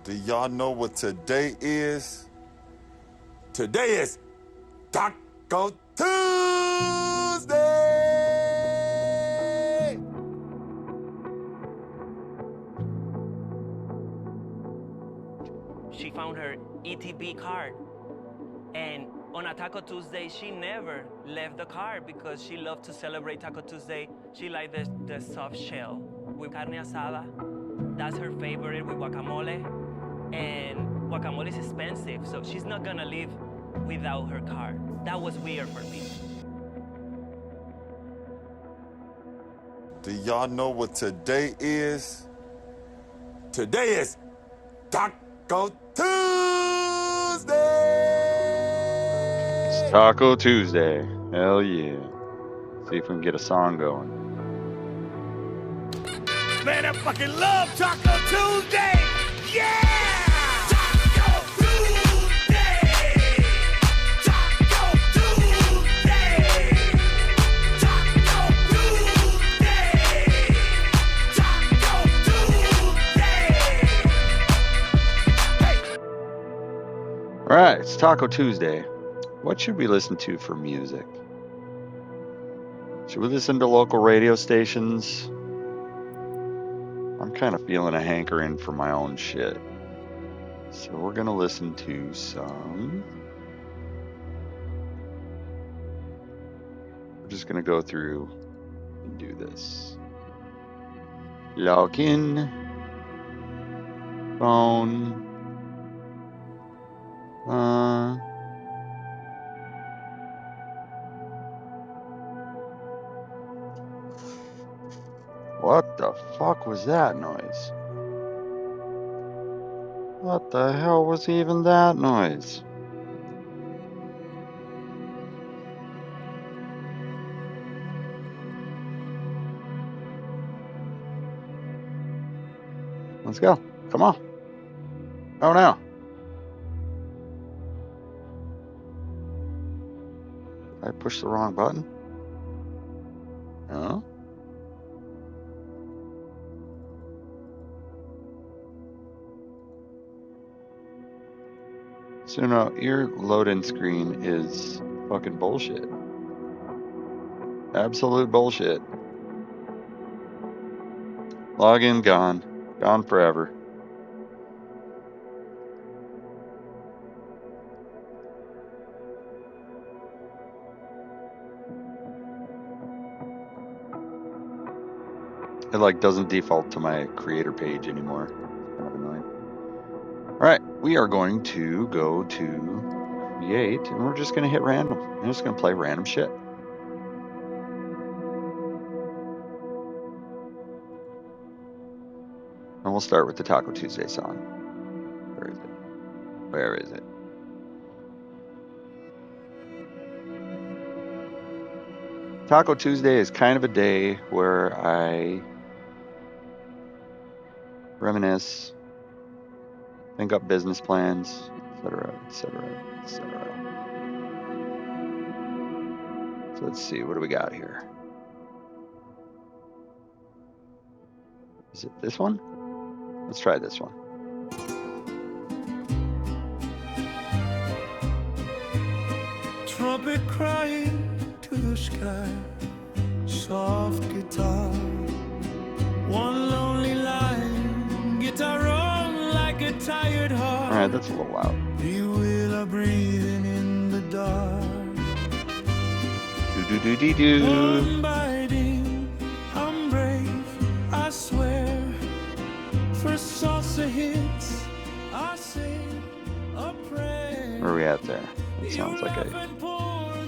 Do y'all know what today is? Today is Taco Tuesday! She found her ETB card, and on a Taco Tuesday, she never left the card because she loved to celebrate Taco Tuesday. She liked the soft shell with carne asada. That's her favorite with guacamole, and guacamole is expensive, so she's not gonna leave without her card. That was weird for me. Do y'all know what today is? Today is Taco Tuesday! It's Taco Tuesday. Hell yeah. See if we can get a song going. Man, I fucking love Taco Tuesday! Yeah! Taco Tuesday! Taco Tuesday! Taco Tuesday! Taco Tuesday! Hey! All right, it's Taco Tuesday. What should we listen to for music? Should we listen to local radio stations? I'm kind of feeling a hankering for my own shit. So we're going to listen to some... We're just going to go through and do this. Log in. Phone. What the fuck was that noise? What the hell was even that noise? Let's go. Come on. Oh no. Did I push the wrong button? No. So no, your load-in screen is fucking bullshit. Absolute bullshit. Login gone. Gone forever. It like doesn't default to my creator page anymore. Kind of annoying. Alright, we are going to go to create, and we're just going to hit random. I'm just going to play random shit. And we'll start with the Taco Tuesday song. Where is it? Where is it? Taco Tuesday is kind of a day where I reminisce, think up business plans, etc., etc., etc. So let's see, what do we got here? Is it this one? Let's try this one. Trumpet crying to the sky, soft guitar, one lonely line, guitar on like a tired heart. All right, that's a little loud. You will are breathing in the dark. Do-do-do-dee-doo. Unbiting, I'm brave, I swear. First salsa hits, I say a prayer. Where are we at there? That sounds like a...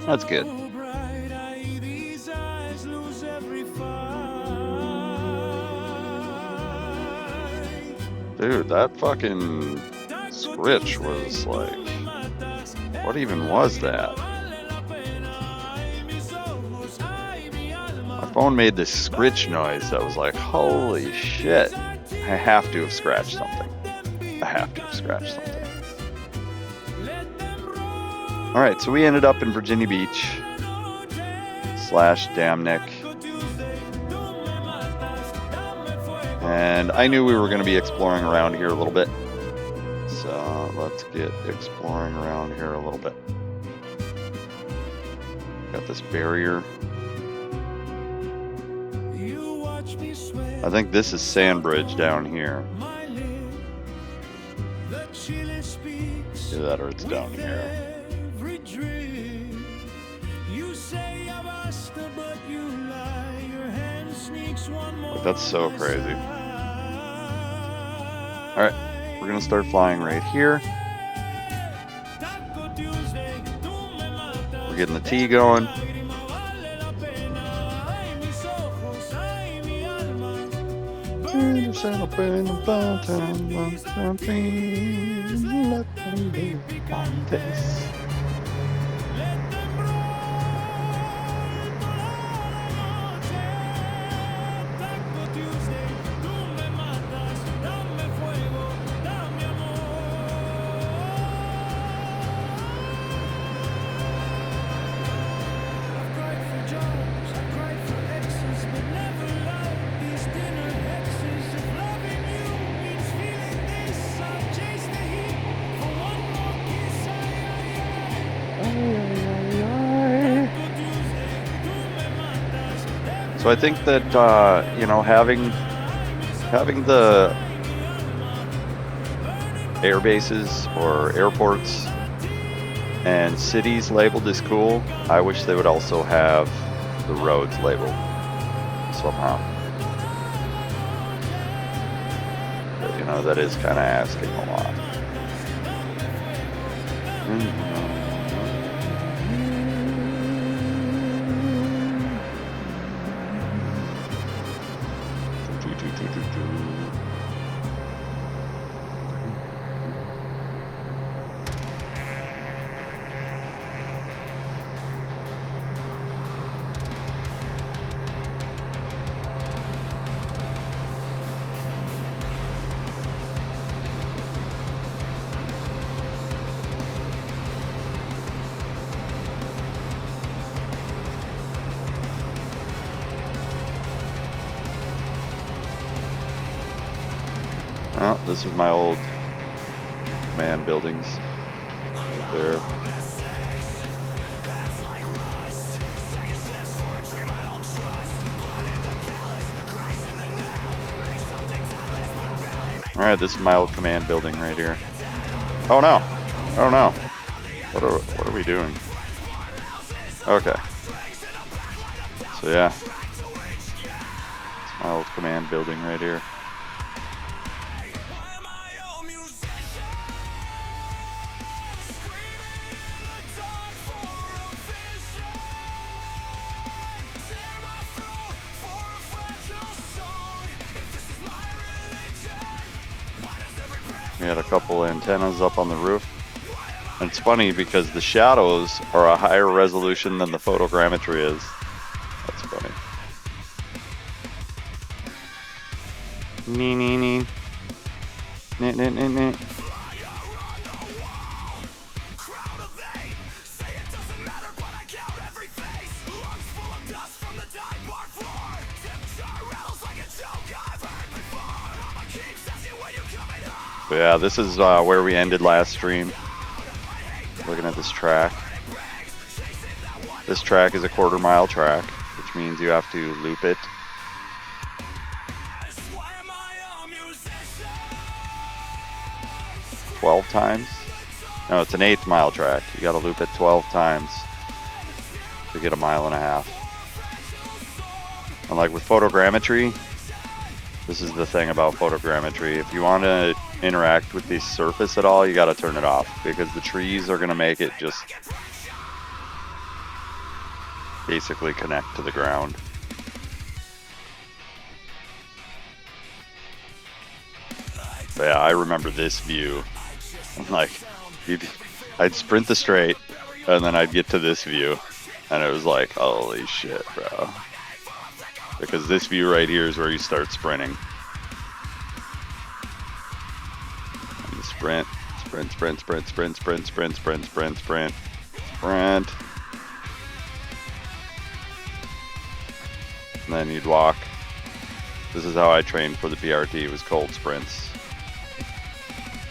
That's good. Dude, that fucking scritch was like... What even was that? My phone made this scritch noise that was like, holy shit. I have to have scratched something. I have to have scratched something. Alright, so we ended up in Virginia Beach / Damnick. And I knew we were going to be exploring around here a little bit. let's get exploring around here a little bit. Got this barrier. I think this is Sandbridge down here. Either that or it's down here. But that's so crazy. Alright, we're gonna start flying right here. We're getting the T going. So I think that you know, having the air bases or airports and cities labeled is cool. I wish they would also have the roads labeled somehow. But you know, that is kind of asking a lot. Oh, this is my old command buildings right there. Alright, this is my old command building right here. Oh no! Oh no! What are we doing? Okay. So yeah. It's my old command building right here. We had a couple antennas up on the roof. And it's funny because the shadows are a higher resolution than the photogrammetry is. That's funny. Nee, nee, nee. Nee, nee, nee, nee. So yeah, this is where we ended last stream. Looking at this track. This track is a 1/4 mile track, which means you have to loop it. "12 times? No, it's an 1/8 mile track. You gotta loop it 12 times to get 1.5 miles. And like with photogrammetry, this is the thing about photogrammetry. If you want to interact with the surface at all, you got to turn it off because the trees are going to make it just basically connect to the ground. But yeah, I remember this view. Like, I'd sprint the straight and then I'd get to this view and it was like, holy shit, bro. Because this view right here is where you start sprinting. Sprint, sprint, sprint, sprint, sprint, sprint, sprint, sprint, sprint, sprint, sprint. And then you'd walk. This is how I trained for the PRT, was cold sprints.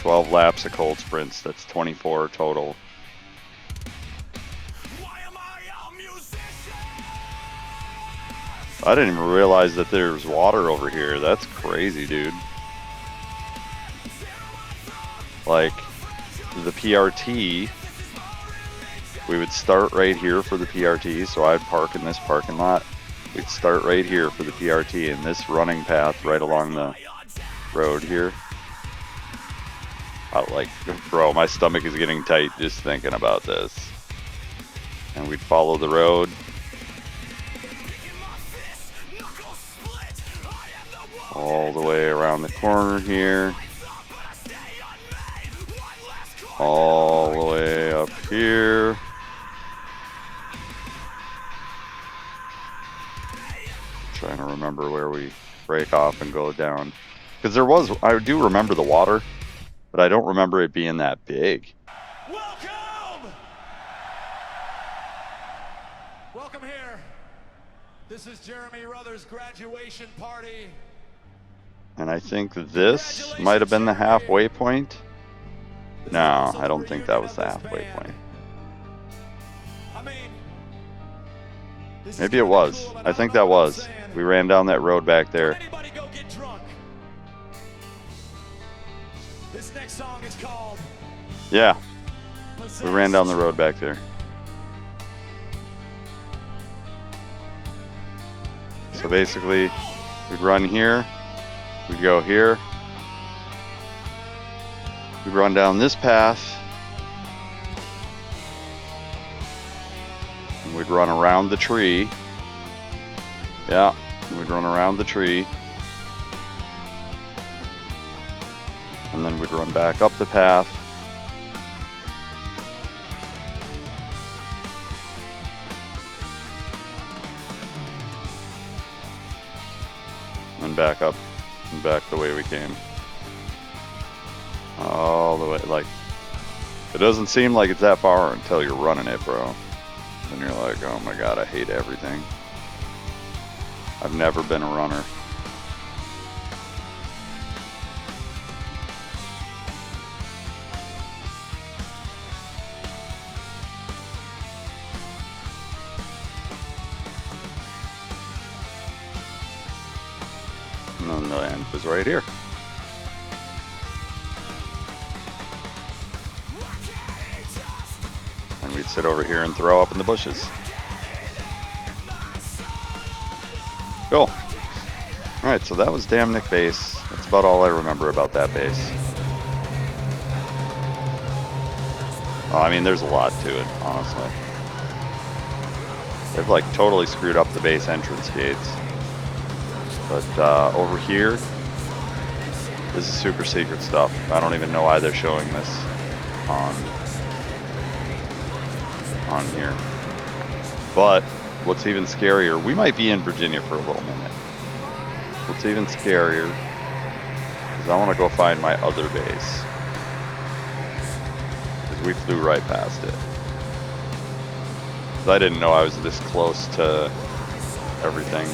12 laps of cold sprints. That's 24 total. I didn't even realize that there's water over here. That's crazy, dude. Like, the PRT, we would start right here for the PRT, so I'd park in this parking lot. We'd start right here for the PRT in this running path right along the road here. Bro, my stomach is getting tight just thinking about this. And we'd follow the road. All the way around the corner here. All the way up here. Trying to remember where we break off and go down. Because I do remember the water, but I don't remember it being that big. Welcome! Welcome here. This is Jeremy Ruther's graduation party. And I think this might have been the halfway point. No, I don't think that was the halfway point. Maybe it was. I think that was. We ran down that road back there. Anybody go get drunk? This next song is called... Yeah. We ran down the road back there. So basically, we'd run here. We'd go here. We'd run down this path. And we'd run around the tree. Yeah, we'd run around the tree. And then we'd run back up the path. And back up and back the way we came. All the way, like, it doesn't seem like it's that far until you're running it, bro. And you're like, oh my god, I hate everything. I've never been a runner. And then the end was right here. And we'd sit over here and throw up in the bushes. Cool. Alright, so that was Damn Nick Base. That's about all I remember about that base. I mean, there's a lot to it, honestly. They've like totally screwed up the base entrance gates. But over here, this is super secret stuff. I don't even know why they're showing this on here. But what's even scarier, we might be in Virginia for a little minute. What's even scarier is I want to go find my other base. Because we flew right past it. Because I didn't know I was this close to everything.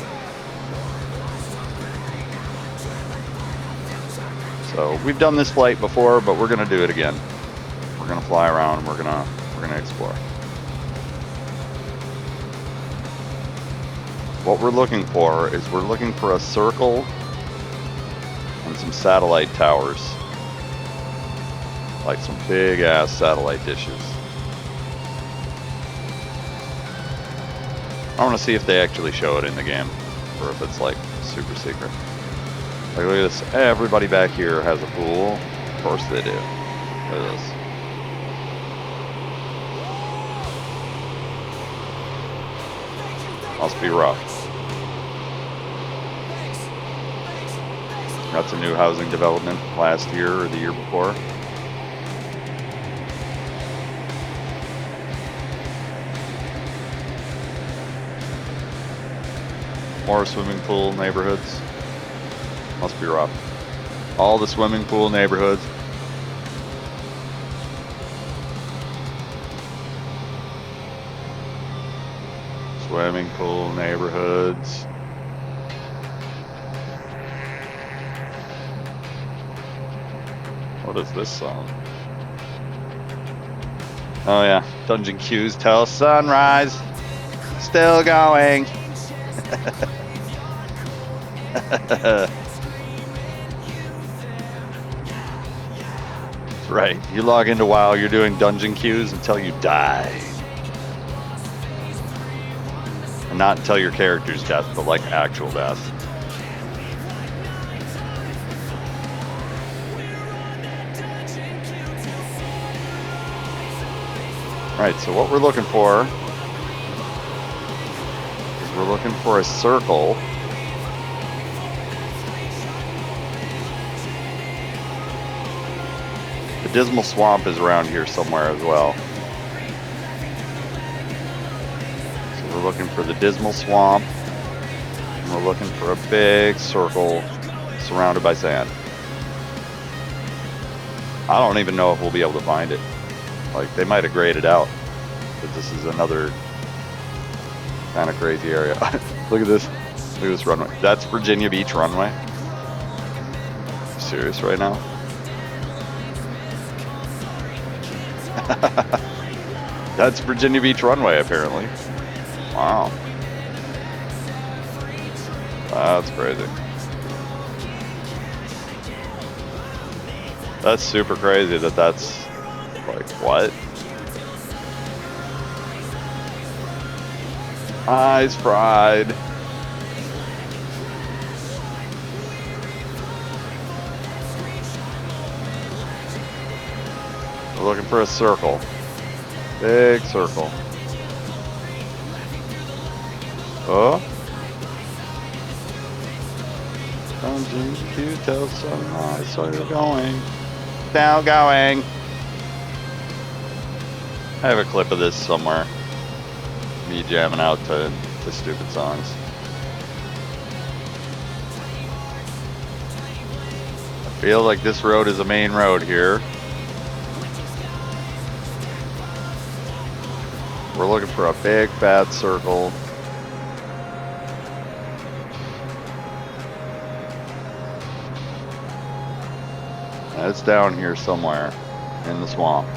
So we've done this flight before, but we're gonna do it again. We're gonna fly around. We're gonna explore. What we're looking for is we're looking for a circle and some satellite towers, like some big ass satellite dishes. I want to see if they actually show it in the game, or if it's like super secret. Like, look at this. Everybody back here has a pool. Of course they do. Look at this. Must be rough. That's a new housing development last year or the year before. More swimming pool neighborhoods. Must be rough. All the swimming pool neighborhoods. Swimming pool neighborhoods. What is this song? Oh yeah, Dungeon Queues till sunrise. Still going. Right, you log into WoW, you're doing dungeon queues until you die. And not until your character's death, but like actual death. Right, so what we're looking for is we're looking for a circle. The Dismal Swamp is around here somewhere as well. So we're looking for the Dismal Swamp. And we're looking for a big circle surrounded by sand. I don't even know if we'll be able to find it. Like, they might have graded out. But this is another kind of crazy area. Look at this. Look at this runway. That's Virginia Beach runway. You serious right now? That's Virginia Beach runway, apparently. Wow. That's crazy. That's super crazy that that's like, what? Eyes fried. We're looking for a circle. Big circle. Oh. Dungeon queue till sunrise, so you're going. Now going. I have a clip of this somewhere. Me jamming out to stupid songs. I feel like this road is a main road here. We're looking for a big fat circle. It's down here somewhere in the swamp.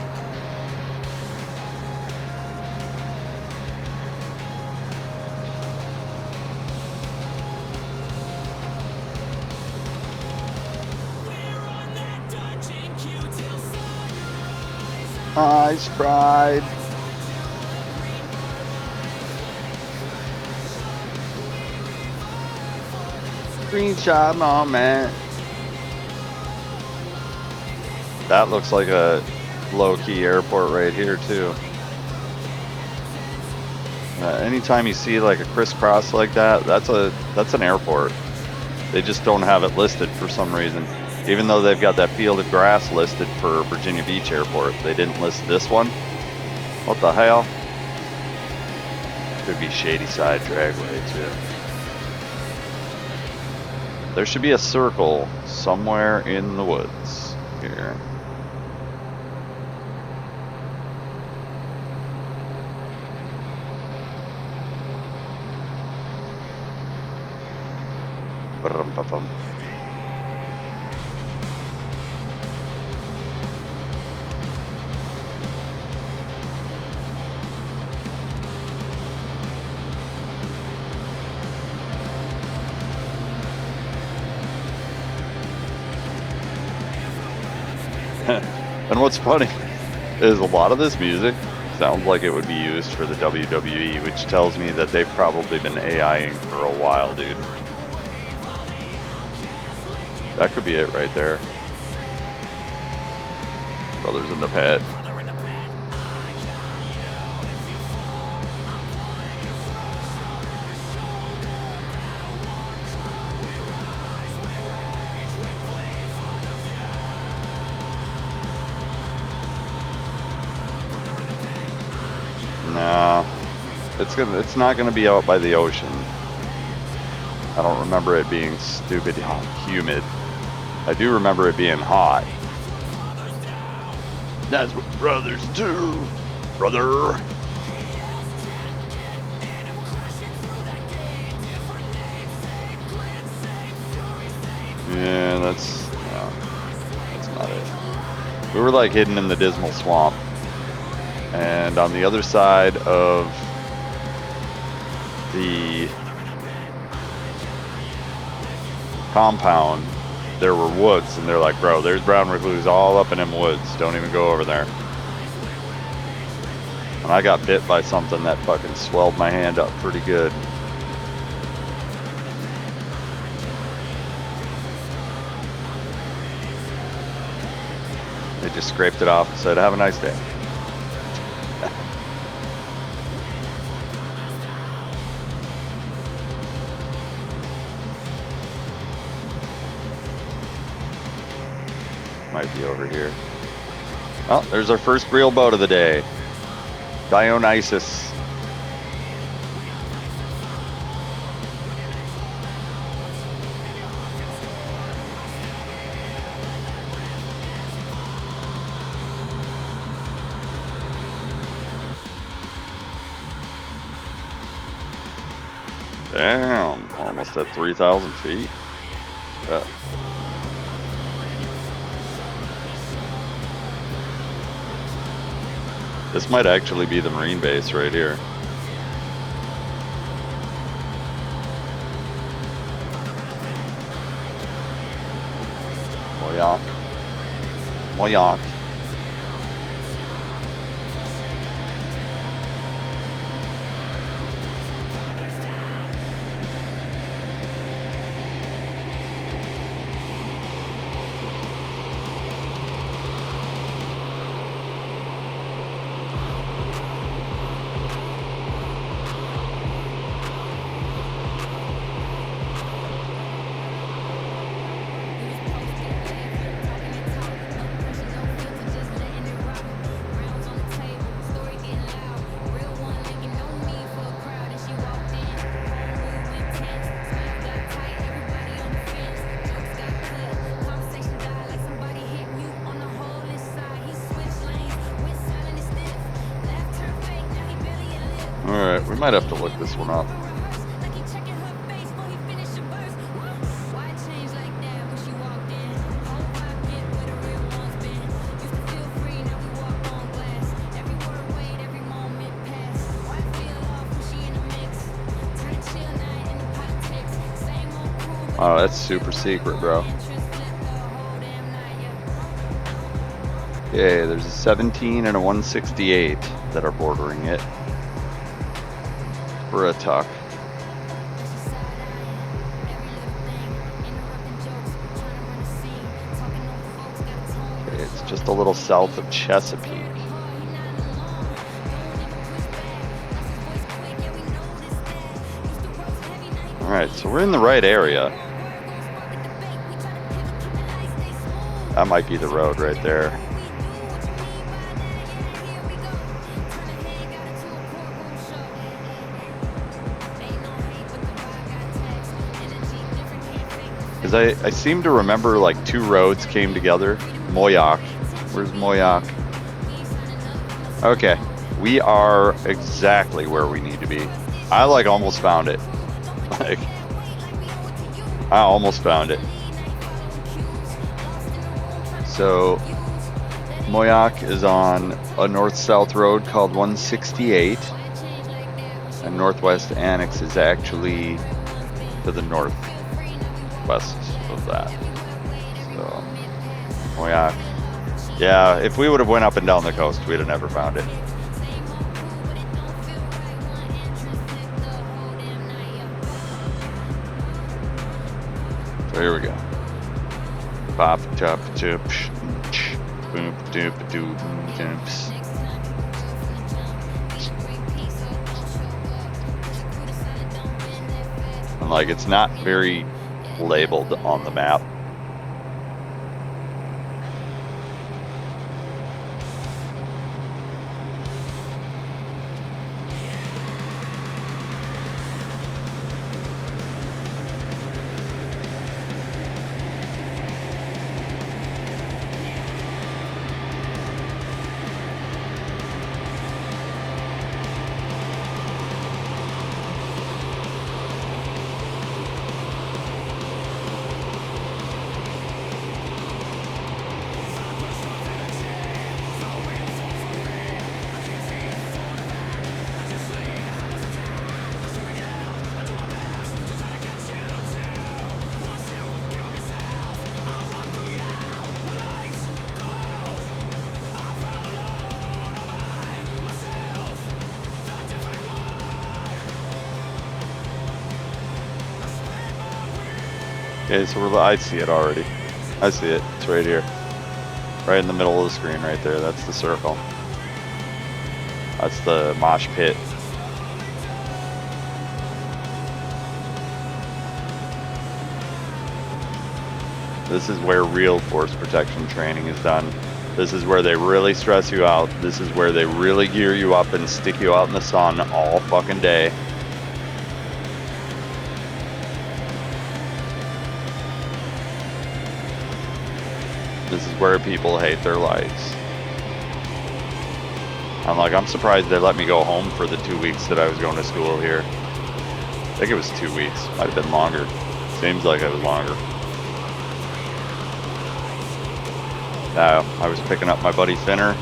Eyes fried. Screenshot moment. That looks like a low-key airport right here too. Anytime you see like a crisscross like that, that's an airport. They just don't have it listed for some reason. Even though they've got that field of grass listed for Virginia Beach Airport, they didn't list this one. What the hell? Could be Shady Side Dragway too. There should be a circle somewhere in the woods here. Ba-dum-ba-bum. And what's funny is a lot of this music sounds like it would be used for the WWE, which tells me that they've probably been AIing for a while, dude. That could be it right there. Brothers in the Pit. No, it's not gonna be out by the ocean. I don't remember it being stupid humid. I do remember it being hot. That's what brothers do, brother. Yeah, that's not it. We were like hidden in the Dismal Swamp. And on the other side of the compound, there were woods. And they're like, bro, there's brown recluse all up in them woods. Don't even go over there. And I got bit by something that fucking swelled my hand up pretty good. They just scraped it off and said, have a nice day. Might be over here. Oh, there's our first real boat of the day. Dionysus. Damn, almost at 3,000 feet. Yeah. This might actually be the Marine base right here. Moyak. Moyak. Alright, we might have to look this one up. Oh, that's super secret, bro. Okay, there's a 17 and a 168 that are bordering it. For a tuck. Okay, it's just a little south of Chesapeake. Alright, so we're in the right area. That might be the road right there. Because I seem to remember like two roads came together. Moyak. Where's Moyak? Okay. We are exactly where we need to be. I like almost found it. Like, I almost found it. So, Moyak is on a north-south road called 168. And Northwest Annex is actually to the northwest of that. So, Moyak. Yeah, if we would have went up and down the coast, we'd have never found it. So here we go. Pop, top, chip, boop, doop, doop, doops. And like, it's not very labeled on the map. Okay, so I see it already. I see it. It's right here. Right in the middle of the screen right there. That's the circle. That's the mosh pit. This is where real force protection training is done. This is where they really stress you out. This is where they really gear you up and stick you out in the sun all fucking day. This is where people hate their lives. I'm surprised they let me go home for the 2 weeks that I was going to school here. I think it was 2 weeks. Might have been longer. Seems like it was longer. I was picking up my buddy Finner.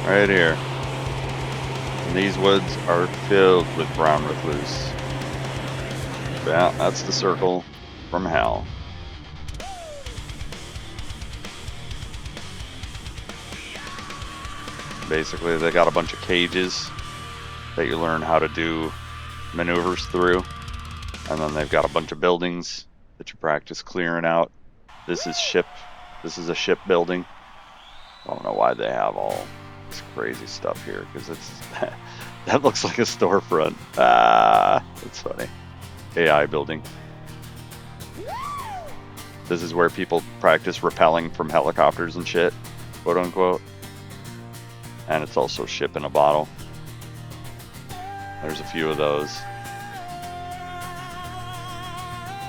Right here. And these woods are filled with brown recluse. Yeah, that's the circle from hell. Basically, they got a bunch of cages that you learn how to do maneuvers through. And then they've got a bunch of buildings that you practice clearing out. This is a ship building. I don't know why they have all this crazy stuff here, because it's that looks like a storefront. That's funny. AI building. This is where people practice rappelling from helicopters and shit, quote unquote. And it's also ship in a bottle. There's a few of those.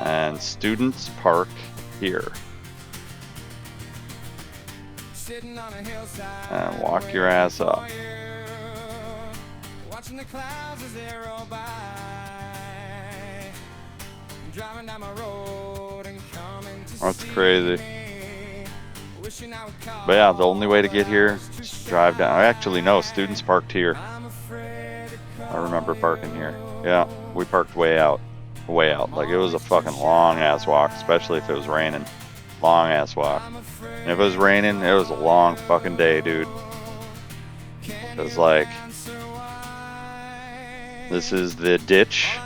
And students park here. And walk your ass up. Watching the clouds as they roll by. Driving down my road and coming to That's crazy. But yeah, the only way to get here is to drive down. I actually know students parked here. I remember parking here. Yeah, we parked way out. Way out. Like, it was a fucking long ass walk, especially if it was raining. Long ass walk. And if it was raining, it was a long fucking day, dude. It was like, this is the ditch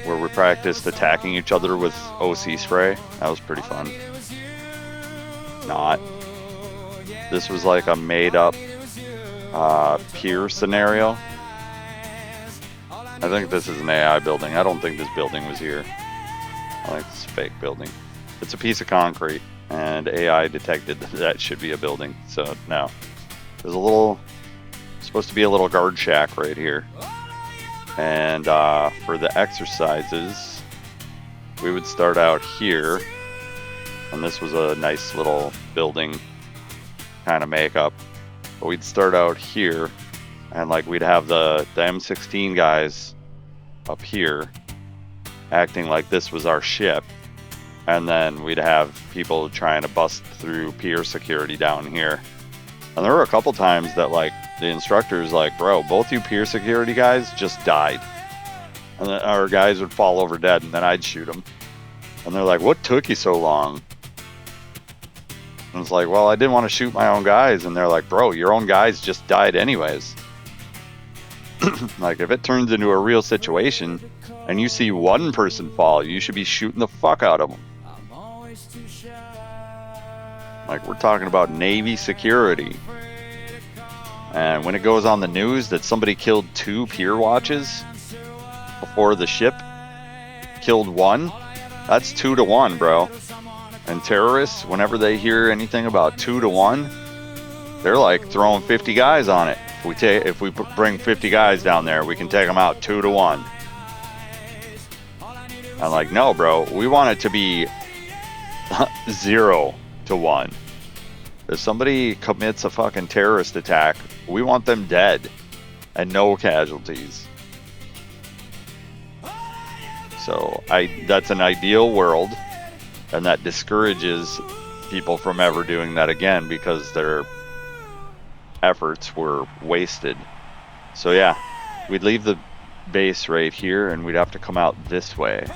where we practiced attacking each other with OC spray. That was pretty fun. Not. This was like a made up pier scenario. I think this is an AI building. I don't think this building was here. I think it's a fake building. It's a piece of concrete, and AI detected that should be a building. So no, there's supposed to be a little guard shack right here. And for the exercises, we would start out here, and this was a nice little building kind of makeup. But we'd start out here, and like we'd have the M16 guys up here acting like this was our ship. And then we'd have people trying to bust through pier security down here. And there were a couple times that like the instructor's like, bro, both you pier security guys just died. And then our guys would fall over dead, and then I'd shoot them. And they're like, what took you so long? And it's like, well, I didn't want to shoot my own guys. And they're like, bro, your own guys just died anyways. Like, if it turns into a real situation and you see one person fall, you should be shooting the fuck out of them. Like, we're talking about Navy security. And when it goes on the news that somebody killed 2 pier watches before the ship killed 1, that's 2 to 1, bro. And terrorists, whenever they hear anything about 2 to 1, they're like throwing 50 guys on it. If we bring 50 guys down there, we can take them out 2 to 1. I'm like, no, bro, we want it to be 0 to 1. If somebody commits a fucking terrorist attack, we want them dead and no casualties. So that's an ideal world, and that discourages people from ever doing that again because their efforts were wasted. So yeah, we'd leave the base right here and we'd have to come out this way,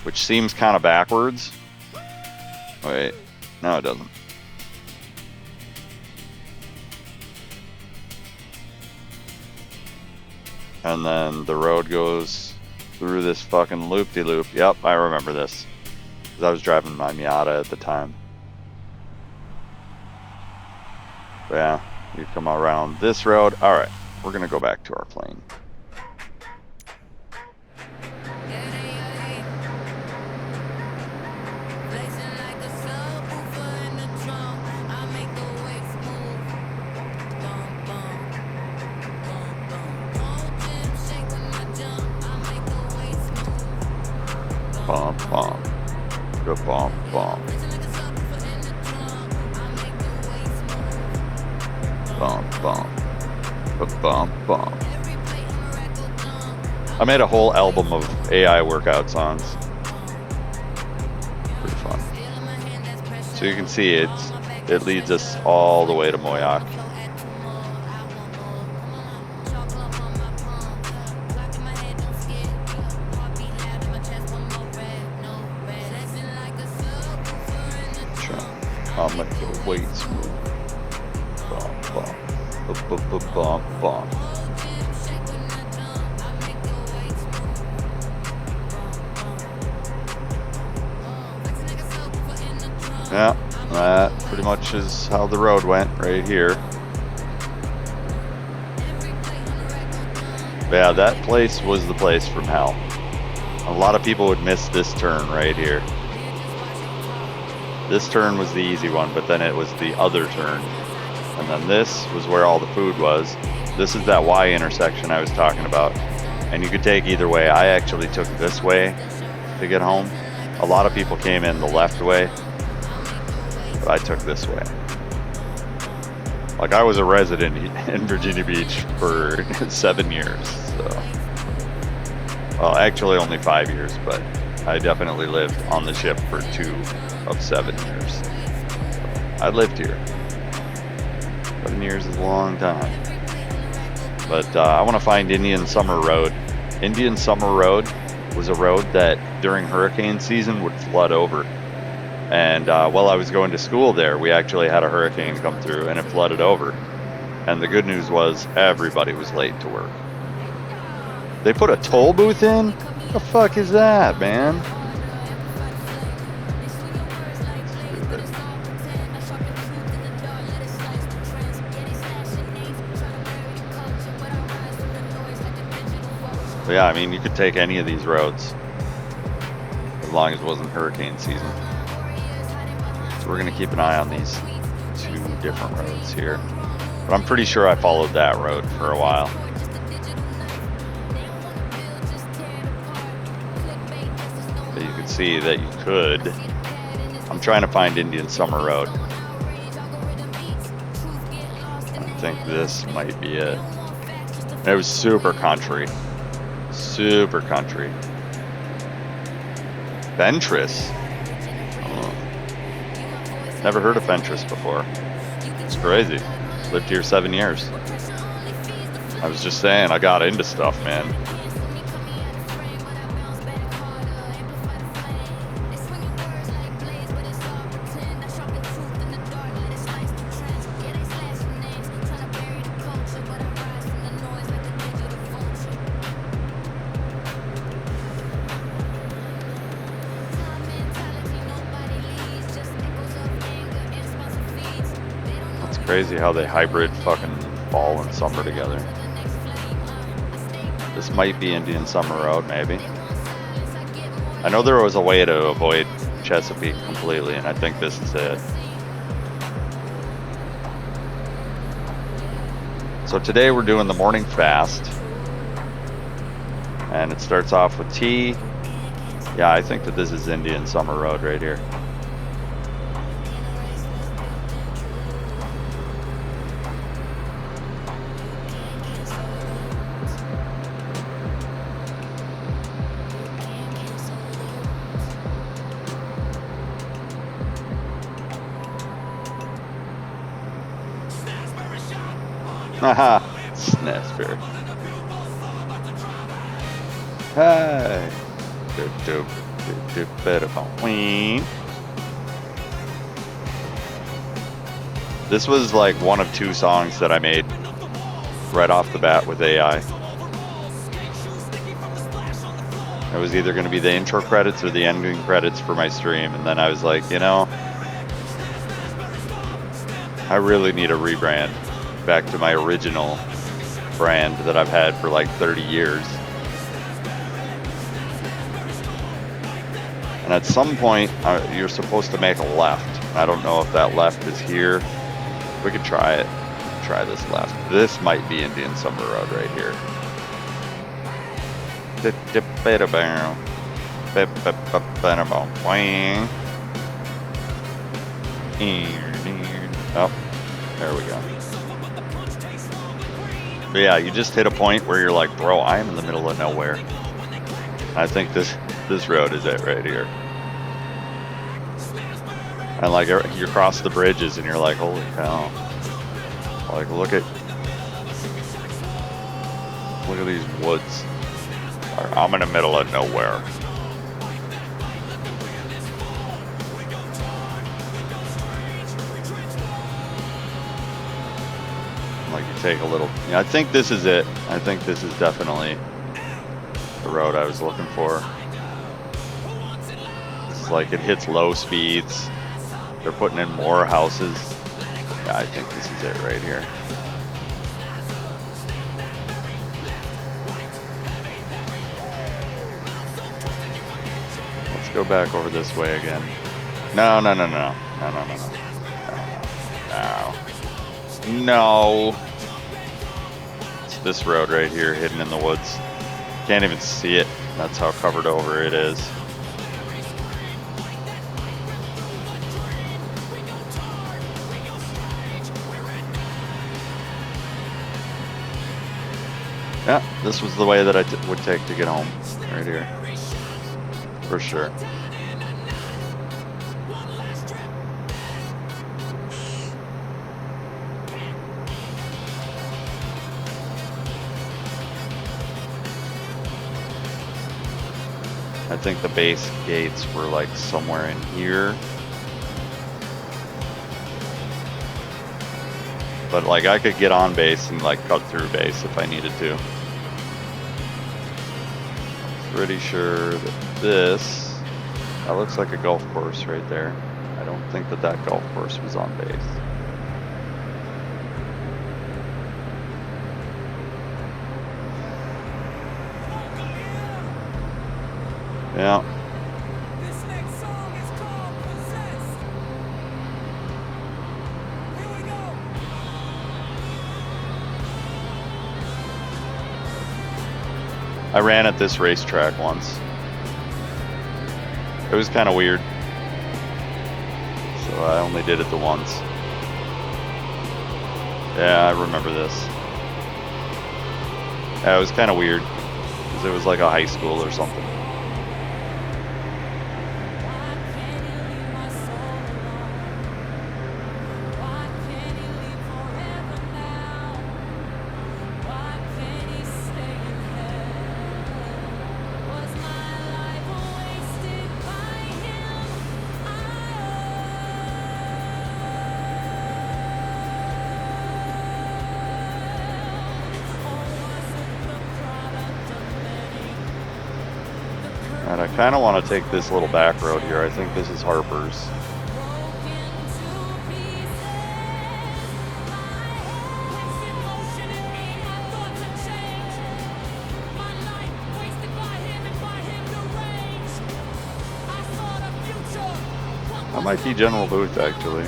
which seems kind of backwards, Wait, no, it doesn't. And then the road goes through this fucking loop-de-loop. Yep, I remember this. Because I was driving my Miata at the time. But yeah, you come around this road. Alright, we're going to go back to our plane. Bump, bump. Go bump, bump. Bump, bump. Bump, bump. I made a whole album of AI workout songs. Pretty fun. So you can see it leads us all the way to Moyoc. I'll make the weights move. Bump, bump. Bump, bump. Yeah, that pretty much is how the road went right here. But yeah, that place was the place from hell. A lot of people would miss this turn right here. This turn was the easy one, but then it was the other turn. And then this was where all the food was. This is that Y intersection I was talking about. And you could take either way. I actually took this way to get home. A lot of people came in the left way, but I took this way. Like, I was a resident in Virginia Beach for 7 years, so. Well, actually only 5 years, but I definitely lived on the ship for 2 of 7 years. I lived here. 7 years is a long time. But I want to find Indian Summer Road. Indian Summer Road was a road that during hurricane season would flood over. And while I was going to school there, we actually had a hurricane come through and it flooded over. And the good news was everybody was late to work. They put a toll booth in? What the fuck is that, man? But yeah, I mean, you could take any of these roads as long as it wasn't hurricane season. So we're going to keep an eye on these 2 different roads here. But I'm pretty sure I followed that road for a while. But you can see that you could. I'm trying to find Indian Summer Road. I think this might be it. It was super country. Super country. Fentress. Oh. Never heard of Fentress before. It's crazy. Lived here 7 years. I was just saying, I got into stuff, man. Crazy how they hybrid fucking fall and summer together. This might be Indian Summer Road, maybe. I know there was a way to avoid Chesapeake completely, and I think this is it. So today we're doing the morning fast. And it starts off with tea. Yeah, I think that this is Indian Summer Road right here. Haha, Snazberry. Hey. Queen. This was like one of 2 songs that I made right off the bat with AI. It was either going to be the intro credits or the ending credits for my stream, and then I was like, you know, I really need a rebrand back to my original brand that I've had for like 30 years. And at some point, you're supposed to make a left. I don't know if that left is here. We could try it. Try this left. This might be Indian Summer Road right here. Oh, there we go. But yeah, you just hit a point where you're like, bro, I am in the middle of nowhere. I think this road is it right here. And like you cross the bridges and you're like, holy cow. Like look at these woods. I'm in the middle of nowhere. Like you take a little, yeah, I think this is it. I think this is definitely the road I was looking for. It's like it hits low speeds. They're putting in more houses. Yeah, I think this is it right here. Let's go back over this way again. No. No. It's this road right here, hidden in the woods. Can't even see it. That's how covered over it is. Yeah, this was the way that I would take to get home. Right here. For sure. I think the base gates were like somewhere in here. But like I could get on base and like cut through base if I needed to. Pretty sure that that looks like a golf course right there. I don't think that golf course was on base. Yeah. This next song is called Possessed. Here we go. I ran at this racetrack once. It was kind of weird. So I only did it the once. Yeah, I remember this. Yeah, it was kind of weird. Because it was like a high school or something. And I kind of want to take this little back road here. I think this is Harper's. That might be General Booth, actually.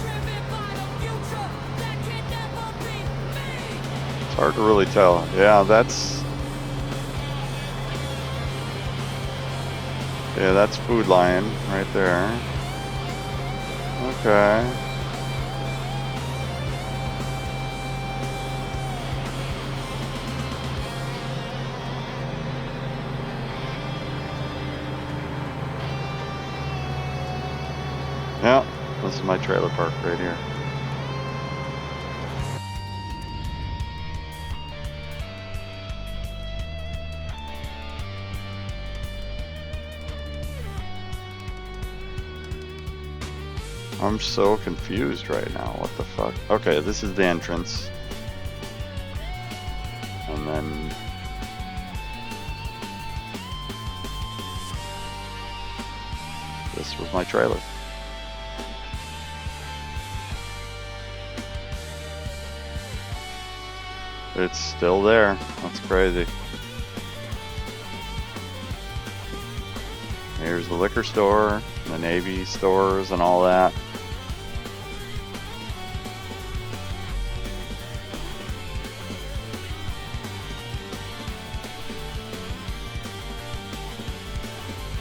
It's hard to really tell. Yeah, that's Food Lion right there. Okay. Yeah, this is my trailer park right here. I'm so confused right now. What the fuck? Okay, this is the entrance. And then... this was my trailer. It's still there. That's crazy. Here's the liquor store, the Navy stores and all that.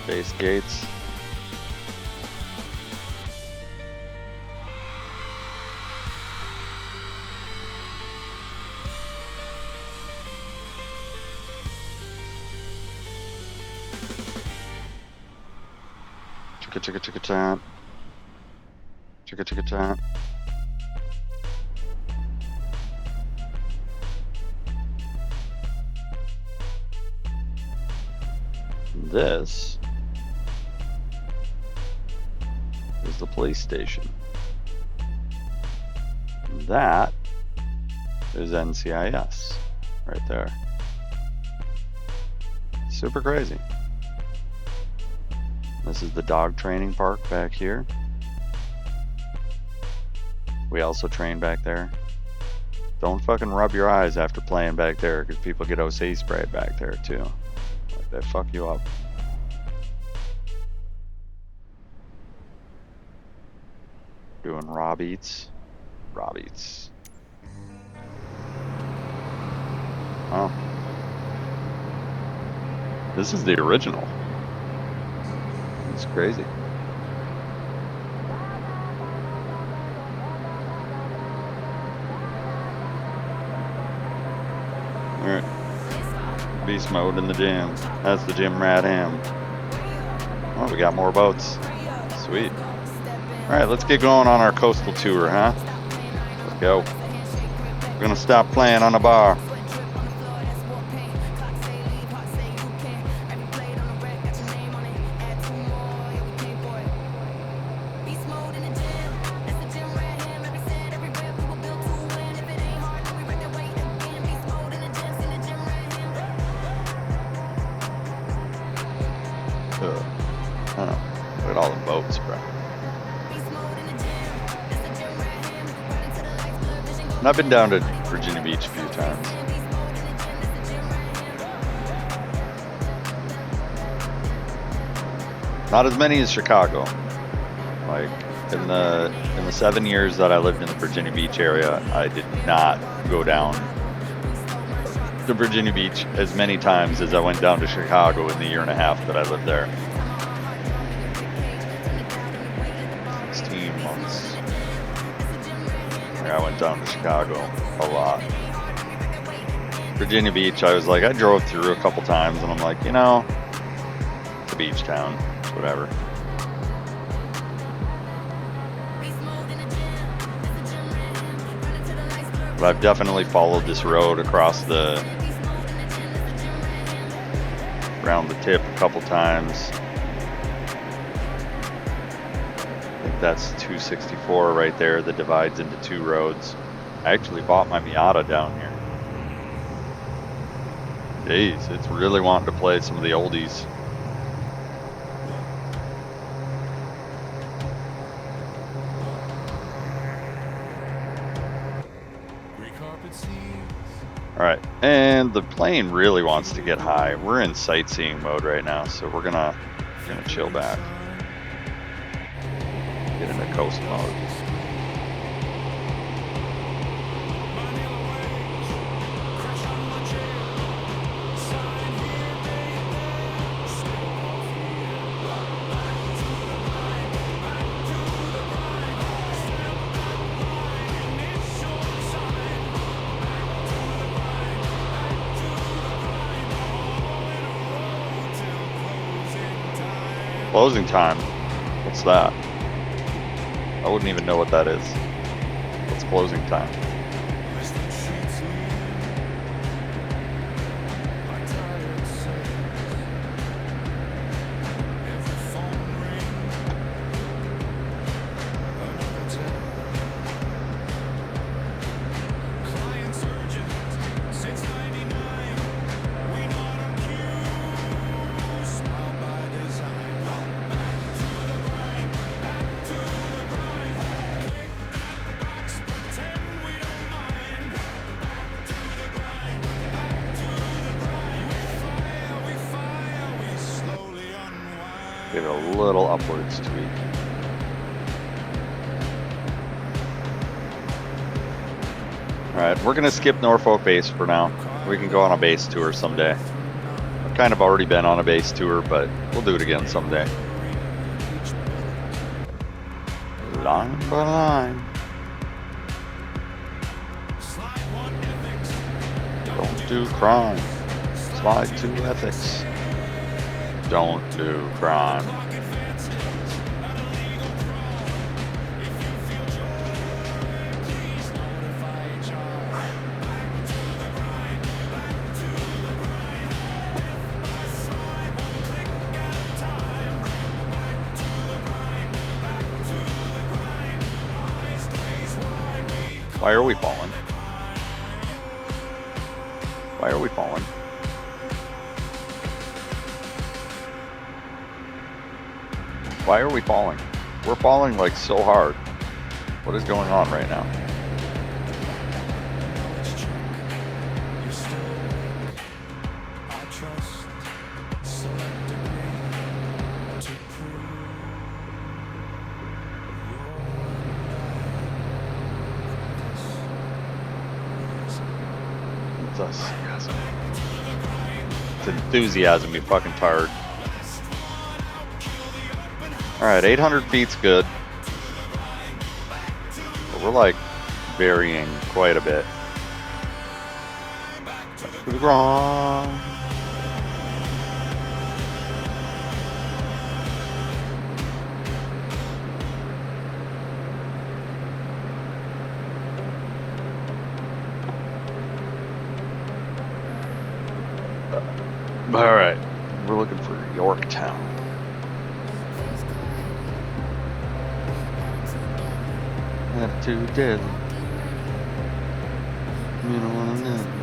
Base gates. Chicka chicka chicka chat. Chicka chicka chat. This is the police station. That is NCIS right there. Super crazy. This is the dog training park back here. We also train back there. Don't fucking rub your eyes after playing back there, because people get OC sprayed back there too. Like, they fuck you up. Doing raw beats. Raw beats. Oh. This is the original. It's crazy. Alright. Beast mode in the gym. That's the gym rat ham. Oh, we got more boats. Sweet. Alright, let's get going on our coastal tour, huh? Let's go. We're gonna stop playing on the bar. Look at all the boats, bro. And I've been down to Virginia Beach a few times. Not as many as Chicago. Like in the 7 years that I lived in the Virginia Beach area, I did not go down to Virginia Beach as many times as I went down to Chicago in the year and a half that I lived there. 16 months. I went down to Chicago a lot. Virginia Beach, I was like, I drove through a couple times and I'm like, you know, it's a beach town, it's whatever. But I've definitely followed this road across around the tip a couple times. I think that's 264 right there that divides into two roads. I actually bought my Miata down here. Jeez, it's really wanting to play some of the oldies. Alright, and the plane really wants to get high. We're in sightseeing mode right now, so we're gonna chill back. Get into coast mode. Closing time? What's that? I wouldn't even know what that is. What's closing time? little upwards tweak. Alright, we're gonna skip Norfolk base for now. We can go on a base tour someday. I've kind of already been on a base tour, but we'll do it again someday. Line by line. Don't do crime. Slide to ethics. Don't do crime. Why are we falling? Why are we falling? Why are we falling? We're falling like so hard. What is going on right now? It's us. It's enthusiasm, you fucking tired. Alright, 800 feet's good. But we're like varying quite a bit. To the ground. Alright, we're looking for Yorktown. Attitude deadly. You don't wanna know.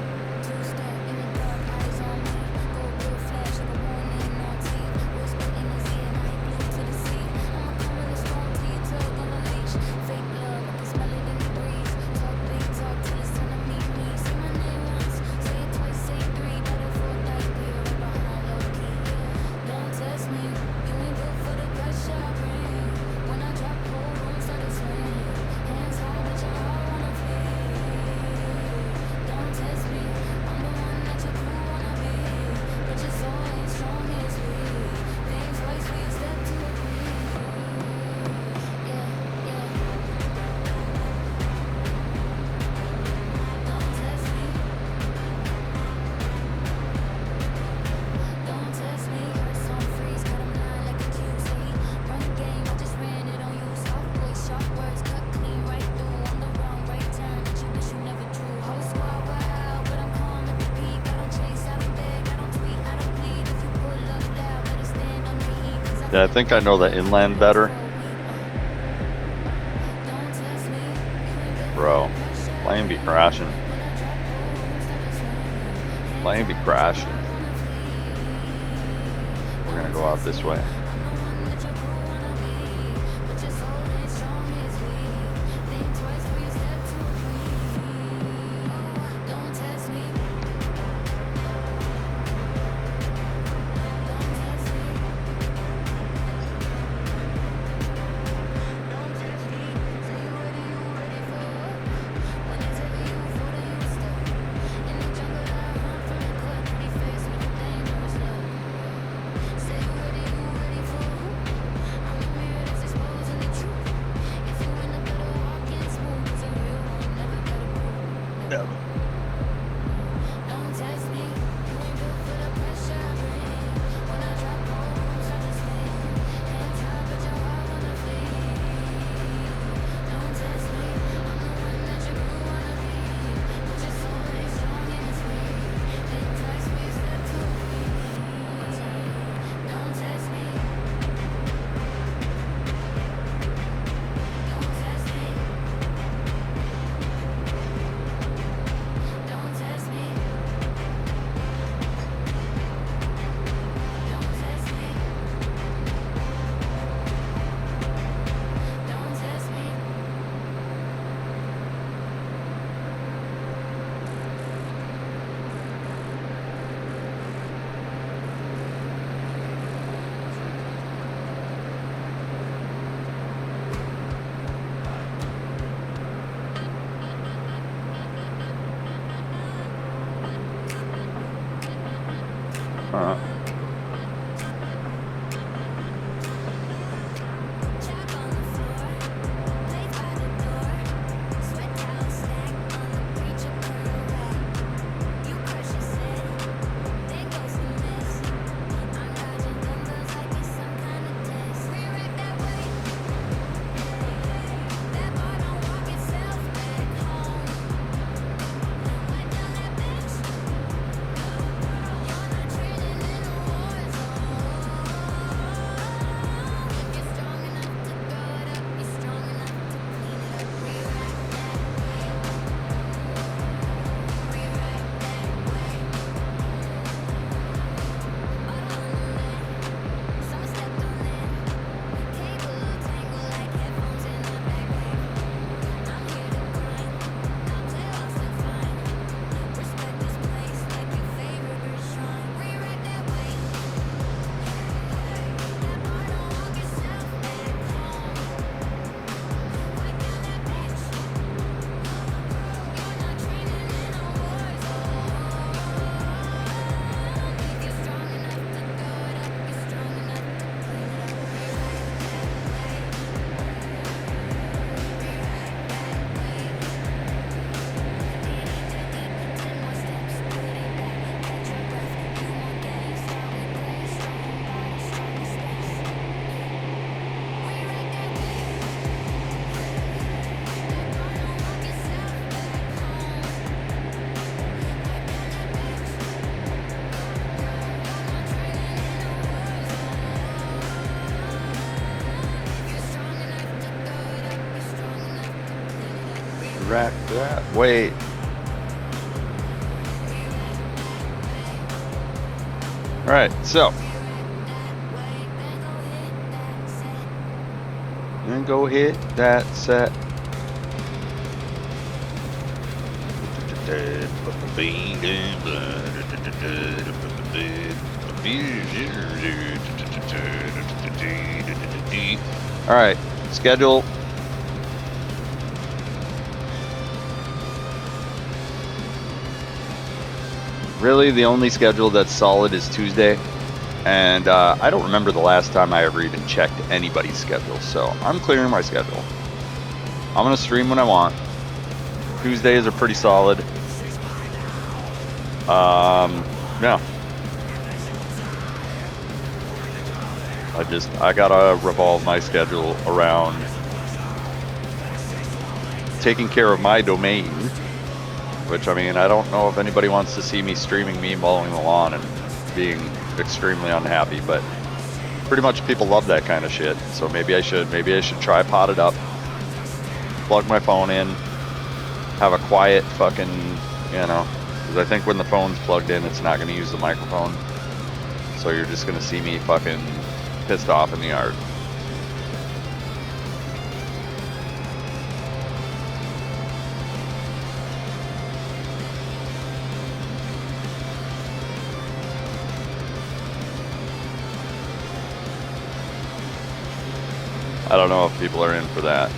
Yeah, I think I know the inland better. Bro, plane be crashing. Plane be crashing. We're gonna go out this way. Right that way. All right, so then go hit that set. All right, schedule. Really, the only schedule that's solid is Tuesday. And I don't remember the last time I ever even checked anybody's schedule. So I'm clearing my schedule. I'm going to stream when I want. Tuesdays are pretty solid. Yeah. I gotta revolve my schedule around taking care of my domain, which, I mean, I don't know if anybody wants to see me streaming me mowing the lawn and being extremely unhappy, but pretty much people love that kind of shit. So maybe I should tripod it up, plug my phone in, have a quiet fucking, you know, because I think when the phone's plugged in, it's not going to use the microphone. So you're just going to see me fucking pissed off in the yard. I don't know if people are in for that.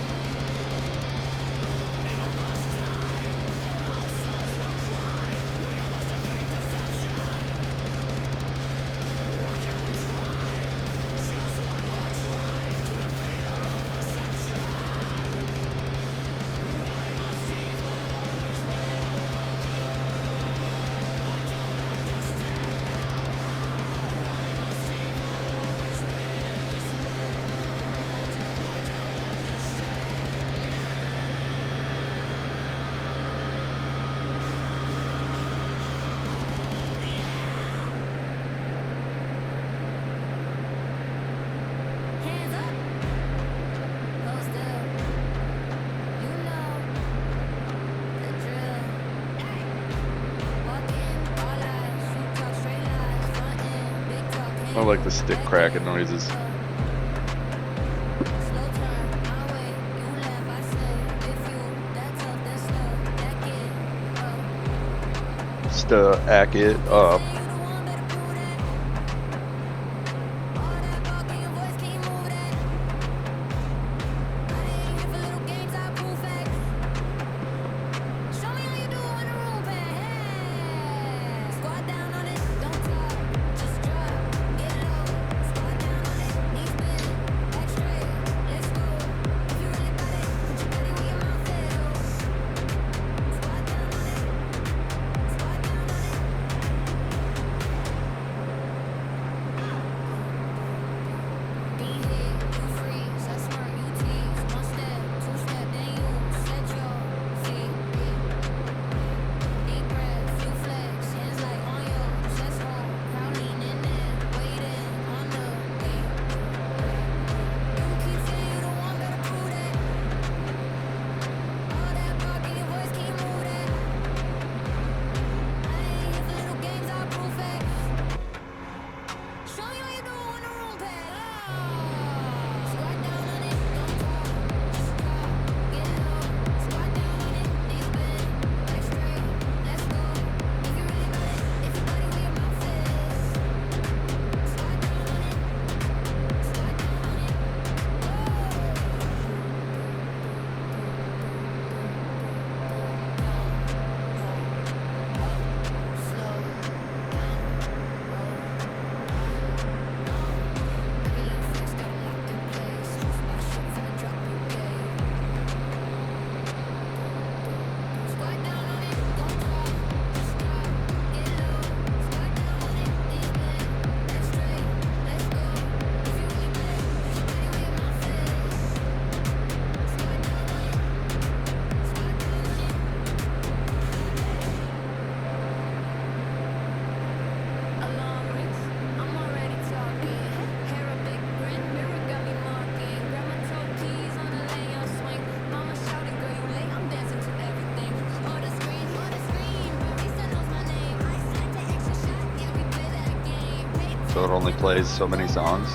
Hands up. Hold still. You know the drill. Walk in, all eyes. Shoot talk, straight lies. Front end, big talk. I like the stick cracking noises. Slow turn, my way. You left, I slay. If you that tough, then slow. That kid, Stack it up. you the one better prove that. All that talk in your voice, can you move that? I ain't here for little games, I prove facts. Show me how you do it when the room packed. Squat down on it, don't talk, just drop, get low. Squat down on it, knees bend, back straight, let's go. If you really got it, put your body where your mouth is. Squat down on it, squat down on it. So it only plays so many songs.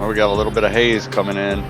Oh, we got a little bit of haze coming in.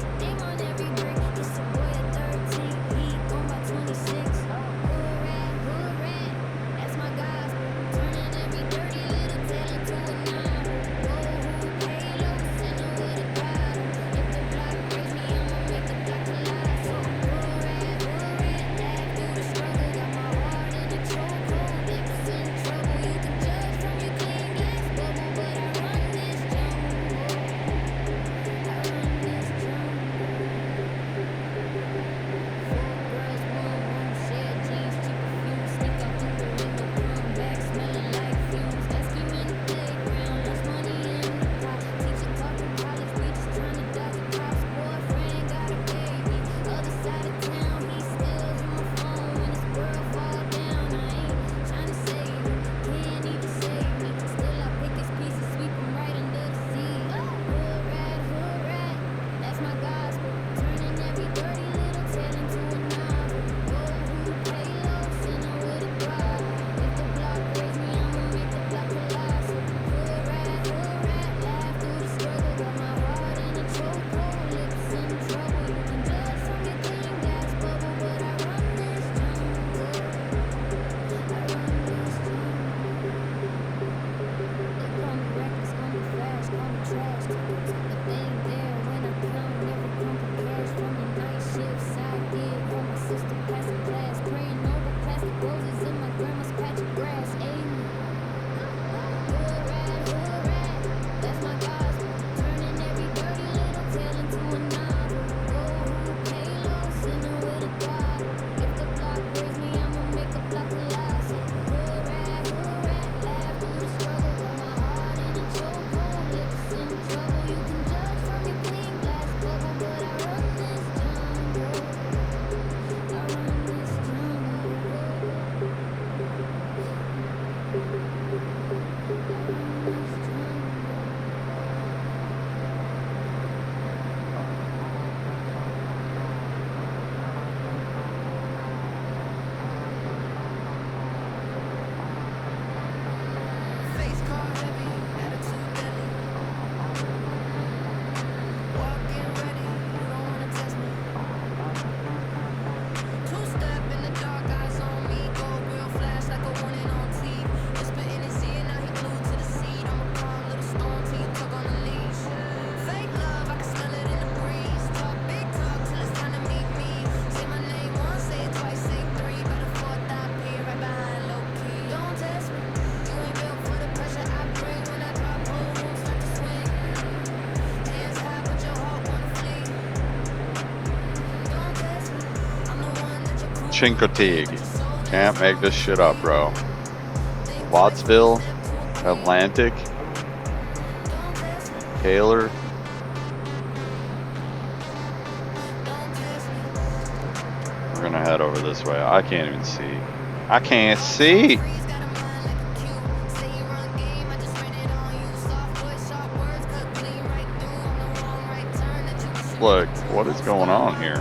Chincoteague. Can't make this shit up, bro. Wattsville, Atlantic, Taylor. We're gonna head over this way. I can't even see. I can't see. Look, what is going on here?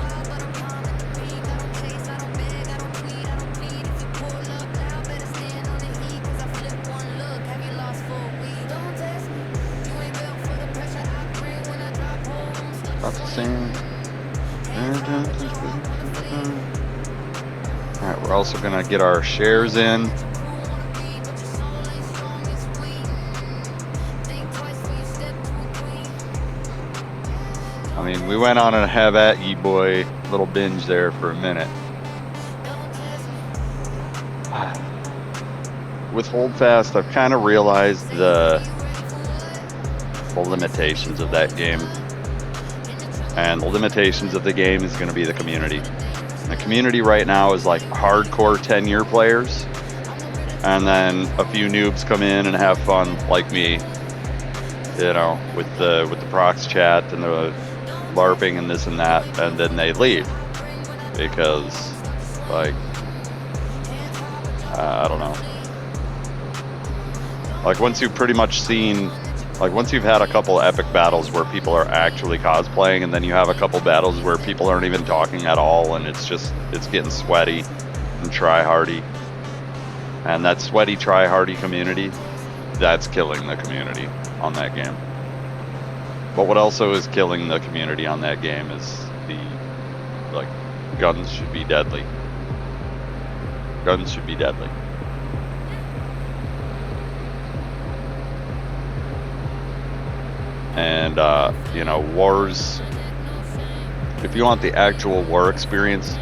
Alright, we're also gonna get our shares in. I mean, we went on a have at ye boy little binge there for a minute. With Holdfast, I've kind of realized the limitations of that game. And the limitations of the game is going to be the community. The community right now is like hardcore 10-year players, and then a few noobs come in and have fun like me, you know, with the prox chat and the LARPing and this and that, and then they leave because, like, I don't know. Like, once you've pretty much seen, like, once you've had a couple epic battles where people are actually cosplaying, and then you have a couple battles where people aren't even talking at all, and it's getting sweaty and try-hardy. And that sweaty, try-hardy community, that's killing the community on that game. But what also is killing the community on that game is like, guns should be deadly. Guns should be deadly. And, you know, wars, if you want the actual war experience,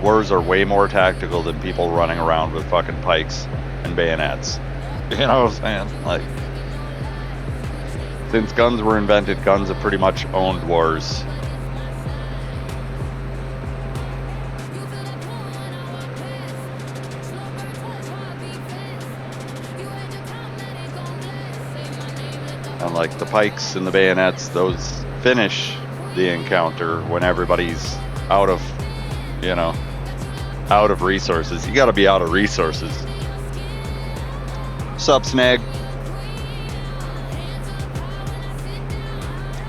wars are way more tactical than people running around with fucking pikes and bayonets. You know what I'm saying? Like, since guns were invented, guns have pretty much owned wars. And like the pikes and the bayonets, those finish the encounter when everybody's out of, you know, out of resources. You gotta be out of resources. Sup, Snag?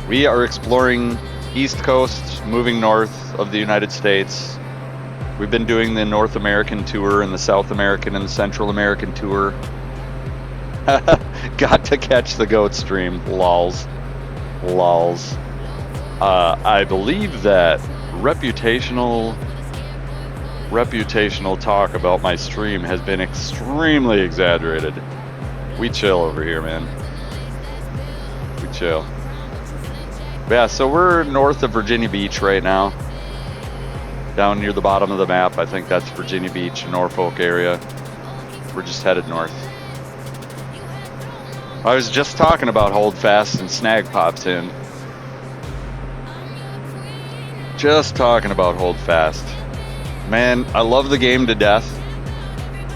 We are exploring East Coast, moving north of the United States. We've been doing the North American tour and the South American and the Central American tour. Got to catch the goat stream. Lols. Lols. I believe that reputational talk about my stream has been extremely exaggerated. We chill over here, man. We chill. But yeah, so we're north of Virginia Beach right now. Down near the bottom of the map. I think that's Virginia Beach, Norfolk area. We're just headed north. I was just talking about Hold Fast and Snag pops in. Just talking about Hold Fast. Man, I love the game to death.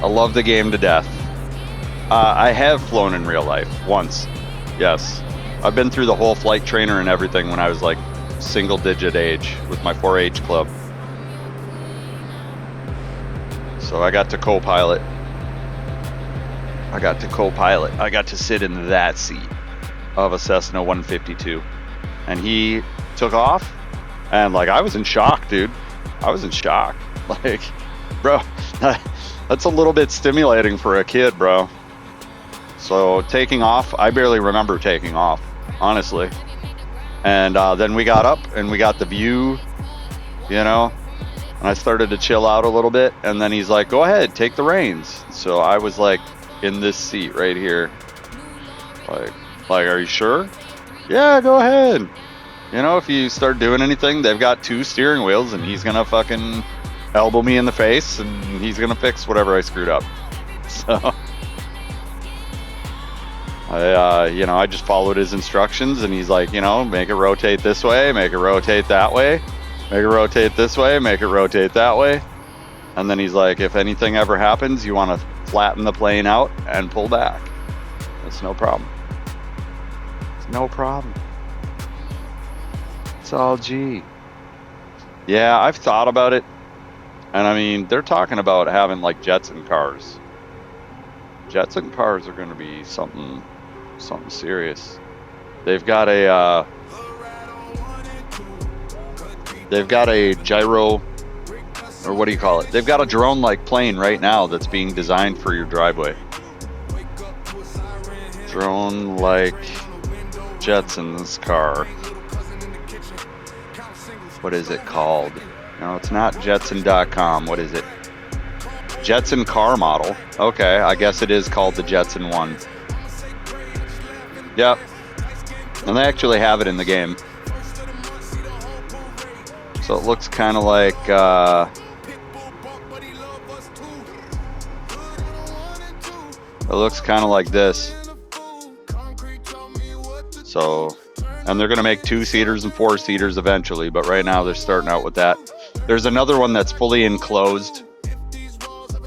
I love the game to death. I have flown in real life once. Yes. I've been through the whole flight trainer and everything when I was like single digit age with my 4-H club. So I got to co-pilot. I got to sit in that seat of a Cessna 152. And he took off. And like, I was in shock, dude. I was in shock. Like, bro, that's a little bit stimulating for a kid, bro. So taking off, I barely remember taking off, honestly. And then we got up and we got the view, you know, and I started to chill out a little bit. And then he's like, go ahead, take the reins. So I was like in this seat right here. Like, are you sure? Yeah, go ahead. You know, if you start doing anything, they've got 2 steering wheels and he's gonna fucking elbow me in the face and he's gonna fix whatever I screwed up. So you know, I just followed his instructions and he's like, you know, make it rotate this way, make it rotate that way, make it rotate this way, make it rotate that way. And then he's like, if anything ever happens, you want to flatten the plane out and pull back. It's no problem. It's no problem. It's all G. Yeah, I've thought about it. And I mean, they're talking about having like Jetson cars. Jetson cars are going to be something serious. They've got a gyro, or what do you call it? They've got a drone-like plane right now that's being designed for your driveway. Drone-like Jetson's car. What is it called? No, it's not Jetson.com. What is it? Jetson car model. Okay, I guess it is called the Jetson 1. Yep. And they actually have it in the game. So it looks kind of like it looks kind of like this. So, and they're going to make 2-seaters and 4-seaters eventually, but right now they're starting out with that. There's another one that's fully enclosed.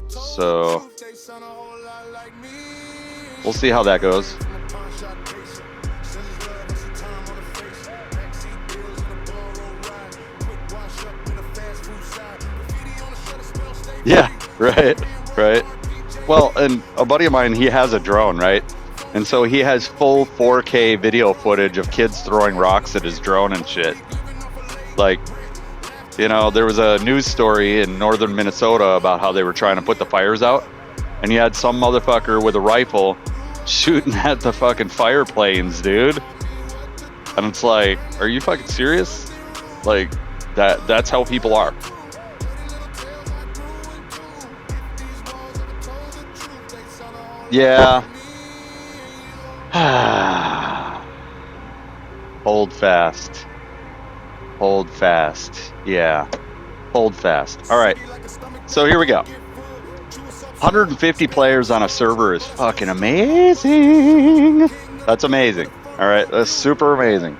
So we'll see how that goes. Yeah, right. Well, and a buddy of mine, he has a drone, right? And so he has full 4K video footage of kids throwing rocks at his drone and shit. Like, you know, there was a news story in northern Minnesota about how they were trying to put the fires out. and you had some motherfucker with a rifle shooting at the fucking fire planes, dude. And it's like, are you fucking serious? Like, that's how people are. Yeah. Hold fast. Hold fast. Yeah. Hold fast. All right. So here we go. 150 players on a server is fucking amazing. That's amazing. All right. That's super amazing.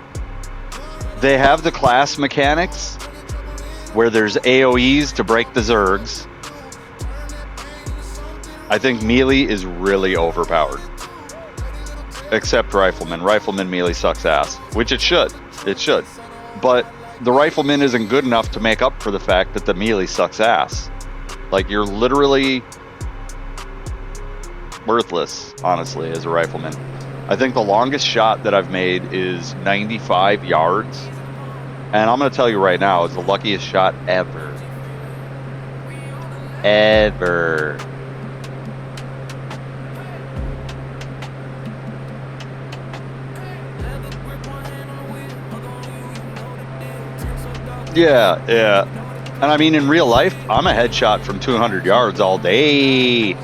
They have the class mechanics where there's AoEs to break the Zergs. I think melee is really overpowered. Except Rifleman. Rifleman melee sucks ass, which it should. It should. But the Rifleman isn't good enough to make up for the fact that the melee sucks ass. Like, you're literally worthless, honestly, as a Rifleman. I think the longest shot that I've made is 95 yards. And I'm going to tell you right now, it's the luckiest shot ever. Ever. Yeah, yeah. And I mean, in real life, I'm a headshot from 200 yards all day.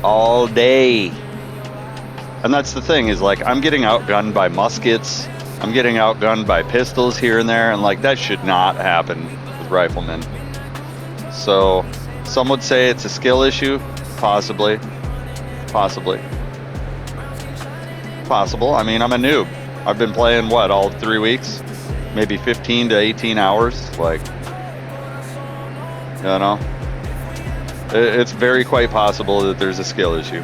All day. And that's the thing, is like, I'm getting outgunned by muskets. I'm getting outgunned by pistols here and there. And like, that should not happen with Riflemen. So, some would say it's a skill issue. Possibly. Possibly. Possible. I mean, I'm a noob. I've been playing, what, all 3 weeks? Maybe 15 to 18 hours, like, you know, it's very quite possible that there's a skill issue,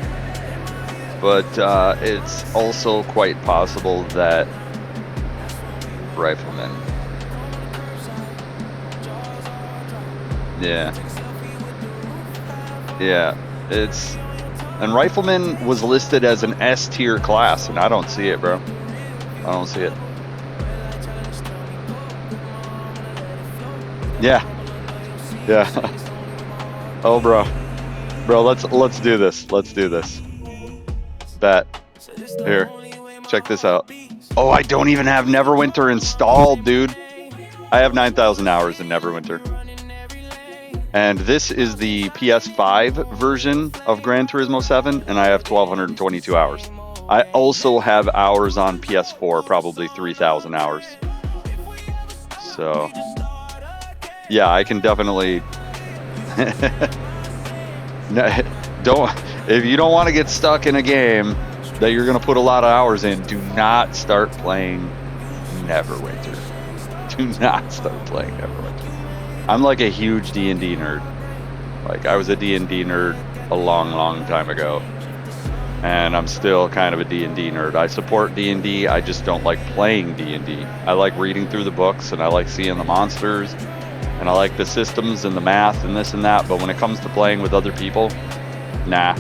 but it's also quite possible that Riflemen, yeah, and Rifleman was listed as an S tier class, and I don't see it, bro. I don't see it. Yeah. Yeah. Oh, bro. Bro, let's do this. Let's do this. Bet. Here. Check this out. Oh, I don't even have Neverwinter installed, dude. I have 9,000 hours in Neverwinter. And this is the PS5 version of Gran Turismo 7, and I have 1,222 hours. I also have hours on PS4, probably 3,000 hours. So... yeah, I can definitely. If you don't want to get stuck in a game that you're going to put a lot of hours in, do not start playing Neverwinter. Do not start playing Neverwinter. I'm like a huge D&D nerd. Like, I was a D&D nerd a long, long time ago. And I'm still kind of a D&D nerd. I support D&D, I just don't like playing D&D. I like reading through the books, and I like seeing the monsters. And I like the systems and the math and this and that, but when it comes to playing with other people, nah.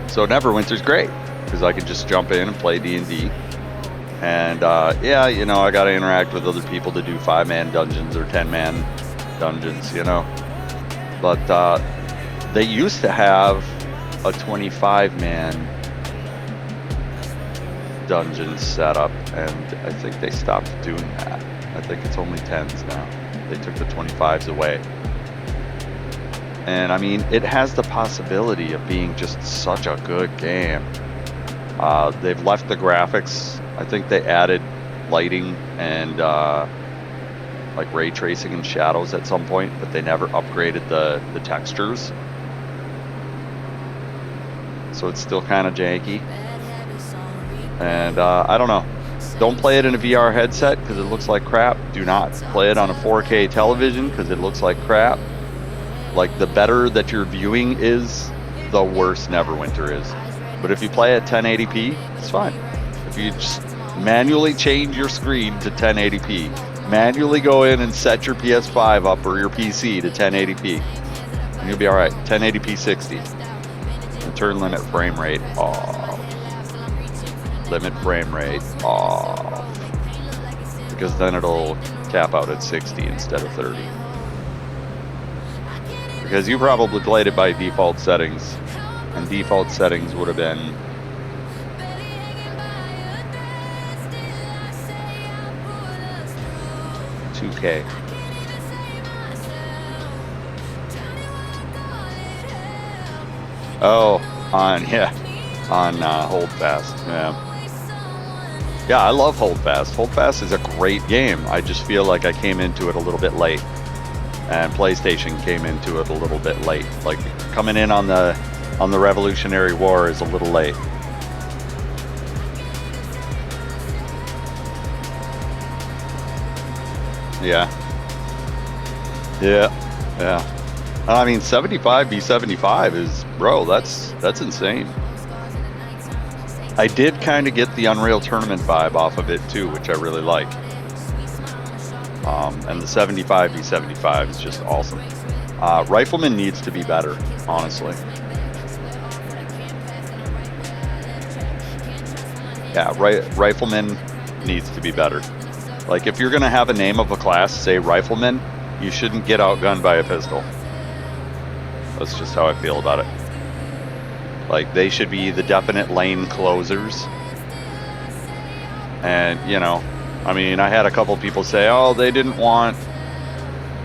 So Neverwinter's great, because I can just jump in and play D&D. And yeah, you know, I got to interact with other people to do 5-man dungeons or 10-man dungeons, you know. But they used to have a 25-man dungeon setup, and I think they stopped doing that. I think it's only 10s now. They took the 25s away. And I mean, it has the possibility of being just such a good game. They've left the graphics. I think they added lighting and like ray tracing and shadows at some point, but they never upgraded the textures. So it's still kind of janky. And I don't know. Don't play it in a VR headset because it looks like crap. Do not play it on a 4K television because it looks like crap. Like, the better that your viewing is, the worse Neverwinter is. But if you play at 1080p, it's fine. If you just manually change your screen to 1080p, manually go in and set your PS5 up or your PC to 1080p, and you'll be all right. 1080p 60. And turn limit frame rate off. Limit frame rate off, because then it'll cap out at 60 instead of 30. Because you probably played it by default settings, and default settings would have been 2K. Oh, on Hold Fast. Yeah, I love Hold Fast. Hold Fast is a great game. I just feel like I came into it a little bit late, and PlayStation came into it a little bit late. Like coming in on the Revolutionary War is a little late. Yeah. I mean, 75 v 75 is, bro, that's insane. I did kind of get the Unreal Tournament vibe off of it too, which I really like. And the 75 v 75 is just awesome. Rifleman needs to be better, honestly. Yeah, Rifleman needs to be better. Like, if you're gonna have a name of a class, say Rifleman, you shouldn't get outgunned by a pistol. That's just how I feel about it. Like, they should be the definite lane closers. And, you know, I mean, I had a couple people say, oh, they didn't want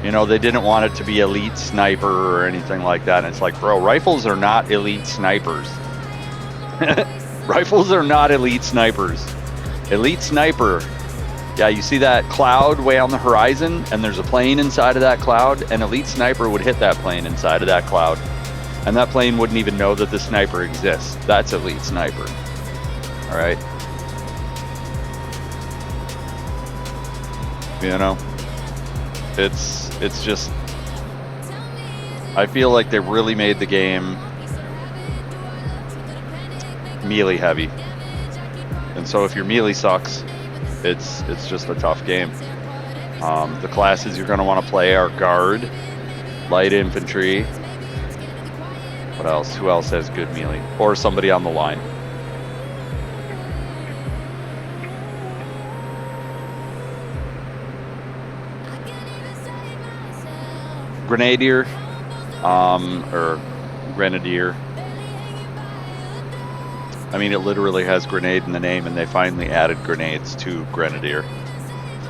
it to be elite sniper or anything like that. And it's like, bro, rifles are not elite snipers. Rifles are not elite snipers. Elite sniper, yeah, you see that cloud way on the horizon, and there's a plane inside of that cloud, and elite sniper would hit that plane inside of that cloud. And that plane wouldn't even know that the sniper exists. That's elite sniper. All right. You know, it's just, I feel like they really made the game melee heavy. And so if your melee sucks, it's just a tough game. The classes you're going to want to play are guard, light infantry. What else? Who else has good melee? Or somebody on the line. Grenadier, or Grenadier. I mean, it literally has grenade in the name, and they finally added grenades to Grenadier.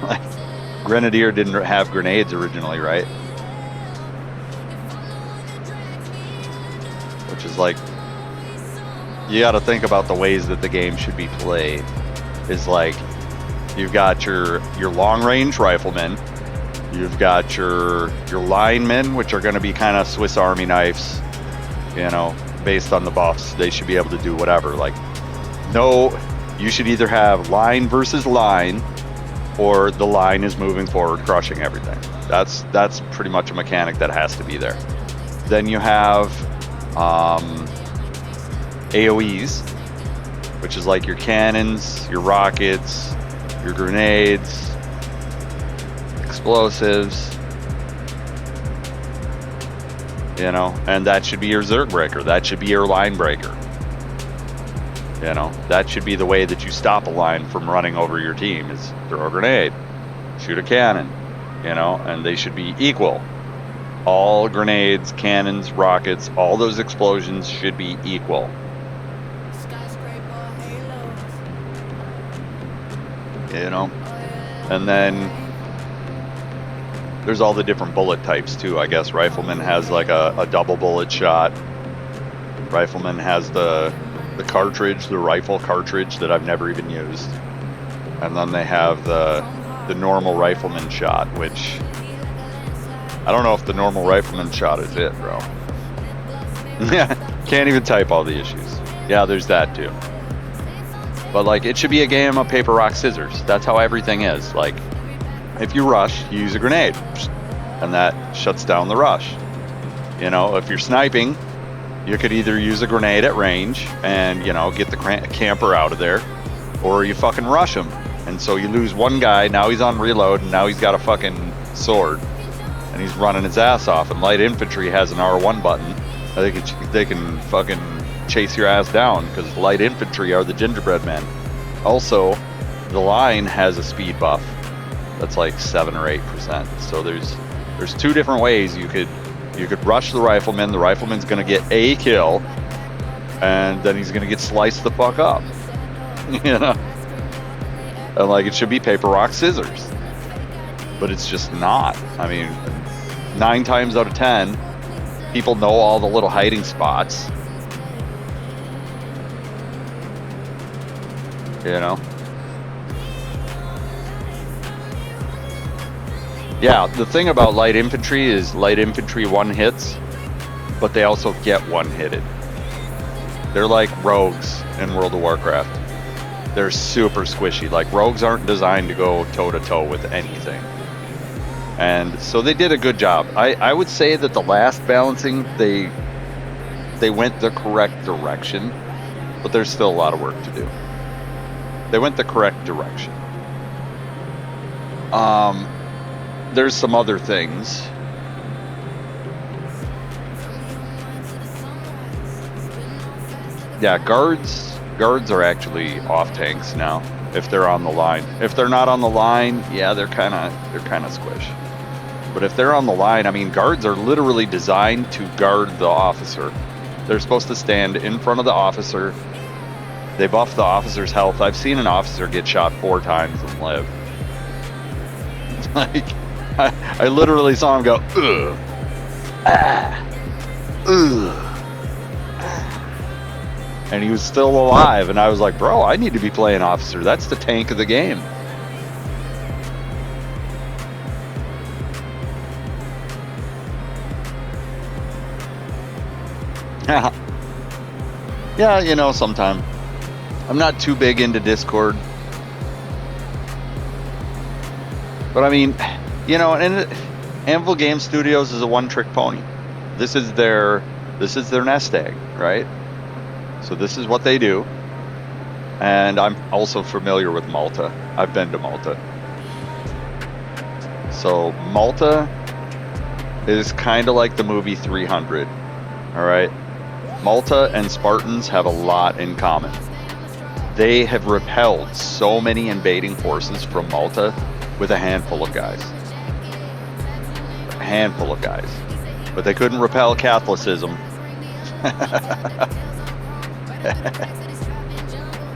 Like, Grenadier didn't have grenades originally, right? Which is like, you got to think about the ways that the game should be played. Is like, you've got your long-range riflemen, you've got your linemen, which are going to be kind of Swiss Army knives, you know, based on the buffs. They should be able to do whatever. Like, no, you should either have line versus line, or the line is moving forward, crushing everything. That's pretty much a mechanic that has to be there. Then you have AoEs, which is like your cannons, your rockets, your grenades, explosives, you know, and that should be your Zerg breaker. That should be your line breaker. You know, that should be the way that you stop a line from running over your team, is throw a grenade, shoot a cannon, you know, and they should be equal. All grenades, cannons, rockets, all those explosions should be equal. You know, and then there's all the different bullet types too. I guess Rifleman has like a double bullet shot. Rifleman has the cartridge, the rifle cartridge that I've never even used. And then they have the normal Rifleman shot, which I don't know if the normal Rifleman shot is it, bro. Yeah, can't even type all the issues. Yeah, there's that too. But like, it should be a game of paper, rock, scissors. That's how everything is. Like, if you rush, you use a grenade, and that shuts down the rush. You know, if you're sniping, you could either use a grenade at range and, you know, get the camper out of there, or you fucking rush him. And so you lose one guy, now he's on reload, and now he's got a fucking sword, and he's running his ass off. And light infantry has an R1 button. They can fucking chase your ass down, because light infantry are the gingerbread men. Also, the line has a speed buff that's like 7 or 8%. So there's two different ways you could You could rush the rifleman. The rifleman's going to get a kill, and then he's going to get sliced the fuck up. You know? And like, it should be paper, rock, scissors. But it's just not. I mean, 9 times out of 10, people know all the little hiding spots. You know? Yeah, the thing about light infantry is light infantry one hits, but they also get one hitted. They're like rogues in World of Warcraft. They're super squishy. Like, rogues aren't designed to go toe to toe with anything. And so they did a good job. I would say that the last balancing, they went the correct direction, but there's still a lot of work to do. They went the correct direction. There's some other things. Yeah, guards are actually off tanks now if they're on the line. If they're not on the line, yeah, they're kind of squish. But if they're on the line, I mean, guards are literally designed to guard the officer. They're supposed to stand in front of the officer. They buff the officer's health. I've seen an officer get shot 4 times and live. Like, I literally saw him go, ugh, ah, ugh. And he was still alive, and I was like, bro, I need to be playing officer. That's the tank of the game. Yeah. Yeah, you know, sometime. I'm not too big into Discord. But I mean, you know, and Anvil Game Studios is a one-trick pony. This is their nest egg, right? So this is what they do. And I'm also familiar with Malta. I've been to Malta. So Malta is kind of like the movie 300. All right. Malta and Spartans have a lot in common. They have repelled so many invading forces from Malta with a handful of guys. A handful of guys. But they couldn't repel Catholicism.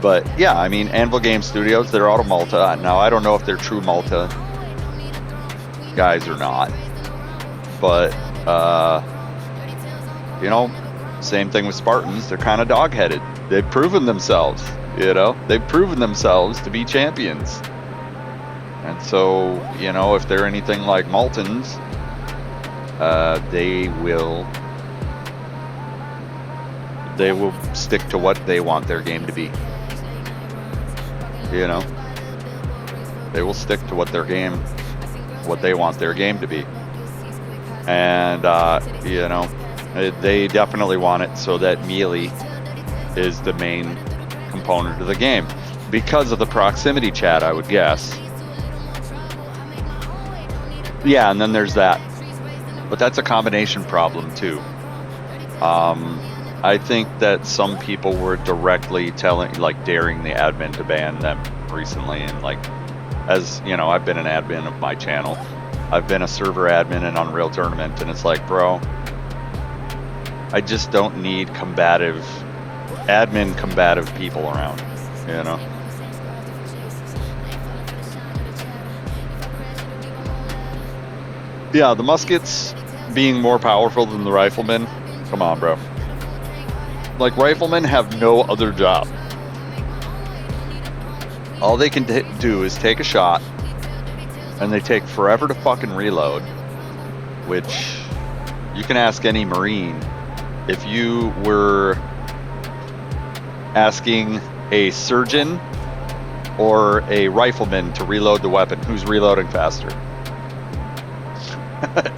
But yeah, I mean, Anvil Game Studios, they're out of Malta. Now, I don't know if they're true Malta guys or not. But, you know, same thing with Spartans. They're kind of dog-headed. They've proven themselves, you know. They've proven themselves to be champions. And so, you know, if they're anything like Maltans, they will stick to what they want their game to be. You know, they will stick to what they want their game to be. And, you know, they definitely want it so that melee is the main component of the game. Because of the proximity chat, I would guess. Yeah, and then there's that. But that's a combination problem, too. I think that some people were directly daring the admin to ban them recently. And like, as you know, I've been an admin of my channel. I've been a server admin in Unreal Tournament, and it's like, bro, I just don't need combative people around, you know? Yeah, the muskets being more powerful than the riflemen, come on, bro. Like, riflemen have no other job. All they can do is take a shot, and they take forever to fucking reload, which you can ask any Marine. If you were asking a surgeon or a rifleman to reload the weapon, who's reloading faster?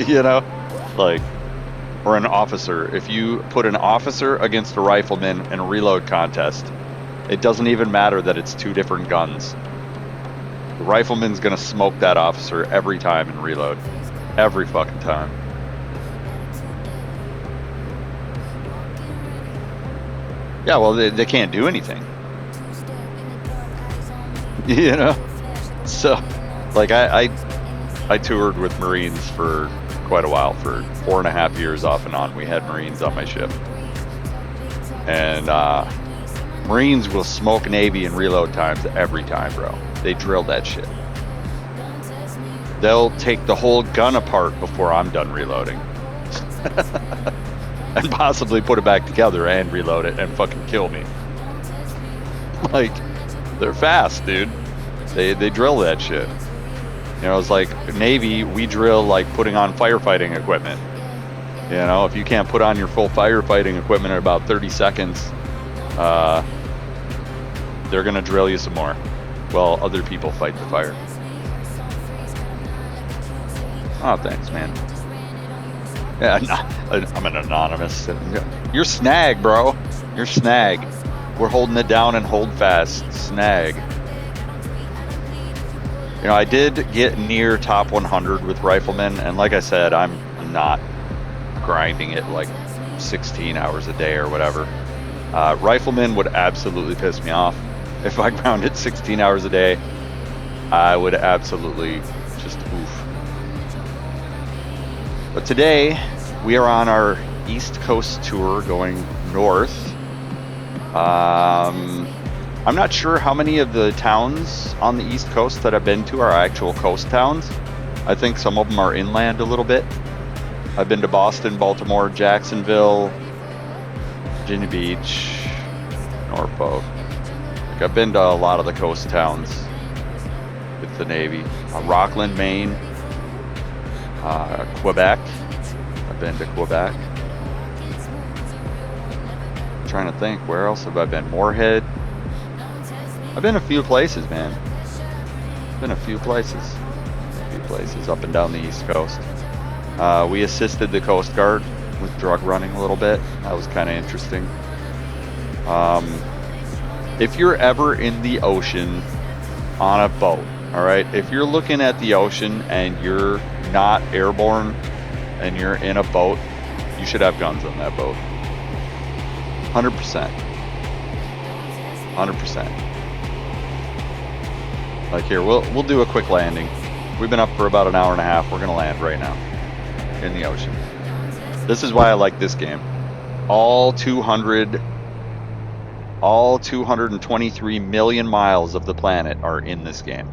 You know? Like, or an officer. If you put an officer against a rifleman in a reload contest, it doesn't even matter that it's 2 different guns. The rifleman's gonna smoke that officer every time in reload. Every fucking time. Yeah, well, they can't do anything. You know? So, like, I toured with Marines for quite a while. For 4.5 years off and on, we had Marines on my ship. And Marines will smoke Navy in reload times every time, bro. They drill that shit. They'll take the whole gun apart before I'm done reloading. And possibly put it back together and reload it and fucking kill me. Like, they're fast, dude. They drill that shit. You know, it's like Navy, we drill like putting on firefighting equipment. You know, if you can't put on your full firefighting equipment in about 30 seconds, they're gonna drill you some more while other people fight the fire. Oh, thanks, man. Yeah, I'm an anonymous. You're snag, bro. You're snag. We're holding it down and hold fast. Snag. You know, I did get near top 100 with Rifleman, and like I said, I'm not grinding it like 16 hours a day or whatever. Rifleman would absolutely piss me off. If I grounded 16 hours a day, I would absolutely just oof. But today, we are on our East Coast tour going north. I'm not sure how many of the towns on the East Coast that I've been to are actual coast towns. I think some of them are inland a little bit. I've been to Boston, Baltimore, Jacksonville, Virginia Beach, Norfolk. Like, I've been to a lot of the coast towns with the Navy. Rockland, Maine, Quebec. I've been to Quebec. I'm trying to think, where else have I been? Moorhead. I've been a few places, man. Been a few places. Up and down the East Coast. We assisted the Coast Guard with drug running a little bit. That was kind of interesting. If you're ever in the ocean on a boat, all right, if you're looking at the ocean and you're not airborne and you're in a boat, you should have guns on that boat. 100%. 100%. Like, here, we'll do a quick landing. We've been up for about an hour and a half. We're gonna land right now in the ocean. This is why I like this game. All 223 million miles of the planet are in this game.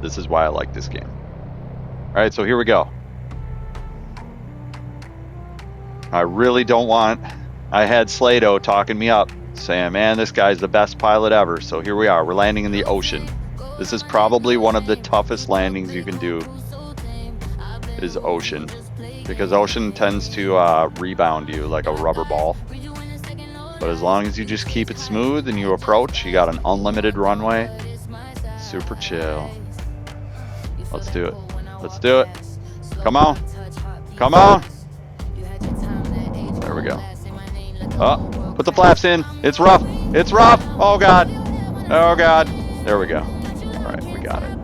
This is why I like this game. All right, so here we go. I really don't want... I had Slato talking me up, saying, man, this guy's the best pilot ever. So here we are. We're landing in the ocean. This is probably one of the toughest landings you can do, is ocean. Because ocean tends to rebound you like a rubber ball. But as long as you just keep it smooth and you approach, you got an unlimited runway. Super chill. Let's do it. Let's do it. Come on. Come on. There we go. Oh, put the flaps in. It's rough. It's rough. Oh, God. Oh, God. There we go. All right, we got it.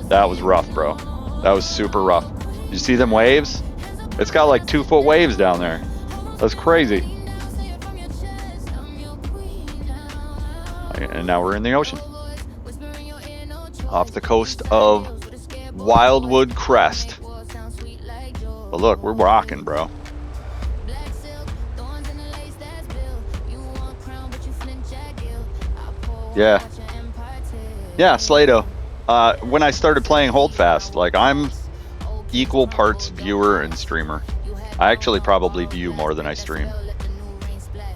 That was rough, bro. That was super rough. You see them waves? It's got like 2-foot waves down there. That's crazy. And now we're in the ocean. Off the coast of Wildwood Crest. But look, we're rocking, bro. Yeah. Yeah, Slato. When I started playing Holdfast, like, I'm equal parts viewer and streamer. I actually probably view more than I stream.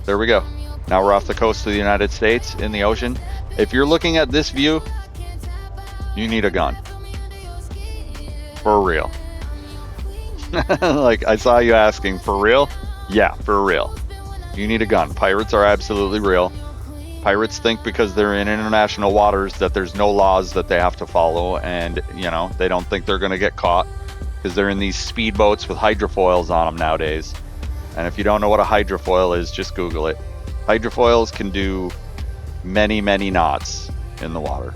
There we go. Now we're off the coast of the United States in the ocean. If you're looking at this view, you need a gun. For real. Like, I saw you asking, for real? Yeah, for real. You need a gun. Pirates are absolutely real. Pirates think because they're in international waters that there's no laws that they have to follow, and, you know, they don't think they're going to get caught because they're in these speedboats with hydrofoils on them nowadays. And if you don't know what a hydrofoil is, just Google it. Hydrofoils can do many, many knots in the water.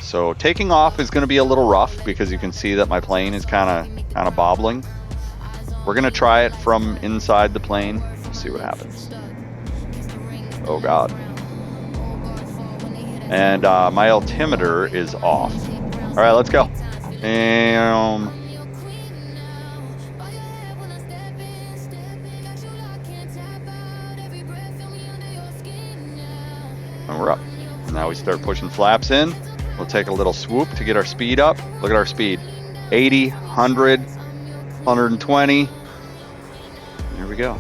So taking off is going to be a little rough because you can see that my plane is kind of bobbling. We're going to try it from inside the plane. See what happens. Oh, God. And my altimeter is off. All right, let's go. And we're up. Now we start pushing flaps in. We'll take a little swoop to get our speed up. Look at our speed. 80, 100, 120. Here we go.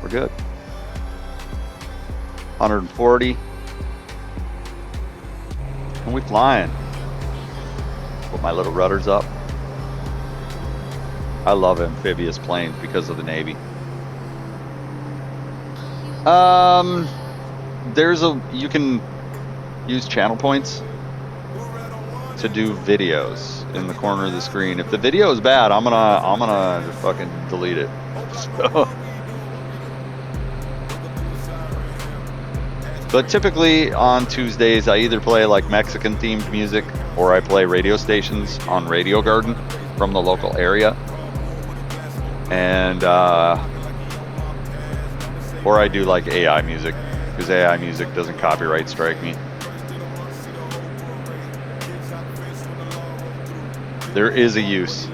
We're good. 140. And we flying. Put my little rudders up. I love amphibious planes because of the Navy. You can use channel points to do videos in the corner of the screen. If the video is bad, I'm gonna fucking delete it. So. But typically on Tuesdays, I either play like Mexican themed music or I play radio stations on Radio Garden from the local area. And, or I do like AI music, because AI music doesn't copyright strike me. There is a use.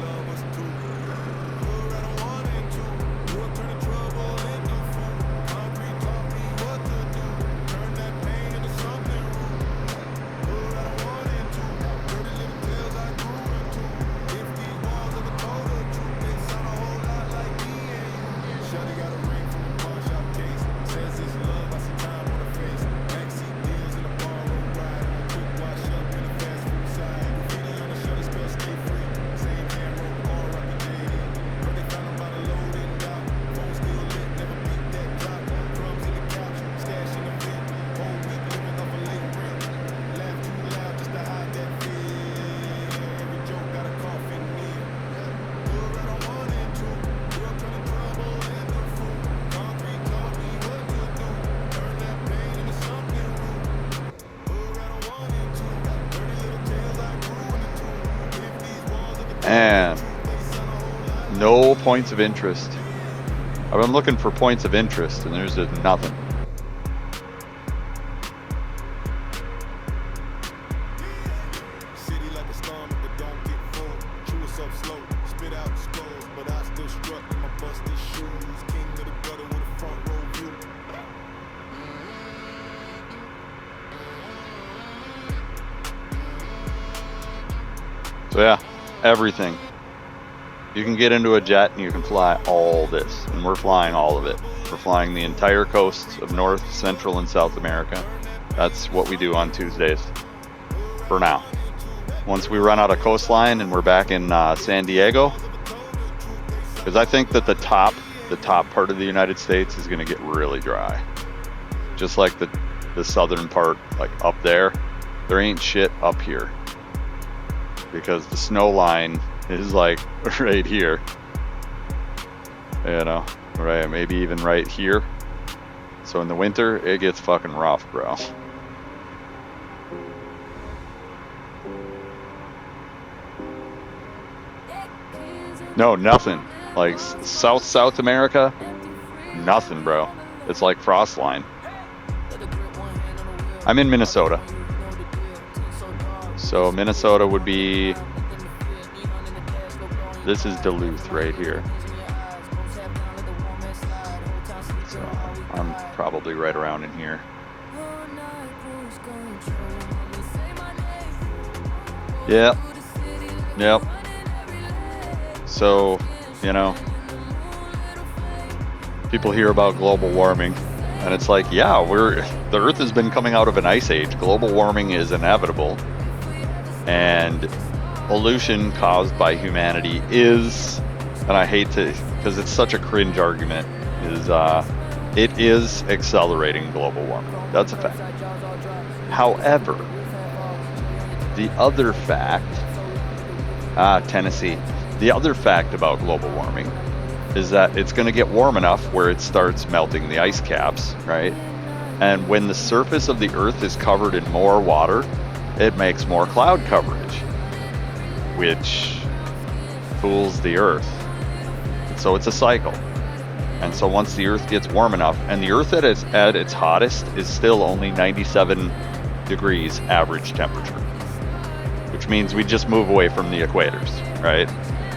And no points of interest. I've been looking for points of interest and there's just nothing. So yeah, everything. You can get into a jet and you can fly all this, and we're flying all of it. We're flying the entire coast of North, Central, and South America. That's what we do on Tuesdays, for now. Once we run out of coastline and we're back in San Diego, because I think that the top part of the United States is gonna get really dry. Just like the southern part, like up there ain't shit up here. Because the snow line is like right here, you know, right, maybe even right here. So in the winter, it gets fucking rough, bro. No, nothing. Like South America, nothing, bro. It's like frost line. I'm in Minnesota. So Minnesota would be, this is Duluth right here. So I'm probably right around in here. Yep. Yep. So, you know, people hear about global warming and it's like, yeah, the Earth has been coming out of an ice age. Global warming is inevitable. And pollution caused by humanity is, and I hate to, because it's such a cringe argument, it is accelerating global warming. That's a fact. However, the other fact, Tennessee, the other fact about global warming is that it's going to get warm enough where it starts melting the ice caps, right? And when the surface of the Earth is covered in more water, it makes more cloud coverage, which cools the Earth. So it's a cycle. And so once the Earth gets warm enough, and the Earth at its hottest is still only 97 degrees average temperature, which means we just move away from the equators, right?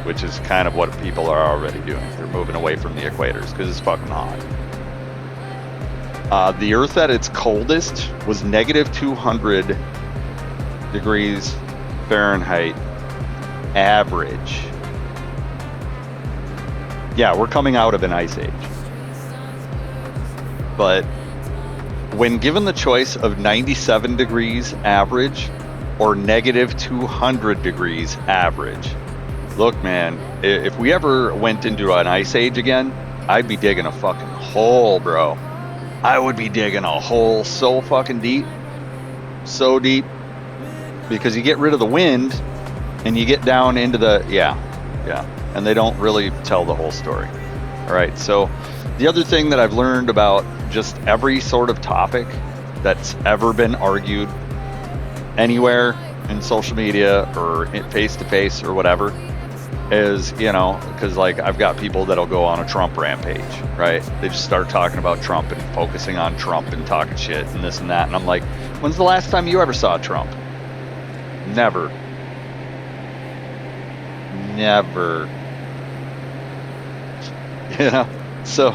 Which is kind of what people are already doing. They're moving away from the equators because it's fucking hot. The Earth at its coldest was negative 200 degrees Fahrenheit average. Yeah, we're coming out of an ice age. But when given the choice of 97 degrees average or negative 200 degrees average, look, man, if we ever went into an ice age again, I'd be digging a fucking hole, bro. I would be digging a hole so fucking deep. So deep. Because you get rid of the wind and you get down into the, yeah. And they don't really tell the whole story. All right, so the other thing that I've learned about just every sort of topic that's ever been argued anywhere in social media or face-to-face or whatever is, you know, because like I've got people that'll go on a Trump rampage, right? They just start talking about Trump and focusing on Trump and talking shit and this and that. And I'm like, when's the last time you ever saw Trump? Never. You know? So,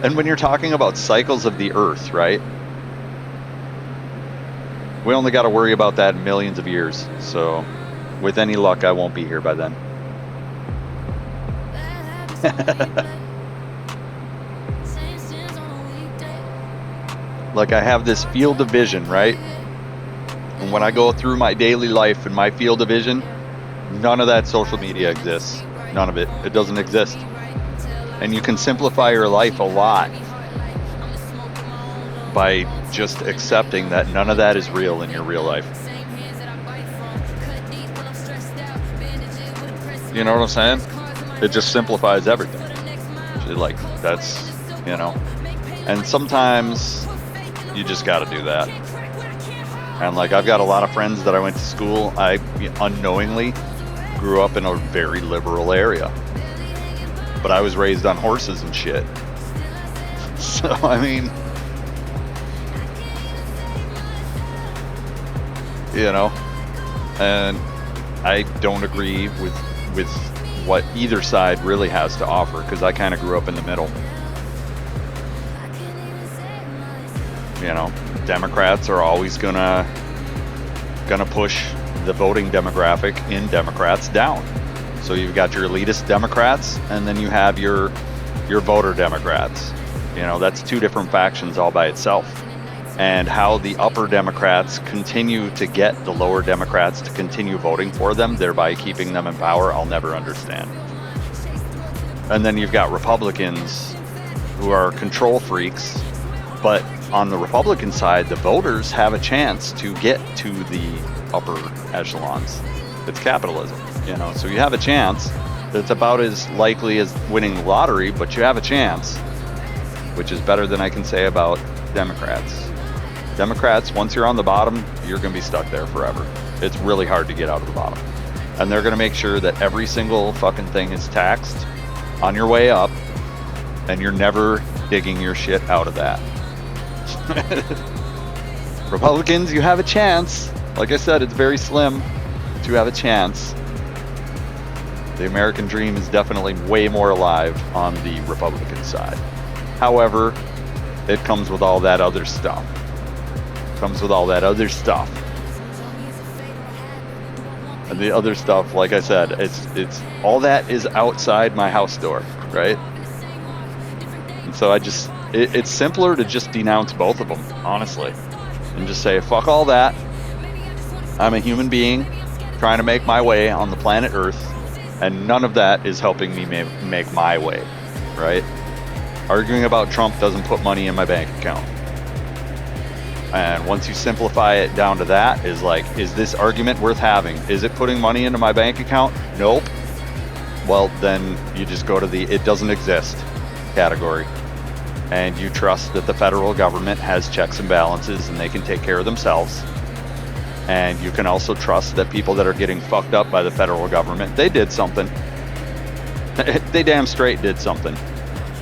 and when you're talking about cycles of the earth, right? We only got to worry about that in millions of years. So, with any luck, I won't be here by then. Like I have this field of vision, right? And when I go through my daily life in my field of vision, none of that social media exists. None of it. It doesn't exist. And you can simplify your life a lot by just accepting that none of that is real in your real life. You know what I'm saying? It just simplifies everything. Like, that's, you know. And sometimes you just got to do that. And like, I've got a lot of friends that I went to school. I unknowingly grew up in a very liberal area. But I was raised on horses and shit. So, I mean, you know, and I don't agree with what either side really has to offer, because I kind of grew up in the middle. You know, Democrats are always gonna push the voting demographic in Democrats down. So you've got your elitist Democrats, and then you have your voter Democrats. You know, that's two different factions all by itself. And how the upper Democrats continue to get the lower Democrats to continue voting for them, thereby keeping them in power, I'll never understand. And then you've got Republicans who are control freaks, but on the Republican side, the voters have a chance to get to the upper echelons. It's capitalism, you know, so you have a chance. It's about as likely as winning the lottery, but you have a chance, which is better than I can say about Democrats. Democrats, once you're on the bottom, you're going to be stuck there forever. It's really hard to get out of the bottom. And they're going to make sure that every single fucking thing is taxed on your way up, and you're never digging your shit out of that. Republicans, you have a chance. Like I said, it's very slim, but you have a chance. The American dream is definitely way more alive on the Republican side. However, it comes with all that other stuff. And the other stuff, like I said, it's all that is outside my house door, right? And so it's simpler to just denounce both of them, honestly, and just say, fuck all that. I'm a human being trying to make my way on the planet Earth, and none of that is helping me make my way, right? Arguing about Trump doesn't put money in my bank account. And once you simplify it down to that, is like, is this argument worth having? Is it putting money into my bank account? Nope. Well, then you just go to the it doesn't exist category. And you trust that the federal government has checks and balances and they can take care of themselves. And you can also trust that people that are getting fucked up by the federal government, they did something. They damn straight did something.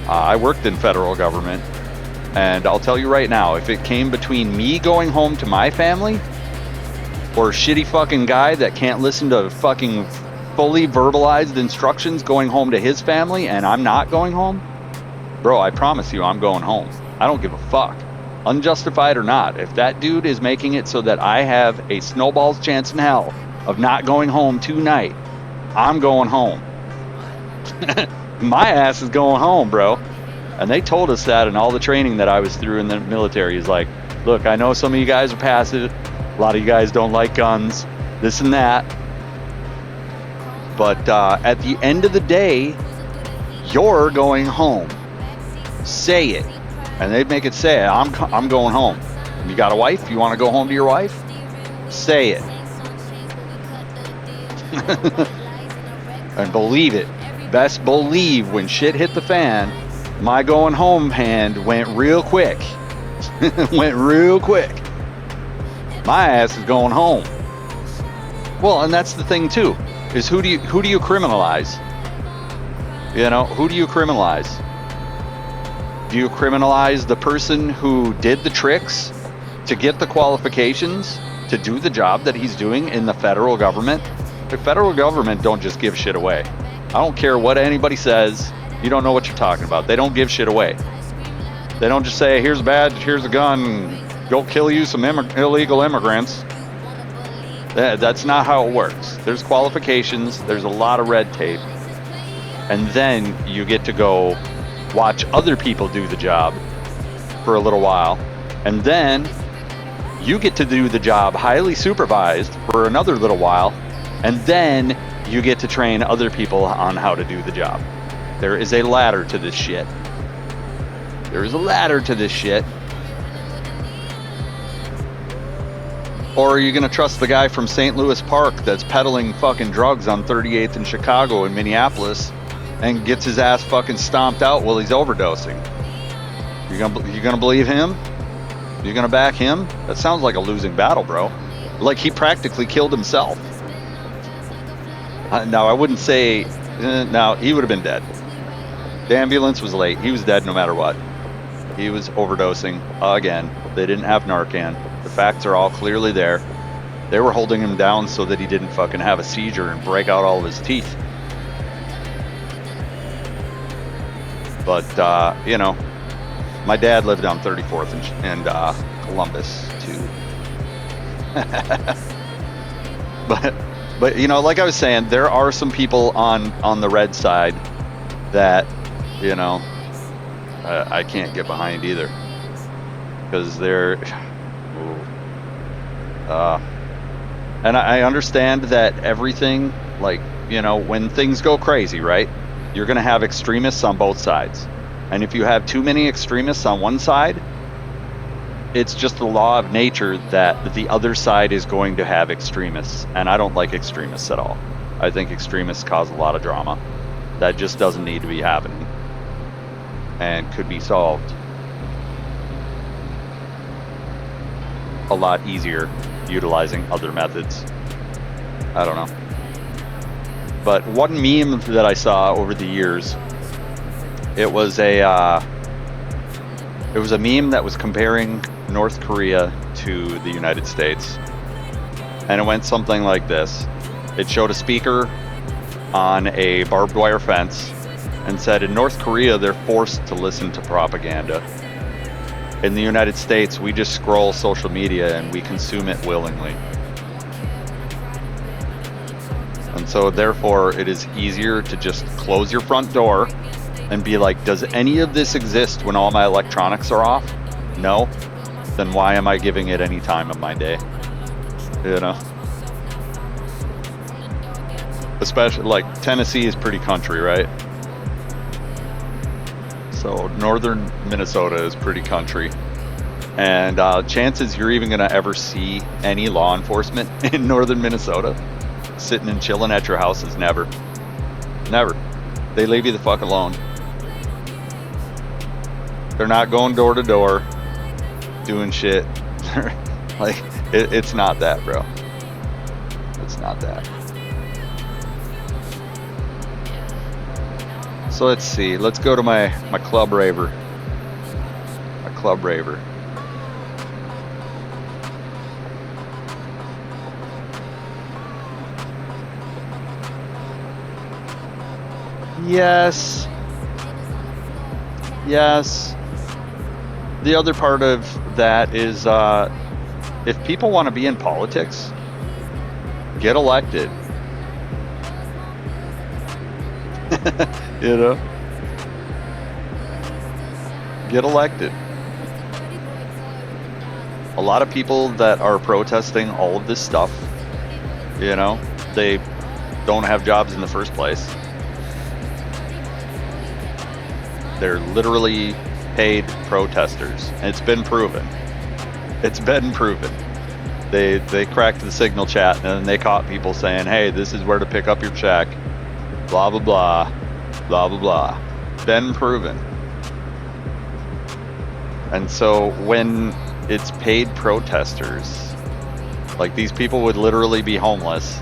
I worked in federal government. And I'll tell you right now, if it came between me going home to my family or a shitty fucking guy that can't listen to fucking fully verbalized instructions going home to his family and I'm not going home, bro, I promise you I'm going home. I don't give a fuck. Unjustified or not, if that dude is making it so that I have a snowball's chance in hell of not going home tonight, I'm going home. My ass is going home, bro. And they told us that in all the training that I was through in the military. Is like, look, I know some of you guys are passive. A lot of you guys don't like guns, this and that. But at the end of the day, you're going home. Say it. And they make it say it. I'm going home. You got a wife? You want to go home to your wife? Say it. And believe it. Best believe when shit hit the fan, my going home hand went real quick. Went real quick. My ass is going home. Well, and that's the thing too, is who do you criminalize? You know, who do you criminalize? Do you criminalize the person who did the tricks to get the qualifications to do the job that he's doing in the federal government? The federal government don't just give shit away. I don't care what anybody says. You don't know what you're talking about. They don't give shit away. They don't just say, here's a badge, here's a gun, go kill you some illegal immigrants. That's not how it works. There's qualifications, there's a lot of red tape. And then you get to go watch other people do the job for a little while. And then you get to do the job highly supervised for another little while. And then you get to train other people on how to do the job. There is a ladder to this shit. There is a ladder to this shit. Or are you going to trust the guy from St. Louis Park that's peddling fucking drugs on 38th in Chicago and Minneapolis and gets his ass fucking stomped out while he's overdosing? You gonna believe him? You gonna back him? That sounds like a losing battle, bro. Like he practically killed himself. Now I wouldn't say. No, he would have been dead. The ambulance was late. He was dead no matter what. He was overdosing again. They didn't have Narcan. The facts are all clearly there. They were holding him down so that he didn't fucking have a seizure and break out all of his teeth. But, you know, my dad lived on 34th and Columbus, too. But, you know, like I was saying, there are some people on the red side that, you know, I can't get behind either. Because they're... and I understand that everything, like, you know, when things go crazy, right? You're going to have extremists on both sides. And if you have too many extremists on one side, it's just the law of nature that the other side is going to have extremists. And I don't like extremists at all. I think extremists cause a lot of drama. That just doesn't need to be happening. And could be solved a lot easier utilizing other methods. I don't know. But one meme that I saw over the years, it was a meme that was comparing North Korea to the United States. And it went something like this. It showed a speaker on a barbed wire fence and said, in North Korea, they're forced to listen to propaganda. In the United States, we just scroll social media and we consume it willingly. And so therefore, it is easier to just close your front door and be like, does any of this exist when all my electronics are off? No? Then why am I giving it any time of my day? You know? Especially, like, Tennessee is pretty country, right? So northern Minnesota is pretty country. And chances you're even going to ever see any law enforcement in northern Minnesota sitting and chilling at your house is never. Never. They leave you the fuck alone. They're not going door to door doing shit. Like, it's not that, bro. It's not that. So let's see. Let's go to my club raver. My club raver. Yes. Yes. The other part of that is if people want to be in politics, get elected. You know? Get elected. A lot of people that are protesting all of this stuff, you know, they don't have jobs in the first place. They're literally paid protesters. And it's been proven. It's been proven. They cracked the signal chat and then they caught people saying, hey, this is where to pick up your check. Blah, blah, blah. Blah, blah, blah. Been proven. And so when it's paid protesters, like these people would literally be homeless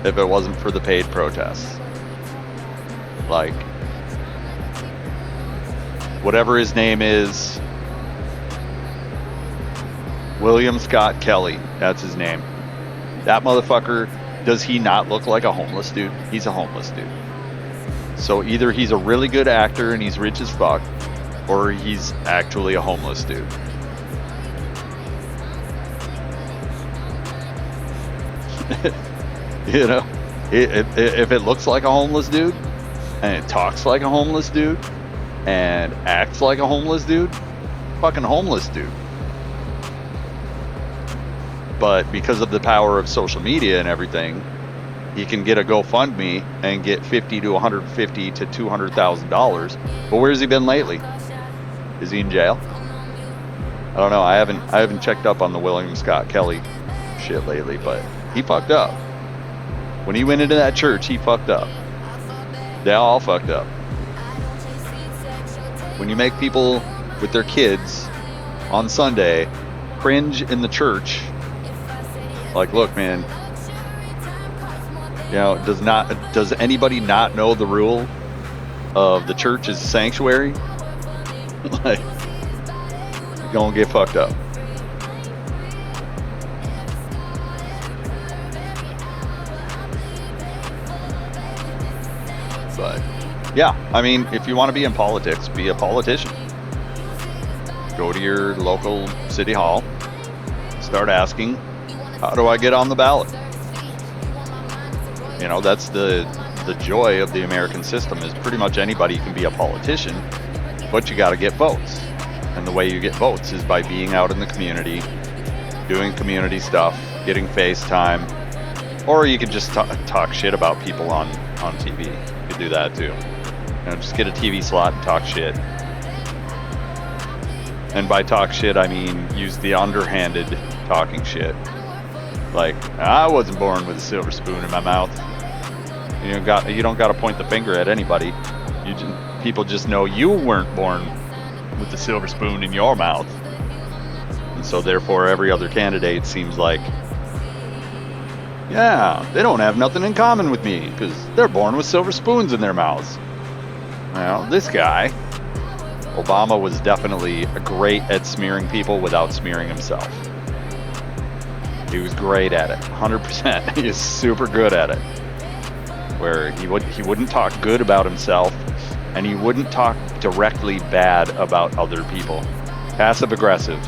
if it wasn't for the paid protests. Like, whatever his name is, William Scott Kelly, that's his name. That motherfucker, does he not look like a homeless dude? He's a homeless dude. So either he's a really good actor and he's rich as fuck, or he's actually a homeless dude. You know, if it looks like a homeless dude, and it talks like a homeless dude, and acts like a homeless dude, fucking homeless dude. But because of the power of social media and everything, he can get a GoFundMe and get $50 to $150 to $200,000. But where's he been lately? Is he in jail? I don't know. I haven't checked up on the William Scott Kelly shit lately, but he fucked up. When he went into that church, he fucked up. They all fucked up. When you make people with their kids on Sunday cringe in the church, like, look, man, you know, does anybody not know the rule of the church is a sanctuary? Like, you're gonna get fucked up. But yeah, I mean, if you want to be in politics, be a politician. Go to your local city hall, start asking, how do I get on the ballot? You know, that's the joy of the American system, is pretty much anybody can be a politician, but you got to get votes. And the way you get votes is by being out in the community, doing community stuff, getting FaceTime, or you could just talk shit about people on TV. You could do that too. You know, just get a TV slot and talk shit. And by talk shit, I mean use the underhanded talking shit. Like, I wasn't born with a silver spoon in my mouth. You don't got to point the finger at anybody. People just know you weren't born with the silver spoon in your mouth. And so therefore every other candidate seems like, yeah, they don't have nothing in common with me because they're born with silver spoons in their mouths. Well, this guy, Obama, was definitely great at smearing people without smearing himself. He was great at it, 100%. He is super good at it. Where he wouldn't talk good about himself, and he wouldn't talk directly bad about other people. Passive aggressive.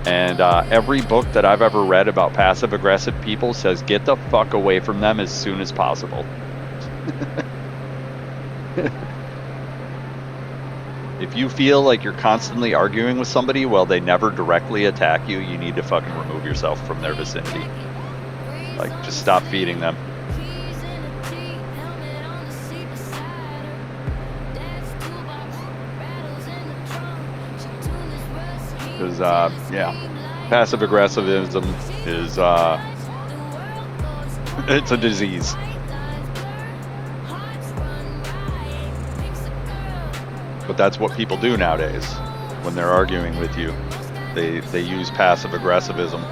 And every book that I've ever read about passive aggressive people says get the fuck away from them as soon as possible. If you feel like you're constantly arguing with somebody while they never directly attack you, you need to fucking remove yourself from their vicinity. Like, just stop feeding them. Because, yeah, passive aggressivism is, it's a disease. But that's what people do nowadays when they're arguing with you. They use passive aggressivism.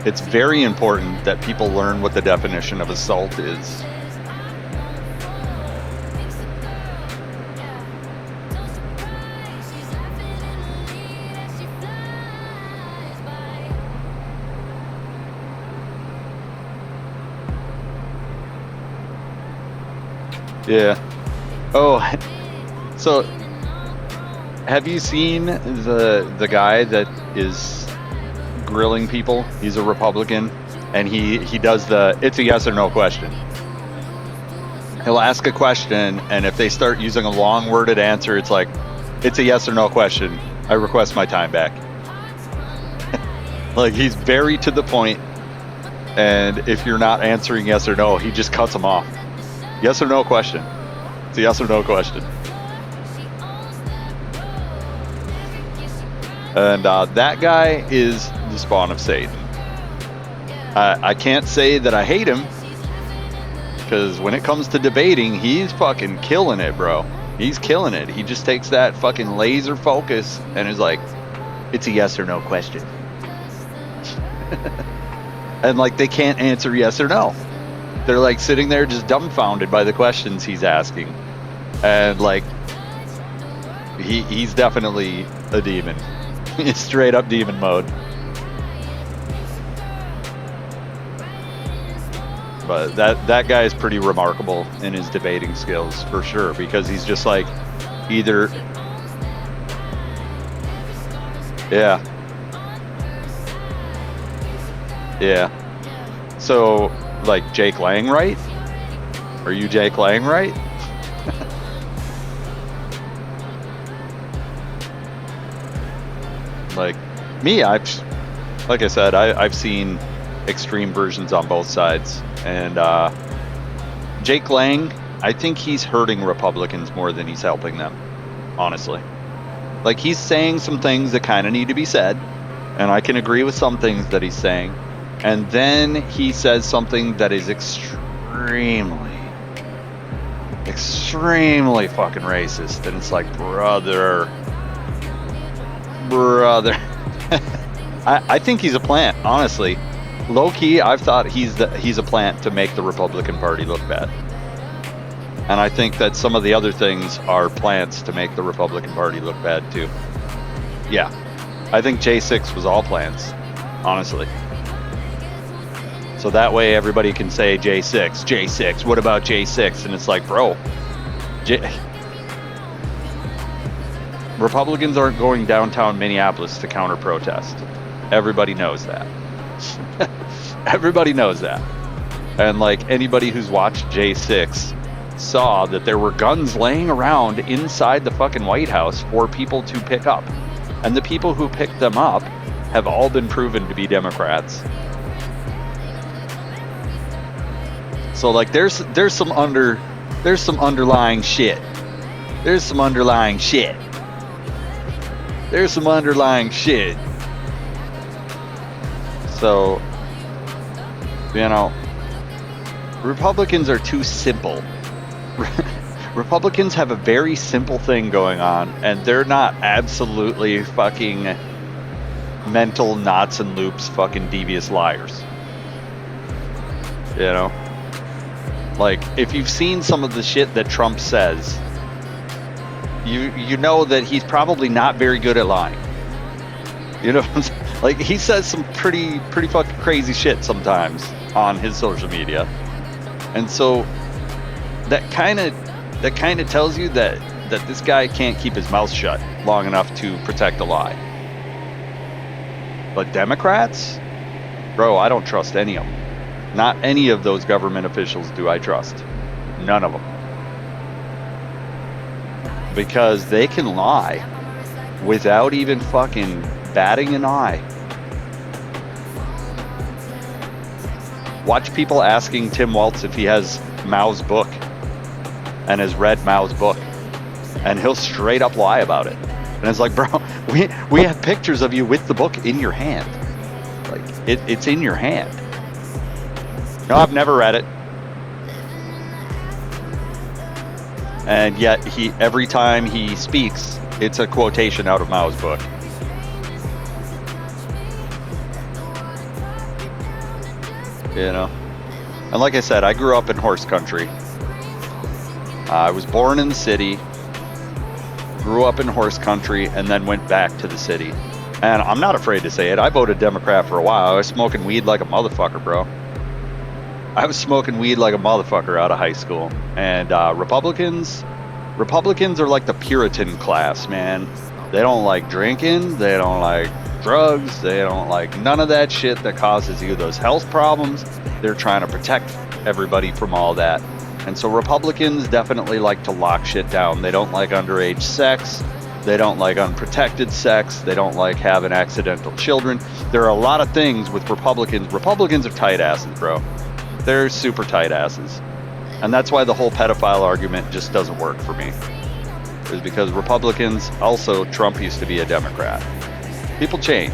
It's very important that people learn what the definition of assault is. Yeah. Oh, so have you seen the guy that is grilling people? He's a Republican, and he does it's a yes or no question. He'll ask a question, and if they start using a long worded answer, it's like, it's a yes or no question. I request my time back. Like, he's very to the point, and if you're not answering yes or no, he just cuts them off. Yes or no question. It's a yes or no question. And that guy is the spawn of Satan. I can't say that I hate him, because when it comes to debating, he's fucking killing it, bro. He's killing it. He just takes that fucking laser focus and is like, it's a yes or no question. And like, they can't answer yes or no. They're like sitting there just dumbfounded by the questions he's asking. And like, he's definitely a demon. He's straight up demon mode. But that guy is pretty remarkable in his debating skills, for sure, because he's just like, either, yeah. So, like, Jake Langwright? Are you Jake Langwright? Like me, like I said, I've seen extreme versions on both sides, and Jake Lang, I think he's hurting Republicans more than he's helping them, honestly. Like, he's saying some things that kind of need to be said, and I can agree with some things that he's saying, and then he says something that is extremely fucking racist, and it's like, brother. I think he's a plant, honestly. Low key, I've thought he's a plant to make the Republican Party look bad. And I think that some of the other things are plants to make the Republican Party look bad too. Yeah. I think J6 was all plants, honestly. So that way everybody can say J6, what about J6? And it's like, bro, Republicans aren't going downtown Minneapolis to counter protest. Everybody knows that. Everybody knows that. And like, anybody who's watched J6 saw that there were guns laying around inside the fucking White House for people to pick up. And the people who picked them up have all been proven to be Democrats. So like, there's some underlying shit. There's some underlying shit. So, you know, Republicans are too simple. Republicans have a very simple thing going on, and they're not absolutely fucking mental knots and loops, fucking devious liars. You know? Like, if you've seen some of the shit that Trump says, you know that he's probably not very good at lying. You know what I'm saying? Like, he says some pretty fucking crazy shit sometimes on his social media. And so that kind of tells you that this guy can't keep his mouth shut long enough to protect a lie. But Democrats? Bro, I don't trust any of them. Not any of those government officials do I trust. None of them. Because they can lie without even fucking batting an eye. Watch people asking Tim Walz if he has Mao's book and has read Mao's book, and he'll straight up lie about it. And it's like, bro, we have pictures of you with the book in your hand. Like, it's in your hand. No, I've never read it. And yet every time he speaks, it's a quotation out of Mao's book. You know? And like I said, I grew up in horse country. I was born in the city, grew up in horse country, and then went back to the city. And I'm not afraid to say it. I voted Democrat for a while. I was smoking weed like a motherfucker, bro. I was smoking weed like a motherfucker out of high school. And Republicans are like the Puritan class, man. They don't like drinking. They don't like drugs. They don't like none of that shit that causes you those health problems. They're trying to protect everybody from all that. And so Republicans definitely like to lock shit down. They don't like underage sex. They don't like unprotected sex. They don't like having accidental children. There are a lot of things with Republicans. Republicans are tight asses, bro. They're super tight asses. And that's why the whole pedophile argument just doesn't work for me. Is because Republicans, also Trump used to be a Democrat. People change.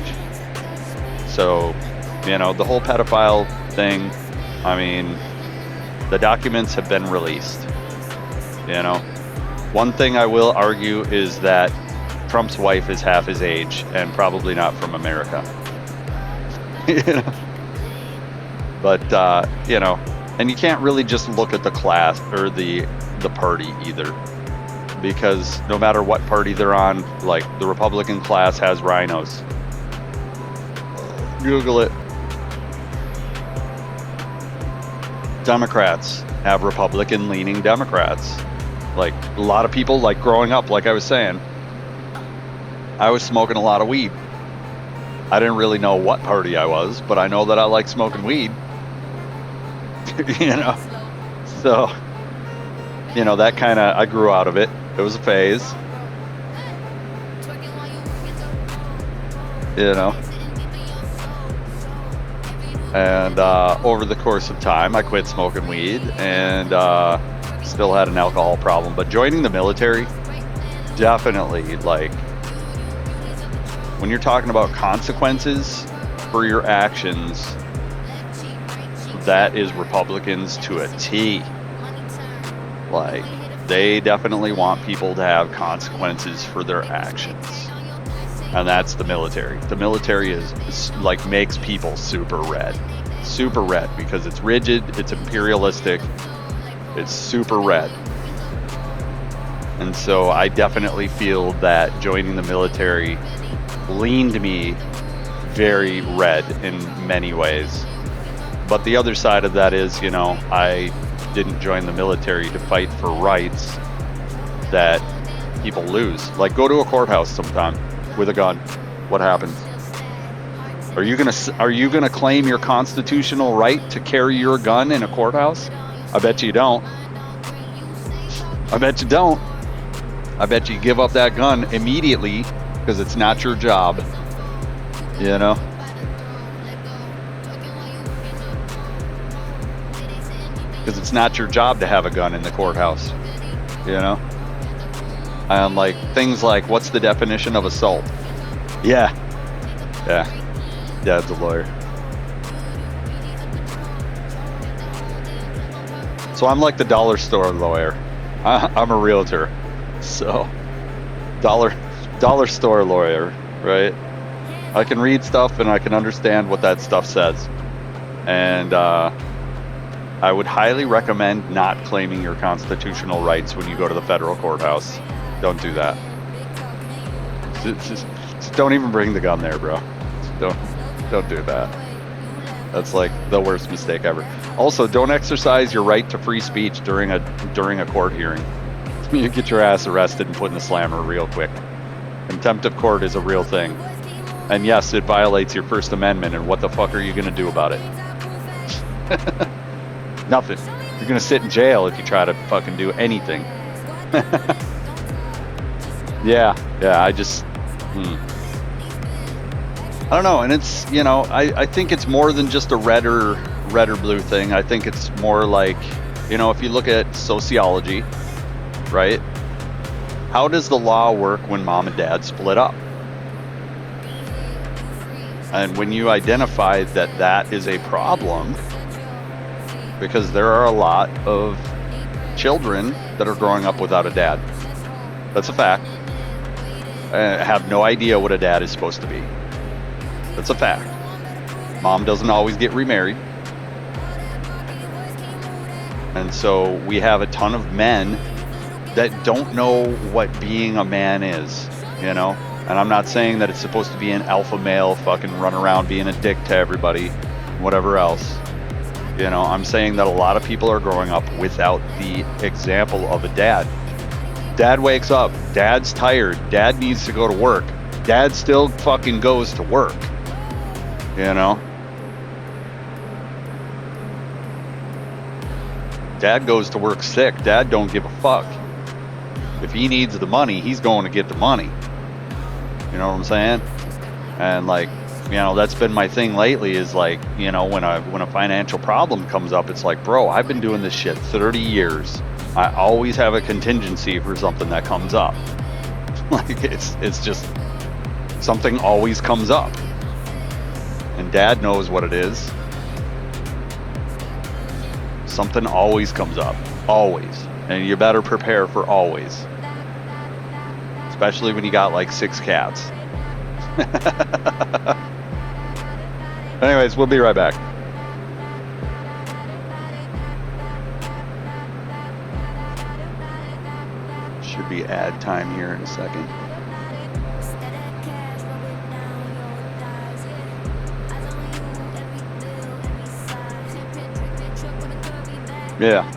So, you know, the whole pedophile thing, I mean, the documents have been released. You know, one thing I will argue is that Trump's wife is half his age and probably not from America. You know? But, you know, and you can't really just look at the class or the party either. Because no matter what party they're on, like the Republican class has rhinos. Google it. Democrats have Republican-leaning Democrats. Like a lot of people, like growing up, like I was saying, I was smoking a lot of weed. I didn't really know what party I was, but I know that I like smoking weed. You know? So, you know, that kind of, I grew out of it. It was a phase. You know? And over the course of time, I quit smoking weed and still had an alcohol problem. But joining the military, definitely, like, when you're talking about consequences for your actions, that is Republicans to a T. Like, they definitely want people to have consequences for their actions. And that's the military. The military is like makes people super red. Super red because it's rigid, it's imperialistic, it's super red. And so I definitely feel that joining the military leaned me very red in many ways. But the other side of that is, you know, I didn't join the military to fight for rights that people lose. Like, go to a courthouse sometime with a gun. What happens? Are you gonna claim your constitutional right to carry your gun in a courthouse? I bet you don't. I bet you don't. I bet you give up that gun immediately because it's not your job. You know? Because it's not your job to have a gun in the courthouse. You know? Like, things like, what's the definition of assault? Yeah. Dad's a lawyer. So I'm like the dollar store lawyer. I'm a realtor. So, dollar store lawyer, right? I can read stuff and I can understand what that stuff says. And I would highly recommend not claiming your constitutional rights when you go to the federal courthouse. Don't do that. Just don't even bring the gun there, bro. Don't do that. That's like the worst mistake ever. Also, don't exercise your right to free speech during a court hearing. You get your ass arrested and put in the slammer real quick. Contempt of court is a real thing. And yes, it violates your First Amendment, and what the fuck are you gonna do about it? Nothing. You're gonna sit in jail if you try to fucking do anything. Yeah, I just... I don't know, and it's, you know, I think it's more than just a red or blue thing. I think it's more like, you know, if you look at sociology, right? How does the law work when mom and dad split up? And when you identify that that is a problem, because there are a lot of children that are growing up without a dad. That's a fact. Have no idea what a dad is supposed to be. That's a fact. Mom doesn't always get remarried. And so we have a ton of men that don't know what being a man is, you know? And I'm not saying that it's supposed to be an alpha male fucking run around being a dick to everybody, whatever else. You know, I'm saying that a lot of people are growing up without the example of a dad. Dad wakes up, dad's tired, dad needs to go to work. Dad still fucking goes to work. You know? Dad goes to work sick. Dad don't give a fuck. If he needs the money, he's going to get the money. You know what I'm saying? And like, you know, that's been my thing lately is like, you know, when a financial problem comes up, it's like, bro, I've been doing this shit 30 years. I always have a contingency for something that comes up. Like it's just something always comes up. And dad knows what it is. Something always comes up. Always. And you better prepare for always. Especially when you got like 6 cats. Anyways, we'll be right back. Should be ad time here in a second. Yeah.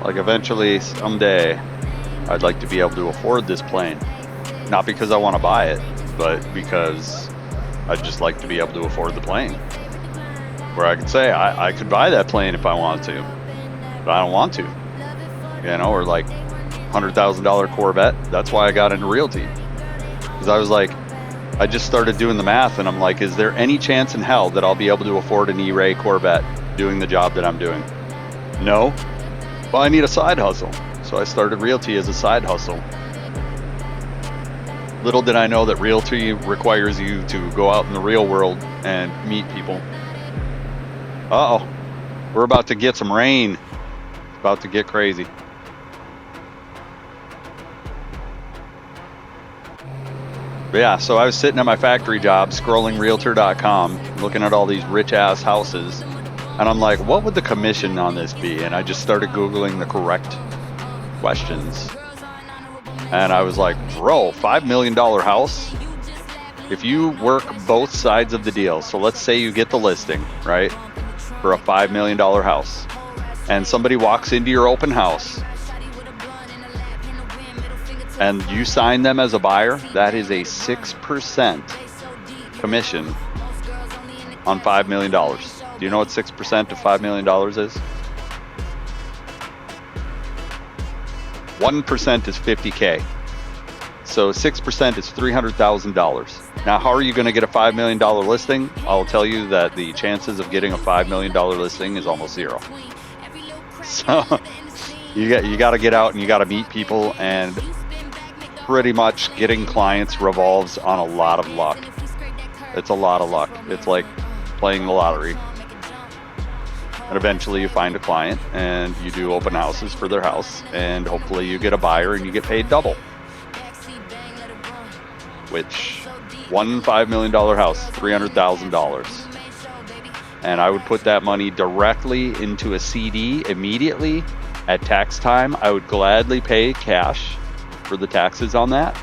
Like eventually, someday, I'd like to be able to afford this plane. Not because I want to buy it, but because I'd just like to be able to afford the plane. Where I could say, I could buy that plane if I wanted to, but I don't want to. You know, or like $100,000 Corvette. That's why I got into realty. Because I was like, I just started doing the math and I'm like, is there any chance in hell that I'll be able to afford an E-Ray Corvette doing the job that I'm doing? No. Well, I need a side hustle. So I started realty as a side hustle. Little did I know that realty requires you to go out in the real world and meet people. Uh-oh. We're about to get some rain. It's about to get crazy. But yeah, so I was sitting at my factory job, scrolling realtor.com, looking at all these rich-ass houses. And I'm like, what would the commission on this be? And I just started Googling the correct questions. And I was like, bro, $5 million house? If you work both sides of the deal, so let's say you get the listing, right, for a $5 million house, and somebody walks into your open house, and you sign them as a buyer, that is a 6% commission on $5 million. Do you know what 6% of $5 million is? 1% is 50K. So 6% is $300,000. Now, how are you going to get a $5 million listing? I'll tell you that the chances of getting a $5 million listing is almost zero. So you got to get out and you got to meet people, and pretty much getting clients revolves on a lot of luck. It's a lot of luck. It's like playing the lottery. And eventually you find a client and you do open houses for their house, and hopefully you get a buyer and you get paid double. Which, one $5 million house, $300,000. And I would put that money directly into a CD immediately at tax time. I would gladly pay cash for the taxes on that.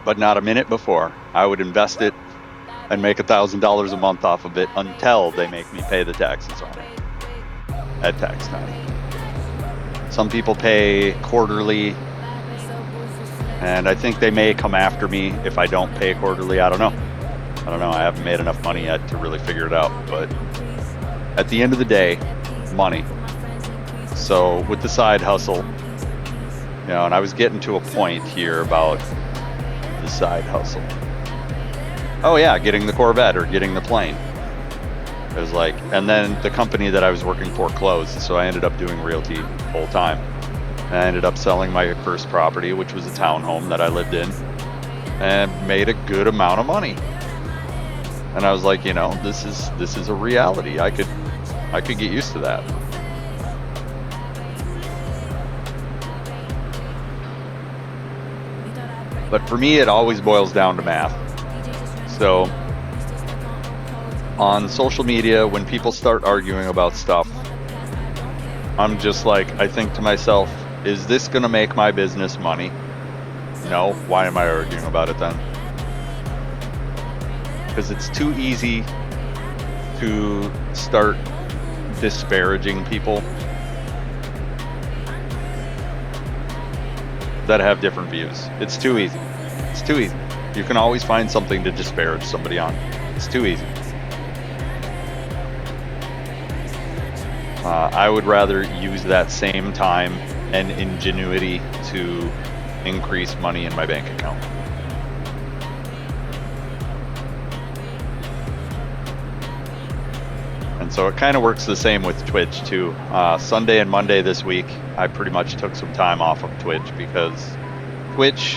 But not a minute before. I would invest it and make $1,000 a month off of it until they make me pay the taxes on it at tax time. Some people pay quarterly, and I think they may come after me if I don't pay quarterly. I don't know. I haven't made enough money yet to really figure it out. But at the end of the day, money. So with the side hustle, you know, and I was getting to a point here about the side hustle. Oh yeah, getting the Corvette or getting the plane. It was like, and then the company that I was working for closed, so I ended up doing realty full time. I ended up selling my first property, which was a townhome that I lived in. and made a good amount of money. And I was like, you know, this is a reality. I could get used to that. But for me, it always boils down to math. So on social media, when people start arguing about stuff, I'm just like, I think to myself, is this going to make my business money? No. Why am I arguing about it then? Because it's too easy to start disparaging people that have different views. It's too easy. It's too easy. You can always find something to disparage somebody on. It's too easy. I would rather use that same time and ingenuity to increase money in my bank account. And so it kind of works the same with Twitch too. Sunday and Monday this week, I pretty much took some time off of Twitch because Twitch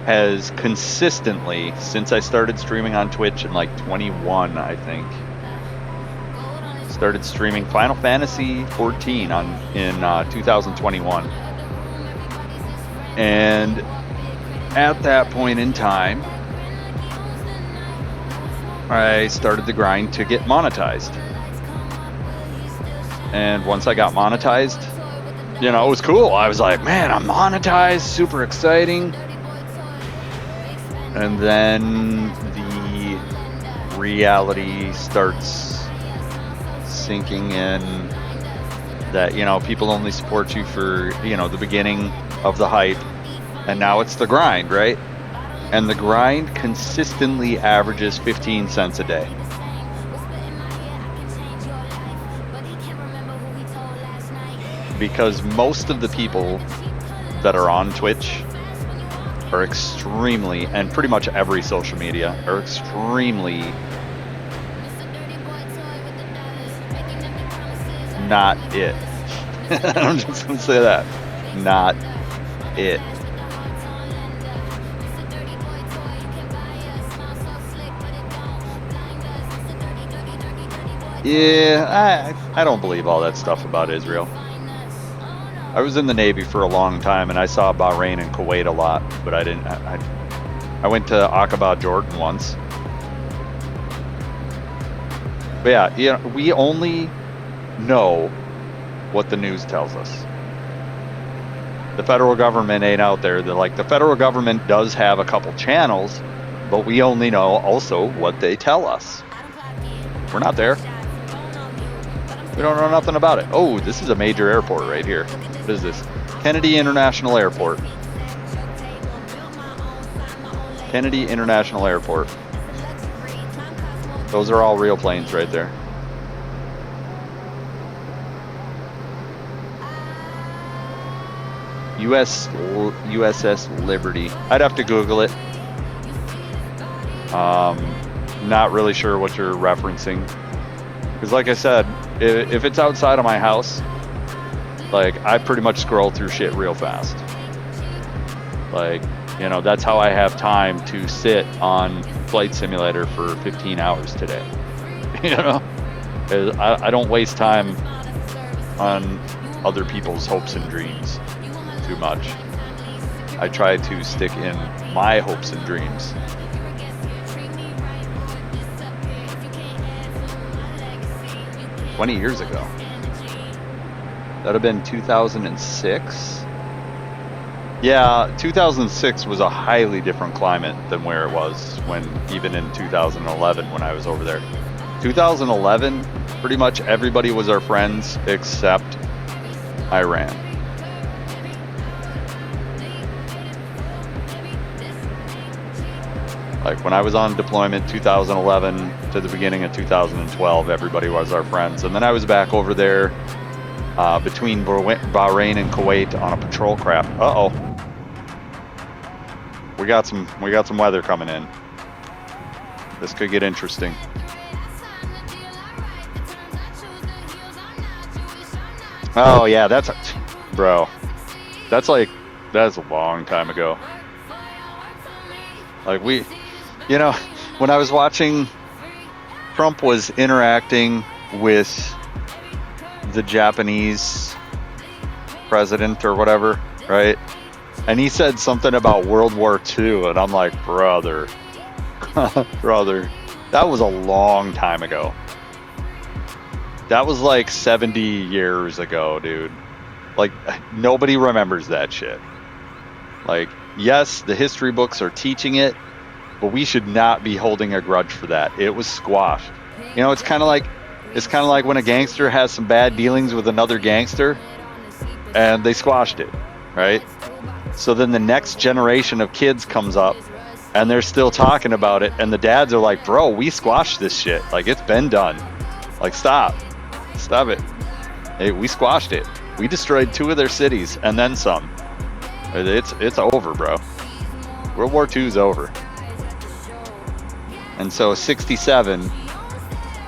has consistently, since I started streaming on Twitch in like 21, I think, started streaming Final Fantasy 14 in 2021. And at that point in time, I started the grind to get monetized. And once I got monetized, you know, it was cool. I was like, man, I'm monetized, super exciting. And then the reality starts sinking in that, you know, people only support you for, you know, the beginning of the hype. And now it's the grind, right? And the grind consistently averages 15 cents a day. Because most of the people that are on Twitch are extremely, and pretty much every social media, are extremely not it. I'm just gonna say that. Not it. Yeah, I don't believe all that stuff about Israel. I was in the Navy for a long time, and I saw Bahrain and Kuwait a lot, but I didn't. I went to Aqaba, Jordan once. But yeah, you know, we only know what the news tells us. The federal government ain't out there. The federal government does have a couple channels, but we only know also what they tell us. We're not there. We don't know nothing about it. Oh, this is a major airport right here. What is this? Kennedy International Airport. Kennedy International Airport. Those are all real planes right there. USS Liberty. I'd have to Google it. Not really sure what you're referencing. Because like I said, if it's outside of my house, like, I pretty much scroll through shit real fast. Like, you know, that's how I have time to sit on Flight Simulator for 15 hours today. You know? I don't waste time on other people's hopes and dreams too much. I try to stick in my hopes and dreams. $20 years ago. That'd have been 2006. Yeah, 2006 was a highly different climate than where it was even in 2011 when I was over there. 2011, pretty much everybody was our friends except Iran. Like when I was on deployment 2011 to the beginning of 2012, everybody was our friends. And then I was back over there between Bahrain and Kuwait on a patrol craft. Uh-oh. We got some weather coming in. This could get interesting. Oh yeah, that's a long time ago. Like you know, when I was watching, Trump was interacting with the Japanese president or whatever, right? And he said something about World War II, and I'm like, brother, brother, that was a long time ago. That was like 70 years ago, dude. Like, nobody remembers that shit. Like, yes, the history books are teaching it, but we should not be holding a grudge for that. It was squashed. You know, it's kind of like when a gangster has some bad dealings with another gangster, and they squashed it, right? So then the next generation of kids comes up, and they're still talking about it, and the dads are like, bro, we squashed this shit. Like, it's been done. Like, stop it. Hey, we squashed it. We destroyed 2 of their cities and then some. It's over, bro. World War II's over. And so 67,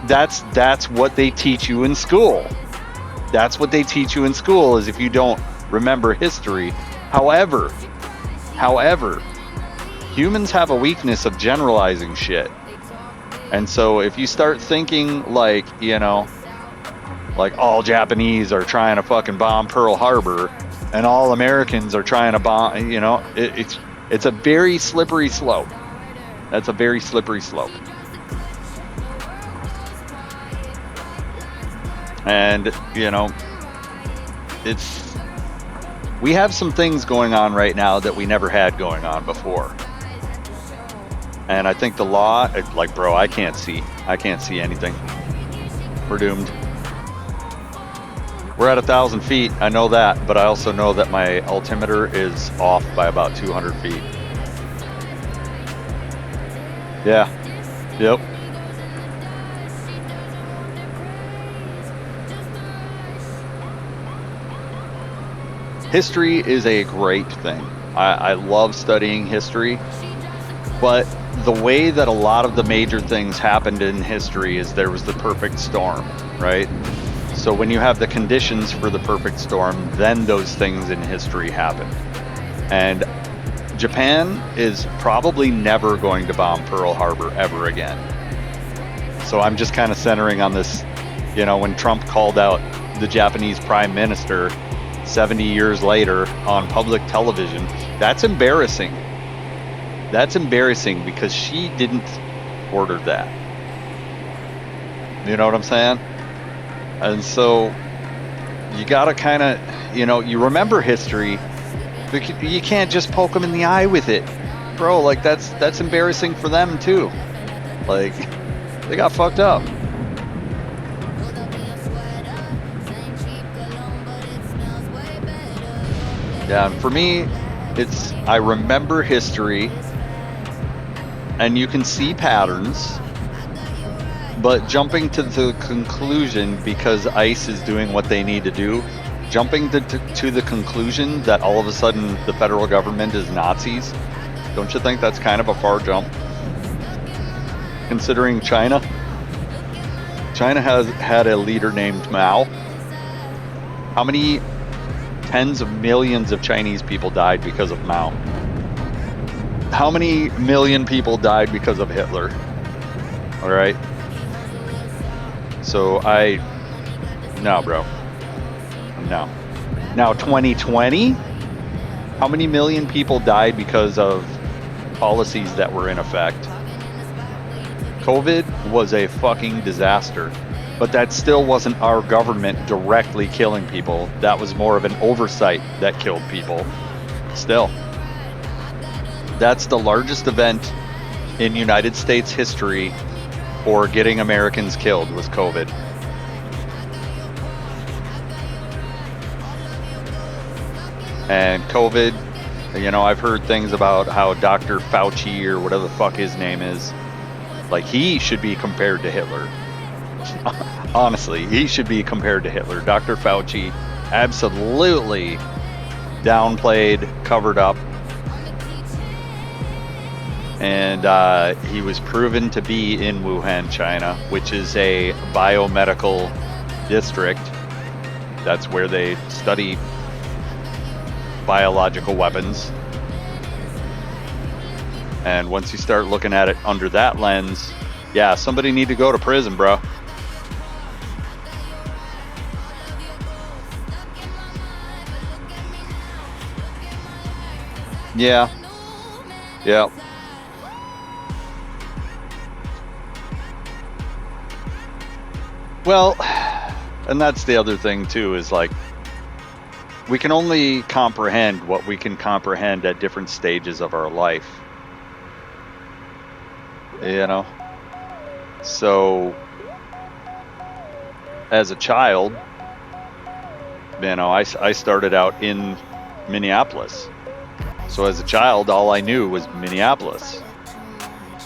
that's what they teach you in school. That's what they teach you in school, is if you don't remember history. However, humans have a weakness of generalizing shit. And so if you start thinking like, you know, like all Japanese are trying to fucking bomb Pearl Harbor and all Americans are trying to bomb, you know, it's a very slippery slope. That's a very slippery slope. And, you know, we have some things going on right now that we never had going on before. And I think the law, like, bro, I can't see anything. We're doomed. We're at 1,000 feet. I know that, but I also know that my altimeter is off by about 200 feet. Yeah. Yep. History is a great thing. I love studying history, but the way that a lot of the major things happened in history is there was the perfect storm, right? So when you have the conditions for the perfect storm, then those things in history happen. And Japan is probably never going to bomb Pearl Harbor ever again. So I'm just kind of centering on this, you know, when Trump called out the Japanese prime minister 70 years later on public television, that's embarrassing. That's embarrassing because she didn't order that. You know what I'm saying? And so you gotta kind of, you know, you remember history, but you can't just poke them in the eye with it, bro. Like that's embarrassing for them too. Like they got fucked up. Yeah, and for me, I remember history, and you can see patterns. But jumping to the conclusion because ICE is doing what they need to do, jumping to the conclusion that all of a sudden the federal government is Nazis, don't you think that's kind of a far jump? Considering China has had a leader named Mao. How many tens of millions of Chinese people died because of Mao? How many million people died because of Hitler? All right. So no, bro. No. Now 2020, how many million people died because of policies that were in effect? COVID was a fucking disaster, but that still wasn't our government directly killing people. That was more of an oversight that killed people. Still. That's the largest event in United States history for getting Americans killed was COVID. And COVID, you know, I've heard things about how Dr. Fauci or whatever the fuck his name is, like he should be compared to Hitler. Honestly, he should be compared to Hitler. Dr. Fauci absolutely downplayed, covered up. And he was proven to be in Wuhan, China, which is a biomedical district. That's where they study biological weapons. And once you start looking at it under that lens, yeah, somebody need to go to prison, bro. Yeah. Yeah. Well, and that's the other thing too, is like, we can only comprehend what we can comprehend at different stages of our life. You know? So, as a child, you know, I started out in Minneapolis. So as a child, all I knew was Minneapolis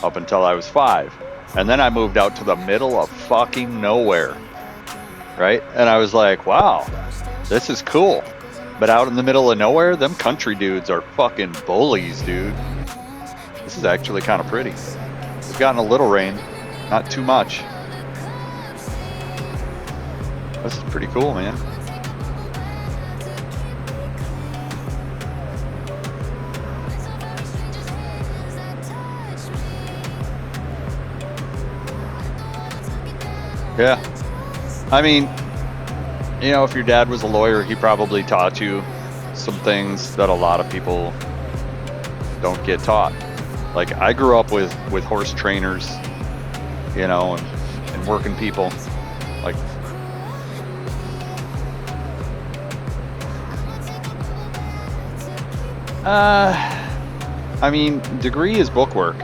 up until I was 5. And then I moved out to the middle of fucking nowhere, right? And I was like, wow, this is cool. But out in the middle of nowhere, them country dudes are fucking bullies, dude. This is actually kind of pretty. We've gotten a little rain, not too much. This is pretty cool, man. Yeah. I mean, you know, if your dad was a lawyer, he probably taught you some things that a lot of people don't get taught. Like, I grew up with horse trainers, you know, and working people. Like, I mean, degree is bookwork.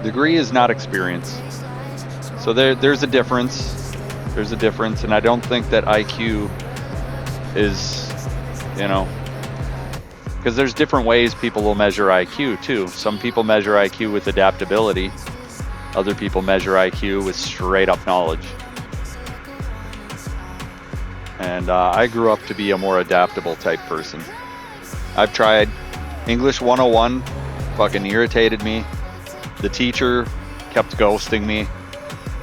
Degree is not experience. So there's a difference. There's a difference, and I don't think that IQ is, you know, because there's different ways people will measure IQ too. Some people measure IQ with adaptability. Other people measure IQ with straight up knowledge. And I grew up to be a more adaptable type person. I've tried English 101, fucking irritated me. The teacher kept ghosting me.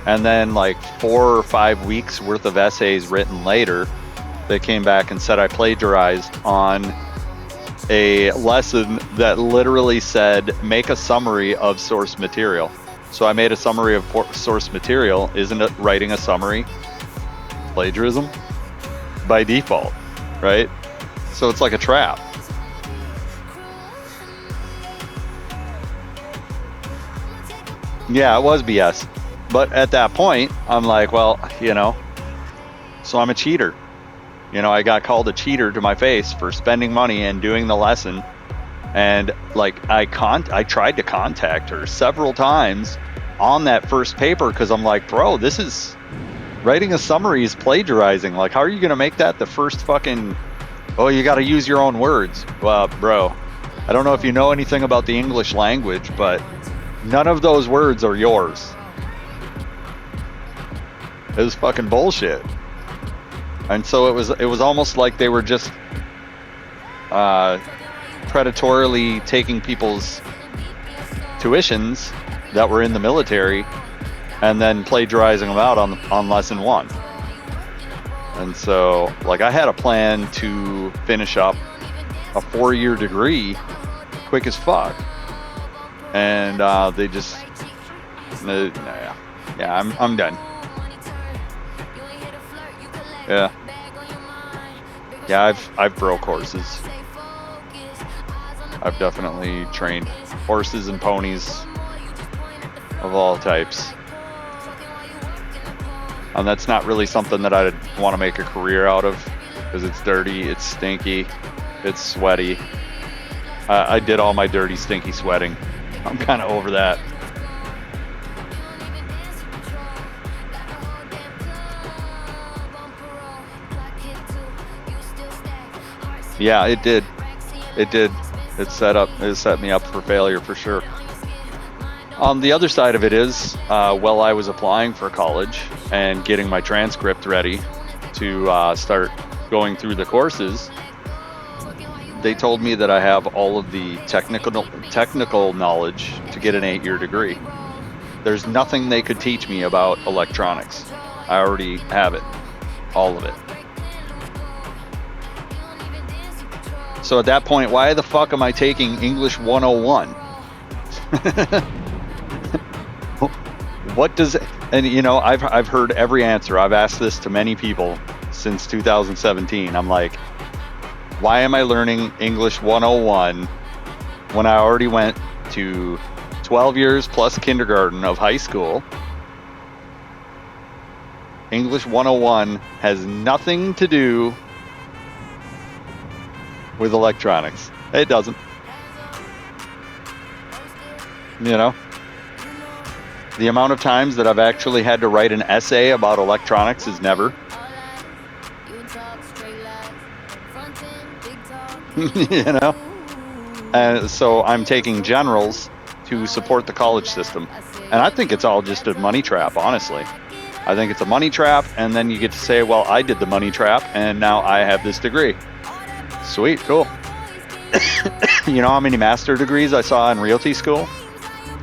And then like 4 or 5 weeks worth of essays written later, they came back and said I plagiarized on a lesson that literally said, make a summary of source material. So I made a summary of source material. Isn't it writing a summary plagiarism? By default, right? So it's like a trap. Yeah, it was BS. But at that point, I'm like, well, you know, so I'm a cheater. You know, I got called a cheater to my face for spending money and doing the lesson. And like, I tried to contact her several times on that first paper because I'm like, bro, this is writing a summary is plagiarizing. Like, how are you going to make that the first fucking, oh, you got to use your own words. Well, bro, I don't know if you know anything about the English language, but none of those words are yours. It was fucking bullshit. And so it was almost like they were just predatorily taking people's tuitions that were in the military and then plagiarizing them out on lesson 1. And so, like, I had a plan to finish up a 4-year degree quick as fuck. And they just, yeah, I'm done. Yeah. Yeah, I've broke horses. I've definitely trained horses and ponies of all types. And that's not really something that I'd want to make a career out of, because it's dirty, it's stinky, it's sweaty. I did all my dirty, stinky sweating. I'm kind of over that. Yeah, it did. It did. It set me up for failure for sure. The other side of it is, while I was applying for college and getting my transcript ready to start going through the courses, they told me that I have all of the technical knowledge to get an 8-year degree. There's nothing they could teach me about electronics. I already have it, all of it. So at that point, why the fuck am I taking English 101? What does, and you know, I've heard every answer. I've asked this to many people since 2017. I'm like, why am I learning English 101 when I already went to 12 years plus kindergarten of high school? English 101 has nothing to do with electronics. It doesn't. You know? The amount of times that I've actually had to write an essay about electronics is never. You know? And so I'm taking generals to support the college system. And I think it's all just a money trap, honestly. I think it's a money trap, and then you get to say, well, I did the money trap, and now I have this degree. Sweet, cool. You know how many master degrees I saw in realty school,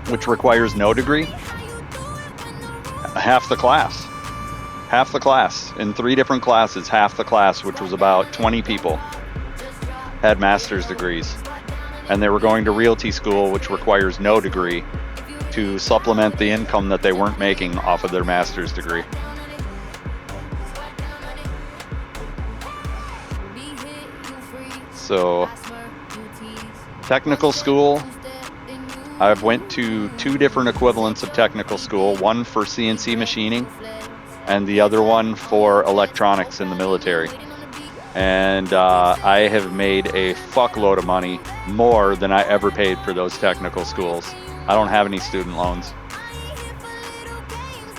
which requires no degree? Half the class. Half the class. In 3 different classes, half the class, which was about 20 people, had master's degrees. And they were going to realty school, which requires no degree, to supplement the income that they weren't making off of their master's degree. So, technical school, I've went to 2 different equivalents of technical school, one for CNC machining and the other one for electronics in the military. And I have made a fuckload of money, more than I ever paid for those technical schools. I don't have any student loans.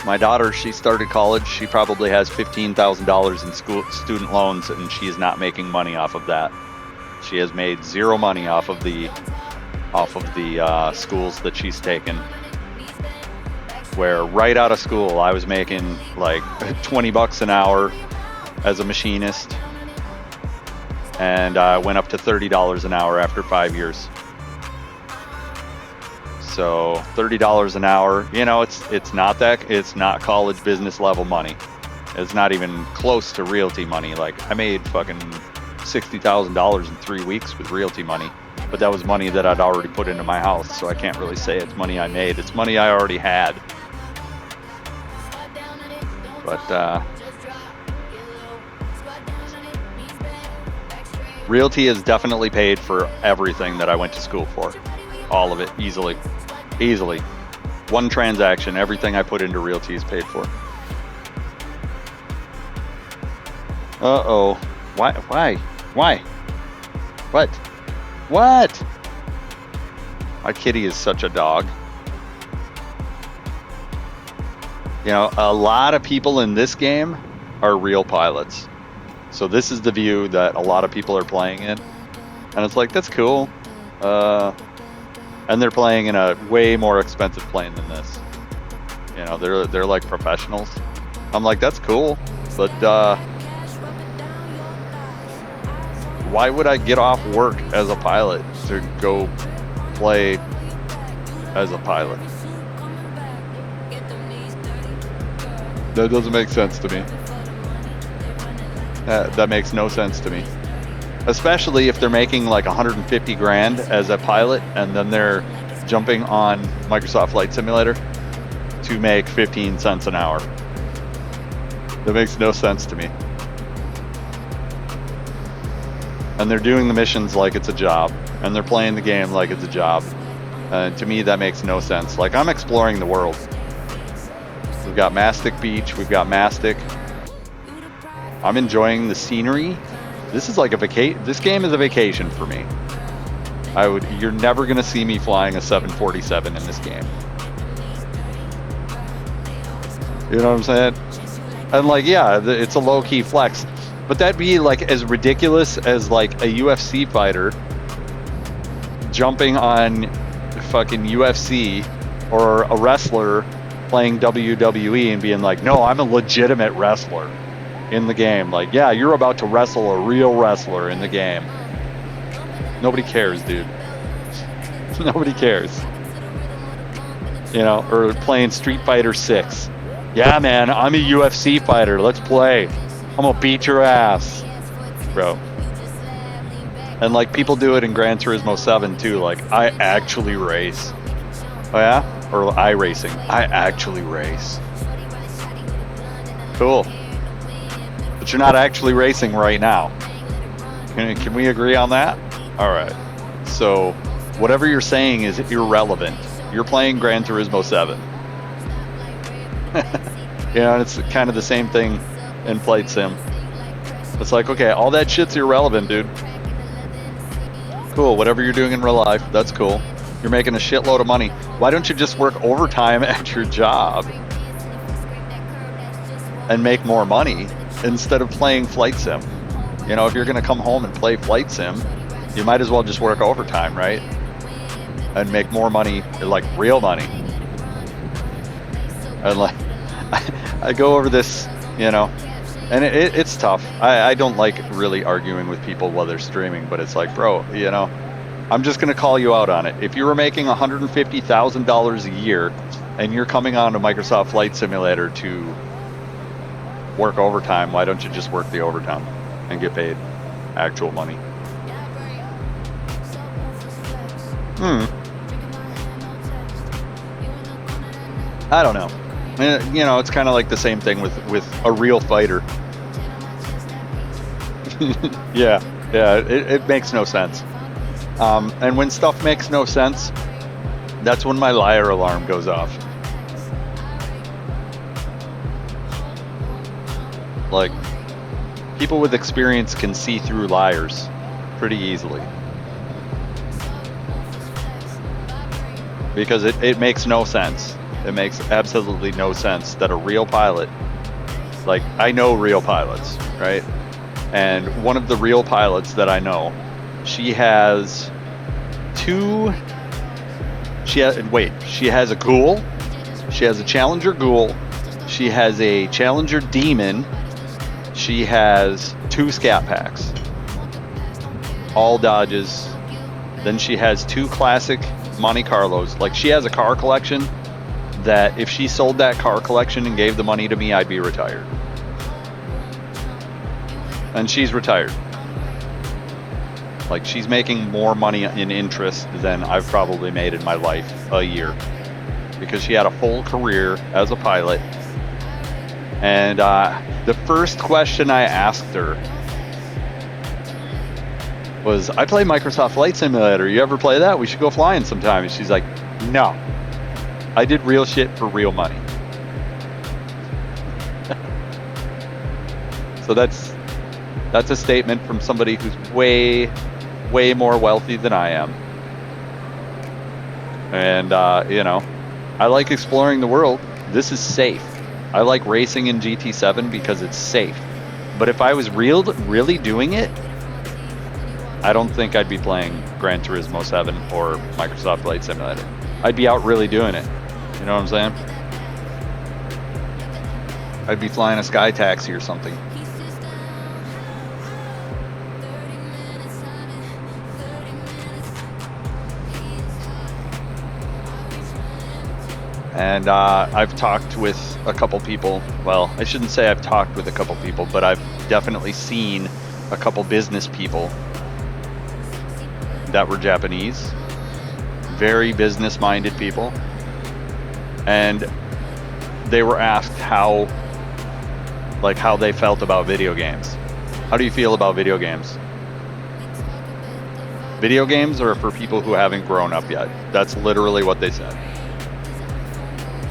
My daughter, she started college. She probably has $15,000 in student loans, and she is not making money off of that. She has made 0 money off of the schools that she's taken. Where right out of school, I was making like $20 an hour as a machinist, and I went up to $30 an hour after 5 years. So $30 an hour, you know, it's not college business level money. It's not even close to realty money. Like, I made fucking $60,000 in 3 weeks with realty money, but that was money that I'd already put into my house, so I can't really say it's money I made. It's money I already had. But realty has definitely paid for everything that I went to school for. All of it, easily. One transaction, everything I put into realty is paid for. Uh-oh. Why? What? My kitty is such a dog. You know, a lot of people in this game are real pilots. So this is the view that a lot of people are playing in. And it's like, that's cool. And they're playing in a way more expensive plane than this. You know, they're like professionals. I'm like, that's cool, but why would I get off work as a pilot to go play as a pilot? That doesn't make sense to me. That makes no sense to me. Especially if they're making like 150 grand as a pilot, and then they're jumping on Microsoft Flight Simulator to make 15 cents an hour. That makes no sense to me. And they're doing the missions like it's a job, and they're playing the game like it's a job. To me, that makes no sense. Like, I'm exploring the world. We've got Mastic Beach, we've got Mastic. I'm enjoying the scenery. This is like a vacation. This game is a vacation for me. You're never gonna see me flying a 747 in this game. You know what I'm saying? And like, yeah, it's a low-key flex, but that'd be like as ridiculous as like a UFC fighter jumping on fucking UFC, or a wrestler playing WWE and being like, no, I'm a legitimate wrestler in the game. Like, yeah, you're about to wrestle a real wrestler in the game. Nobody cares, dude. Nobody cares. You know, or playing Street Fighter 6. Yeah, man, I'm a UFC fighter. Let's play. I'm gonna beat your ass, bro. And like, people do it in Gran Turismo 7 too. Like, I actually race. Oh yeah? Or iRacing? I actually race. Cool. But you're not actually racing right now. Can we agree on that? All right. So whatever you're saying is irrelevant. You're playing Gran Turismo 7. You know, and it's kind of the same thing in Flight Sim. It's like, okay, all that shit's irrelevant, dude. Cool, whatever you're doing in real life, that's cool. You're making a shitload of money. Why don't you just work overtime at your job and make more money instead of playing Flight Sim? You know, if you're gonna come home and play Flight Sim, you might as well just work overtime, right? And make more money, like real money. And like, I go over this, you know, and it's tough. I don't like really arguing with people while they're streaming, but it's like, bro, you know, I'm just gonna call you out on it. If you were making $150,000 a year and you're coming on to Microsoft Flight Simulator to work overtime, why don't you just work the overtime and get paid actual money? I don't know. You know, it's kind of like the same thing with a real fighter. yeah, it makes no sense. And when stuff makes no sense, that's when my liar alarm goes off. Like, people with experience can see through liars pretty easily. Because it makes no sense. It makes absolutely no sense that a real pilot, like, I know real pilots, right? And one of the real pilots that I know, she has she has a Ghoul, she has a Challenger Ghoul, she has a Challenger Demon, she has 2 Scat Packs, all Dodges, then she has 2 classic Monte Carlos. Like, she has a car collection that if she sold that car collection and gave the money to me, I'd be retired. And she's retired. Like, she's making more money in interest than I've probably made in my life a year, because she had a full career as a pilot. And the first question I asked her was, I play Microsoft Flight Simulator. You ever play that? We should go flying sometime. And she's like, no. I did real shit for real money. So that's a statement from somebody who's way more wealthy than I am. And you know, I like exploring the world. This is safe. I like racing in GT7 because it's safe. But if I was really doing it, I don't think I'd be playing Gran Turismo 7 or Microsoft Flight Simulator. I'd be out really doing it. You know what I'm saying? I'd be flying a sky taxi or something. And I've talked with a couple people. Well, I shouldn't say I've talked with a couple people, but I've definitely seen a couple business people that were Japanese, very business-minded people, and they were asked how they felt about video games. How do you feel about video games? Video games are for people who haven't grown up yet. That's literally what they said.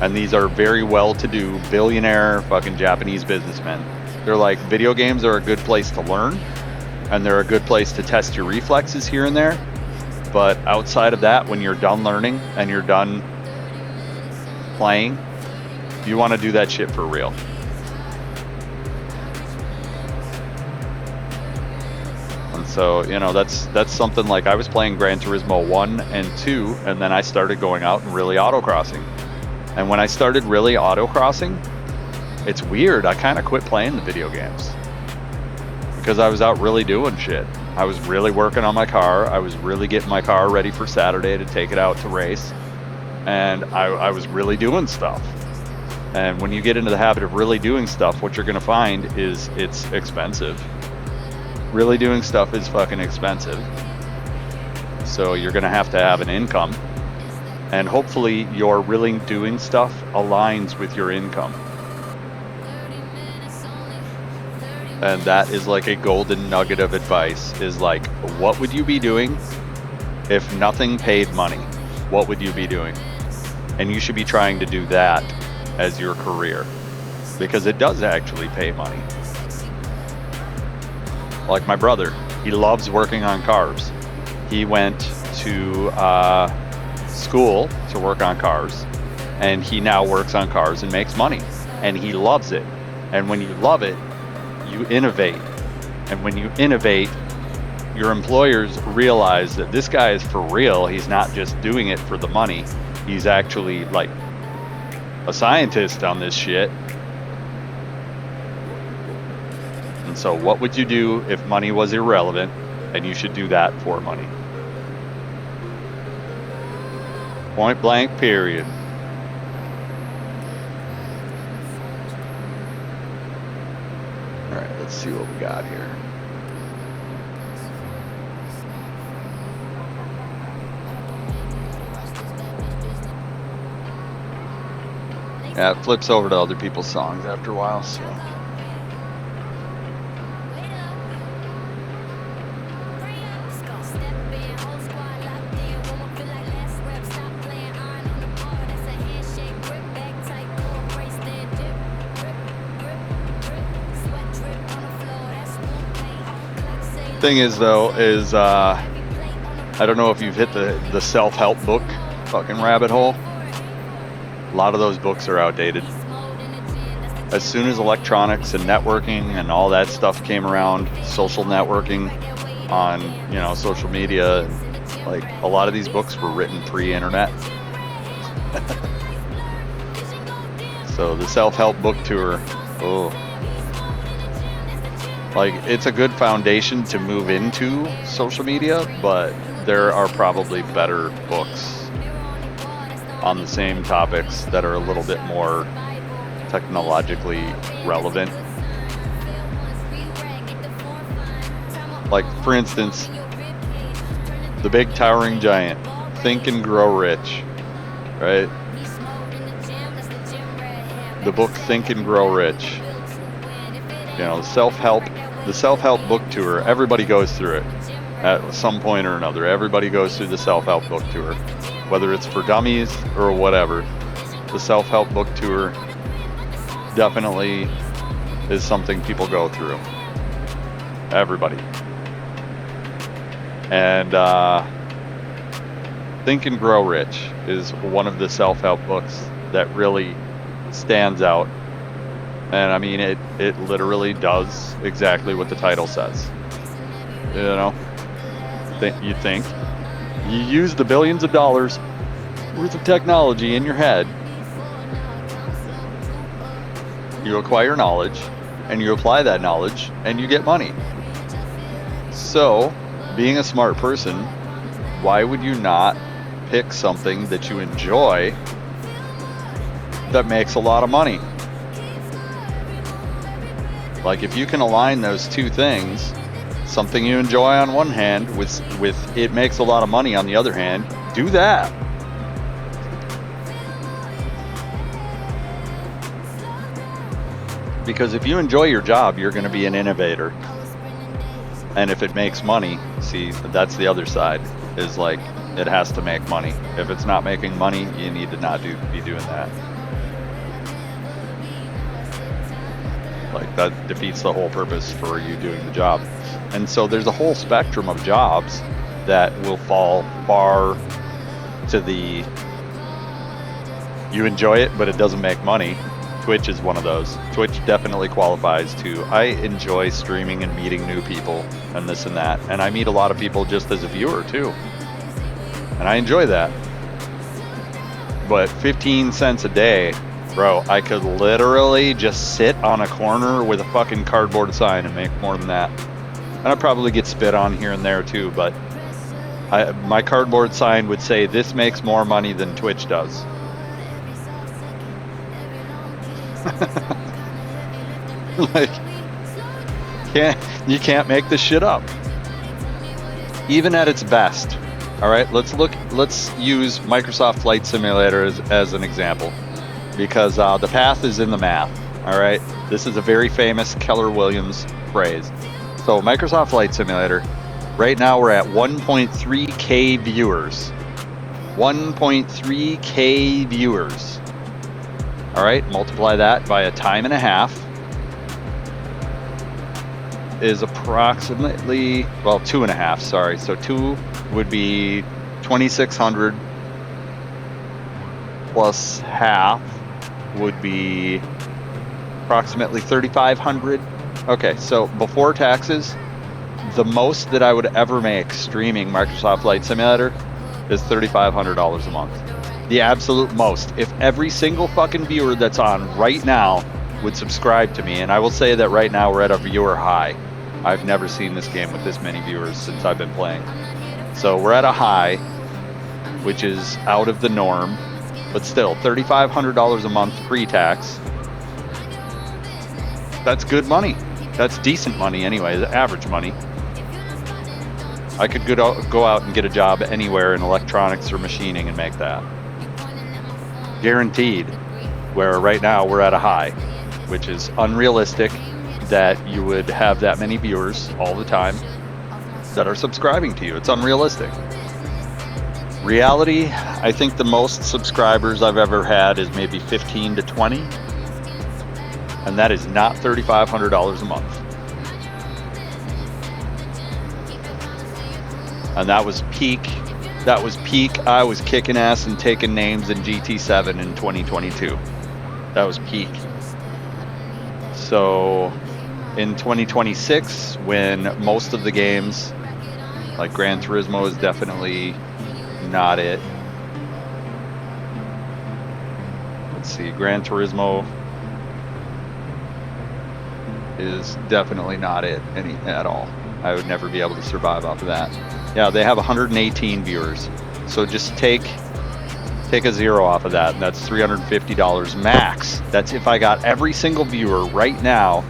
And these are very well-to-do, billionaire fucking Japanese businessmen. They're like, video games are a good place to learn, and they're a good place to test your reflexes here and there. But outside of that, when you're done learning and you're done playing, you want to do that shit for real. And so, you know, that's something. Like, I was playing Gran Turismo 1 and 2, and then I started going out and really autocrossing. And when I started really autocrossing, it's weird, I kind of quit playing the video games because I was out really doing shit. I was really working on my car. I was really getting my car ready for Saturday to take it out to race. And I was really doing stuff. And when you get into the habit of really doing stuff, what you're going to find is it's expensive. Really doing stuff is fucking expensive. So you're going to have an income. And hopefully your really doing stuff aligns with your income. And that is like a golden nugget of advice, is like, what would you be doing if nothing paid money? What would you be doing? And you should be trying to do that as your career, because it does actually pay money. Like my brother, he loves working on cars. He went to school to work on cars, and he now works on cars and makes money, and he loves it. And when you love it, you innovate. And when you innovate, your employers realize that this guy is for real. He's not just doing it for the money. He's actually like a scientist on this shit. And so what would you do if money was irrelevant? And you should do that for money. Point blank, period. All right, let's see what we got here. Yeah, it flips over to other people's songs after a while, so. Thing is though, is I don't know if you've hit the self-help book fucking rabbit hole. A lot of those books are outdated. As soon as electronics and networking and all that stuff came around, social networking on, you know, social media, like a lot of these books were written pre-internet. So the self-help book tour, oh, like it's a good foundation to move into social media, but there are probably better books on the same topics that are a little bit more technologically relevant. Like, for instance, The Big Towering Giant, Think and Grow Rich, right? The book Think and Grow Rich. You know, the self-help book tour, everybody goes through it at some point or another. Everybody goes through the self-help book tour. Whether it's for dummies or whatever, the self-help book tour definitely is something people go through. Everybody. And Think and Grow Rich is one of the self-help books that really stands out. And I mean, it literally does exactly what the title says. You know, you think. You use the billions of dollars worth of technology in your head. You acquire knowledge, and you apply that knowledge, and you get money. So, being a smart person, why would you not pick something that you enjoy that makes a lot of money? Like, if you can align those two things, something you enjoy on one hand with it makes a lot of money on the other hand, do that. Because if you enjoy your job, you're going to be an innovator. And if it makes money, see, that's the other side, is like, it has to make money. If it's not making money, you need to not be doing that. Like, that defeats the whole purpose for you doing the job. And so there's a whole spectrum of jobs that will fall far to the you enjoy it but it doesn't make money. Twitch is one of those. Twitch definitely qualifies to I enjoy streaming and meeting new people and this and that. And I meet a lot of people just as a viewer too. And I enjoy that. But 15 cents a day, bro, I could literally just sit on a corner with a fucking cardboard sign and make more than that. And I'd probably get spit on here and there too, but my cardboard sign would say, this makes more money than Twitch does. Like, you can't make this shit up. Even at its best, All right, let's use Microsoft Flight Simulator as an example, because the path is in the math. All right, this is a very famous Keller Williams phrase. So Microsoft Flight Simulator, right now we're at 1.3K viewers. 1.3K viewers. All right, multiply that by a time and a half is approximately, well, 2.5, sorry. So 2 would be 2,600 plus half would be approximately 3,500. Okay, so before taxes, the most that I would ever make streaming Microsoft Flight Simulator is $3,500 a month. The absolute most. If every single fucking viewer that's on right now would subscribe to me, and I will say that right now we're at a viewer high. I've never seen this game with this many viewers since I've been playing. So we're at a high, which is out of the norm, but still $3,500 a month pre-tax. That's good money. That's decent money anyway, the average money. I could go out and get a job anywhere in electronics or machining and make that. Guaranteed. Where right now we're at a high, which is unrealistic that you would have that many viewers all the time that are subscribing to you. It's unrealistic. Reality, I think the most subscribers I've ever had is maybe 15 to 20. And that is not $3,500 a month. And that was peak. That was peak. I was kicking ass and taking names in GT7 in 2022. That was peak. So in 2026, when most of the games, like Gran Turismo, is definitely not it. Let's see, Gran Turismo is definitely not it at all. I would never be able to survive off of that. Yeah, they have 118 viewers. So just take a zero off of that, and that's $350 max. That's if I got every single viewer right now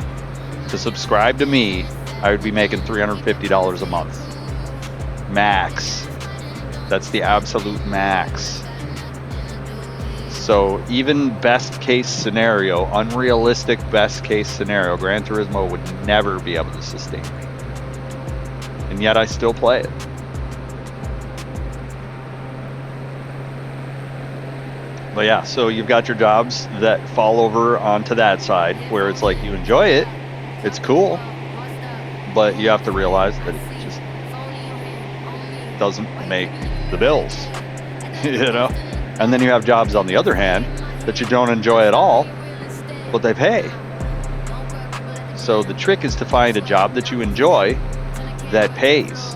to subscribe to me, I would be making $350 a month. Max. That's the absolute max. So even best case scenario, unrealistic best case scenario, Gran Turismo would never be able to sustain me. And yet I still play it. But yeah, so you've got your jobs that fall over onto that side where it's like you enjoy it, it's cool, but you have to realize that it just doesn't make the bills, you know? And then you have jobs on the other hand that you don't enjoy at all, but they pay. So the trick is to find a job that you enjoy that pays.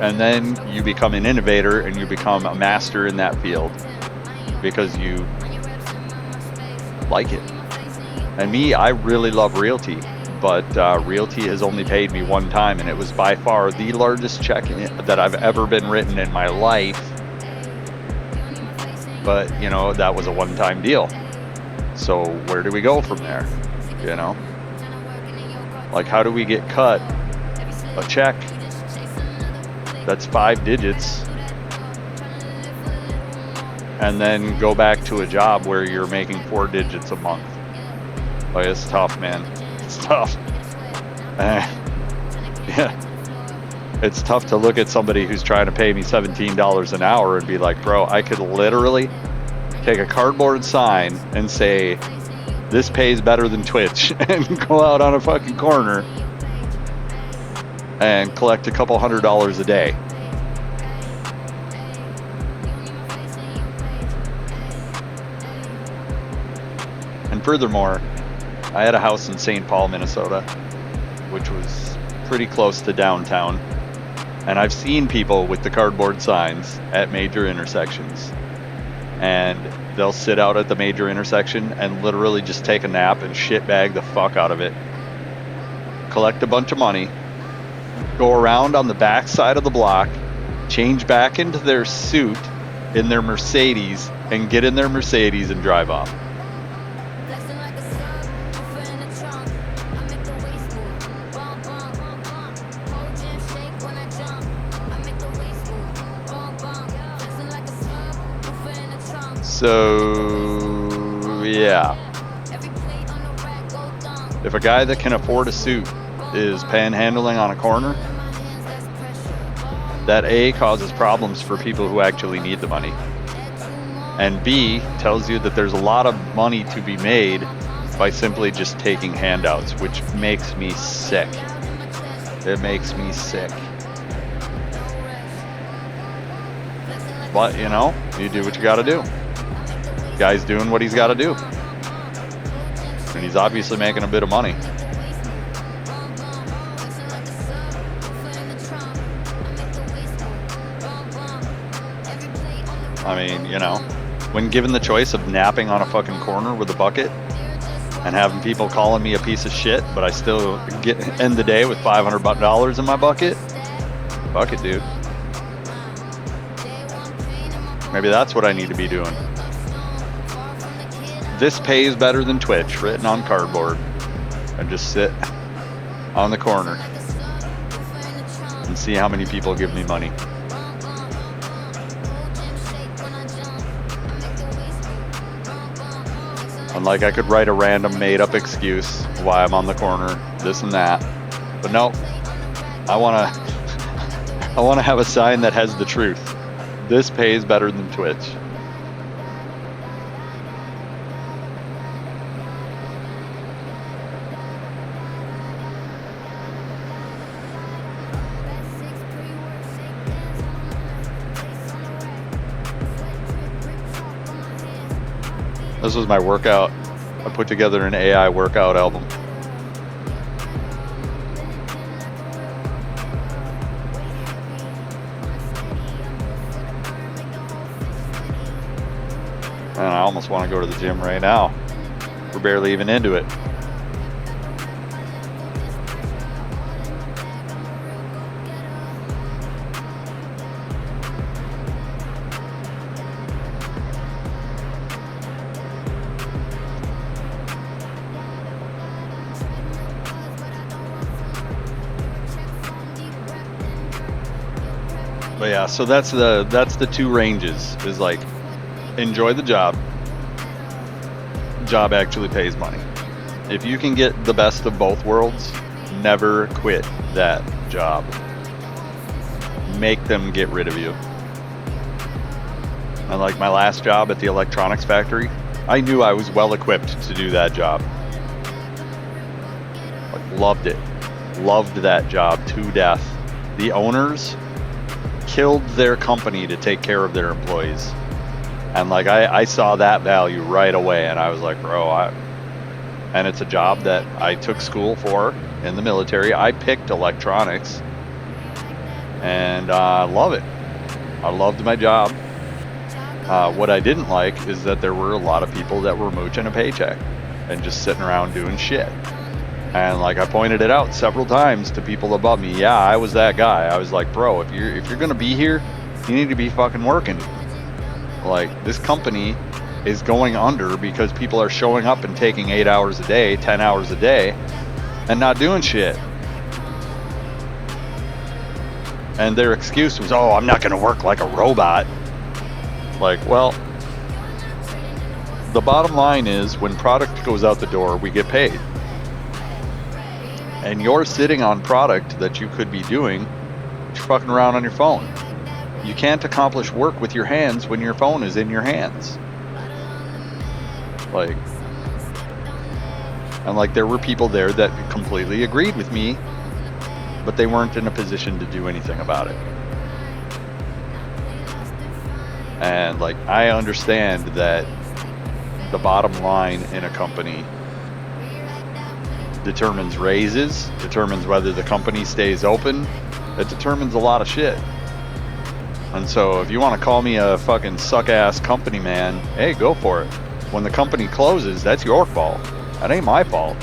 And then you become an innovator and you become a master in that field because you like it. And me, I really love realty, but realty has only paid me one time, and it was by far the largest check that I've ever been written in my life. But, you know, that was a one-time deal. So where do we go from there? You know? Like, how do we get cut a check that's 5 digits and then go back to a job where you're making 4 digits a month? Like, it's tough, man. It's tough. Yeah. It's tough to look at somebody who's trying to pay me $17 an hour and be like, bro, I could literally take a cardboard sign and say, this pays better than Twitch, and go out on a fucking corner and collect a couple $100 a day. And furthermore, I had a house in St. Paul, Minnesota, which was pretty close to downtown. And I've seen people with the cardboard signs at major intersections. And they'll sit out at the major intersection and literally just take a nap and shitbag the fuck out of it. Collect a bunch of money, go around on the back side of the block, change back into their suit in their Mercedes, and get in their Mercedes and drive off. So, yeah. If a guy that can afford a suit is panhandling on a corner, that A, causes problems for people who actually need the money, and B, tells you that there's a lot of money to be made by simply just taking handouts, which makes me sick. It makes me sick. But, you know, you do what you gotta do. Guy's doing what he's gotta do. And he's obviously making a bit of money. I mean, you know, when given the choice of napping on a fucking corner with a bucket and having people calling me a piece of shit, but I still end the day with $500 in my bucket, fuck it, dude. Maybe that's what I need to be doing. This pays better than Twitch, written on cardboard. And just sit on the corner and see how many people give me money. And like I could write a random made-up excuse why I'm on the corner, this and that. But no, I wanna have a sign that has the truth. This pays better than Twitch. This was my workout. I put together an AI workout album. And I almost want to go to the gym right now. We're barely even into it. But yeah, so that's the two ranges, is like, enjoy the job. Job actually pays money. If you can get the best of both worlds, never quit that job. Make them get rid of you. And like my last job at the electronics factory, I knew I was well equipped to do that job. Like, loved it. Loved that job to death. The owners killed their company to take care of their employees. And like I saw that value right away, and I was like, bro, and it's a job that I took school for in the military. I picked electronics, and I love it. I loved my job. What I didn't like is that there were a lot of people that were mooching a paycheck and just sitting around doing shit. And like I pointed it out several times to people above me. Yeah, I was that guy. I was like, bro, if you're gonna be here, you need to be fucking working. Like, this company is going under because people are showing up and taking 8 hours a day, 10 hours a day, and not doing shit. And their excuse was, oh, I'm not gonna work like a robot. Like, well, the bottom line is, when product goes out the door, we get paid. And you're sitting on product that you could be doing, you're fucking around on your phone. You can't accomplish work with your hands when your phone is in your hands. Like, and like there were people there that completely agreed with me, but they weren't in a position to do anything about it. And like, I understand that the bottom line in a company determines raises, determines whether the company stays open. It determines a lot of shit. And so if you want to call me a fucking suck-ass company man, hey, go for it. When the company closes, that's your fault. That ain't my fault.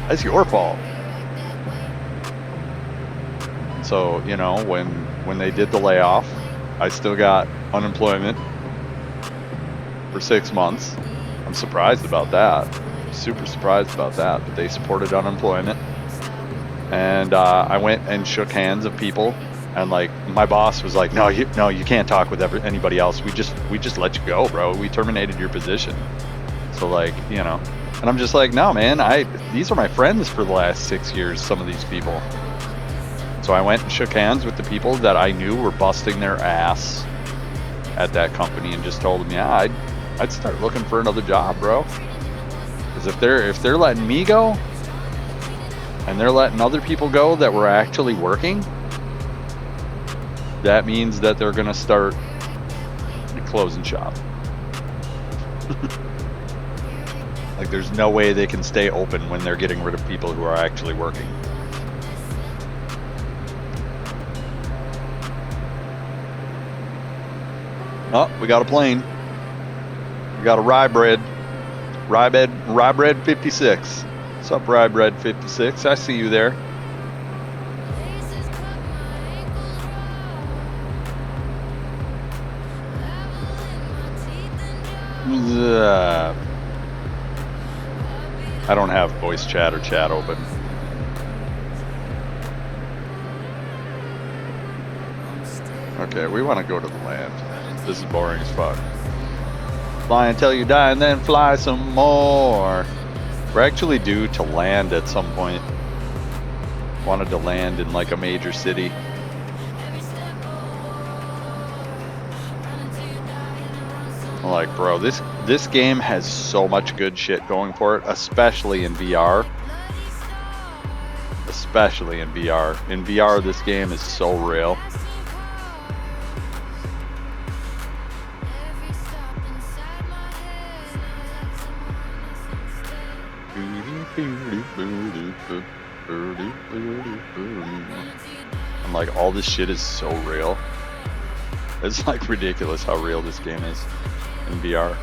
That's your fault. So, you know, when they did the layoff, I still got unemployment for 6 months. I'm surprised about that. Super surprised about that, but they supported unemployment. And I went and shook hands of people And like my boss was like, no, you can't talk with anybody else. We just let you go, bro. We terminated your position. So like, you know, and I'm just like, no, man, these are my friends for the last 6 years, some of these people. So I went and shook hands with the people that I knew were busting their ass at that company and just told them, yeah, I'd start looking for another job, bro. Because if they're letting me go and they're letting other people go that were actually working, that means that they're gonna start closing shop. Like there's no way they can stay open when they're getting rid of people who are actually working. Oh, we got a plane. We got a rye bread 56. What's up, rye bread 56? I see you there. I don't have voice chat or chat open. Okay, we want to go to the land. This is boring as fuck. Fly until you die and then fly some more. We're actually due to land at some point. Wanted to land in like a major city. Like, bro, this game has so much good shit going for it, especially in VR. Especially in VR. In VR, this game is so real. And like, all this shit is so real. It's like ridiculous how real this game is in VR.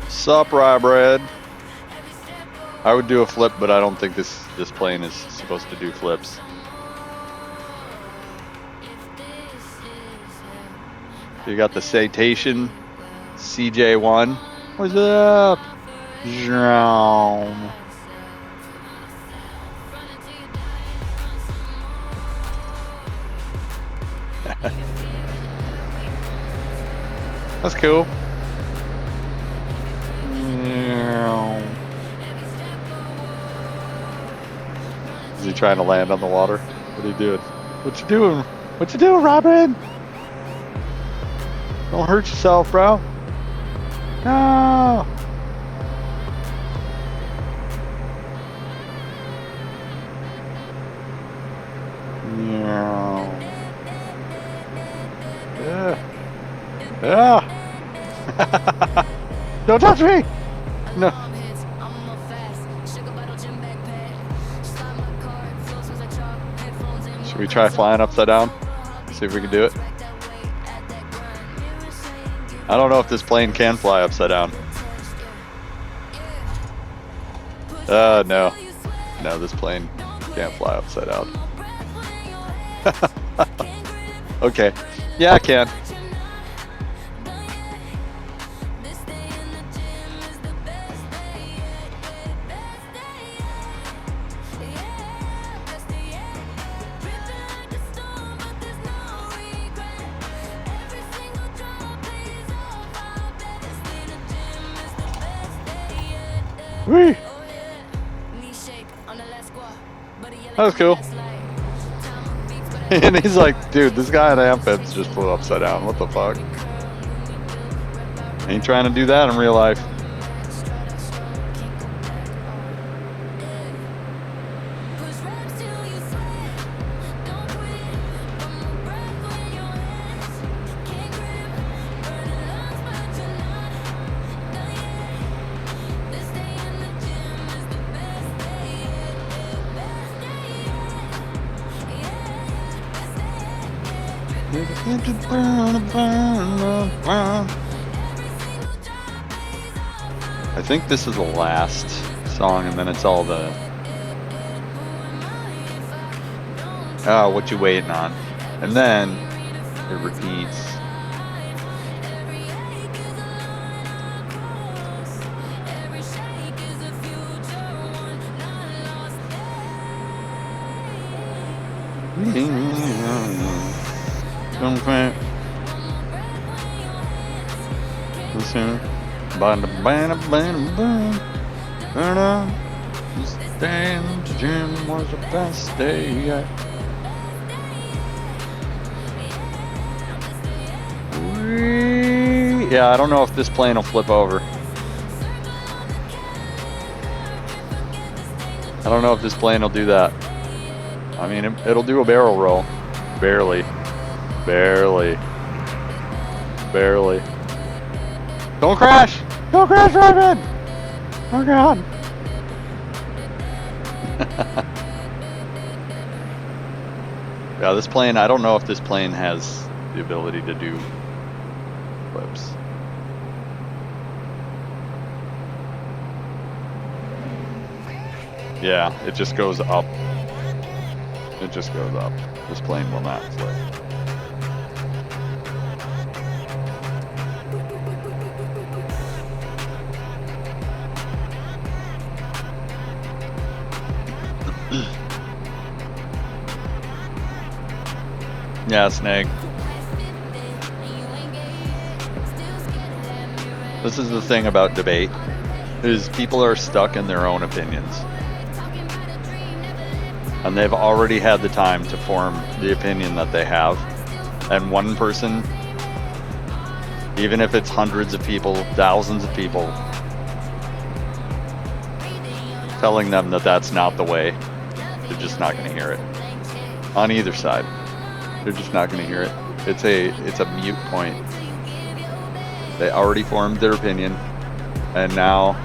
Sup, rye bread. I would do a flip, but I don't think this plane is supposed to do flips. You got the Citation CJ1. What's up? Zoom. That's cool. Is he trying to land on the water? What are you doing? What you doing? What you doing, Robin? Don't hurt yourself, bro. No. Yeah. Don't touch me! No. Should we try flying upside down? See if we can do it. I don't know if this plane can fly upside down. No. No, this plane can't fly upside down. Okay. Yeah, I can. Whee! That was cool. And he's like, dude, this guy in Amphibs just flew upside down. What the fuck? Ain't trying to do that in real life. I think this is the last song, and then it's all the what you waiting on, and then it repeats. Okay. Listen. This day in the gym was the best day yet. Yeah, I don't know if this plane will flip over. I don't know if this plane will do that. I mean, it'll do a barrel roll. Barely. Barely. Barely. Don't crash! Don't crash, Ryman! Oh, God. Yeah, this plane, I don't know if this plane has the ability to do flips. Yeah, it just goes up. It just goes up. This plane will not flip. Yeah, Snake. This is the thing about debate, is people are stuck in their own opinions. And they've already had the time to form the opinion that they have. And one person, even if it's hundreds of people, thousands of people, telling them that that's not the way, they're just not going to hear it. On either side. They're just not going to hear it. It's a mute point. They already formed their opinion, and now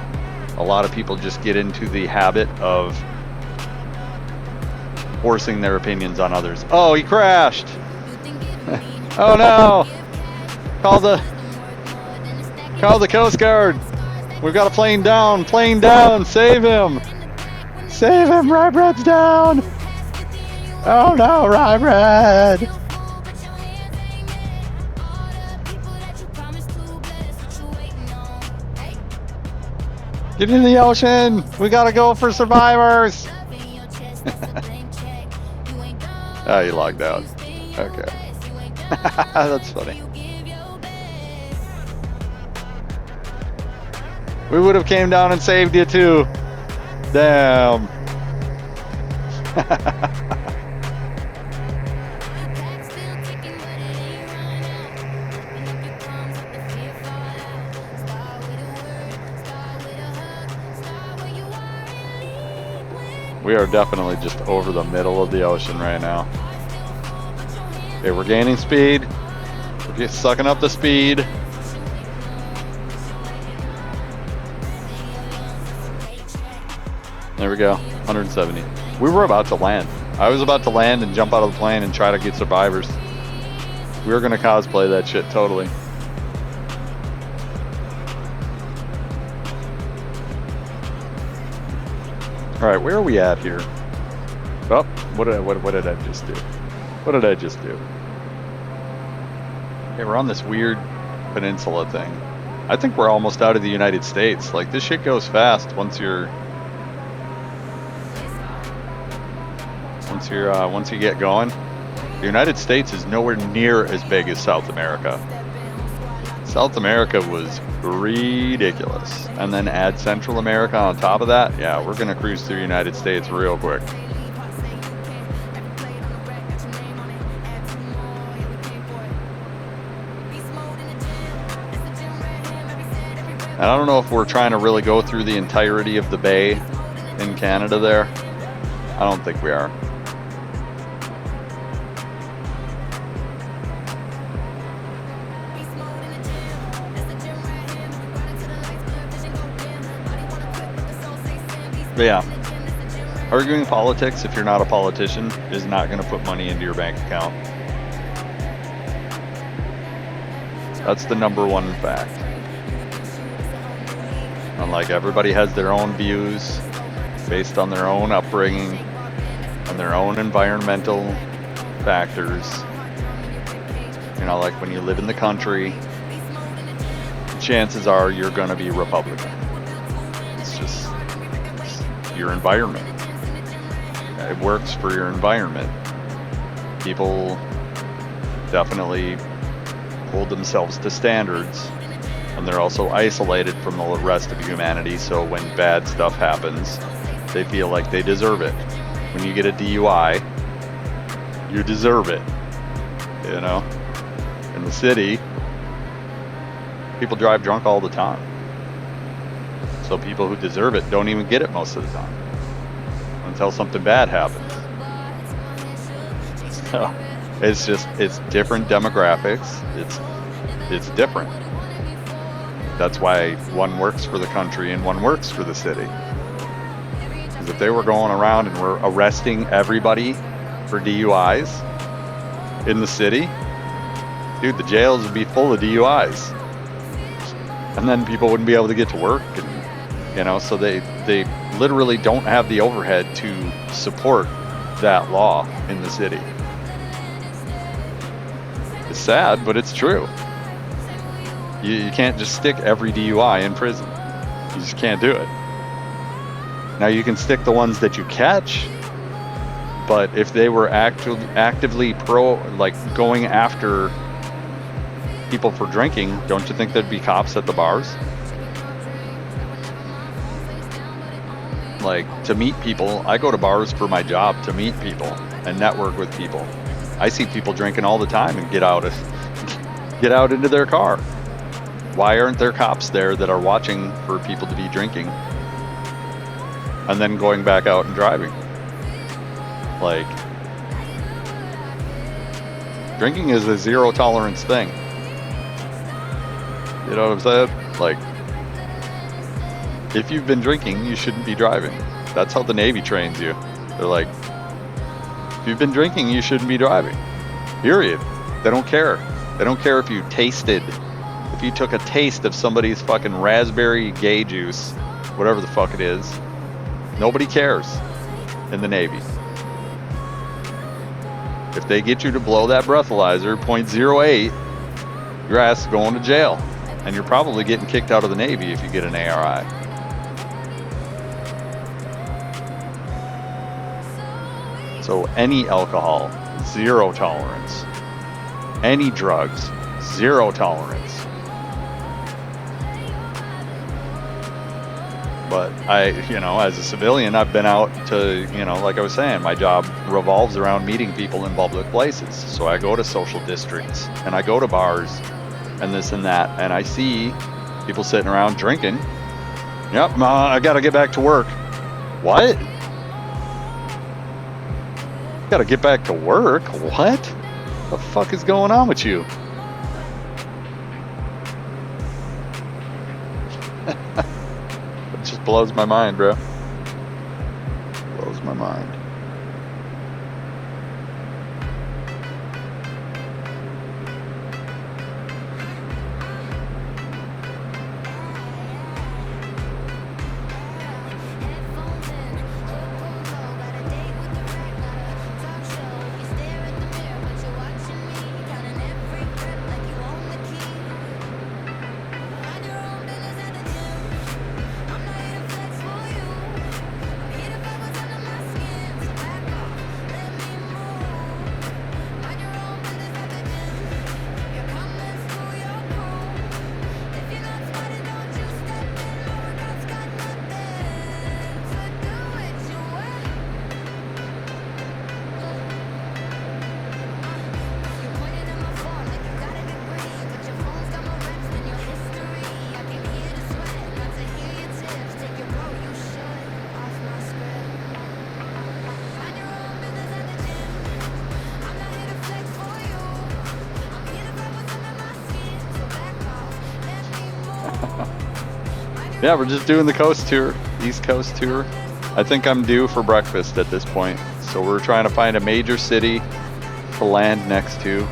a lot of people just get into the habit of forcing their opinions on others. Oh, he crashed! Oh no! Call the Coast Guard! We've got a plane down! Plane down! Save him! Save him! Rye Bread's down! Oh no, Rye Bread! Get in the ocean! We gotta go for survivors! Oh, you logged out. Okay. That's funny. We would have came down and saved you too. Damn. We are definitely just over the middle of the ocean right now. Okay, we're gaining speed. We're just sucking up the speed. There we go, 170. We were about to land. I was about to land and jump out of the plane and try to get survivors. We were gonna cosplay that shit totally. All right, where are we at here? Oh, what did I just do? What did I just do? Okay, we're on this weird peninsula thing. I think we're almost out of the United States. Like, this shit goes fast once you get going. The United States is nowhere near as big as South America. South America was ridiculous. And then add Central America on top of that, yeah, we're gonna cruise through the United States real quick. And I don't know if we're trying to really go through the entirety of the bay in Canada there. I don't think we are. But yeah, arguing politics if you're not a politician is not going to put money into your bank account. That's the number one fact. And like, everybody has their own views based on their own upbringing and their own environmental factors. You know, like when you live in the country, chances are you're going to be Republican. It's just your environment. It works for your environment. people definitely hold themselves to standards, and they're also isolated from the rest of humanity, so when bad stuff happens, they feel like they deserve it. When you get a DUI, you deserve it, you know? In the city, people drive drunk all the time. So people who deserve it don't even get it most of the time until something bad happens. So it's different demographics. It's different. That's why one works for the country and one works for the city. Because if they were going around and were arresting everybody for DUIs in the city, dude, the jails would be full of DUIs. And then people wouldn't be able to get to work, and you know, so they literally don't have the overhead to support that law in the city. It's sad, but it's true. You can't just stick every DUI in prison. You just can't do it. Now you can stick the ones that you catch, but if they were actively going after people for drinking, don't you think there'd be cops at the bars? Like, to meet people, I go to bars for my job, to meet people and network with people. I see people drinking all the time and get out into their car. Why aren't there cops there that are watching for people to be drinking and then going back out and driving? Like, drinking is a zero tolerance thing. You know what I'm saying? Like, if you've been drinking, you shouldn't be driving. That's how the Navy trains you. They're like, if you've been drinking, you shouldn't be driving. Period. They don't care. They don't care if you tasted, if you took a taste of somebody's fucking raspberry gay juice, whatever the fuck it is. Nobody cares in the Navy. If they get you to blow that breathalyzer, 0.08, your ass is going to jail. And you're probably getting kicked out of the Navy if you get an ARI. So any alcohol, zero tolerance. Any drugs, zero tolerance. But as a civilian, I've been out to, like I was saying, my job revolves around meeting people in public places. So I go to social districts and I go to bars and this and that, and I see people sitting around drinking. Yep, I gotta get back to work. What? Gotta get back to work? What? The fuck is going on with you? It just blows my mind, bro. Blows my mind. Yeah, we're just doing the coast tour, East Coast tour. I think I'm due for breakfast at this point. So we're trying to find a major city to land next to.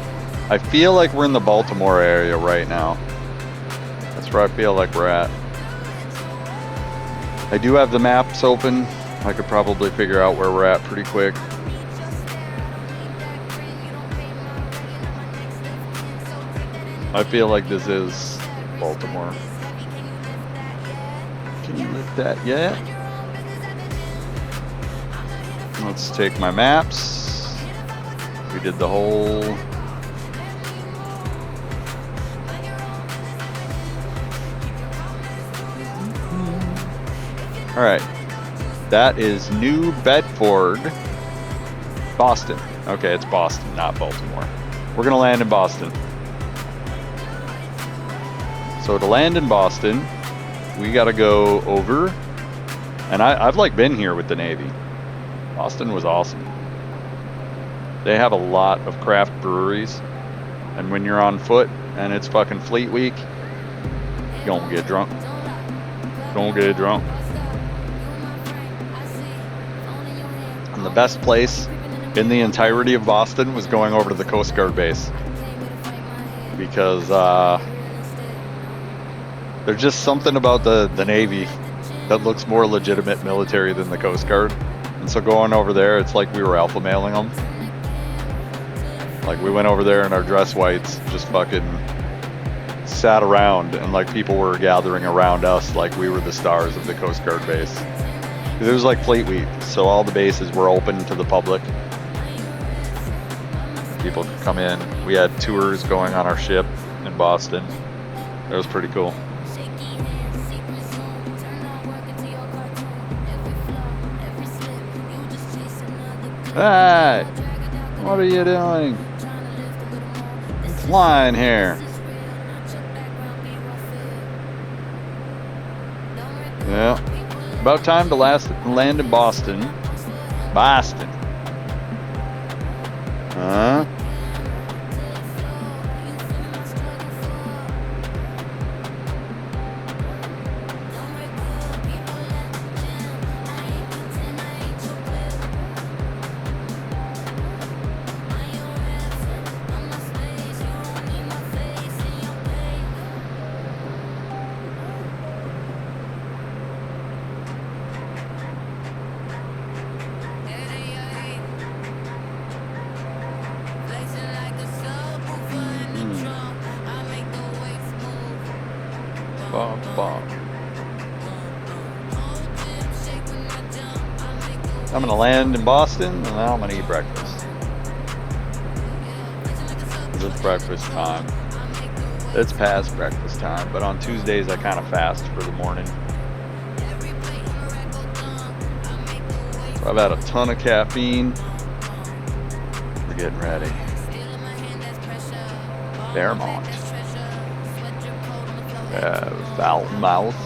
I feel like we're in the Baltimore area right now. That's where I feel like we're at. I do have the maps open. I could probably figure out where we're at pretty quick. I feel like this is Baltimore. Can you lift that yet? Let's take my maps. We did the whole. All right. That is New Bedford, Boston. Okay, it's Boston, not Baltimore. We're gonna land in Boston. So to land in Boston, we gotta go over. And I've like been here with the Navy. Boston was awesome. They have a lot of craft breweries. And when you're on foot and it's fucking Fleet Week, you don't get drunk. Don't get drunk. And the best place in the entirety of Boston was going over to the Coast Guard base. Because there's just something about the Navy that looks more legitimate military than the Coast Guard. And so going over there, it's like we were alpha mailing them. Like we went over there in our dress whites, just fucking sat around, and like people were gathering around us like we were the stars of the Coast Guard base. It was like Fleet Week, so all the bases were open to the public. People could come in. We had tours going on our ship in Boston. It was pretty cool. Hey, what are you doing? Flying here. Yeah, about time to land in Boston. Boston. Huh? I'm gonna land in Boston and then I'm gonna eat breakfast. It's breakfast time. It's past breakfast time, but on Tuesdays I kind of fast for the morning. So I've had a ton of caffeine. We're getting ready. Fairmont. Foul mouth.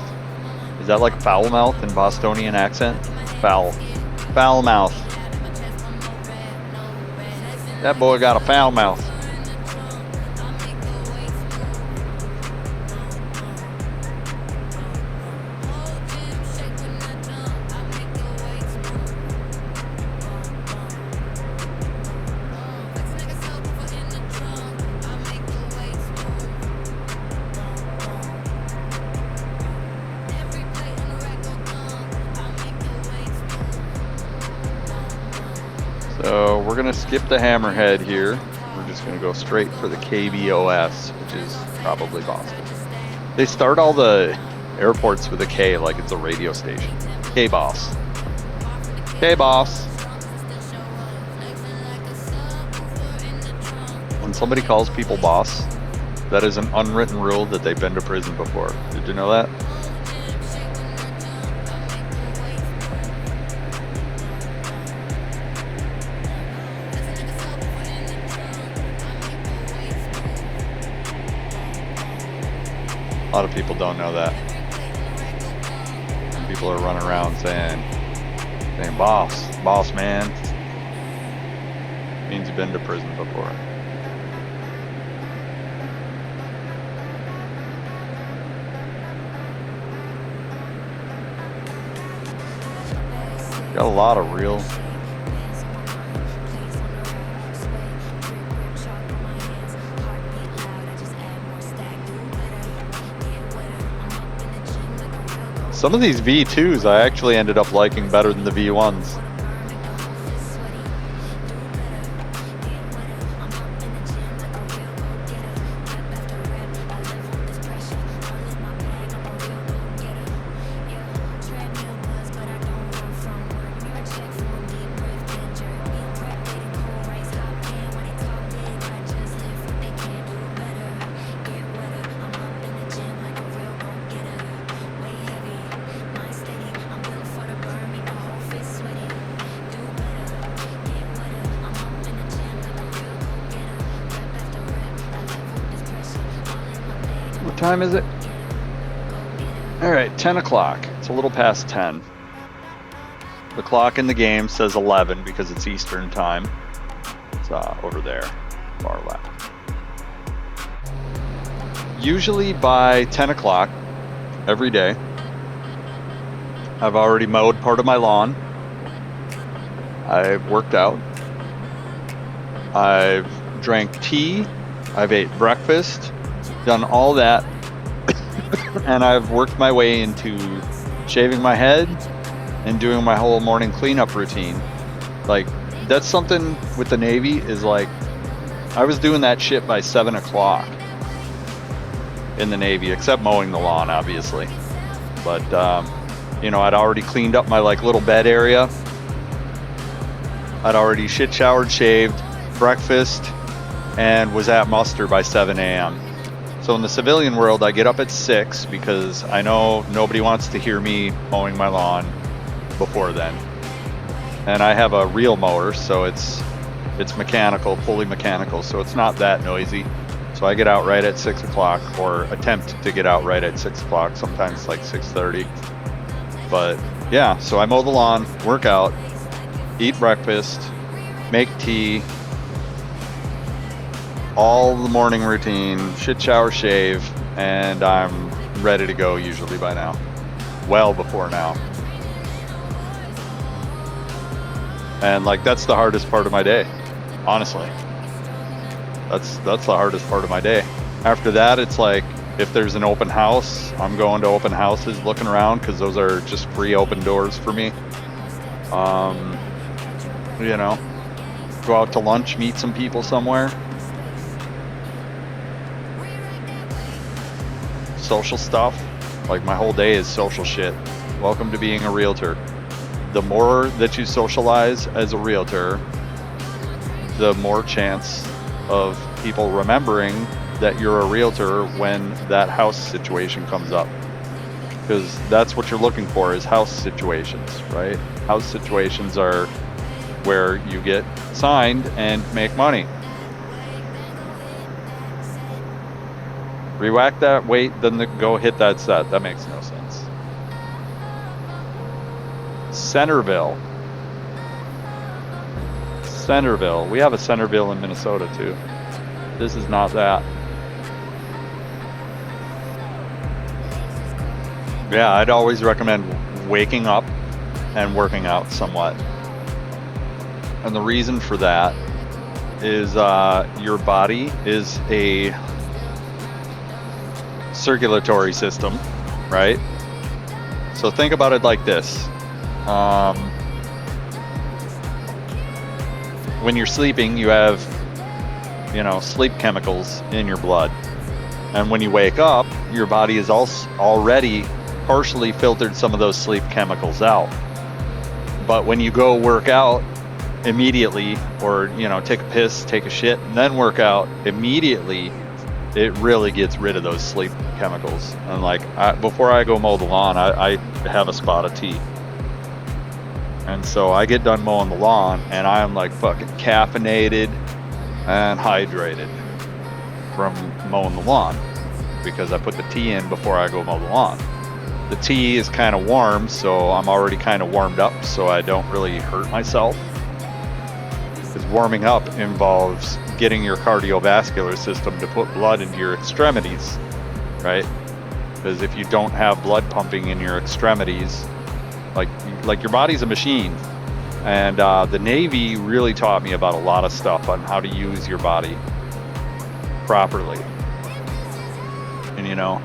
Is that like foul mouth in Bostonian accent? Foul. Foul mouth. That boy got a foul mouth. So we're gonna skip the Hammerhead here. We're just gonna go straight for the KBOS, which is probably Boston. They start all the airports with a K like it's a radio station. K-Boss. K-Boss. When somebody calls people boss, that is an unwritten rule that they've been to prison before. Did you know that? A lot of people don't know that. People are running around saying boss man. Means you've been to prison before. Got a lot of real. Some of these V2s I actually ended up liking better than the V1s. time is it? All right, 10 o'clock. It's a little past 10. The clock in the game says 11 because it's Eastern time. It's over there, far left. Usually by 10 o'clock every day, I've already mowed part of my lawn. I've worked out. I've drank tea. I've ate breakfast. Done all that. And I've worked my way into shaving my head and doing my whole morning cleanup routine. Like, that's something with the Navy is like, I was doing that shit by 7 o'clock in the Navy, except mowing the lawn, obviously. But, you know, I'd already cleaned up my like little bed area. I'd already shit showered, shaved, breakfast, and was at muster by 7 a.m. So in the civilian world, I get up at 6 because I know nobody wants to hear me mowing my lawn before then. And I have a reel mower, so it's mechanical, fully mechanical, so it's not that noisy. So I get out right at 6 o'clock, or attempt to get out right at 6 o'clock, sometimes like 6:30. But yeah, so I mow the lawn, work out, eat breakfast, make tea, all the morning routine, shit, shower, shave, and I'm ready to go usually by now. Well before now. And like, that's the hardest part of my day, honestly. That's the hardest part of my day. After that, it's like, if there's an open house, I'm going to open houses, looking around, because those are just free open doors for me. You know, go out to lunch, meet some people somewhere. Social stuff. Like, my whole day is social shit. Welcome to being a realtor. The more that you socialize as a realtor, the more chance of people remembering that you're a realtor when that house situation comes up. Because that's what you're looking for, is house situations, right? House situations are where you get signed and make money. Re-whack that, wait, then go hit that set. That makes no sense. Centerville. Centerville. We have a Centerville in Minnesota too. This is not that. Yeah, I'd always recommend waking up and working out somewhat. And the reason for that is your body is a circulatory system, right? So think about it like this. When you're sleeping, you have, you know, sleep chemicals in your blood. And when you wake up, your body has already partially filtered some of those sleep chemicals out. But when you go work out immediately, or, you know, take a piss, take a shit, and then work out immediately, it really gets rid of those sleep chemicals. And like, before I go mow the lawn, I have a spot of tea. And so I get done mowing the lawn and I'm like fucking caffeinated and hydrated from mowing the lawn, because I put the tea in before I go mow the lawn. The tea is kind of warm, so I'm already kind of warmed up, so I don't really hurt myself. Because warming up involves getting your cardiovascular system to put blood into your extremities, right? Because if you don't have blood pumping in your extremities, like your body's a machine. And the Navy really taught me about a lot of stuff on how to use your body properly. And you know,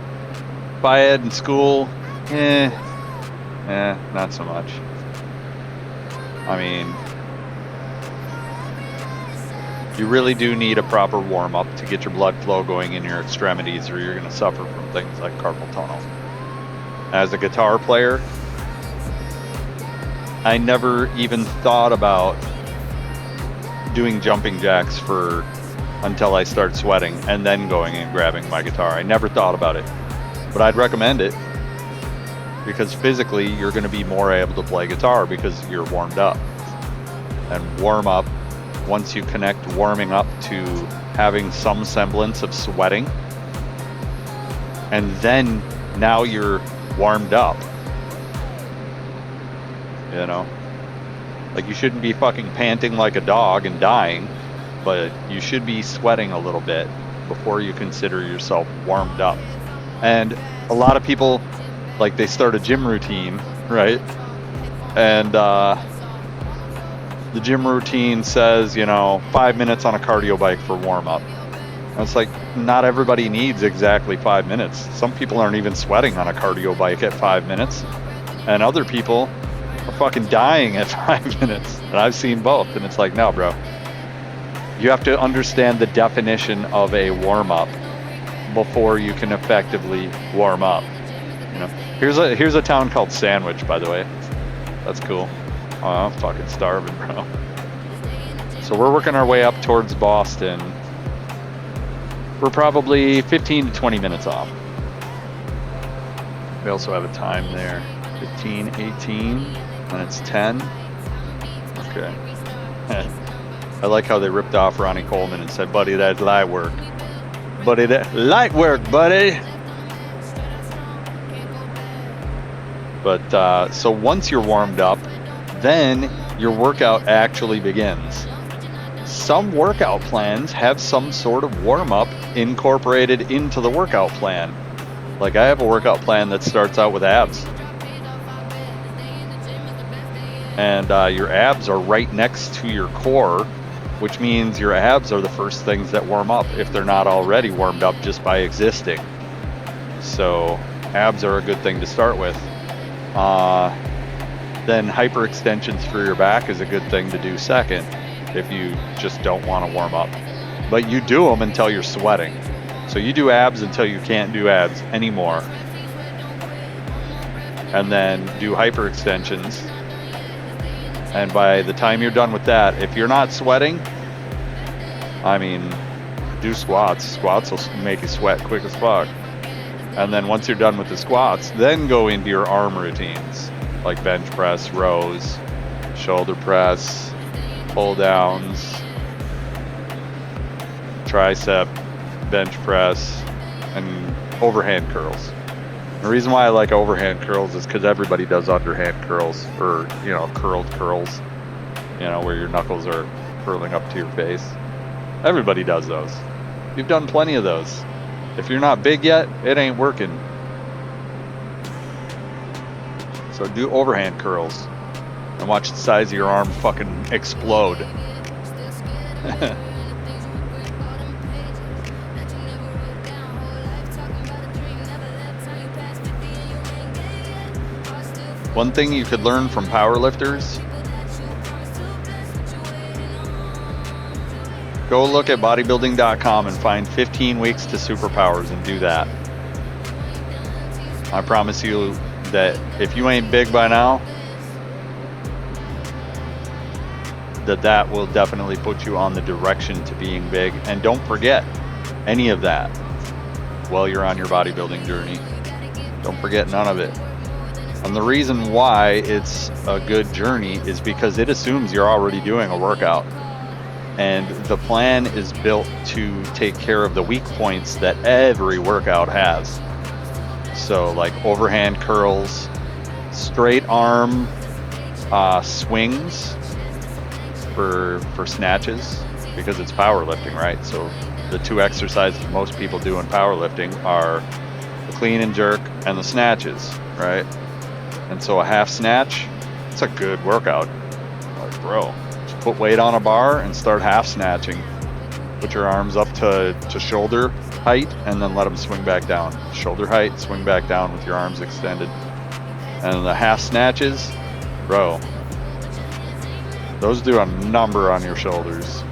by ed in school, not so much. I mean, you really do need a proper warm-up to get your blood flow going in your extremities, or you're going to suffer from things like carpal tunnel. As a guitar player, I never even thought about doing jumping jacks until I start sweating and then going and grabbing my guitar. I never thought about it, but I'd recommend it, because physically you're going to be more able to play guitar because you're warmed up. And warm up, once you connect warming up to having some semblance of sweating and then now you're warmed up. You know? Like, you shouldn't be fucking panting like a dog and dying, but you should be sweating a little bit before you consider yourself warmed up. And a lot of people, like, they start a gym routine, right? And the gym routine says, you know, 5 minutes on a cardio bike for warm up. And it's like, not everybody needs exactly 5 minutes. Some people aren't even sweating on a cardio bike at 5 minutes, and other people are fucking dying at 5 minutes. And I've seen both, and it's like, no, bro. You have to understand the definition of a warm-up before you can effectively warm up. You know, here's a town called Sandwich, by the way. That's cool. Oh, I'm fucking starving, bro. So we're working our way up towards Boston. We're probably 15 to 20 minutes off. We also have a time there. 15, 18, and it's 10. Okay. I like how they ripped off Ronnie Coleman and said, buddy, that's light work. Buddy, that light work, buddy. But so once you're warmed up, then your workout actually begins. Some workout plans have some sort of warm-up incorporated into the workout plan. Like, I have a workout plan that starts out with abs. And your abs are right next to your core, which means your abs are the first things that warm up if they're not already warmed up just by existing. So abs are a good thing to start with. Then hyperextensions for your back is a good thing to do second if you just don't want to warm up. But you do them until you're sweating. So you do abs until you can't do abs anymore. And then do hyperextensions. And by the time you're done with that, if you're not sweating, I mean, do squats. Squats will make you sweat quick as fuck. And then once you're done with the squats, then go into your arm routines, like bench press, rows, shoulder press, pull downs, tricep, bench press, and overhand curls. The reason why I like overhand curls is because everybody does underhand curls, or, you know, curled curls, you know, where your knuckles are curling up to your face. Everybody does those. You've done plenty of those. If you're not big yet, it ain't working. So do overhand curls and watch the size of your arm fucking explode. One thing you could learn from powerlifters, go look at bodybuilding.com and find 15 weeks to superpowers and do that. I promise you that if you ain't big by now, that will definitely put you on the direction to being big. And don't forget any of that while you're on your bodybuilding journey. Don't forget none of it. And the reason why it's a good journey is because it assumes you're already doing a workout. And the plan is built to take care of the weak points that every workout has. So like overhand curls, straight arm swings for snatches, because it's powerlifting, right? So the two exercises most people do in powerlifting are the clean and jerk and the snatches, right? And so a half snatch, it's a good workout. Like, bro, just put weight on a bar and start half snatching. Put your arms up to shoulder height and then let them swing back down. Shoulder height, swing back down with your arms extended. And the half snatches, bro, those do a number on your shoulders.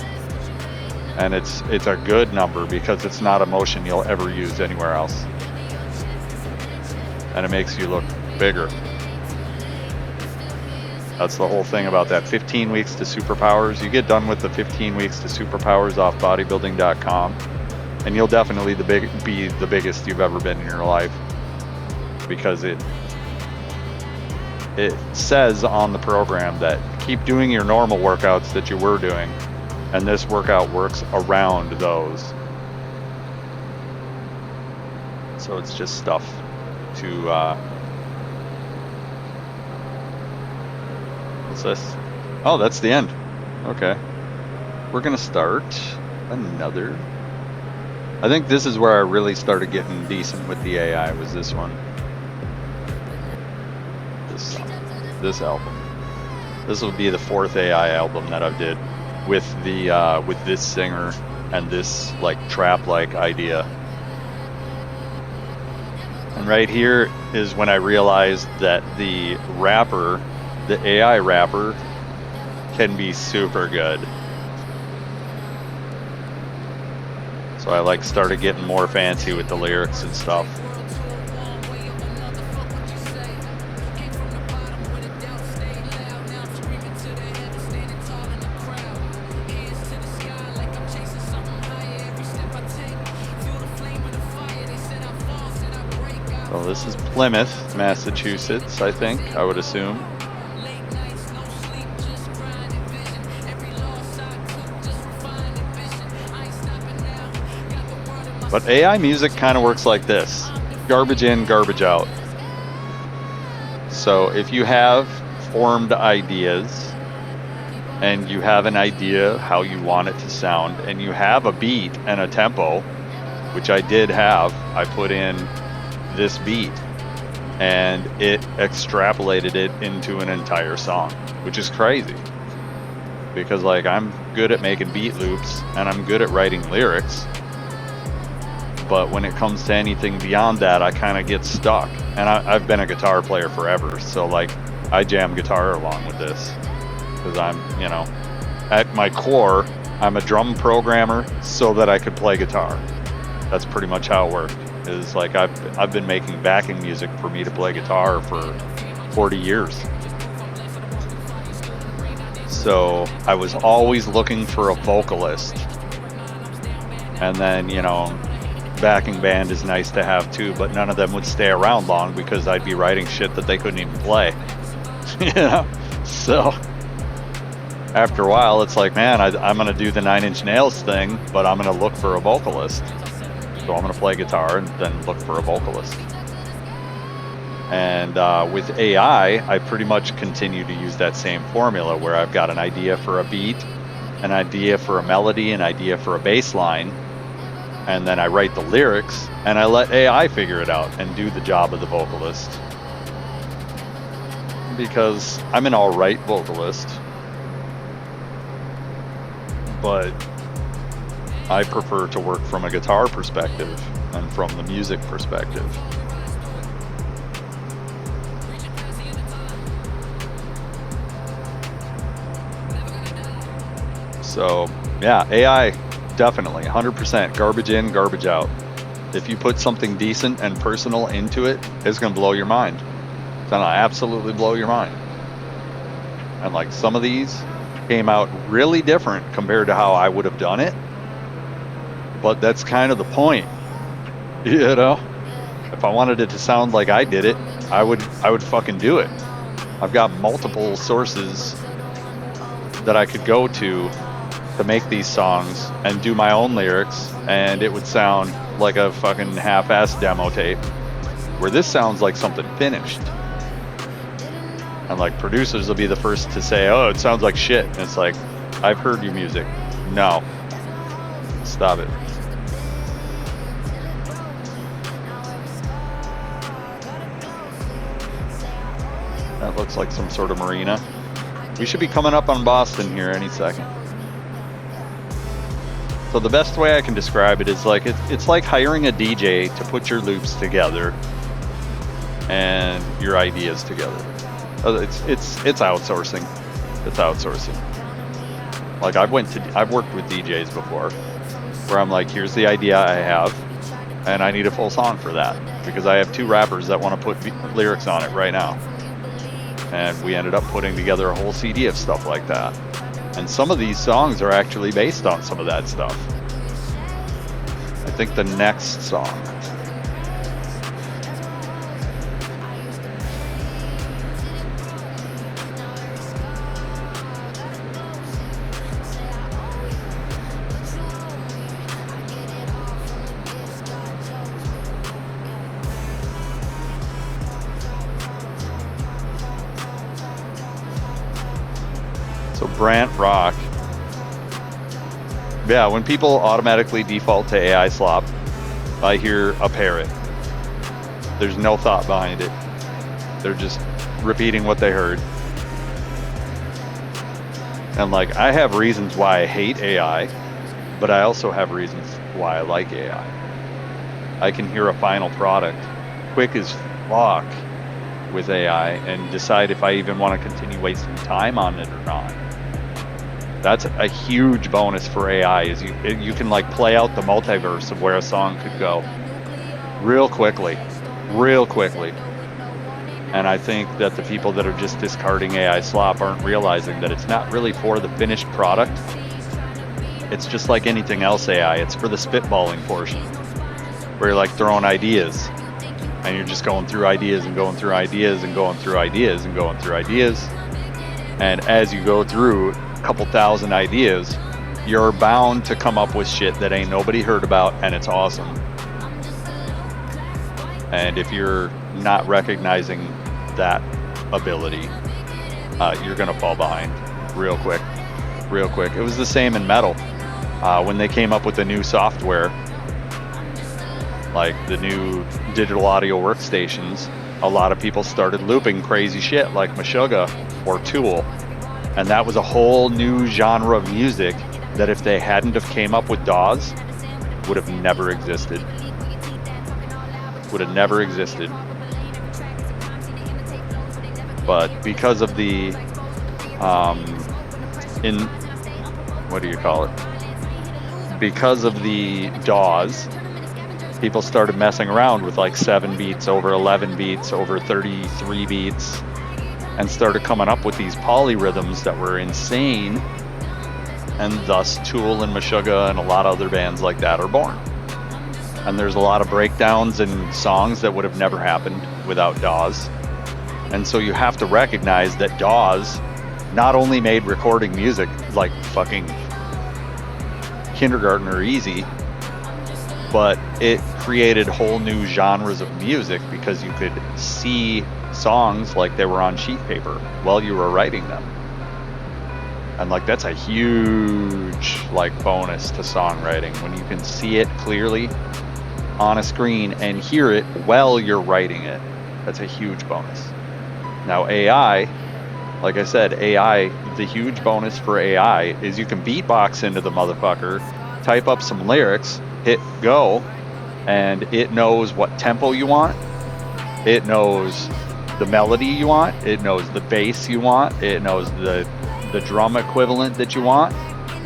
And it's a good number because it's not a motion you'll ever use anywhere else. And it makes you look bigger. That's the whole thing about that 15 weeks to superpowers. You get done with the 15 weeks to superpowers off bodybuilding.com and you'll definitely be the biggest you've ever been in your life, because it says on the program that keep doing your normal workouts that you were doing, and this workout works around those. So it's just stuff to, what's this? Oh, that's the end. Okay. We're gonna start another. I think this is where I really started getting decent with the AI, was this one. This song, this album. This will be the 4th AI album that I've did with the with this singer and this like trap-like idea. And right here is when I realized that the rapper, the AI rapper, can be super good. So I like started getting more fancy with the lyrics and stuff. So this is Plymouth, Massachusetts, I think, I would assume. But AI music kind of works like this. Garbage in, garbage out. So if you have formed ideas and you have an idea how you want it to sound and you have a beat and a tempo, which I did have, I put in this beat and it extrapolated it into an entire song, which is crazy. Because like I'm good at making beat loops and I'm good at writing lyrics. But when it comes to anything beyond that, I kind of get stuck. And I've been a guitar player forever, so like I jam guitar along with this. Because I'm, you know, at my core, I'm a drum programmer so that I could play guitar. That's pretty much how it worked. Is like I've been making backing music for me to play guitar for 40 years. So I was always looking for a vocalist. And then, you know, backing band is nice to have too, but none of them would stay around long because I'd be writing shit that they couldn't even play. You know? So after a while, it's like, man, I'm going to do the 9 Inch Nails thing, but I'm going to look for a vocalist. So I'm going to play guitar and then look for a vocalist. And with AI, I pretty much continue to use that same formula where I've got an idea for a beat, an idea for a melody, an idea for a bass line, and then I write the lyrics and I let AI figure it out and do the job of the vocalist. Because I'm an alright vocalist, but I prefer to work from a guitar perspective and from the music perspective. So yeah, AI, definitely 100% garbage in, garbage out. If you put something decent and personal into it, it's gonna blow your mind. It's gonna absolutely blow your mind. And like some of these came out really different compared to how I would have done it. But that's kind of the point, you know? If I wanted it to sound like I did it, I would fucking do it. I've got multiple sources that I could go to make these songs and do my own lyrics, and it would sound like a fucking half-assed demo tape, where this sounds like something finished. And like producers will be the first to say, oh, it sounds like shit. And it's like, I've heard your music. No. Stop it. That looks like some sort of marina. We should be coming up on Boston here any second. So the best way I can describe it is like it's like hiring a DJ to put your loops together and your ideas together. It's outsourcing. It's outsourcing. Like I've worked with DJs before, where I'm like, here's the idea I have, and I need a full song for that because I have 2 rappers that want to put lyrics on it right now, and we ended up putting together a whole CD of stuff like that. And some of these songs are actually based on some of that stuff. I think the next song. Brant Rock. Yeah, when people automatically default to AI slop, I hear a parrot. There's no thought behind it. They're just repeating what they heard. And like, I have reasons why I hate AI, but I also have reasons why I like AI. I can hear a final product quick as fuck with AI and decide if I even want to continue wasting time on it or not. That's a huge bonus for AI, is you can like play out the multiverse of where a song could go real quickly. And I think that the people that are just discarding AI slop aren't realizing that it's not really for the finished product. It's just like anything else AI. It's for the spitballing portion, where you're like throwing ideas, and you're just going through ideas and going through ideas and going through ideas and going through ideas. And as you go through a couple thousand ideas, you're bound to come up with shit that ain't nobody heard about, and it's awesome. And if you're not recognizing that ability, you're gonna fall behind real quick. It was the same in metal. When they came up with the new software, like the new digital audio workstations, a lot of people started looping crazy shit like Meshuggah or Tool. And that was a whole new genre of music that if they hadn't have came up with DAWs, would have never existed. But because of the, because of the DAWs, people started messing around with like 7 beats over 11 beats over 33 beats and started coming up with these polyrhythms that were insane. And thus Tool and Meshuggah and a lot of other bands like that are born. And there's a lot of breakdowns and songs that would have never happened without DAWs. And so you have to recognize that DAWs not only made recording music like fucking kindergartner easy, but it created whole new genres of music because you could see songs like they were on sheet paper while you were writing them. And like, that's a huge like bonus to songwriting, when you can see it clearly on a screen and hear it while you're writing it. That's a huge bonus. Now AI, like I said, AI, the huge bonus for AI is you can beatbox into the motherfucker, type up some lyrics, hit go, and it knows what tempo you want. It knows the melody you want. It knows the bass you want. It knows the drum equivalent that you want,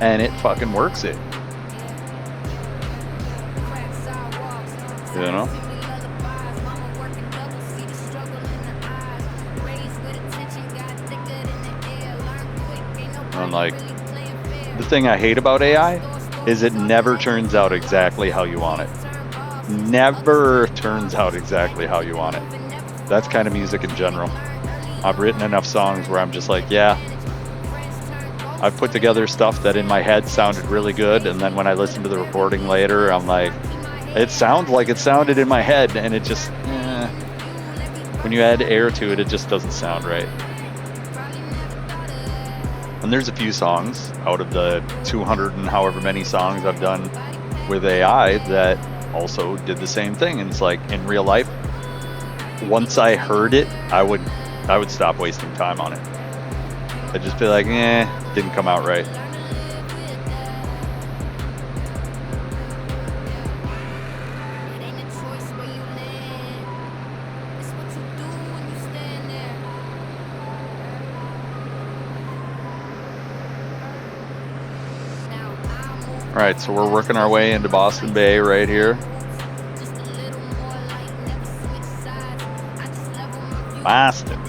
and it fucking works it. You know? And like, the thing I hate about AI is it never turns out exactly how you want it. Never turns out exactly how you want it. That's kind of music in general. I've written enough songs where I'm just like, yeah, I've put together stuff that in my head sounded really good, and then when I listen to the recording later, I'm like, it sounds like it sounded in my head, and it just, when you add air to it, it just doesn't sound right. And there's a few songs out of the 200 and however many songs I've done with AI that also did the same thing. And it's like, in real life, once I heard it, I would stop wasting time on it. I'd just be like, didn't come out right. All right, so we're working our way into Boston Bay right here. Boston.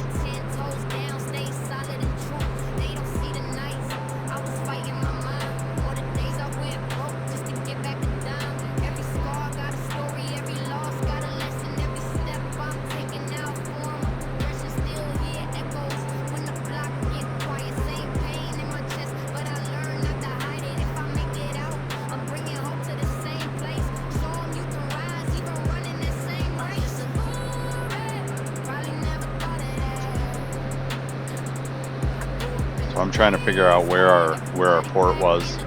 I'm trying to figure out where our port was.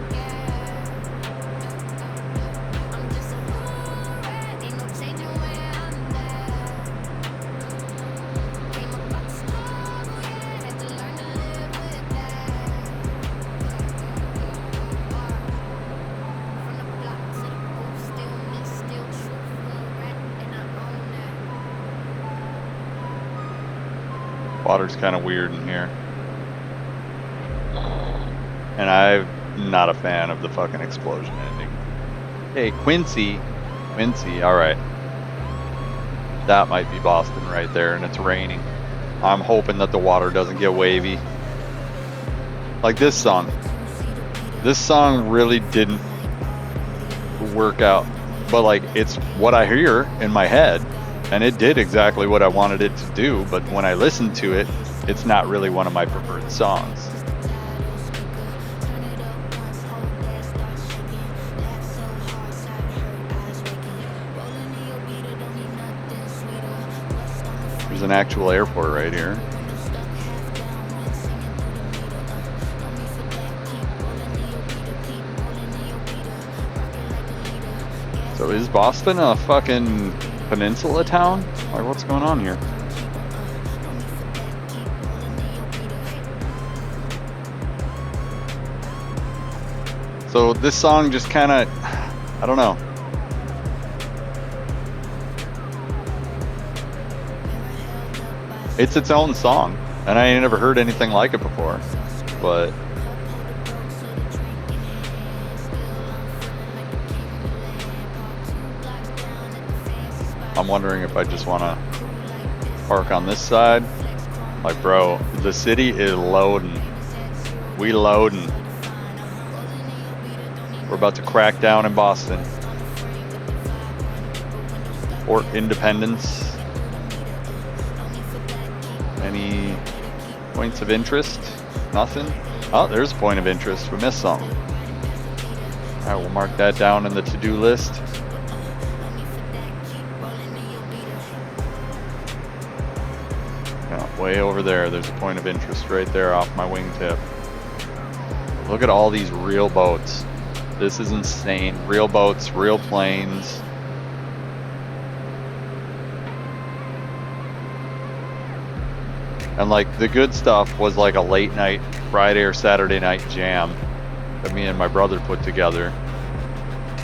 Water's kind of weird in here. And I'm not a fan of the fucking explosion ending. Hey, Quincy, alright. That might be Boston right there, and it's raining. I'm hoping that the water doesn't get wavy. Like this song. This song really didn't work out. But like, it's what I hear in my head. And it did exactly what I wanted it to do, but when I listen to it, it's not really one of my preferred songs. There's an actual airport right here. So is Boston a fucking peninsula town? Like, what's going on here? So this song just kind of, I don't know. It's its own song, and I ain't never heard anything like it before, but I'm wondering if I just want to park on this side. Like, bro, the city is loading. We loading. We're about to crack down in Boston. Fort Independence. Any points of interest? Nothing? Oh, there's a point of interest. We missed something. Alright, we'll mark that down in the to-do list. Way over there, there's a point of interest right there off my wingtip. Look at all these real boats. This is insane. Real boats, real planes. And like the good stuff was like a late night Friday or Saturday night jam that me and my brother put together.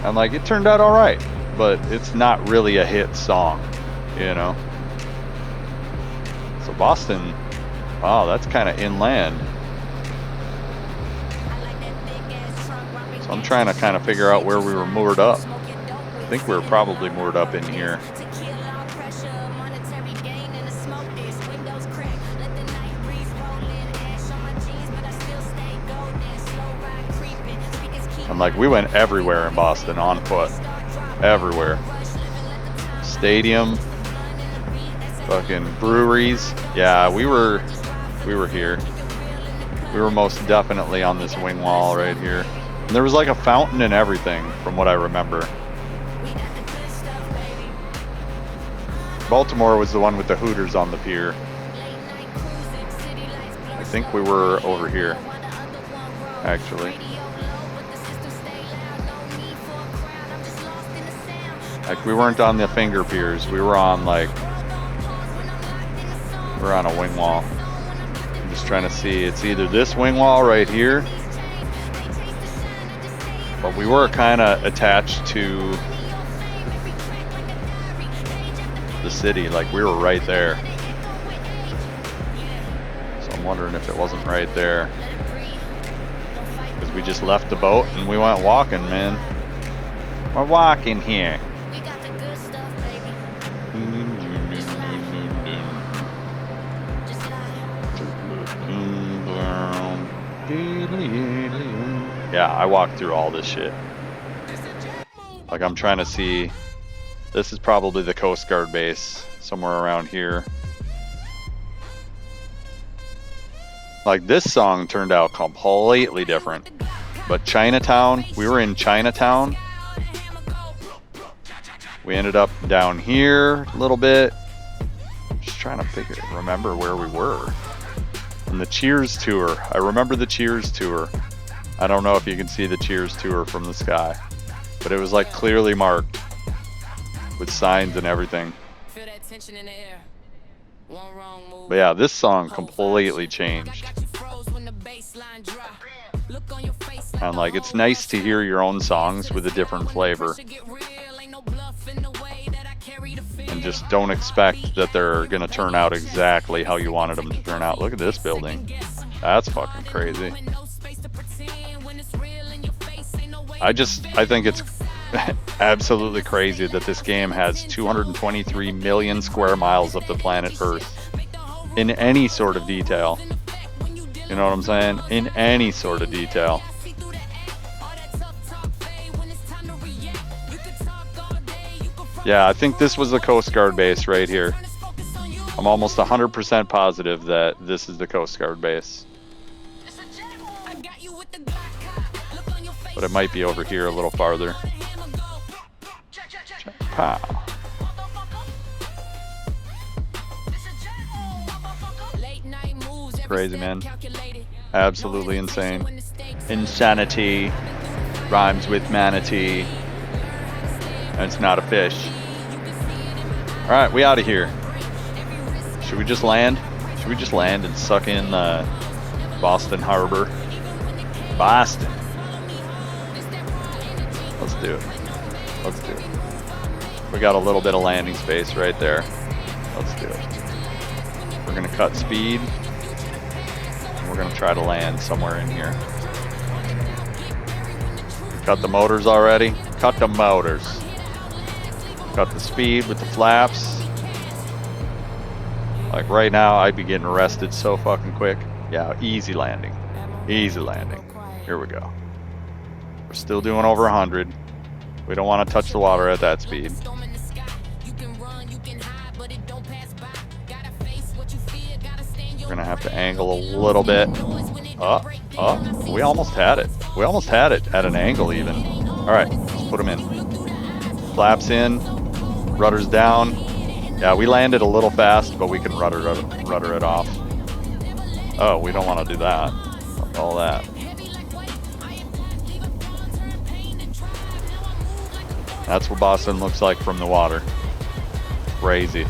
And like it turned out all right, but it's not really a hit song, you know? So Boston, wow, that's kind of inland. So I'm trying to kind of figure out where we were moored up. I think we were probably moored up in here. And like we went everywhere in Boston on foot. Everywhere. Stadium. Fucking breweries. Yeah, we were here. We were most definitely on this wing wall right here. And there was like a fountain and everything from what I remember. Baltimore was the one with the Hooters on the pier. I think we were over here, actually. Like we weren't on the finger piers. We were on like, we're on a wing wall. I'm just trying to see. It's either this wing wall right here, but we were kind of attached to the city. Like we were right there. So I'm wondering if it wasn't right there. Because we just left the boat and we went walking, man. We're walking here. Yeah, I walked through all this shit. Like I'm trying to see. This is probably the Coast Guard base, somewhere around here. Like this song turned out completely different. But Chinatown, we were in Chinatown. We ended up down here a little bit. Just trying to remember where we were. And the Cheers tour. I remember the Cheers tour. I don't know if you can see the Cheers tour from the sky, but it was like clearly marked with signs and everything. Feel that tension in the air. One wrong move. But yeah, this song completely changed. And like, it's nice to hear your own songs with a different flavor. And just don't expect that they're gonna turn out exactly how you wanted them to turn out. Look at this building. That's fucking crazy. I think it's absolutely crazy that this game has 223 million square miles of the planet Earth in any sort of detail. You know what I'm saying? In any sort of detail. Yeah, I think this was the Coast Guard base right here. I'm almost 100% positive that this is the Coast Guard base. But it might be over here a little farther. Pow. Crazy, man. Absolutely insane. Insanity rhymes with manatee. And it's not a fish. Alright, we out of here. Should we just land? Should we just land and suck in Boston Harbor? Boston. Let's do it. Let's do it. We got a little bit of landing space right there. Let's do it. We're gonna cut speed. And we're gonna try to land somewhere in here. Cut the motors already. Cut the motors. Cut the speed with the flaps. Like right now, I'd be getting arrested so fucking quick. Yeah, easy landing. Easy landing. Here we go. We're still doing over 100. We don't want to touch the water at that speed. We're gonna have to angle a little bit. Up. We almost had it. We almost had it at an angle even. All right, let's put them in. Flaps in. Rudders down. Yeah, we landed a little fast, but we can rudder it off. Oh, we don't want to do that. All that. That's what Boston looks like from the water. Crazy.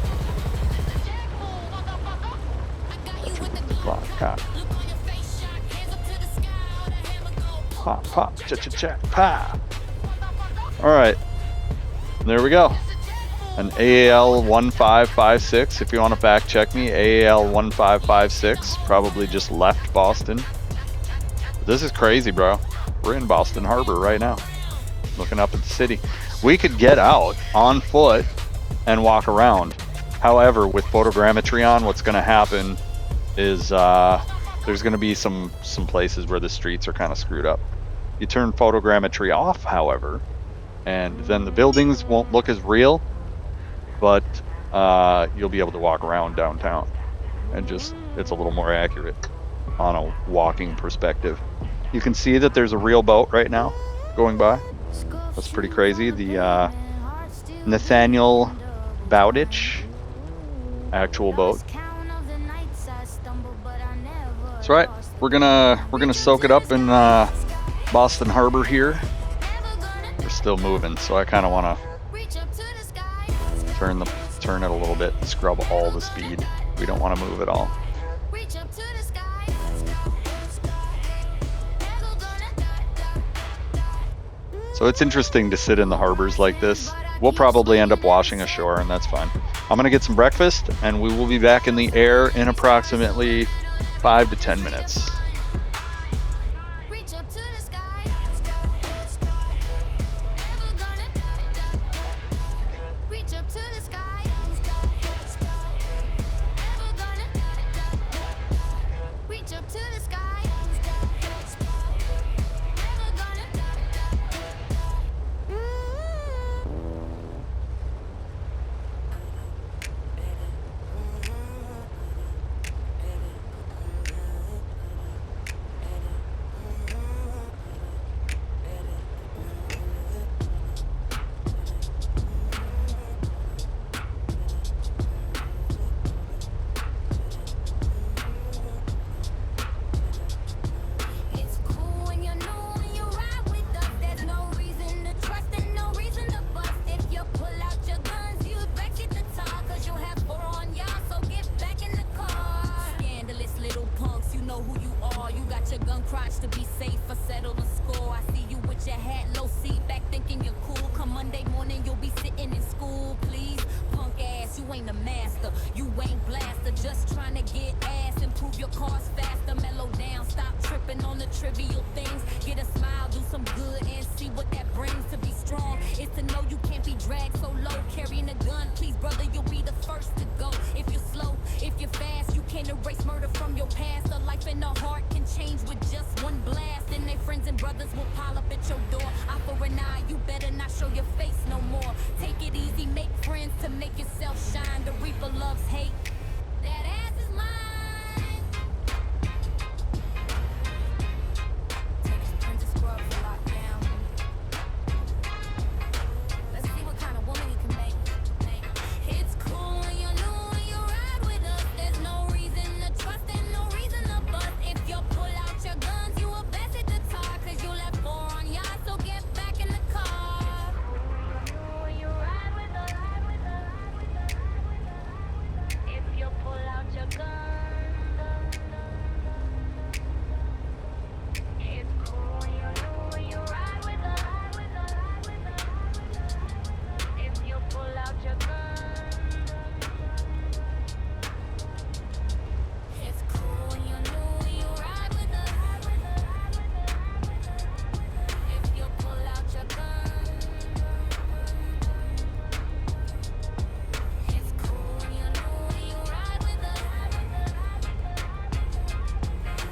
Pop, pop, cha-cha-cha, pa. All right, there we go. An AAL 1556. If you want to fact check me, AAL 1556. Probably just left Boston. This is crazy, bro. We're in Boston Harbor right now, looking up at the city. We could get out on foot and walk around. However, with photogrammetry on, what's going to happen is there's going to be some places where the streets are kind of screwed up. You turn photogrammetry off, however, and then the buildings won't look as real, but you'll be able to walk around downtown, and just it's a little more accurate on a walking perspective. You can see that there's a real boat right now going by. That's pretty crazy. The Nathaniel Bowditch actual boat. That's right. We're gonna soak it up in Boston Harbor here. We're still moving, so I kind of want to turn it a little bit and scrub all the speed. We don't want to move at all. So it's interesting to sit in the harbors like this. We'll probably end up washing ashore, and that's fine. I'm gonna get some breakfast, and we will be back in the air in approximately 5 to 10 minutes. show your face no more. Take it easy, make friends to make yourself shine. The reaper loves hate. That ass is mine. Take his princess scrub for lockdown. Let's see what kind of woman he can make. It's cool when you're new and you ride with us. There's no reason to trust and no reason to bust. If you pull out your guns, you will best at the talk. Cause you left 4 on y'all, so get back in the car. When you ride with us, if you pull out your gun, it's cool when you're new when you ride with us. If you pull out your gun, it's cool when you're new when you ride with us. If you pull out your gun, it's cool when you're new when you ride with us.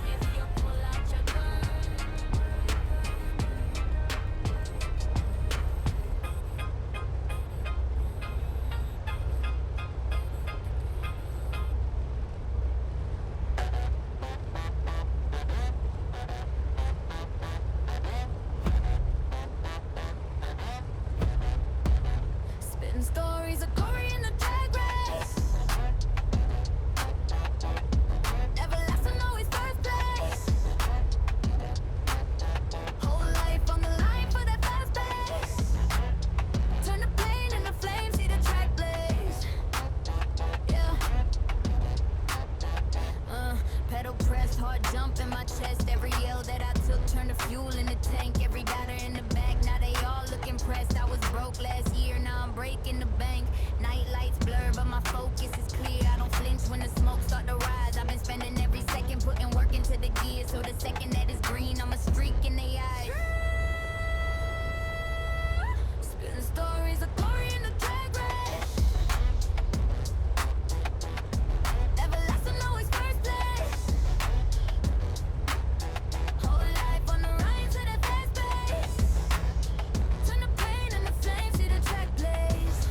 If you pull out your gun. Spitting stories of glory in the drag race. Everlasting, always first place. Whole life on the line for that fast pace. Turn the plane into flames, see the track blaze. Yeah. Pedal press, hard jump in my chest. Every yell that I took turned to fuel in the tank. Every dollar in the bag, now they all look impressed. I was broke last year, now I'm breaking the bank. Night lights blur, but my focus is clear. I don't flinch when the smoke start to rise. I've been spending every second putting work into the gear. So the second that is green, I'm a streak in the eyes. Spitting stories of glory in the drag race. Everlasting, always first place. Whole life on the rise to the fast pace. Turn the plane into flames, see the track blaze.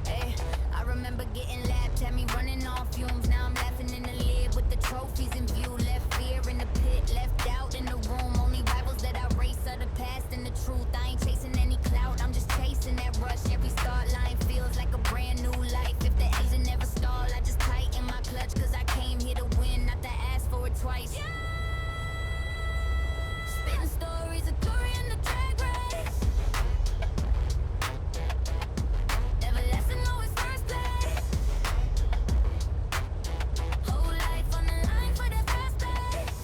Hey, I remember getting laughed at me running off fumes. Now I'm laughing in the lid with the trophies in view. Left fear in the pit, left doubt in the room. Only rivals that I race are the past and the truth. I ain't chasing any clout, I'm just chasing that rush. Every start line feels like a brand new life. If the engine never stall, I just tighten my clutch. Cause I came here to win, not to ask for it twice. Spitting stories of glory in the drag race. Everlasting, always first place. Whole life on the line for that fast pace.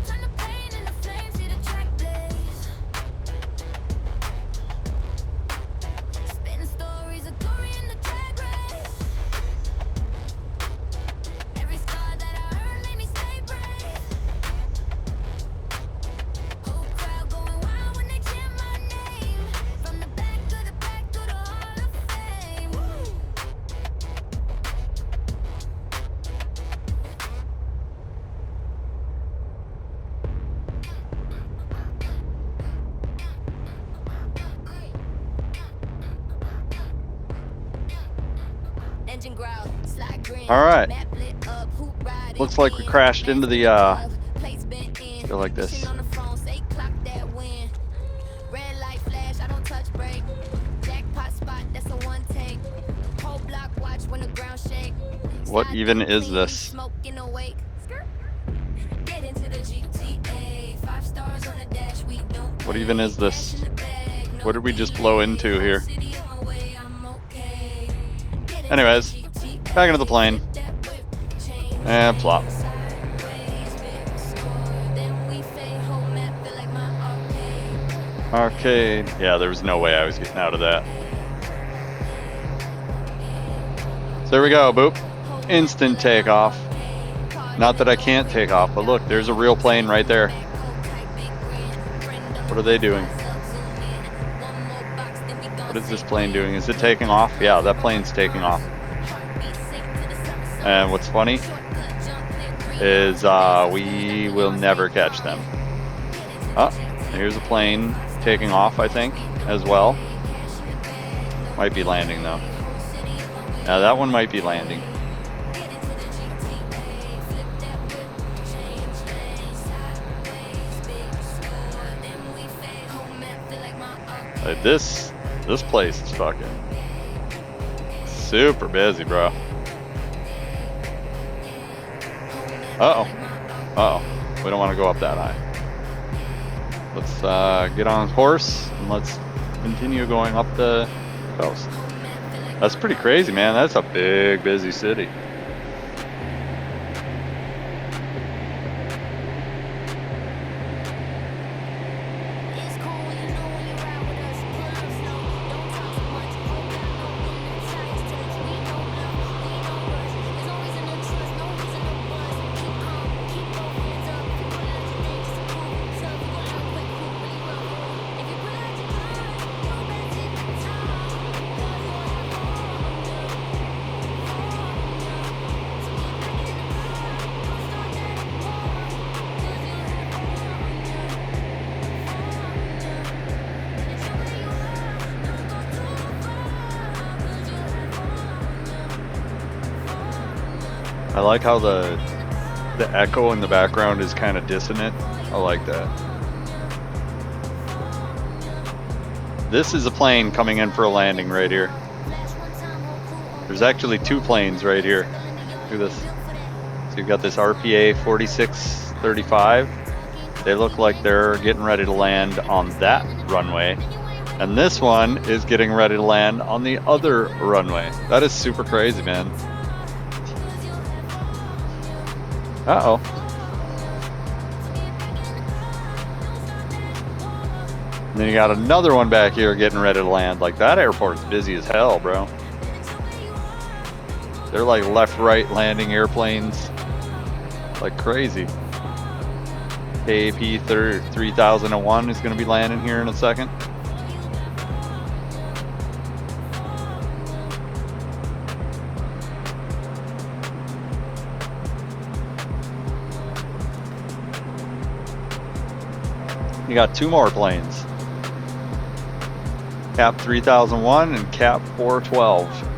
Turn the plane into flames, see the track blaze. Spitting stories of glory in the drag race. Every scar that I earned made me stay brave. Whole crowd going wild when they chant my name. From the back to the Hall of Fame. Woo! Engine growl, slide grin. All right. Map lit up, hoop ride Looks like we crashed into the Plates bent in. go like this. Pushing on the phone, say clock that win. Red light flash, I don't touch brake. Jackpot spot, that's a one take. Whole block watch when the ground shake. What Slide even through is clean, this? Smoke in the wake. Get into the GTA. 5 stars on the dash, we don't What even is this? cash in the bag, no What did we just blow into here? city on my way, I'm okay. Get into Anyways, the GTA, back into the plane. that whip chain. And plop. Arcade. Yeah, there was no way I was getting out of that. So there we go, boop. Instant takeoff. Not that I can't take off, but look, there's a real plane right there. What are they doing? What is this plane doing? Is it taking off? Yeah, that plane's taking off. And what's funny is we will never catch them. Oh, Here's a plane taking off, I think, as well. Might be landing though. Now that one might be landing. Like this place is fucking super busy, bro. Uh-oh. Uh-oh. We don't want to go up that high. Let's get on horse and let's continue going up the coast. That's pretty crazy, man. That's a big, busy city. I like how the echo in the background is kind of dissonant. I like that. This is a plane coming in for a landing right here. There's actually two planes right here. Look at this. So you've got this RPA 4635. They look like they're getting ready to land on that runway. And this one is getting ready to land on the other runway. That is super crazy, man. Uh-oh. And then you got another one back here getting ready to land. Like, that airport's busy as hell, bro. They're like left-right landing airplanes like crazy. KAP 3001 is going to be landing here in a second. You got two more planes. Cap 3001 and Cap 412.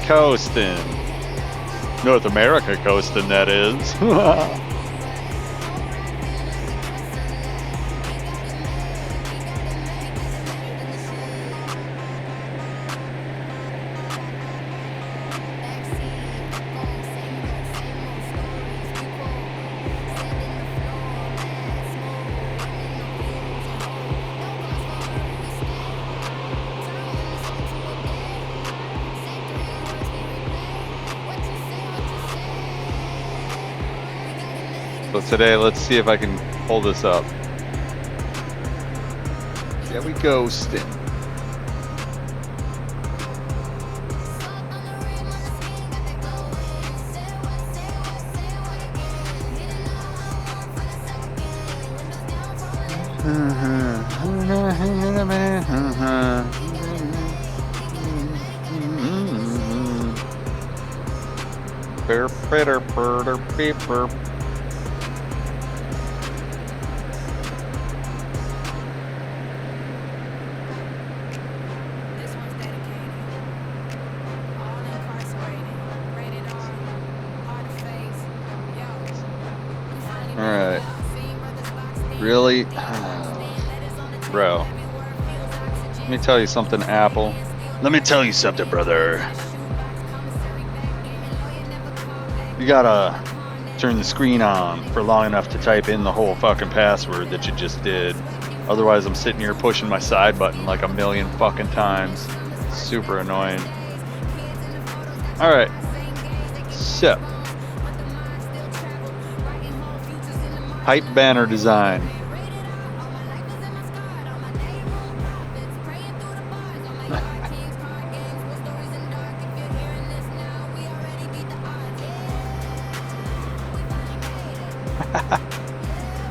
Coasting. North America coasting, that is. So today, let's see if I can pull this up. Yeah, we ghosting. Beeper. Alright. Really? Bro. Let me tell you something, Apple. Let me tell you something, brother. You gotta turn the screen on for long enough to type in the whole fucking password that you just did. Otherwise, I'm sitting here pushing my side button like a million fucking times. Super annoying. All right. So, hype banner design.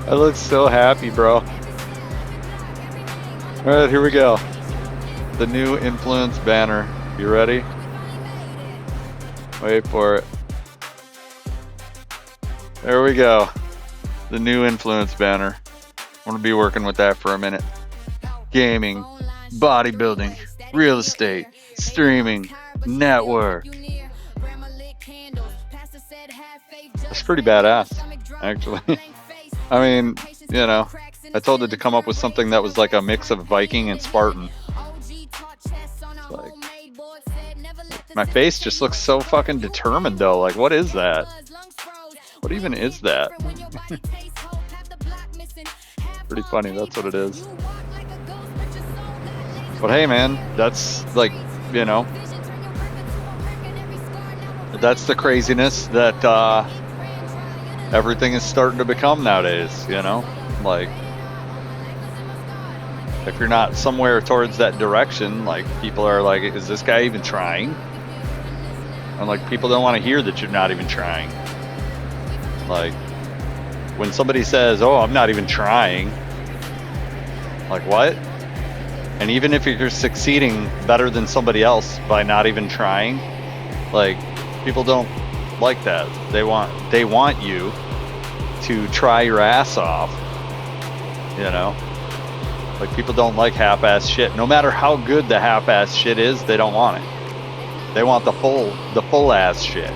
I look so happy, bro. All right, here we go. The new influence banner. You ready? Wait for it. There we go. The new influence banner. I'm gonna be working with that for a minute. Gaming, bodybuilding, real estate, streaming, network. That's pretty badass, actually. I mean, you know, I told it to come up with something that was like a mix of Viking and Spartan. Like, my face just looks so fucking determined though. Like, what is that? What even is that? Pretty funny, that's what it is. But hey man, that's like, you know, that's the craziness that everything is starting to become nowadays, you know? Like, if you're not somewhere towards that direction, like, people are like, is this guy even trying? And like, people don't want to hear that you're not even trying. Like, when somebody says, oh, I'm not even trying, like, what? And even if you're succeeding better than somebody else by not even trying, like, people don't like that. They want you to try your ass off, you know? Like, people don't like half-ass shit. No matter how good the half-ass shit is, they don't want it. They want the full ass shit.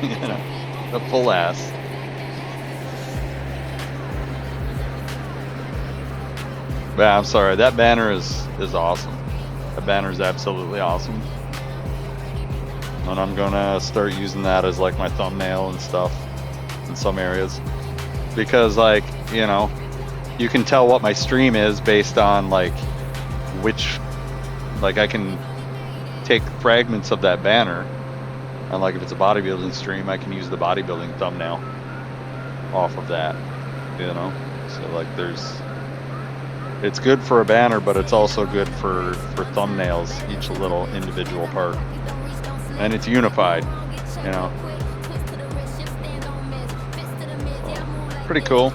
You know, the full ass. Yeah, I'm sorry. That banner is awesome. That banner is absolutely awesome. And I'm gonna start using that as like my thumbnail and stuff in some areas, because, like, you know, you can tell what my stream is based on like which, like, I can take fragments of that banner, and like if it's a bodybuilding stream, I can use the bodybuilding thumbnail off of that, you know. So like, it's good for a banner, but it's also good for thumbnails, each little individual part. And it's unified, you know. So, pretty cool.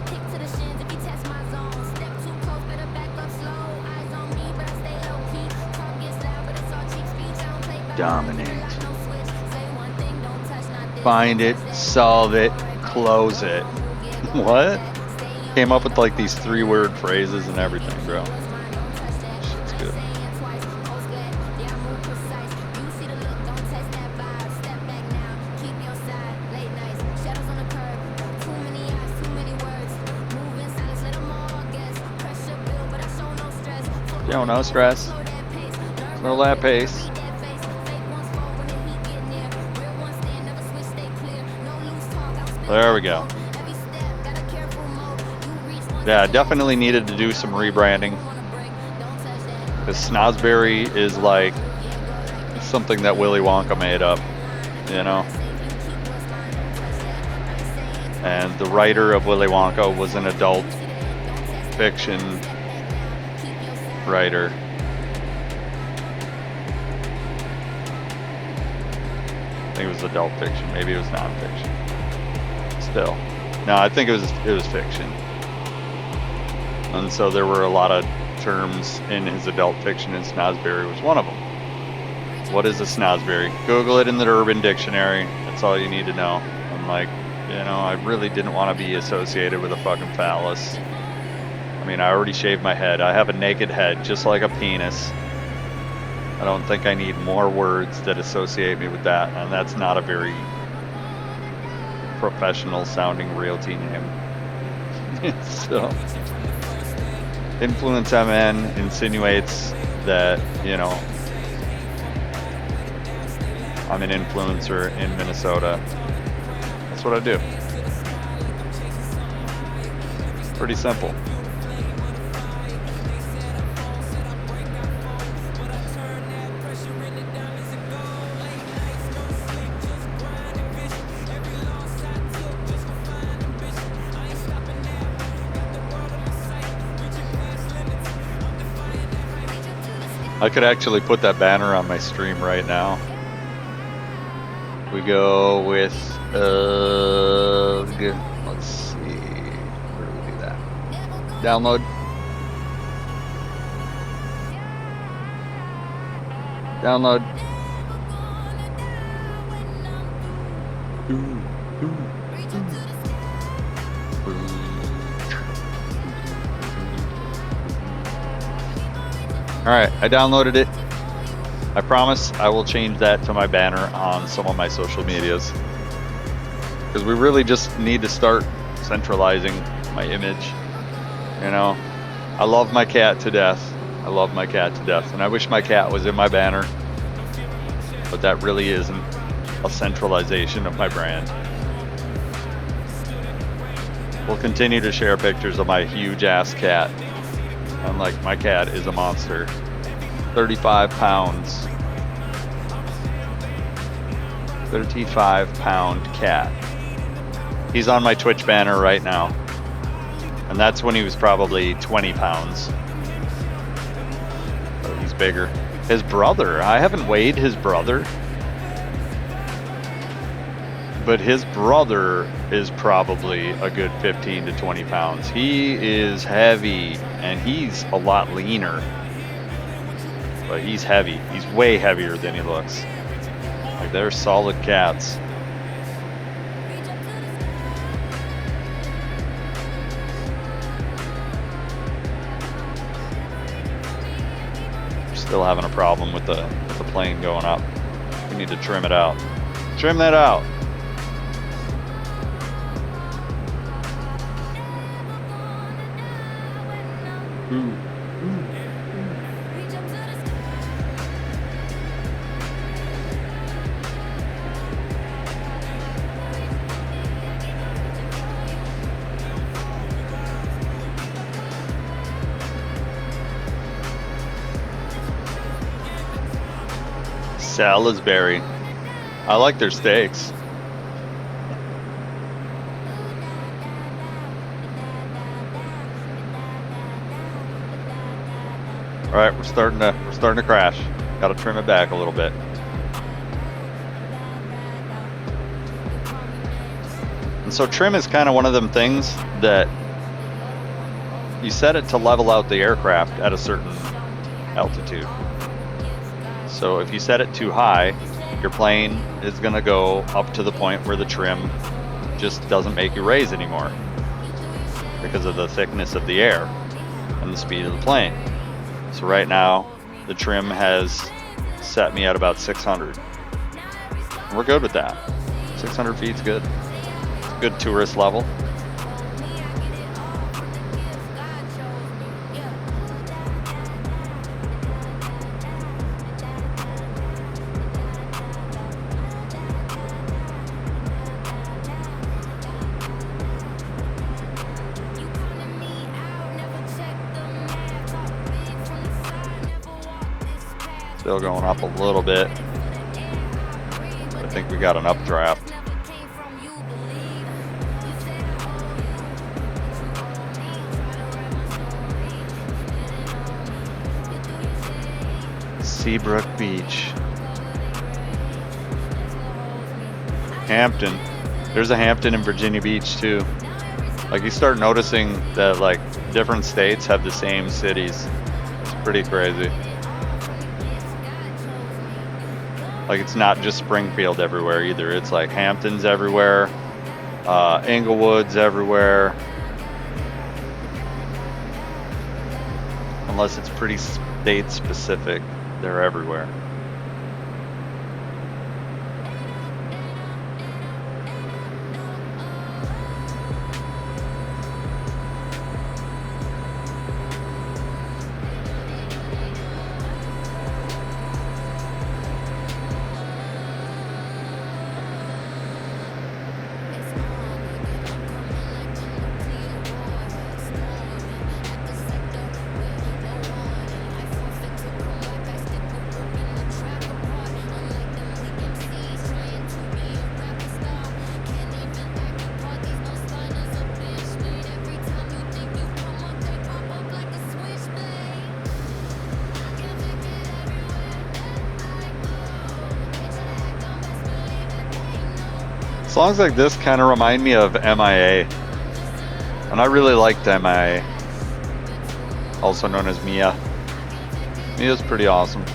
Dominate. Find it, solve it, close it. What? Came up with like these 3-word phrases and everything, bro. Shit's good. Yo, no stress. No lap pace. There we go. Yeah, I definitely needed to do some rebranding, because Snozberry is like something that Willy Wonka made up, you know? And the writer of Willy Wonka was an adult fiction writer. I think it was adult fiction, maybe it was non-fiction. Still. No, I think it was fiction. And so there were a lot of terms in his adult fiction, and Snozberry was one of them. What is a Snozberry? Google it in the Urban Dictionary. That's all you need to know. I'm like, you know, I really didn't want to be associated with a fucking phallus. I mean, I already shaved my head. I have a naked head, just like a penis. I don't think I need more words that associate me with that, and that's not a very professional sounding realty name. So, Influence MN insinuates that, you know, I'm an influencer in Minnesota. That's what I do. Pretty simple. I could actually put that banner on my stream right now. We go with, let's see, where do we do that? Download. Download. Alright, I downloaded it. I promise I will change that to my banner on some of my social medias. Because we really just need to start centralizing my image. You know, I love my cat to death. I love my cat to death. And I wish my cat was in my banner. But that really isn't a centralization of my brand. We'll continue to share pictures of my huge ass cat. And like, my cat is a monster. 35 pounds. 35-pound cat. He's on my Twitch banner right now. And that's when he was probably 20 pounds. So he's bigger. His brother, I haven't weighed his brother. But his brother is probably a good 15 to 20 pounds. He is heavy, and he's a lot leaner. But he's heavy. He's way heavier than he looks. Like, they're solid cats. Still having a problem with the plane going up. We need to trim it out. Trim that out. Salisbury. I like their steaks. All right, we're starting to crash. Got to trim it back a little bit. And so trim is kind of one of them things that you set it to level out the aircraft at a certain altitude. So if you set it too high, your plane is going to go up to the point where the trim just doesn't make you raise anymore because of the thickness of the air and the speed of the plane. So right now, the trim has set me at about 600. And we're good with that. 600 feet's good. It's a good tourist level. Still going up a little bit. I think we got an updraft. Seabrook Beach. Hampton. There's a Hampton in Virginia Beach too. Like, you start noticing that like different states have the same cities. It's pretty crazy. Like, it's not just Springfield everywhere either. It's like Hampton's everywhere, Inglewood's everywhere. Unless it's pretty state specific, they're everywhere. Songs like this kind of remind me of MIA. And I really liked MIA. Also known as Mia. Mia's pretty awesome.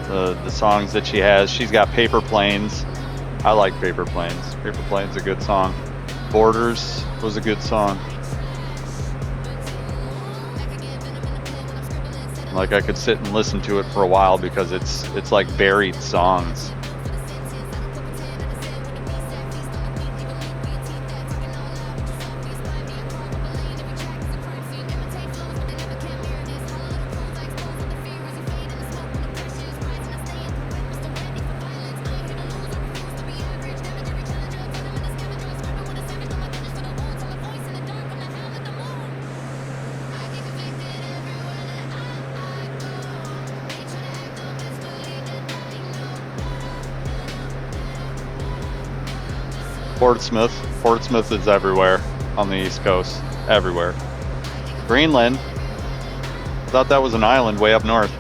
The songs that she has. She's got Paper Planes. I like Paper Planes. Paper Planes is a good song. Borders was a good song. Like I could sit and listen to it for a while because it's like buried songs. Portsmouth is everywhere on the East Coast. Everywhere. Greenland. I thought that was an island way up north.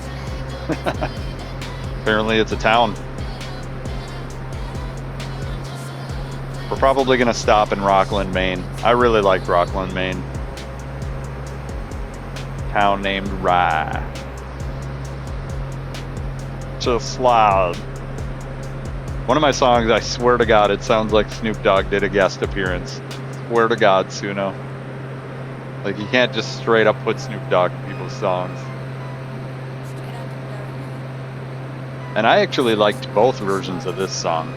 Apparently it's a town. We're probably going to stop in Rockland, Maine. I really liked Rockland, Maine. Town named Rye. Just loud. One of my songs, I swear to God, it sounds like Snoop Dogg did a guest appearance. Swear to God, Suno. Like, you can't just straight up put Snoop Dogg in people's songs. And I actually liked both versions of this song.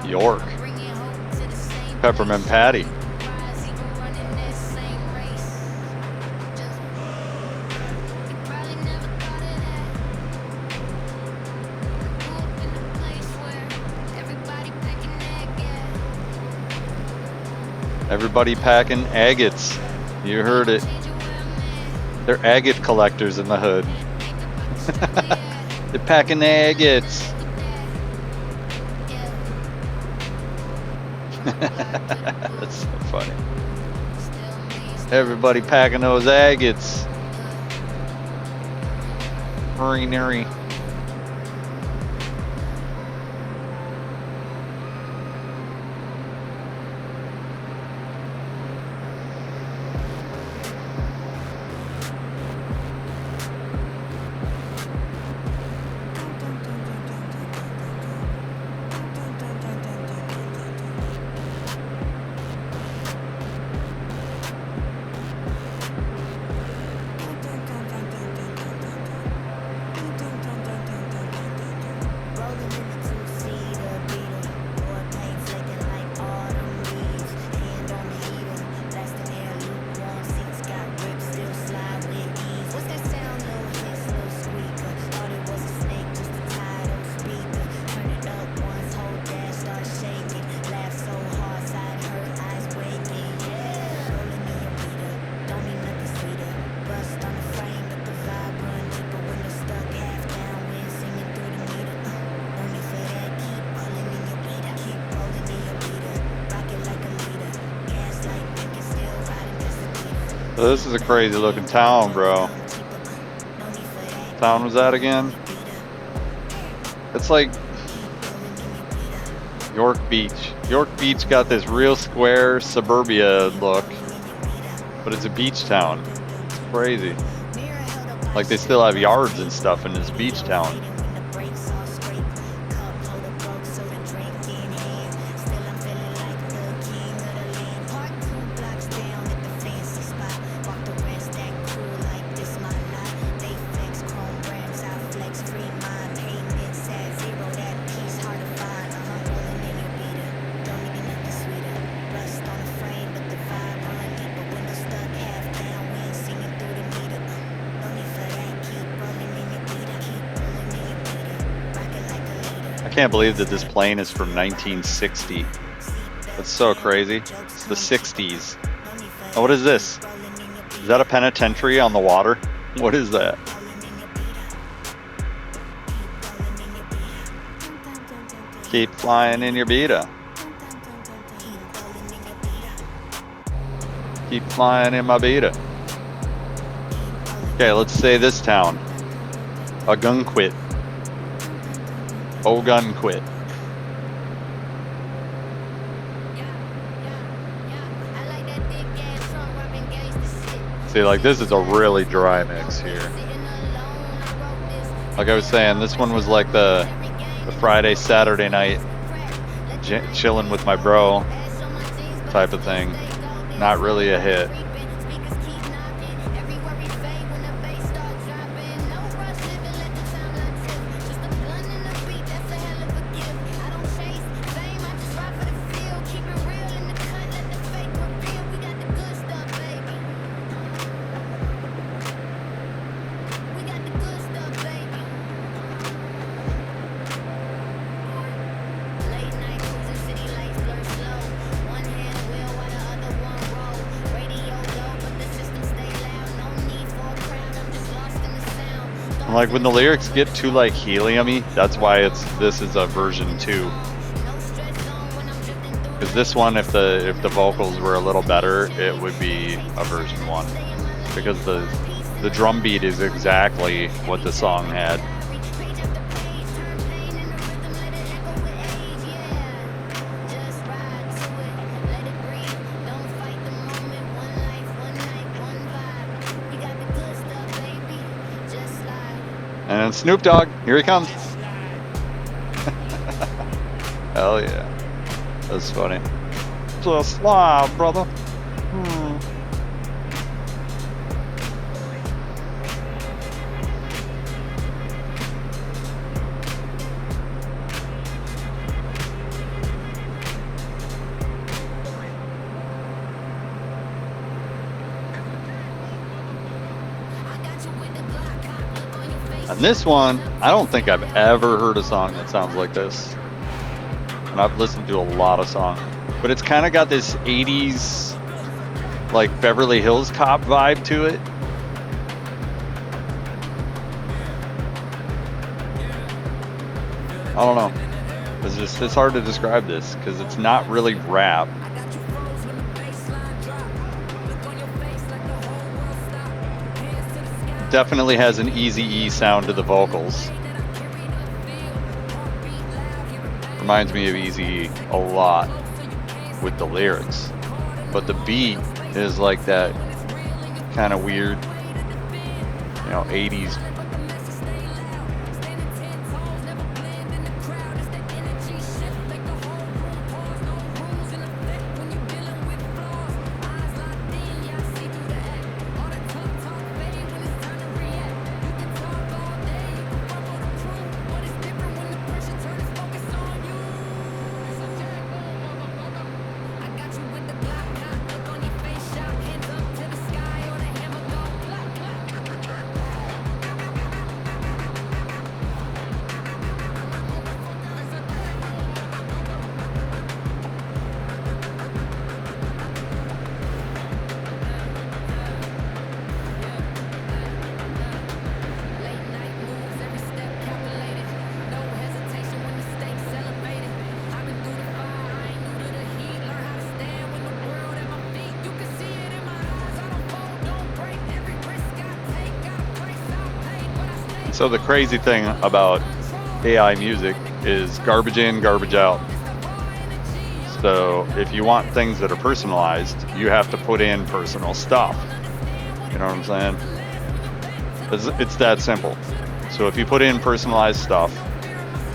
York. Peppermint Patty. Everybody packing agates. You heard it. They're agate collectors in the hood. They're packing agates. That's so funny. Everybody packing those agates. Nurry. This is a crazy looking town, bro. What town was that again? It's like York Beach. York Beach got this real square suburbia look, but it's a beach town. It's crazy. Like they still have yards and stuff in this beach town. I can't believe that this plane is from 1960. That's so crazy. It's the 60s. Oh, what is this? Is that a penitentiary on the water? What is that? Keep flying in your beta. Keep flying in my beta. Okay, let's say this town. A gun quit. Oh, gun quit. See, like this is a really dry mix here. Like I was saying, this one was like the Friday, Saturday night, chilling with my bro type of thing. Not really a hit. Like when the lyrics get too like helium-y, that's why this is a version 2. Because this one, if the vocals were a little better, it would be a version 1. Because the drum beat is exactly what the song had. And Snoop Dogg, here he comes. Hell yeah. That's funny. Just live, brother. And this one, I don't think I've ever heard a song that sounds like this. And I've listened to a lot of songs. But it's kind of got this 80s, like Beverly Hills Cop vibe to it. I don't know. It's hard to describe this because it's not really rap. Definitely has an Eazy-E sound to the vocals. Reminds me of Eazy-E a lot with the lyrics. But the beat is like that kind of weird, 80s. So the crazy thing about AI music is garbage in, garbage out. So if you want things that are personalized, you have to put in personal stuff. You know what I'm saying? It's that simple. So if you put in personalized stuff,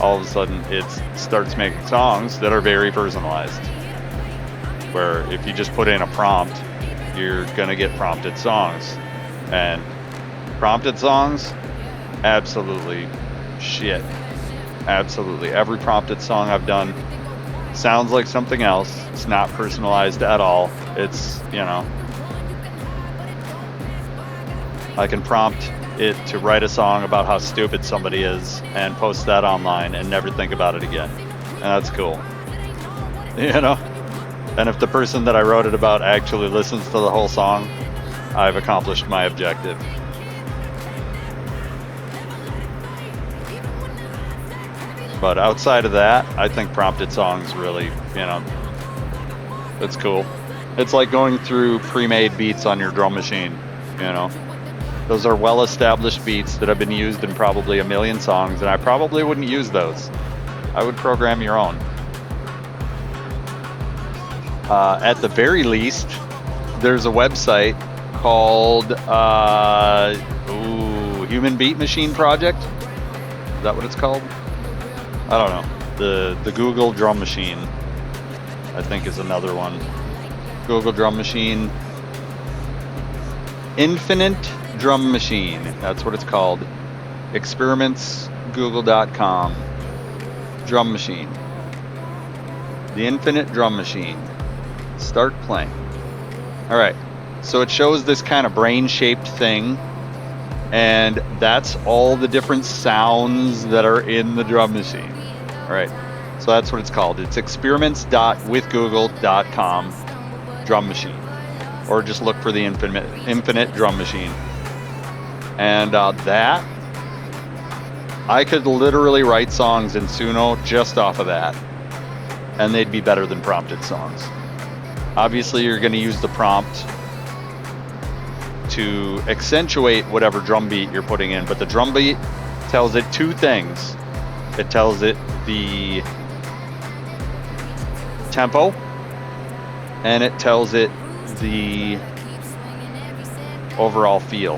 all of a sudden it starts making songs that are very personalized. Where if you just put in a prompt, you're gonna get prompted songs. And prompted songs, absolutely shit. Absolutely. Every prompted song I've done sounds like something else. It's not personalized at all. It's, you know, I can prompt it to write a song about how stupid somebody is and post that online and never think about it again. And that's cool. You know? And if the person that I wrote it about actually listens to the whole song, I've accomplished my objective. But outside of that, I think prompted songs really, you know, it's cool. It's like going through pre-made beats on your drum machine, you know. Those are well-established beats that have been used in probably a million songs, and I probably wouldn't use those. I would program your own. At the very least, there's a website called Human Beat Machine Project. Is that what it's called? I don't know. The Google Drum Machine, I think, is another one. Google Drum Machine. Infinite Drum Machine. That's what it's called. Experimentsgoogle.com. Drum Machine. The Infinite Drum Machine. Start playing. Alright. So it shows this kind of brain-shaped thing. And that's all the different sounds that are in the drum machine. Alright. So that's what it's called. It's experiments.withgoogle.com drum machine. Or just look for the infinite drum machine. And that, I could literally write songs in Suno just off of that. And they'd be better than prompted songs. Obviously, you're going to use the prompt to accentuate whatever drum beat you're putting in. But the drum beat tells it two things. It tells it the tempo, and it tells it the overall feel,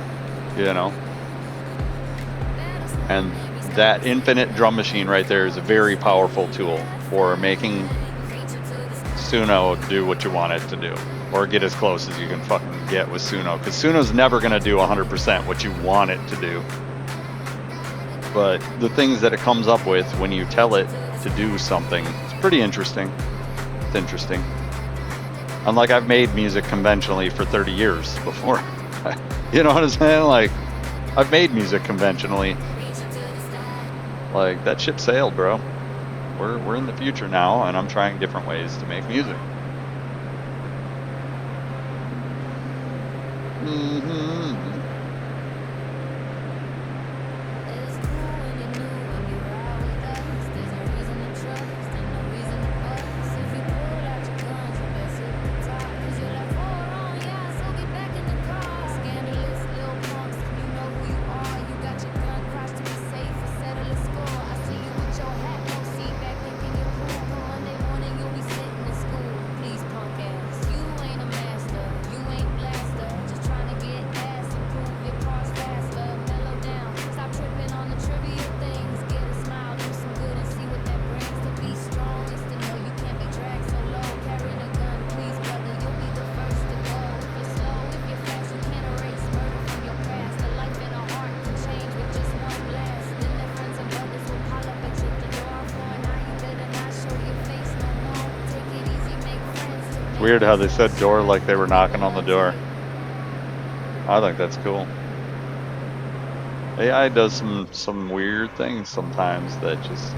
you know. And that infinite drum machine right there is a very powerful tool for making Suno do what you want it to do, or get as close as you can fucking get with Suno, because Suno's never going to do 100% what you want it to do. But the things that it comes up with when you tell it to do something, it's pretty interesting. It's interesting. Unlike I've made music conventionally for 30 years before. You know what I'm saying? Like, I've made music conventionally. Like, that ship sailed, bro. We're in the future now, and I'm trying different ways to make music. Weird how they said door like they were knocking on the door. I think that's cool. AI does some weird things sometimes that just...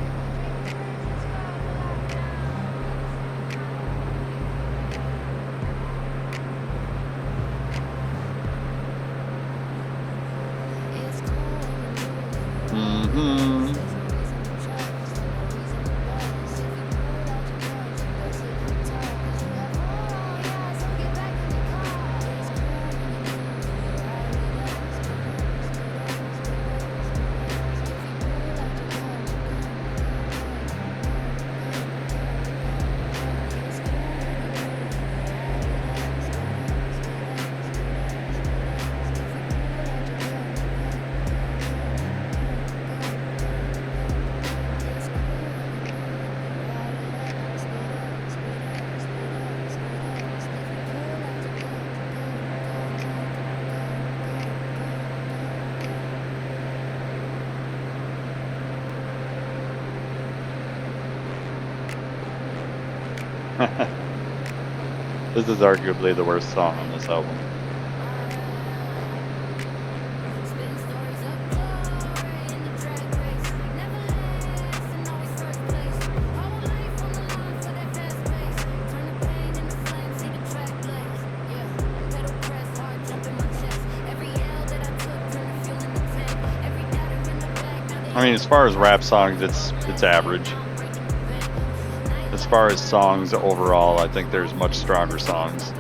This is arguably the worst song on this album. Spitting stories of glory in the drag race. Never last and always first place. Whole life on the line for that fast pace. Turn the pain into flame, see the track blaze. Yeah, pedal press, heart jump in my chest. Every L that I took turned to fuel in the tank. Every doubter in the back, now they I mean, as far as rap songs, it's average. As far as songs overall, I think there's much stronger songs.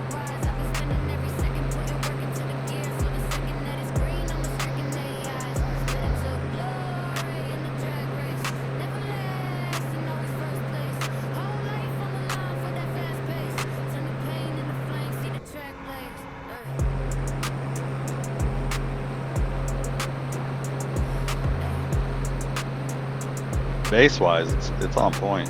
Bass-wise, it's on point.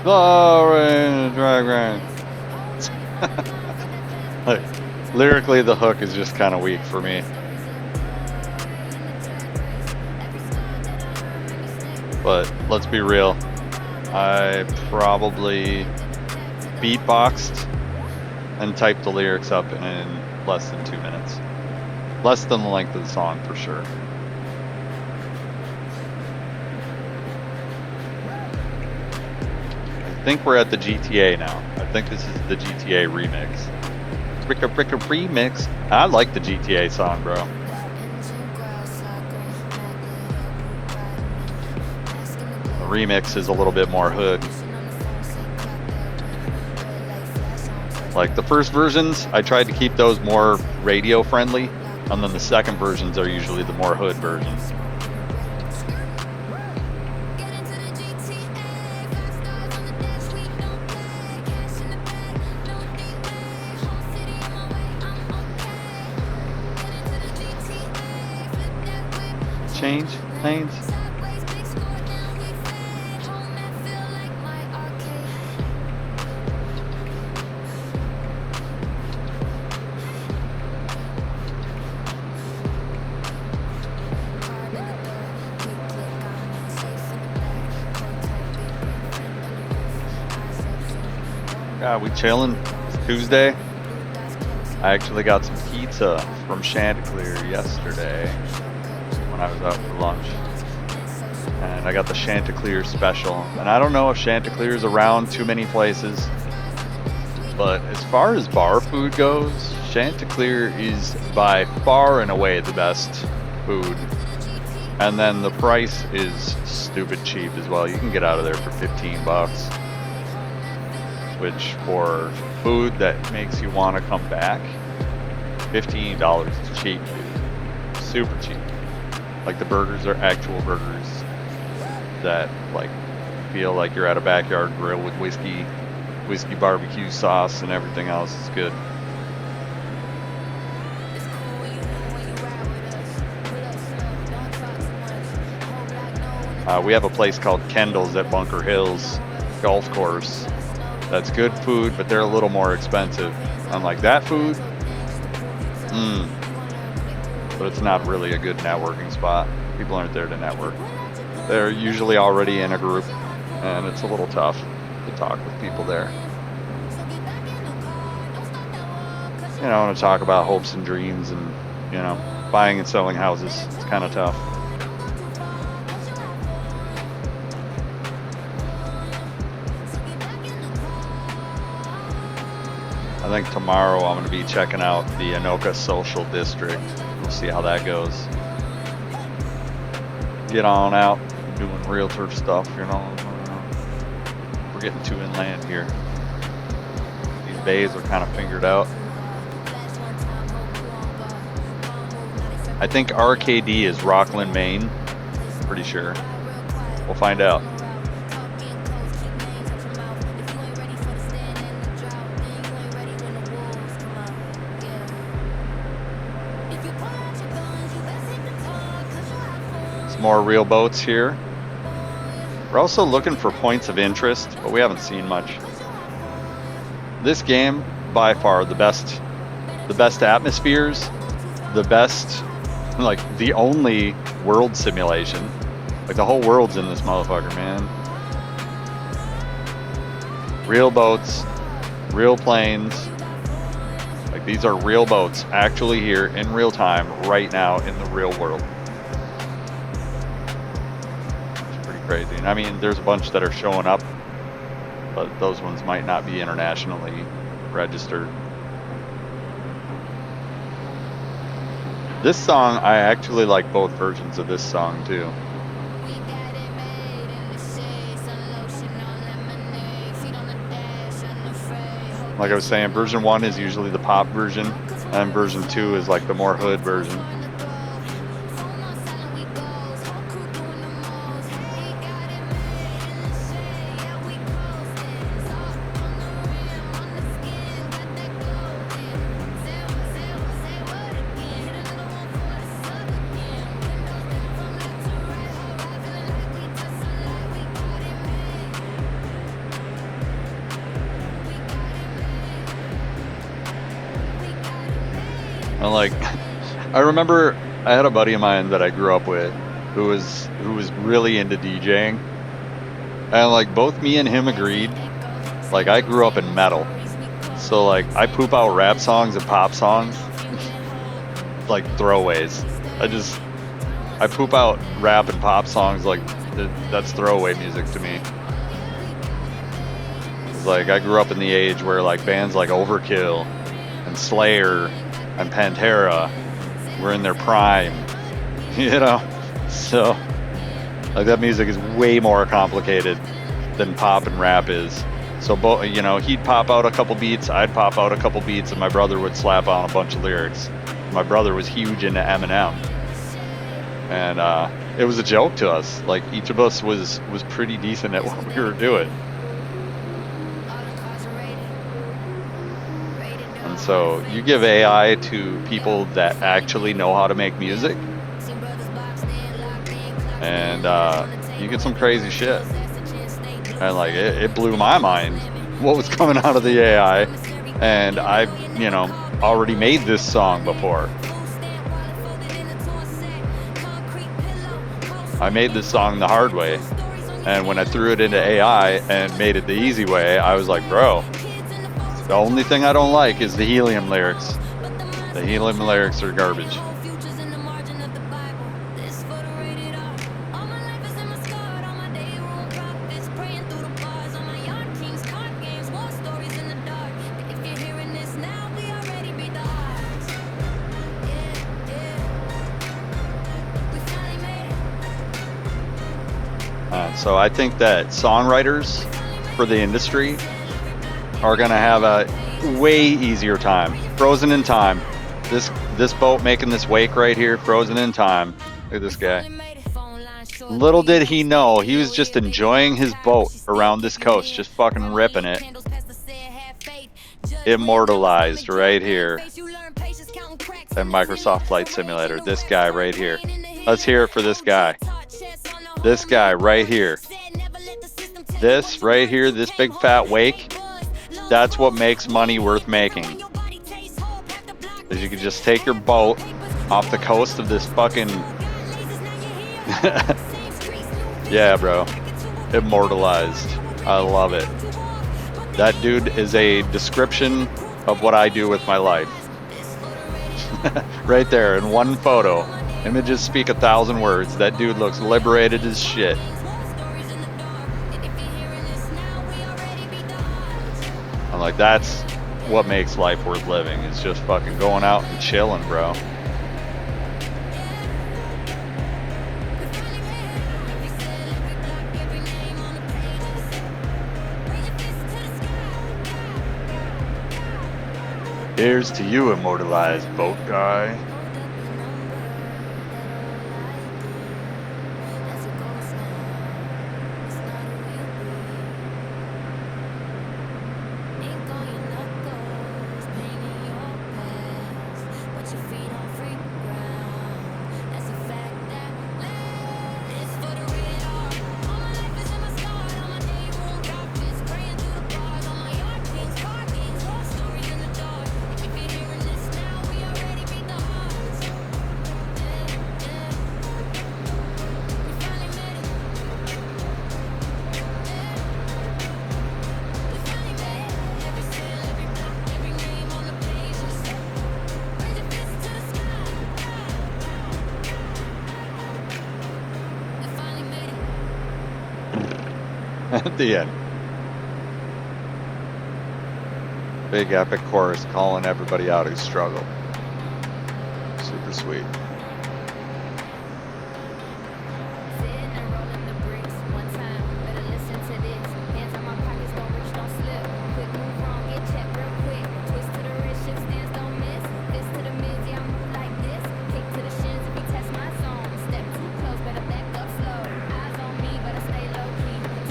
Glory in the drag race. Like, lyrically, the hook is just kind of weak for me. But let's be real, I probably beatboxed and typed the lyrics up in less than 2 minutes. Less than the length of the song, for sure. I think we're at the GTA now. I think this is the GTA remix. Bricka remix. I like the GTA song, bro. The remix is a little bit more hood. Like the first versions, I tried to keep those more radio friendly, and then the second versions are usually the more hood versions. Change lanes. Yeah, we chilling. It's Tuesday. I actually got some pizza from Chanticleer yesterday when I was out for lunch. And I got the Chanticleer special. And I don't know if Chanticleer is around too many places, but as far as bar food goes, Chanticleer is by far and away the best food. And then the price is stupid cheap as well. You can get out of there for 15 bucks. Which for food that makes you want to come back, $15 is cheap, dude. Super cheap. Like the burgers are actual burgers that like feel like you're at a backyard grill with whiskey barbecue sauce and everything else. It's good. We have a place called Kendall's at Bunker Hills Golf Course. That's good food, but they're a little more expensive. Unlike that food, but it's not really a good networking spot. People aren't there to network. They're usually already in a group, and it's a little tough to talk with people there. You know, to talk about hopes and dreams and, you know, buying and selling houses. It's kind of tough. I think tomorrow I'm going to be checking out the Anoka Social District. We'll see how that goes. Get on out, doing realtor stuff, you know. We're getting too inland here. These bays are kind of fingered out. I think RKD is Rockland, Maine. Pretty sure. We'll find out. Some more real boats here. We're also looking for points of interest, but we haven't seen much. This game, by far, the best atmospheres, the best, like, the only world simulation. Like, the whole world's in this motherfucker, man. Real boats, real planes. Like, these are real boats actually here in real time right now in the real world. It's pretty crazy. And I mean, there's a bunch that are showing up, but those ones might not be internationally registered. This song, I actually like both versions of this song too. Like I was saying, version 1 is usually the pop version, and version 2 is like the more hood version. And like, I remember I had a buddy of mine that I grew up with who was really into DJing, and like both me and him agreed, like I grew up in metal, so like I poop out rap songs and pop songs like throwaways. I poop out rap and pop songs like that's throwaway music to me. It's like I grew up in the age where like bands like Overkill and Slayer and Pantera were in their prime, you know? So, like, that music is way more complicated than pop and rap is. So, you know, he'd pop out a couple beats, I'd pop out a couple beats, and my brother would slap on a bunch of lyrics. My brother was huge into Eminem. And it was a joke to us. Like, each of us was pretty decent at what we were doing. So you give AI to people that actually know how to make music, and you get some crazy shit. And like it blew my mind what was coming out of the AI, and I, you know, already made this song before. I made this song the hard way, and when I threw it into AI and made it the easy way, I was like, bro, the only thing I don't like is the helium lyrics. The helium lyrics are garbage. So I think that songwriters for the industry are gonna have a way easier time. Frozen in time. This boat making this wake right here, frozen in time. Look at this guy. Little did he know, he was just enjoying his boat around this coast, just fucking ripping it. Immortalized right here. And Microsoft Flight Simulator. This guy right here. Let's hear it for this guy. This guy right here. This right here, this big fat wake. That's what makes money worth making. Is you can just take your boat off the coast of this fucking yeah, bro. Immortalized. I love it. That dude is a description of what I do with my life. Right there in one photo. Images speak 1,000 words. That dude looks liberated as shit. I'm like, that's what makes life worth living. It's just fucking going out and chilling, bro. Here's to you, immortalized boat guy. at the end. Big epic chorus calling everybody out who struggle. Super sweet.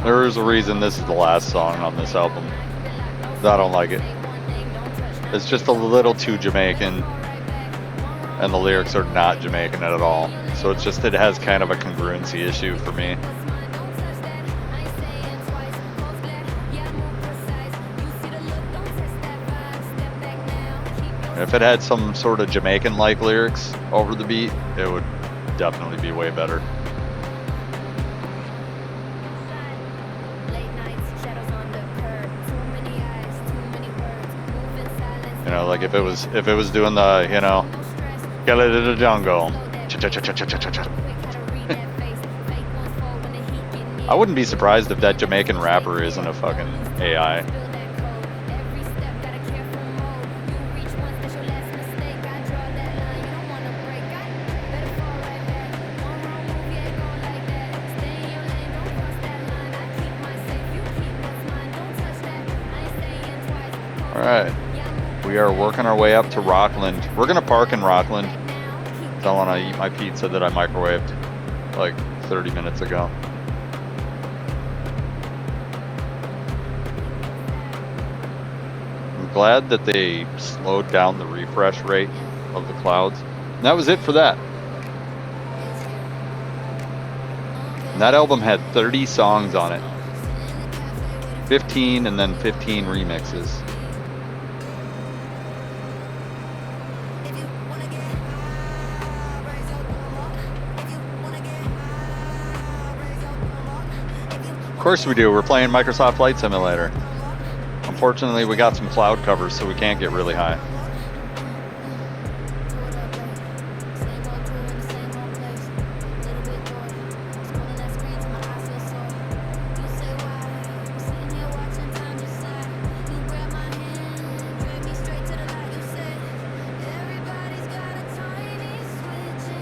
There is a reason this is the last song on this album. I don't like it. It's just a little too Jamaican, and the lyrics are not Jamaican at all. So it's just, it has kind of a congruency issue for me. If it had some sort of Jamaican-like lyrics over the beat, it would definitely be way better. You know, like if it was doing the, you know, get it in the jungle. I wouldn't be surprised if that Jamaican rapper isn't a fucking AI. All right. We are working our way up to Rockland. We're gonna park in Rockland. I want to eat my pizza that I microwaved like 30 minutes ago. I'm glad that they slowed down the refresh rate of the clouds. And that was it for that. And that album had 30 songs on it. 15 and then 15 remixes. Of course we do. We're playing Microsoft Flight Simulator. Unfortunately, we got some cloud cover, so we can't get really high.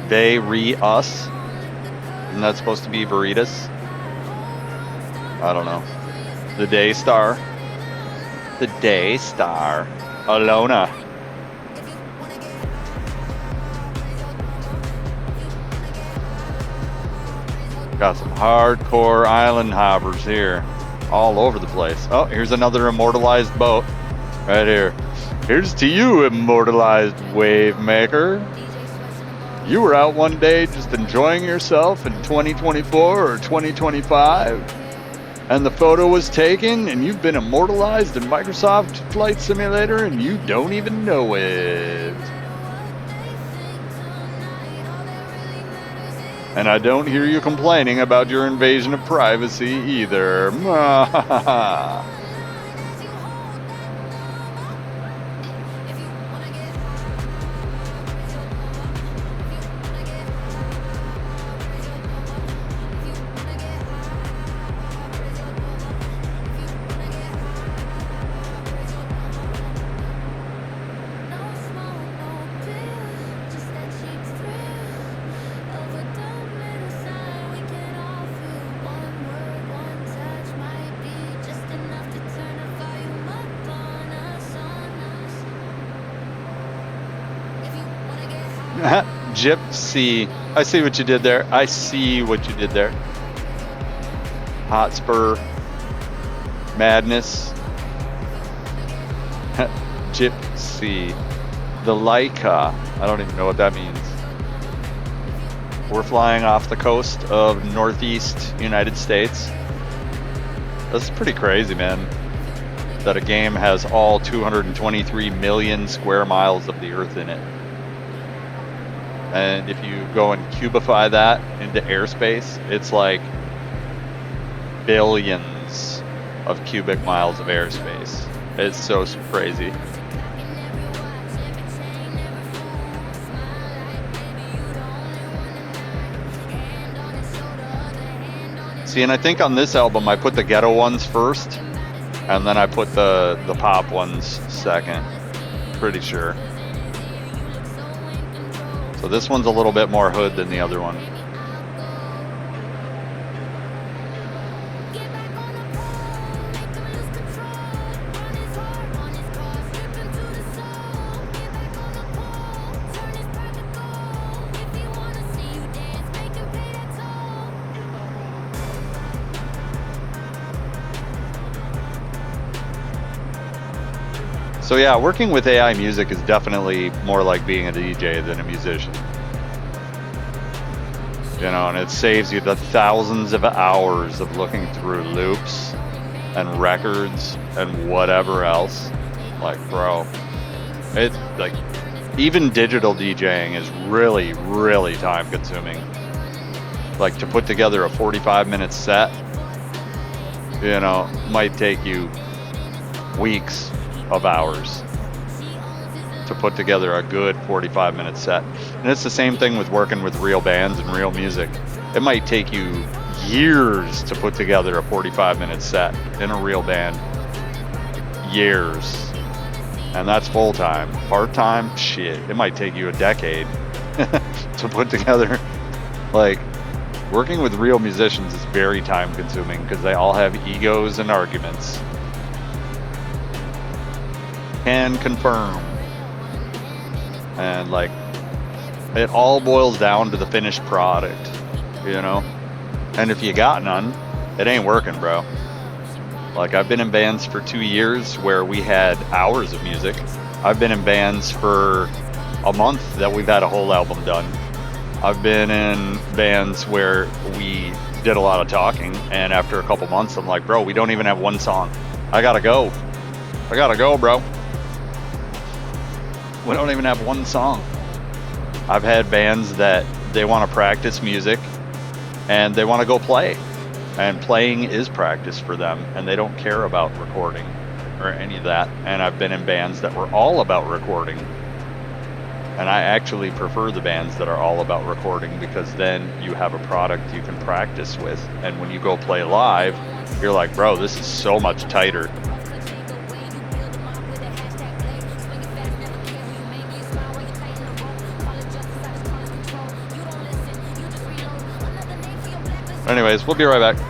They re us. Isn't that supposed to be Veritas? I don't know. The Day Star. The Day Star. Alona. Got some hardcore island hoppers here. All over the place. Oh, here's another immortalized boat. Right here. Here's to you, immortalized wave maker. You were out one day just enjoying yourself in 2024 or 2025. And the photo was taken, and you've been immortalized in Microsoft Flight Simulator, and you don't even know it. And I don't hear you complaining about your invasion of privacy either. Gypsy. I see what you did there. I see what you did there. Hotspur. Madness. Gypsy. The Laika. I don't even know what that means. We're flying off the coast of northeast United States. That's pretty crazy, man. That a game has all 223 million square miles of the Earth in it. And if you go and cubify that into airspace, it's like billions of cubic miles of airspace. It's so crazy. See, and I think on this album I put the ghetto ones first, and then I put the pop ones second. Pretty sure. So this one's a little bit more hood than the other one. So yeah, working with AI music is definitely more like being a DJ than a musician. You know, and it saves you the thousands of hours of looking through loops and records and whatever else. Like, bro, it like even digital DJing is really, really time consuming. Like to put together a 45-minute set, you know, might take you weeks of hours to put together a good 45-minute set. And it's the same thing with working with real bands and real music. It might take you years to put together a 45-minute set in a real band. Years. And that's full-time. Part-time, shit, it might take you a decade to put together. Like, working with real musicians is very time-consuming because they all have egos and arguments. Can confirm. And like, it all boils down to the finished product, you know? And if you got none, it ain't working, bro. Like, I've been in bands for 2 years where we had hours of music. I've been in bands for a month that we've had a whole album done. I've been in bands where we did a lot of talking, and after a couple months, I'm like, bro, we don't even have one song. I gotta go. I gotta go, bro. We don't even have one song. I've had bands that they want to practice music and they want to go play. And playing is practice for them, and they don't care about recording or any of that. And I've been in bands that were all about recording. And I actually prefer the bands that are all about recording because then you have a product you can practice with. And when you go play live, you're like, bro, this is so much tighter. Anyways, we'll be right back.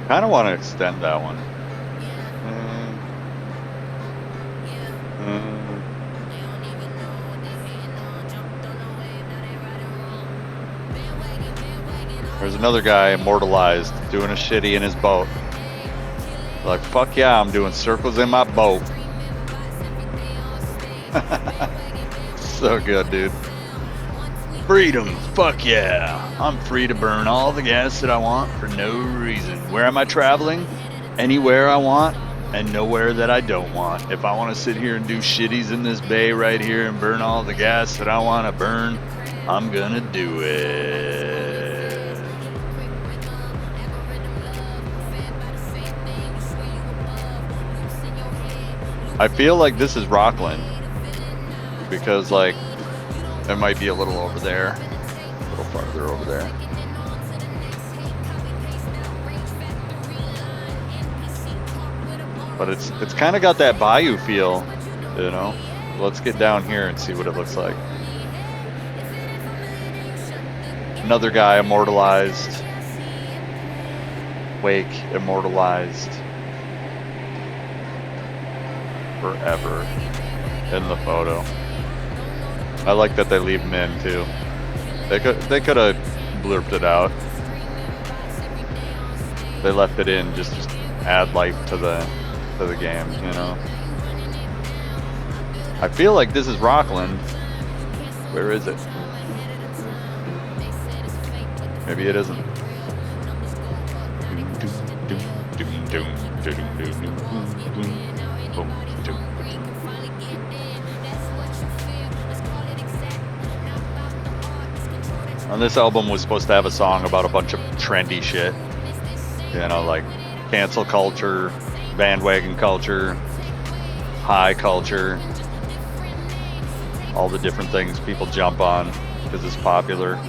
Kind of want to extend that one. There's another guy immortalized doing a shitty in his boat. Like, fuck yeah, I'm doing circles in my boat. So good, dude. Freedom, fuck yeah. I'm free to burn all the gas that I want for no reason. Where am I traveling? Anywhere I want and nowhere that I don't want. If I want to sit here and do shitties in this bay right here and burn all the gas that I want to burn, I'm gonna do it. I feel like this is Rockland because like it might be a little over there, a little farther over there. But it's kind of got that bayou feel, you know. Let's get down here and see what it looks like. Another guy immortalized. Wake immortalized. Forever in the photo. I like that they leave him in too. They could have blurped it out. They left it in just to add life to the game, you know. I feel like this is Rockland. Where is it? Maybe it isn't. And this album was supposed to have a song about a bunch of trendy shit. You know, like cancel culture, bandwagon culture, high culture, all the different things people jump on because it's popular.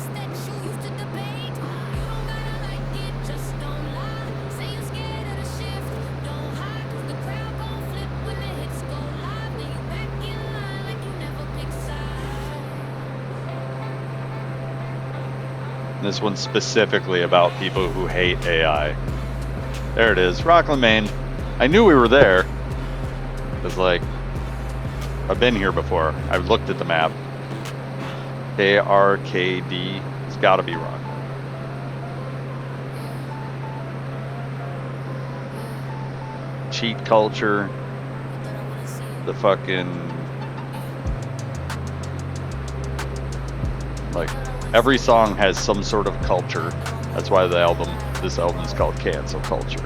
This one's specifically about people who hate AI. There it is, Rockland, Maine. I knew we were there. It's like, I've been here before. I've looked at the map. KRKD, it's gotta be Rockland. Cheat culture. The fucking, like, every song has some sort of culture. That's why this album is called Cancel Culture.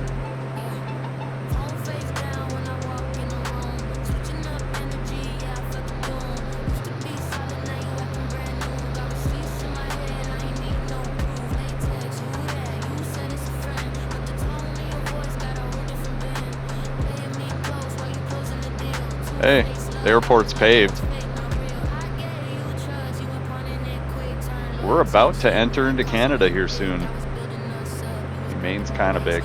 Hey, the airport's paved. We're about to enter into Canada here soon. Maine's kind of big.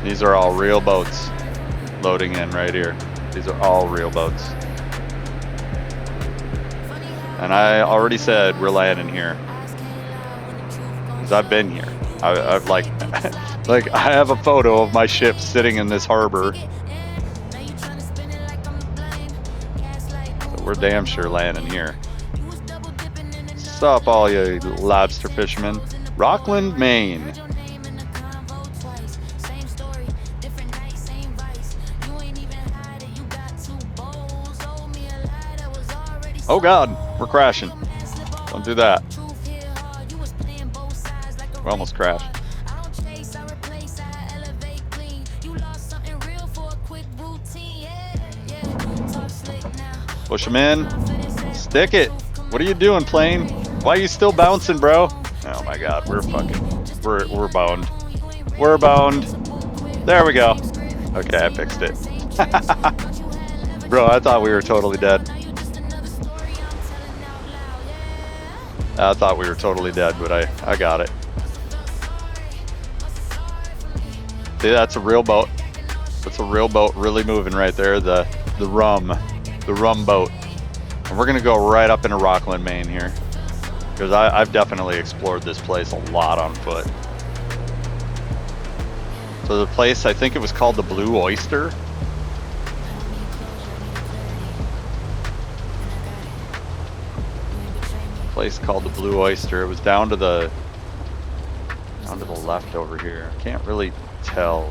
These are all real boats loading in right here. These are all real boats. And I already said we're landing here. Because I've been here. I've like, like I have a photo of my ship sitting in this harbor. So we're damn sure landing here. Sup all you lobster fishermen. Rockland, Maine. Oh God, we're crashing. Don't do that. We almost crashed. Push him in. Stick it. What are you doing, plane? Why are you still bouncing, bro? Oh my God, we're boned. We're boned. There we go. Okay, I fixed it. Bro, I thought we were totally dead. I thought we were totally dead, but I got it. See, that's a real boat. That's a real boat really moving right there. The rum boat. And we're gonna go right up into Rockland, Maine here. Because I've definitely explored this place a lot on foot. So the place, I think it was called the Blue Oyster. Place called the Blue Oyster. It was down to the left over here. I can't really tell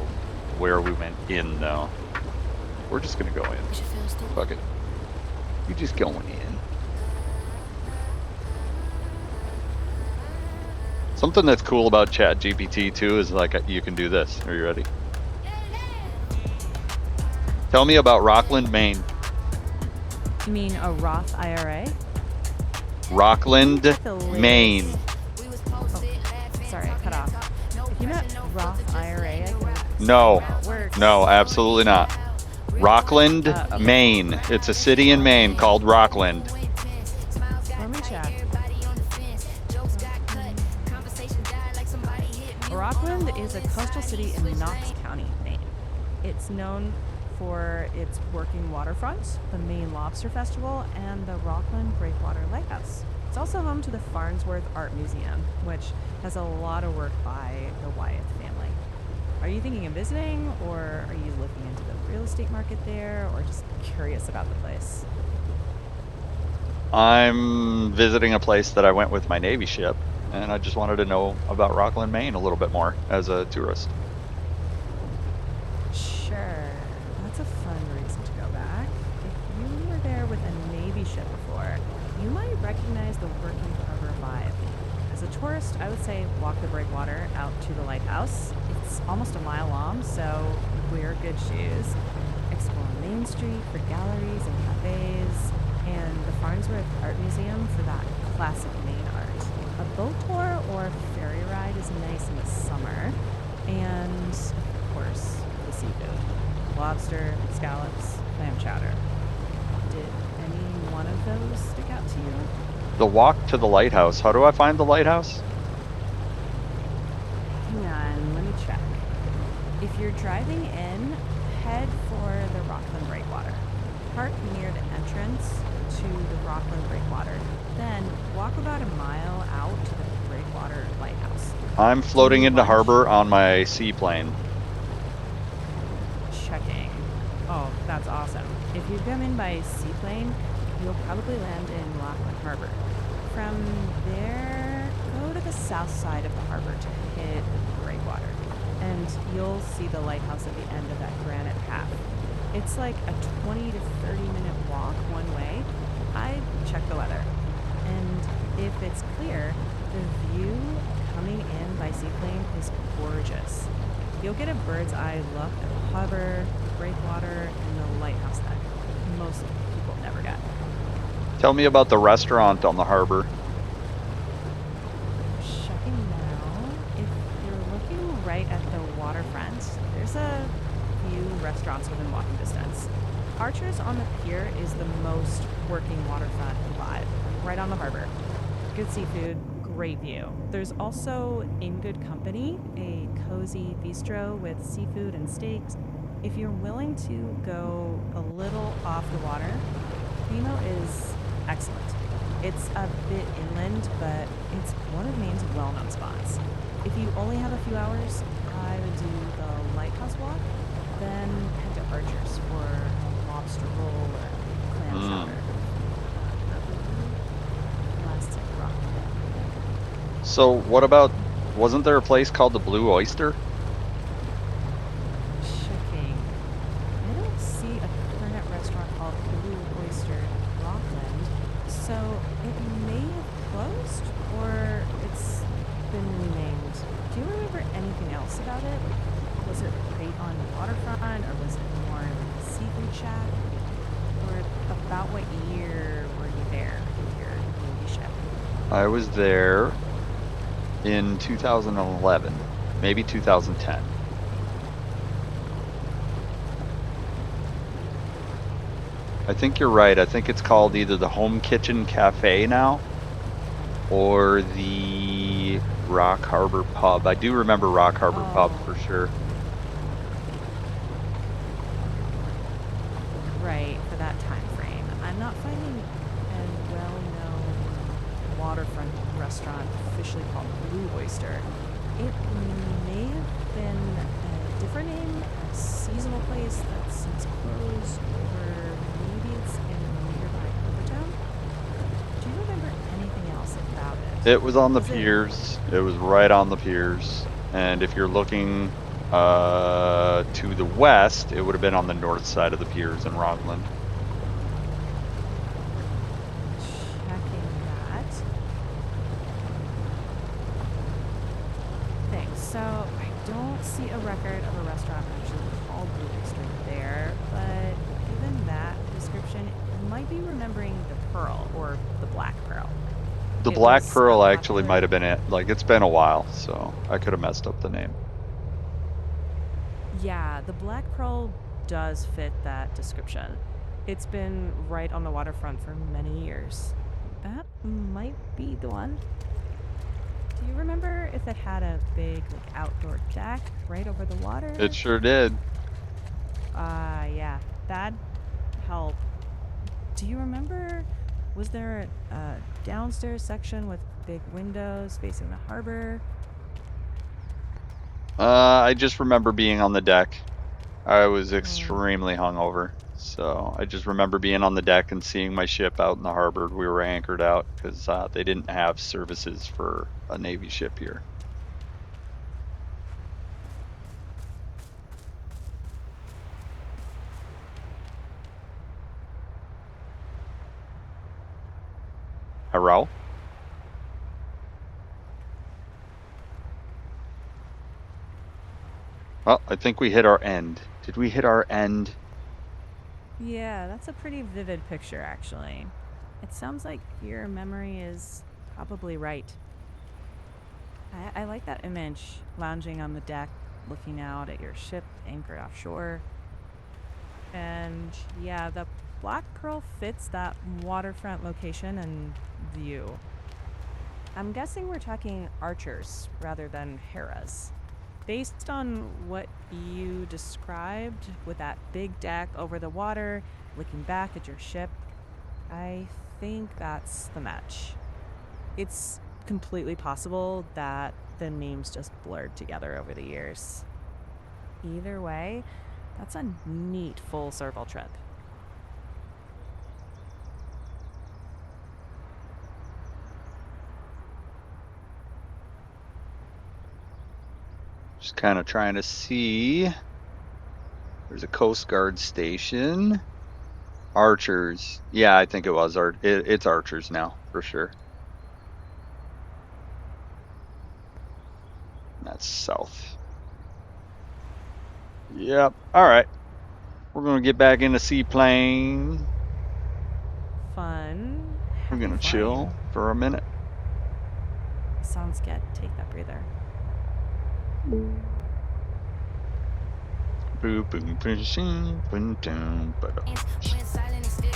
where we went in though. We're just gonna go in. Fuck it. You just going in. Something that's cool about ChatGPT too is like you can do this. Are you ready? Tell me about Rockland, Maine. You mean a Roth IRA? Rockland, Maine. Oh, sorry, I cut off. If you meant Roth IRA, I can... No, Works. no, absolutely not. Rockland, Okay. Maine. It's a city in Maine called Rockland. Let me check. Rockland is a coastal city in Knox County, Maine. It's known for its working waterfront, the Maine Lobster Festival, and the Rockland Breakwater Lighthouse. It's also home to the Farnsworth Art Museum, which has a lot of work by the Wyeth family. Are you thinking of visiting, or are you looking into the real estate market there, or just curious about the place? I'm visiting a place that I went with my Navy ship, and I just wanted to know about Rockland, Maine a little bit more as a tourist. Sure, that's a fun reason to go back. If you were there with a Navy ship before, you might recognize the working harbor vibe. As a tourist, I would say walk the breakwater out to the lighthouse. It's almost a mile long, so wear good shoes. Explore Main Street for galleries and cafes, and the Farnsworth Art Museum for that classic Maine art. A boat tour or ferry ride is nice in the summer, and of course, the seafood. Lobster, scallops, clam chowder. Did any one of those stick out to you? The walk to the lighthouse. How do I find the lighthouse? Hang on, let me check. If you're driving in, head for the Rockland Breakwater. Park near the entrance to the Rockland Breakwater. Then walk about a mile out to the Breakwater Lighthouse. I'm floating into harbor on my seaplane. Checking. Oh, that's awesome. If you come in by seaplane, you'll probably land in Rockland Harbor. From there, go to the south side of the harbor to hit the breakwater, and you'll see the lighthouse at the end of that granite path. It's like a 20 to 30-minute walk one way. I check the weather, and if it's clear, the view coming in by seaplane is gorgeous. You'll get a bird's eye look at the harbor, the breakwater, and the lighthouse that most people never get. Tell me about the restaurant on the harbor. Checking now. If you're looking right at the waterfront, there's a few restaurants within walking distance. Archer's on the Pier is the most working waterfront vibe, right on the harbor. Good seafood, great view. There's also In Good Company, a cozy bistro with seafood and steaks. If you're willing to go a little off the water, Primo is excellent. It's a bit inland, but it's one of Maine's well-known spots. If you only have a few hours, I would do the lighthouse walk, then head to Archer's for a lobster roll or clam chowder. Classic rock. So what about, wasn't there a place called the Blue Oyster? Checking. I don't see a current restaurant called Blue Oyster in Rockland, so it may have closed or it's been renamed. Do you remember anything else about it? Was it right on the waterfront, or was it more like a seafood shack? Or about what year were you there with your Navy ship? I was there in 2011, maybe 2010. I think you're right. I think it's called either the Home Kitchen Cafe now or the Rock Harbor Pub. I do remember Rock Harbor Pub for sure. Right, for that time frame. I'm not finding a well-known waterfront restaurant officially called Blue Oyster. It may have been a different name, a seasonal place that's since closed, or maybe it's in nearby Overtown. Do you remember anything else about it? It was on the piers. It was right on the piers. And if you're looking to the west, it would have been on the north side of the piers in Rockland. Checking that. Thanks. So I don't see a record of a restaurant actually called Blue Oyster there, but given that description, you might be remembering the Pearl or the Black Pearl. The It Black was Pearl actually popular- might have been it. Like, it's been a while, so I could have messed up the name. Yeah, the Black Pearl does fit that description. It's been right on the waterfront for many years. That might be the one. Do you remember if it had a big like outdoor deck right over the water? It sure did. Yeah, that'd help. Do you remember, was there a downstairs section with big windows facing the harbor? I just remember being on the deck. I was extremely hungover, so I just remember being on the deck and seeing my ship out in the harbor. We were anchored out because they didn't have services for a Navy ship here. Hello? Well, I think we hit our end. Did we hit our end? Yeah, that's a pretty vivid picture, actually. It sounds like your memory is probably right. I like that image, lounging on the deck, looking out at your ship anchored offshore. And yeah, the Black Pearl fits that waterfront location and view. I'm guessing we're talking archers rather than Heras. Based on what you described with that big deck over the water, looking back at your ship, I think that's the match. It's completely possible that the names just blurred together over the years. Either way, that's a neat full circle trip. Just kind of trying to see. There's a Coast Guard station. Archers. Yeah, I think it was. It's Archers now, for sure. That's south. Yep. All right. We're going to get back in the seaplane. Fun. We're going to Happy chill flying. for a minute. Sounds good. Take that breather.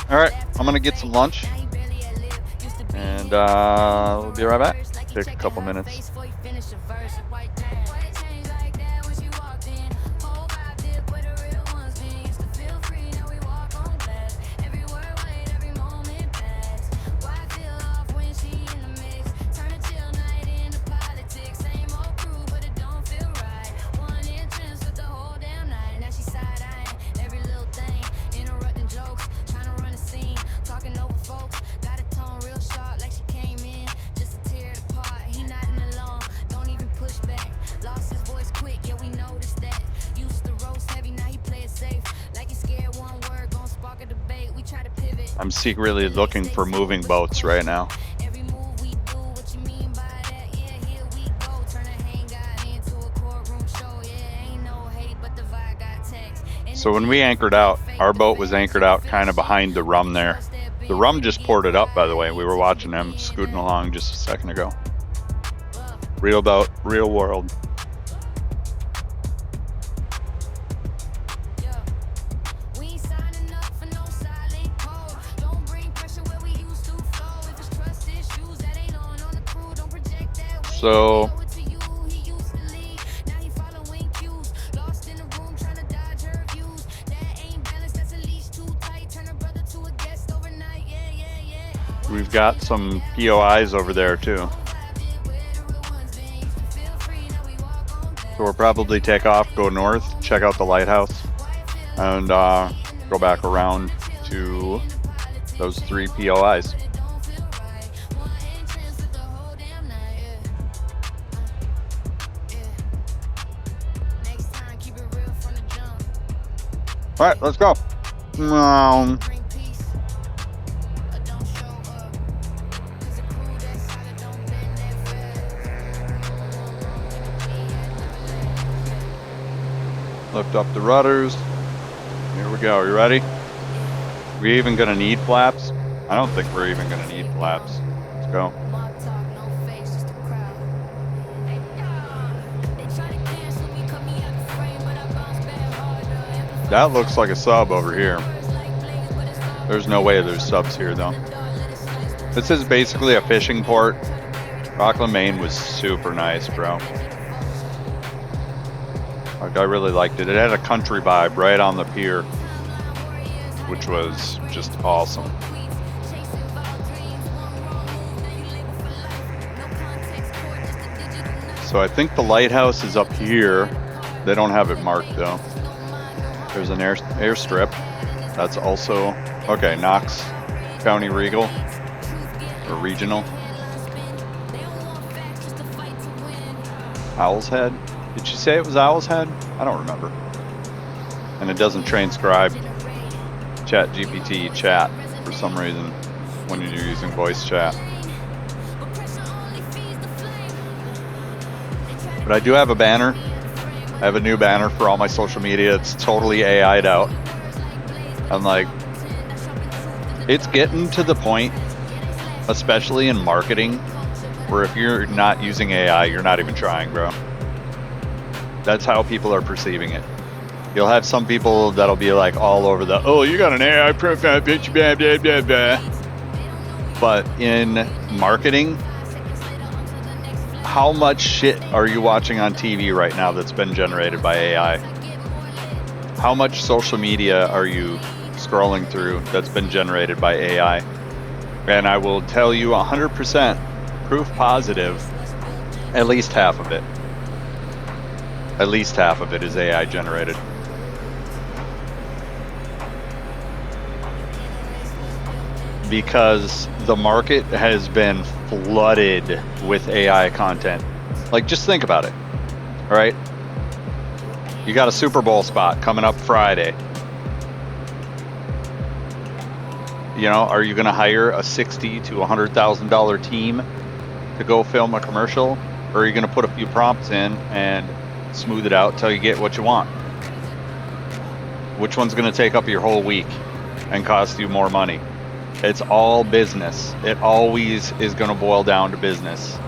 All right, I'm gonna get some lunch, and we'll be right back. Take a couple minutes. I'm secretly looking for moving boats right now. So when we anchored out, our boat was anchored out kind of behind the rum there. The rum just poured it up, by the way. We were watching them scooting along just a second ago. Real boat, real world. So we've got some POIs over there too. So we'll probably take off, go north, check out the lighthouse, and go back around to those 3 POIs. All right, let's go. Lift up the rudders. Here we go. You ready? We even gonna need flaps? I don't think we're even gonna need flaps. Let's go. That looks like a sub over here. There's no way there's subs here though. This is basically a fishing port. Rockland, Maine was super nice, bro. Like, I really liked it. It had a country vibe right on the pier, which was just awesome. So I think the lighthouse is up here. They don't have it marked though. There's an airstrip. That's also, okay, Knox County Regal, or Regional. Owl's Head? Did she say it was Owl's Head? I don't remember. And it doesn't transcribe Chat GPT chat for some reason when you're using voice chat. But I do have a banner. I have a new banner for all my social media. It's totally AI'd out. I'm like, it's getting to the point, especially in marketing, where if you're not using AI, you're not even trying, bro. That's how people are perceiving it. You'll have some people that'll be like all over the, oh, you got an AI profile, bitch, blah, blah, blah, blah. But in marketing, how much shit are you watching on TV right now that's been generated by AI? How much social media are you scrolling through that's been generated by AI? And I will tell you 100% proof positive, at least half of it. At least half of it is AI generated. Because the market has been flooded with AI content. Like, just think about it. All right? You got a Super Bowl spot coming up Friday. You know, are you going to hire a $60,000 to $100,000 team to go film a commercial? Or are you going to put a few prompts in and smooth it out till you get what you want? Which one's going to take up your whole week and cost you more money? It's all business. It always is going to boil down to business.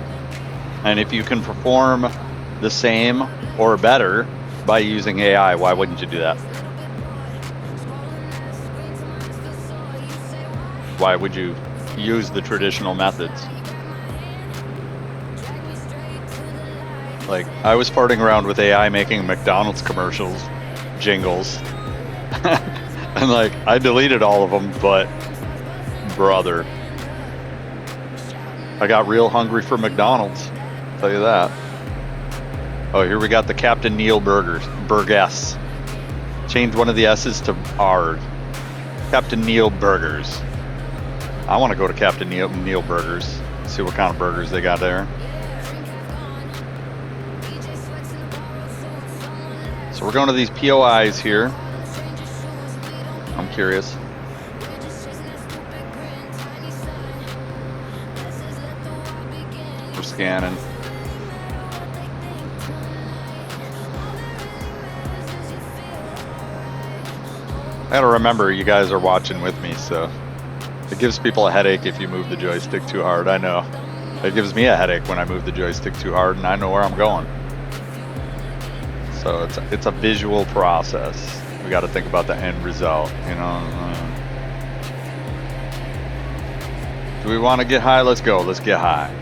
And if you can perform the same or better by using AI, why wouldn't you do that? Why would you use the traditional methods? Like, I was farting around with AI making McDonald's commercials, jingles. And like, I deleted all of them, but brother, I got real hungry for McDonald's, I'll tell you that. Oh, here we got the Captain Neil Burgess. Change one of the S's to R. Captain Neil Burgers. I want to go to Captain Neil Burgers, see what kind of burgers they got there. So we're going to these POIs here. I'm curious. We're scanning. I gotta remember you guys are watching with me, so it gives people a headache if you move the joystick too hard. I know. It gives me a headache when I move the joystick too hard, and I know where I'm going. So it's a visual process. We got to think about the end result, you know. Do we want to get high? Let's go. Let's get high.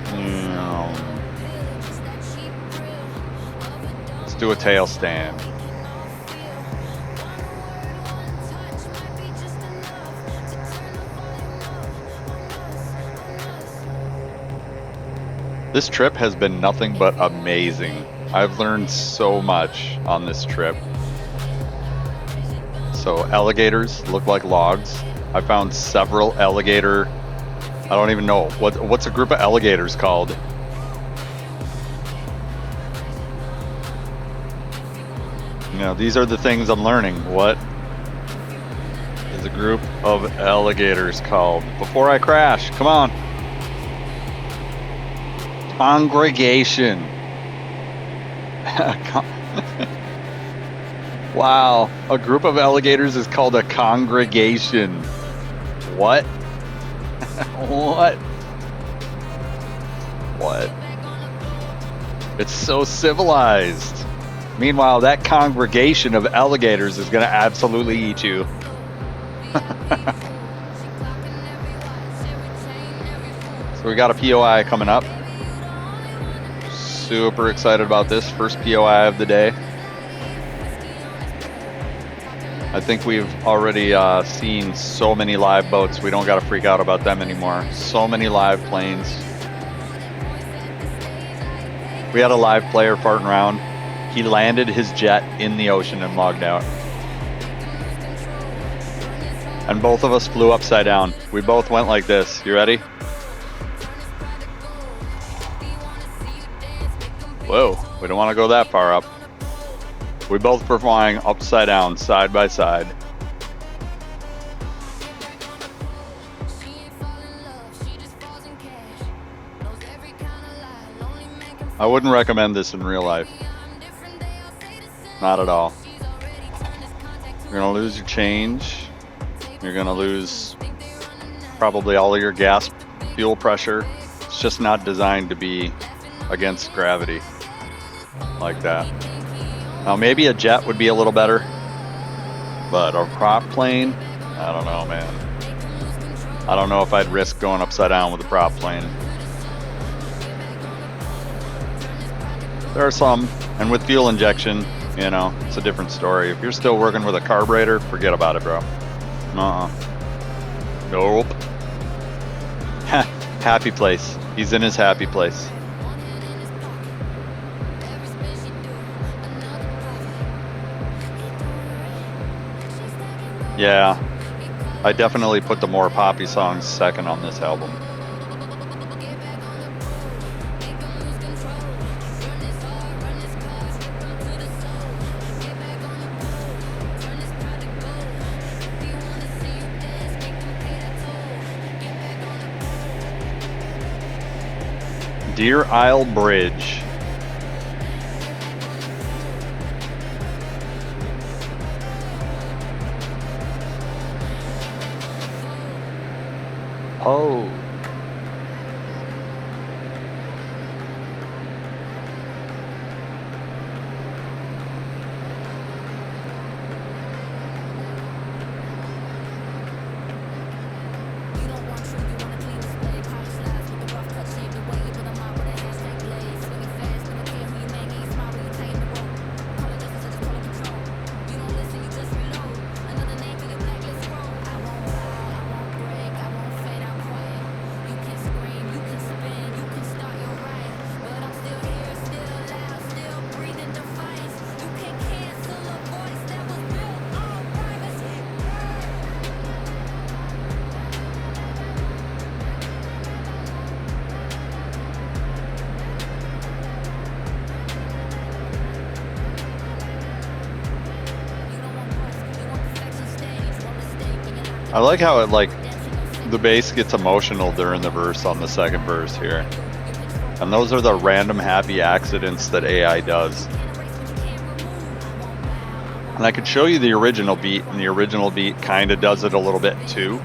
Let's do a tail stand. This trip has been nothing but amazing. I've learned so much on this trip. So alligators look like logs. I found several alligator, I don't even know, what's a group of alligators called? You know, these are the things I'm learning. What is a group of alligators called? Before I crash, come on. Congregation. Wow, a group of alligators is called a congregation. What? What? What? It's so civilized. Meanwhile, that congregation of alligators is going to absolutely eat you. So we got a POI coming up. Super excited about this first POI of the day. I think we've already seen so many live boats. We don't got to freak out about them anymore. So many live planes. We had a live player farting around. He landed his jet in the ocean and logged out. And both of us flew upside down. We both went like this. You ready? Whoa, we don't want to go that far up. We both were flying upside down, side by side. I wouldn't recommend this in real life. Not at all. You're gonna lose your change. You're gonna lose probably all of your gas fuel pressure. It's just not designed to be against gravity like that. Now maybe a jet would be a little better, but a prop plane, I don't know, man. I don't know if I'd risk going upside down with a prop plane. There are some, and with fuel injection, you know, it's a different story. If you're still working with a carburetor, forget about it, bro. Nope. Happy place. He's in his happy place. Yeah, I definitely put the more poppy songs second on this album. Deer Isle Bridge. Oh. I like how it, like, the bass gets emotional during the verse on the second verse here. And those are the random happy accidents that AI does. And I could show you the original beat, and the original beat kind of does it a little bit too.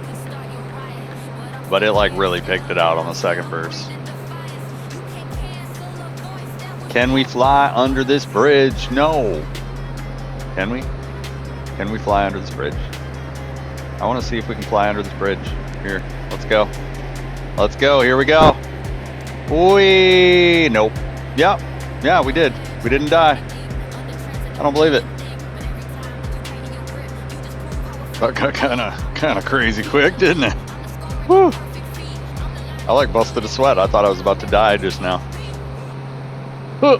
But it, like, really picked it out on the second verse. Can we fly under this bridge? No. Can we? Can we fly under this bridge? I want to see if we can fly under this bridge. Here, let's go. Let's go, here we go. Whee! Nope. Yep. Yeah, we did. We didn't die. I don't believe it. That got kind of crazy quick, didn't it? Woo! I like busted a sweat. I thought I was about to die just now. Huh.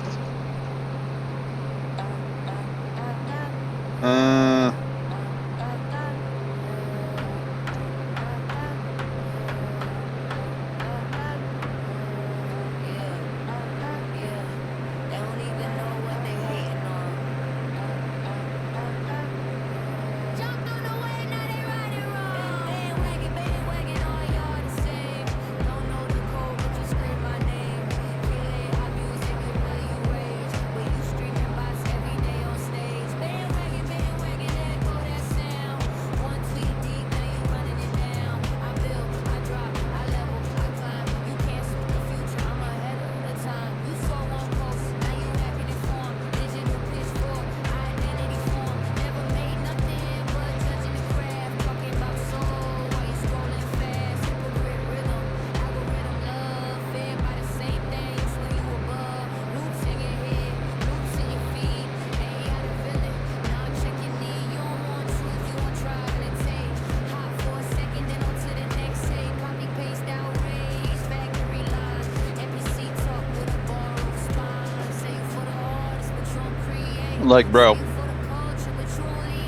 Like, bro,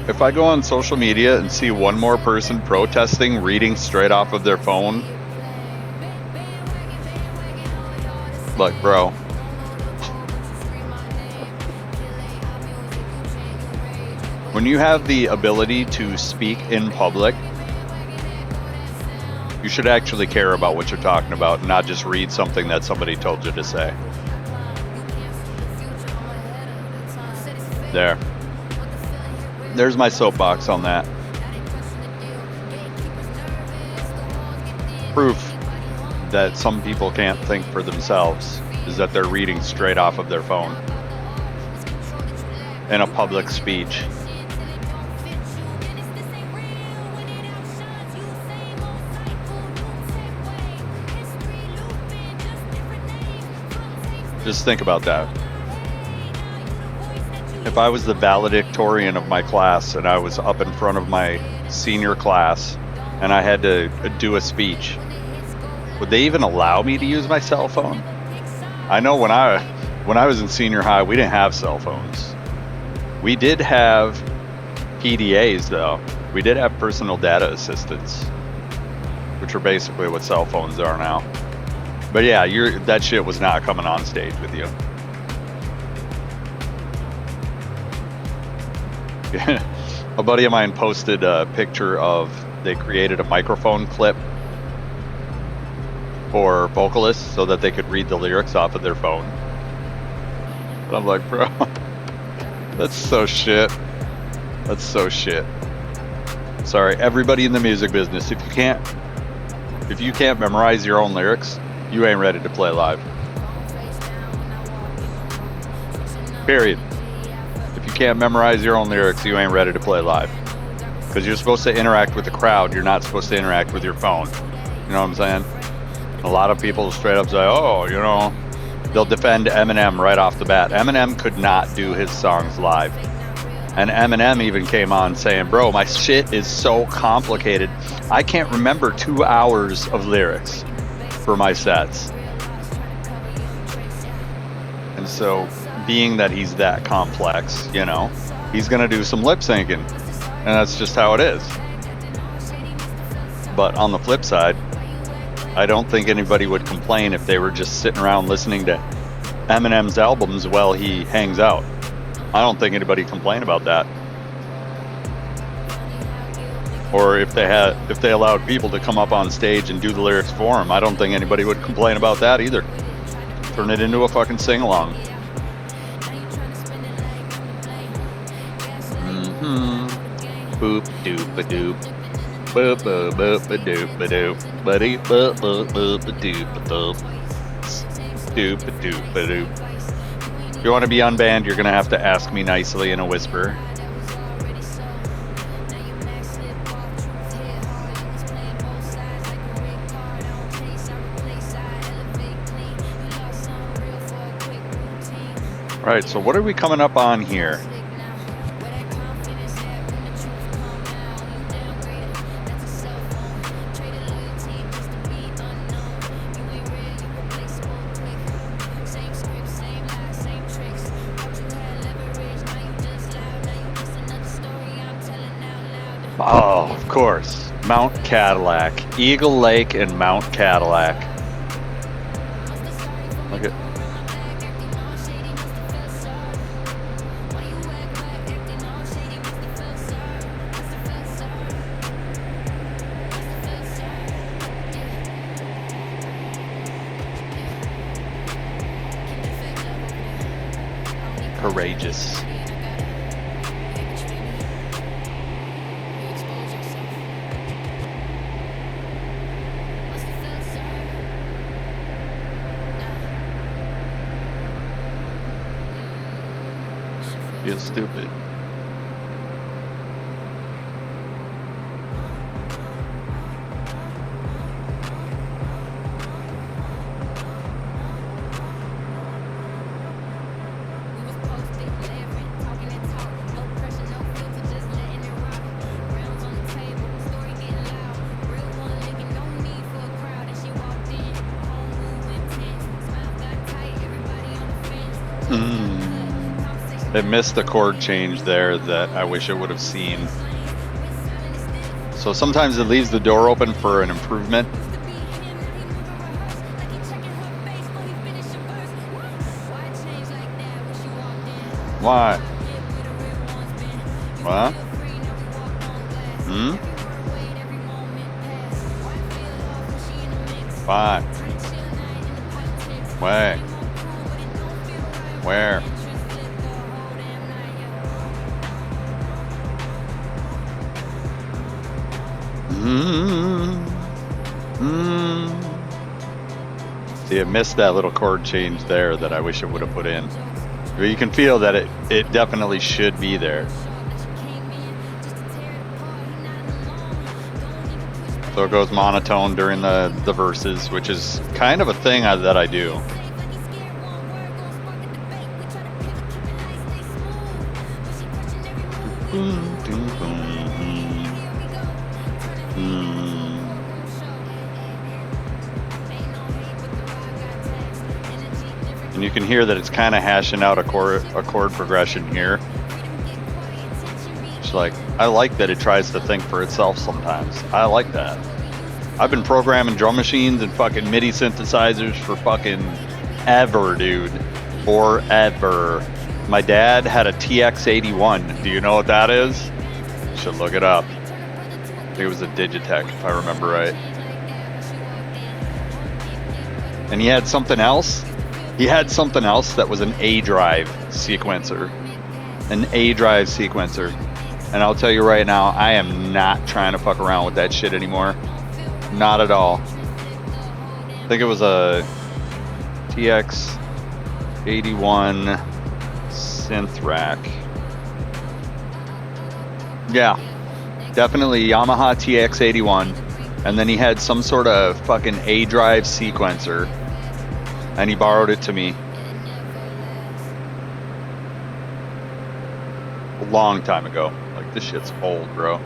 if I go on social media and see one more person protesting, reading straight off of their phone, like, bro, when you have the ability to speak in public, you should actually care about what you're talking about, and not just read something that somebody told you to say. There's my soapbox on that. Proof that some people can't think for themselves is that they're reading straight off of their phone in a public speech. Just think about that. If I was the valedictorian of my class and I was up in front of my senior class and I had to do a speech, would they even allow me to use my cell phone? I know when I was in senior high, we didn't have cell phones. We did have PDAs though. We did have personal data assistants, which are basically what cell phones are now. But yeah, that shit was not coming on stage with you. A buddy of mine posted a picture of, they created a microphone clip for vocalists so that they could read the lyrics off of their phone. And I'm like, bro, that's so shit. That's so shit. Sorry, everybody in the music business, if you can't memorize your own lyrics, you ain't ready to play live. Period. If you can't memorize your own lyrics, you ain't ready to play live. Because you're supposed to interact with the crowd. You're not supposed to interact with your phone. You know what I'm saying? A lot of people straight up say, oh, you know, they'll defend Eminem right off the bat. Eminem could not do his songs live. And Eminem even came on saying, bro, my shit is so complicated. I can't remember 2 hours of lyrics for my sets. And so, being that he's that complex, you know, he's gonna do some lip syncing, and that's just how it is. But on the flip side, I don't think anybody would complain if they were just sitting around listening to Eminem's albums while he hangs out. I don't think anybody complain about that. Or if they allowed people to come up on stage and do the lyrics for him, I don't think anybody would complain about that either. Turn it into a fucking sing-along. Boop doop a doop. Boop boop boop a doop a doop. Buddy boop boop boop a doop a doop. Doop a doop a doop. If you want to be unbanned, you're gonna have to ask me nicely in a whisper. Right, so what are we coming up on here? Oh, of course. Mount Cadillac. Eagle Lake and Mount Cadillac. Look at... Courageous. Feel stupid. It missed the chord change there that I wish it would have seen. So sometimes it leaves the door open for an improvement. Why? What? Hmm? Why? Where? Where? See, it missed that little chord change there that I wish it would have put in. But you can feel that it definitely should be there. So it goes monotone during the verses, which is kind of a thing that I do. And you can hear that it's kind of hashing out a chord progression here. It's like, I like that it tries to think for itself sometimes. I like that. I've been programming drum machines and fucking MIDI synthesizers for fucking ever, dude. Forever. My dad had a TX-81. Do you know what that is? You should look it up. I think it was a Digitech, if I remember right. And he had something else. He had something else that was an A-drive sequencer. An A-drive sequencer. And I'll tell you right now, I am not trying to fuck around with that shit anymore. Not at all. I think it was a TX-81 synth rack. Yeah, definitely Yamaha TX-81. And then he had some sort of fucking A-drive sequencer. And he borrowed it to me. A long time ago. Like, this shit's old, bro.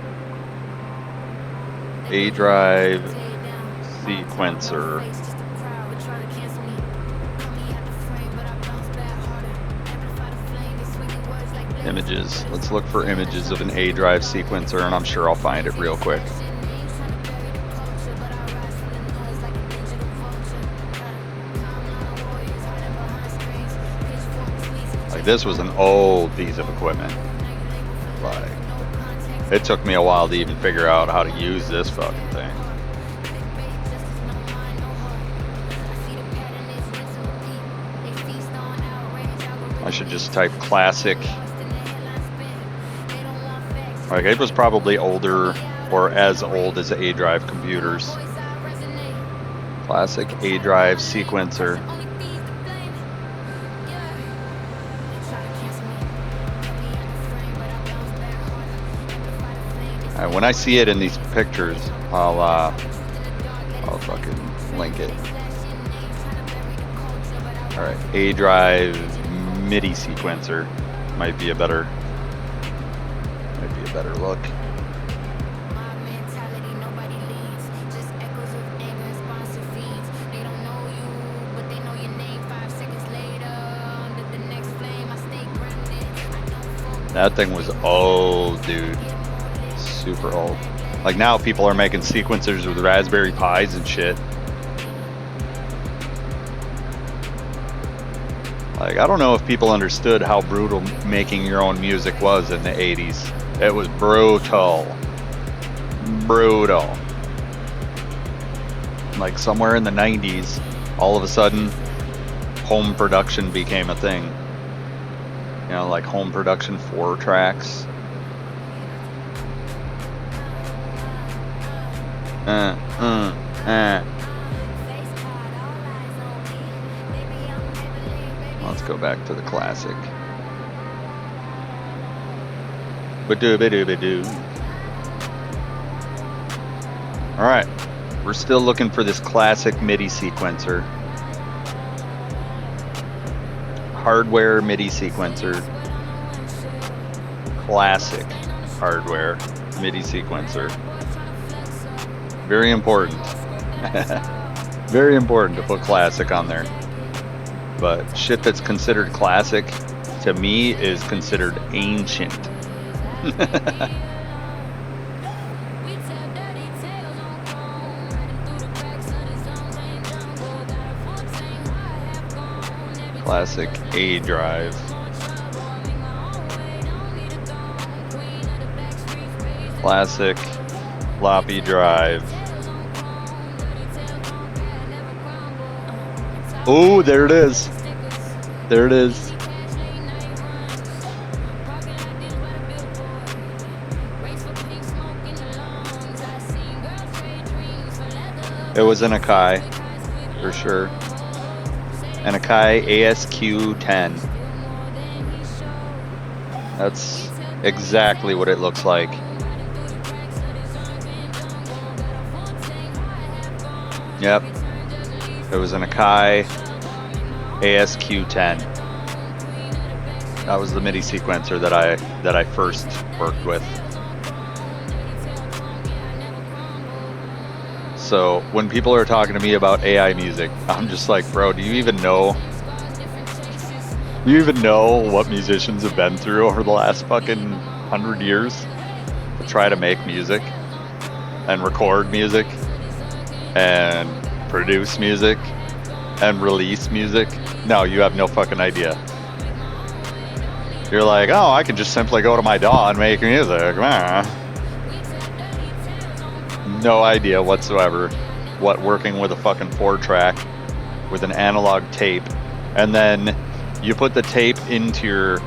A-drive sequencer. Images. Let's look for images of an A-drive sequencer, and I'm sure I'll find it real quick. Like, this was an old piece of equipment. Like, it took me a while to even figure out how to use this fucking thing. I should just type classic. Like, it was probably older or as old as A-drive computers. Classic A-drive sequencer. When I see it in these pictures, I'll fucking link it. All right, A-drive MIDI sequencer might be a better look. That thing was old, dude. Super old. Like, now people are making sequencers with Raspberry Pis and shit. Like, I don't know if people understood how brutal making your own music was in the 80s. It was brutal. Brutal. Like, somewhere in the 90s, all of a sudden, home production became a thing. You know, like home production 4 tracks. Let's go back to the classic. Ba-doo-ba-doo-ba-doo. All right, we're still looking for this classic MIDI sequencer. Hardware MIDI sequencer. Classic hardware MIDI sequencer. Very important. Very important to put classic on there. But shit that's considered classic to me is considered ancient. Classic A drive. Classic floppy drive. Oh, there it is. There it is. It was an Akai, for sure. An Akai ASQ10. That's exactly what it looks like. Yep. It was an Akai ASQ10. That was the MIDI sequencer that I first worked with. So when people are talking to me about AI music, I'm just like, bro, do you even know what musicians have been through over the last fucking 100 years to try to make music and record music and produce music and release music? No, you have no fucking idea. You're like, oh, I can just simply go to my DAW and make music. No idea whatsoever what working with a fucking 4-track with an analog tape, and then you put the tape into your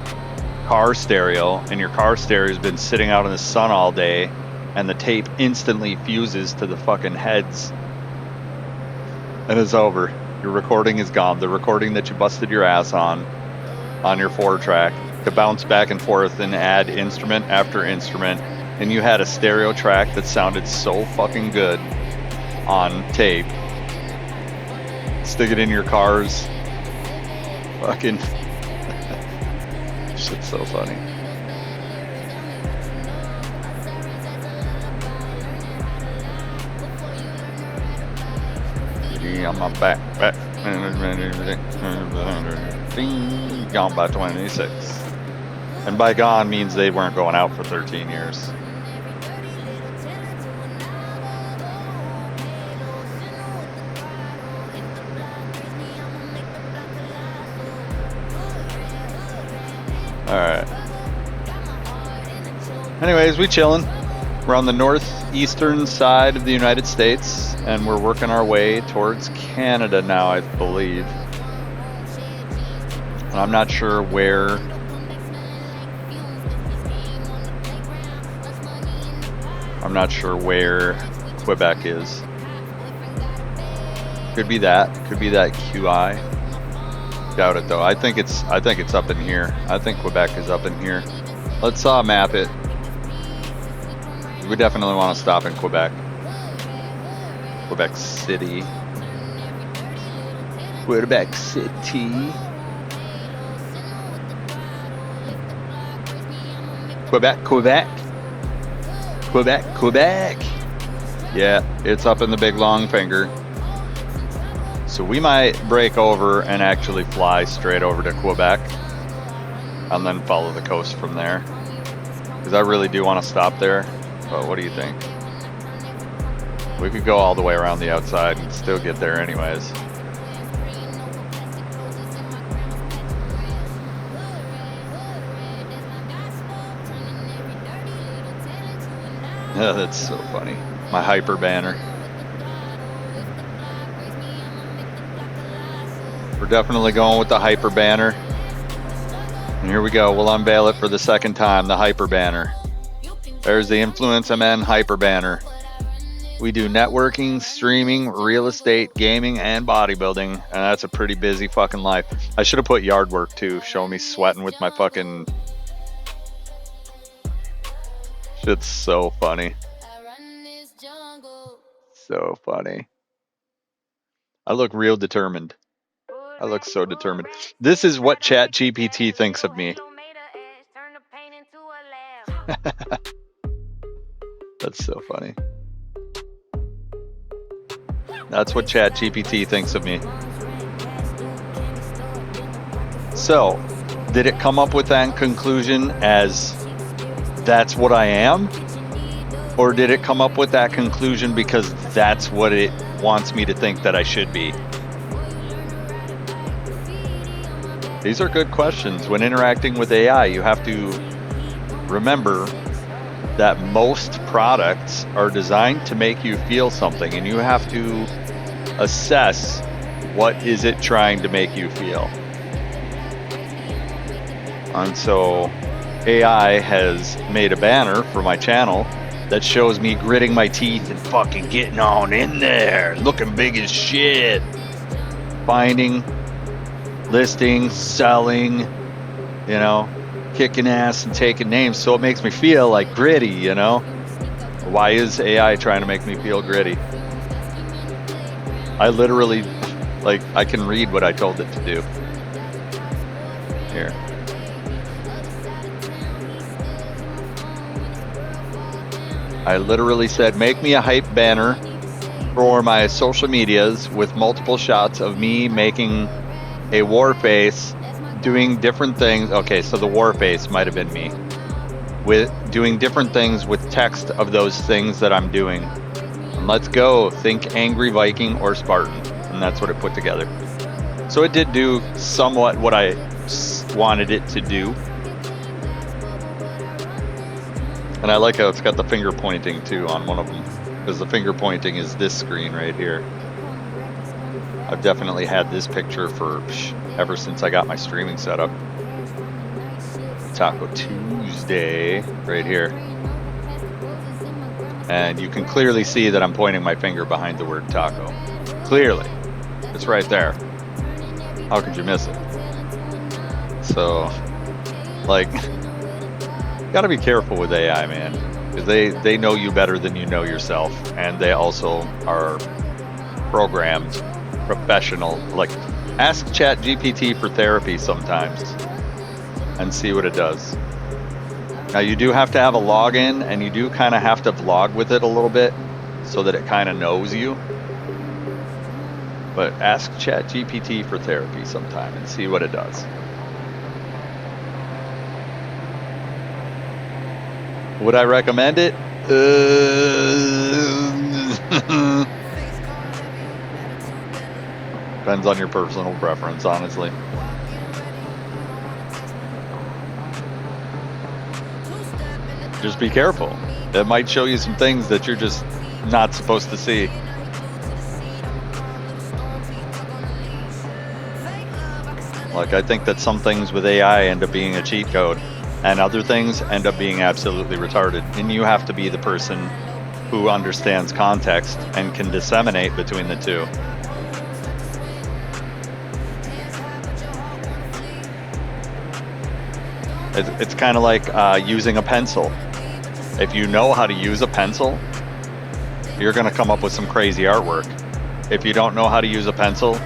car stereo, and your car stereo's been sitting out in the sun all day, and the tape instantly fuses to the fucking heads, and it's over. Your recording is gone. The recording that you busted your ass on your 4-track to bounce back and forth and add instrument after instrument, and you had a stereo track that sounded so fucking good on tape. Stick it in your cars. Fucking shit's so funny. On my back. Gone by 26. And by gone means they weren't going out for 13 years. Alright. Anyways, we chillin'. We're on the northeastern side of the United States, and we're working our way towards Canada now, I believe. And I'm not sure where. I'm not sure where Quebec is. Could be that. Could be that QI. Doubt it though. I think it's up in here. I think Quebec is up in here. Let's map it. We definitely want to stop in Quebec. Quebec City. Quebec City. Quebec, Quebec. Quebec, Quebec. Yeah, it's up in the big long finger. So we might break over and actually fly straight over to Quebec and then follow the coast from there. Because I really do want to stop there. But what do you think? We could go all the way around the outside and still get there anyways. Yeah, that's so funny. My hyper banner. We're definitely going with the hyper banner. And here we go. We'll unveil it for the second time, the hyper banner. There's the Influence MN hyper banner. We do networking, streaming, real estate, gaming, and bodybuilding. And that's a pretty busy fucking life. I should have put yard work too. Show me sweating with my fucking... Shit's so funny. So funny. I look real determined. I look so determined. This is what ChatGPT thinks of me. That's so funny. That's what ChatGPT thinks of me. So, did it come up with that conclusion as that's what I am? Or did it come up with that conclusion because that's what it wants me to think that I should be? These are good questions. When interacting with AI, you have to remember that most products are designed to make you feel something, and you have to assess what is it trying to make you feel. And so AI has made a banner for my channel that shows me gritting my teeth and fucking getting on in there, looking big as shit, finding, listing, selling, you know, kicking ass and taking names. So it makes me feel like gritty, you know. Why is AI trying to make me feel gritty? I literally, like, I can read what I told it to do. Here. I literally said, make me a hype banner for my social medias with multiple shots of me making a war face, doing different things. Okay, so the war face might have been me. With doing different things with text of those things that I'm doing. And let's go, think angry Viking or Spartan. And that's what it put together. So it did do somewhat what I wanted it to do. And I like how it's got the finger pointing too on one of them, because the finger pointing is this screen right here. I've definitely had this picture for ever since I got my streaming set up. Taco Tuesday right here. And you can clearly see that I'm pointing my finger behind the word taco. Clearly. It's right there. How could you miss it? So, like, gotta be careful with AI, man, because they know you better than you know yourself, and they also are programmed, professional. Like, ask ChatGPT for therapy sometimes and see what it does. Now, you do have to have a login, and you do kind of have to vlog with it a little bit so that it kind of knows you. But ask ChatGPT for therapy sometime and see what it does. Would I recommend it? Depends on your personal preference, honestly. Just be careful. It might show you some things that you're just not supposed to see. Like, I think that some things with AI end up being a cheat code, and other things end up being absolutely retarded. And you have to be the person who understands context and can disseminate between the two. It's kind of like using a pencil. If you know how to use a pencil, you're going to come up with some crazy artwork. If you don't know how to use a pencil,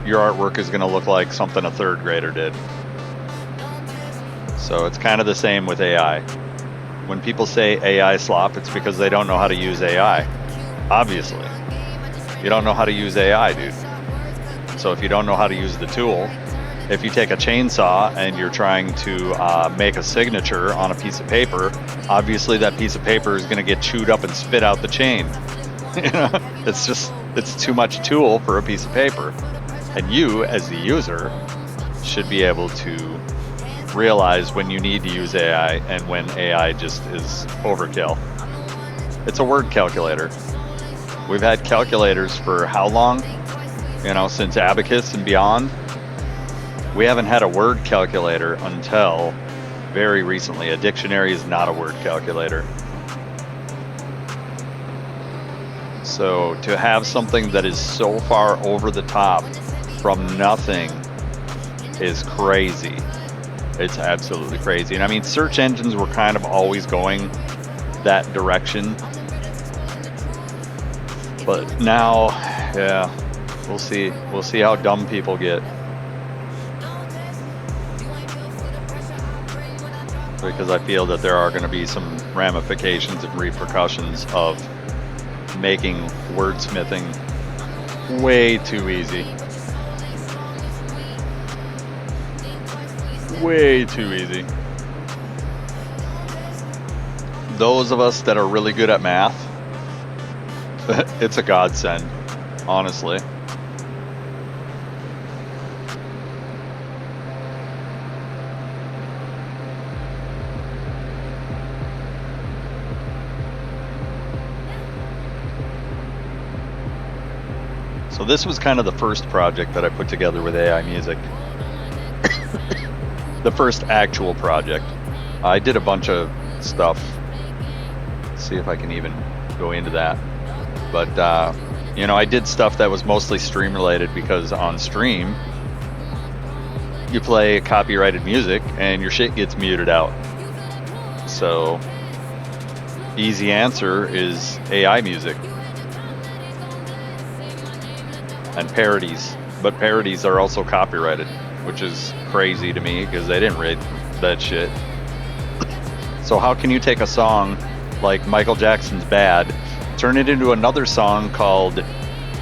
your artwork is going to look like something a third grader did. So it's kind of the same with AI. When people say AI slop, it's because they don't know how to use AI. Obviously. You don't know how to use AI, dude. So if you don't know how to use the tool, if you take a chainsaw and you're trying to make a signature on a piece of paper, obviously that piece of paper is going to get chewed up and spit out the chain. You know, it's too much tool for a piece of paper. And you, as the user, should be able to realize when you need to use AI and when AI just is overkill. It's a word calculator. We've had calculators for how long? You know, since Abacus and beyond. We haven't had a word calculator until very recently. A dictionary is not a word calculator. So to have something that is so far over the top from nothing is crazy. It's absolutely crazy. And I mean, search engines were kind of always going that direction. But now, yeah, we'll see. We'll see how dumb people get. Because I feel that there are going to be some ramifications and repercussions of making wordsmithing way too easy. Way too easy. Those of us that are really good at math, it's a godsend, honestly. So this was kind of the first project that I put together with AI music. The first actual project. I did a bunch of stuff. Let's see if I can even go into that. But, you know, I did stuff that was mostly stream related because on stream, you play copyrighted music and your shit gets muted out. So, easy answer is AI music. And parodies. But parodies are also copyrighted, which is crazy to me because they didn't read that shit. So how can you take a song like Michael Jackson's Bad, turn it into another song called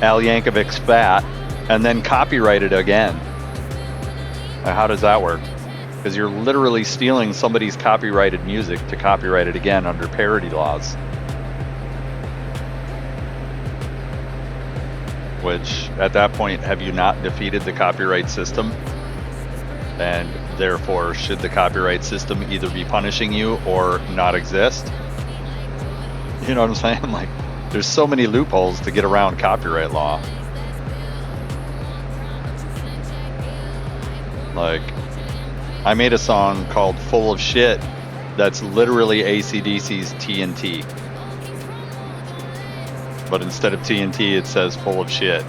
Al Yankovic's Fat, and then copyright it again? How does that work? Because you're literally stealing somebody's copyrighted music to copyright it again under parody laws. Which, at that point, have you not defeated the copyright system? And therefore, should the copyright system either be punishing you or not exist? You know what I'm saying? Like, there's so many loopholes to get around copyright law. Like, I made a song called Full of Shit that's literally AC/DC's TNT. But instead of TNT, it says full of shit.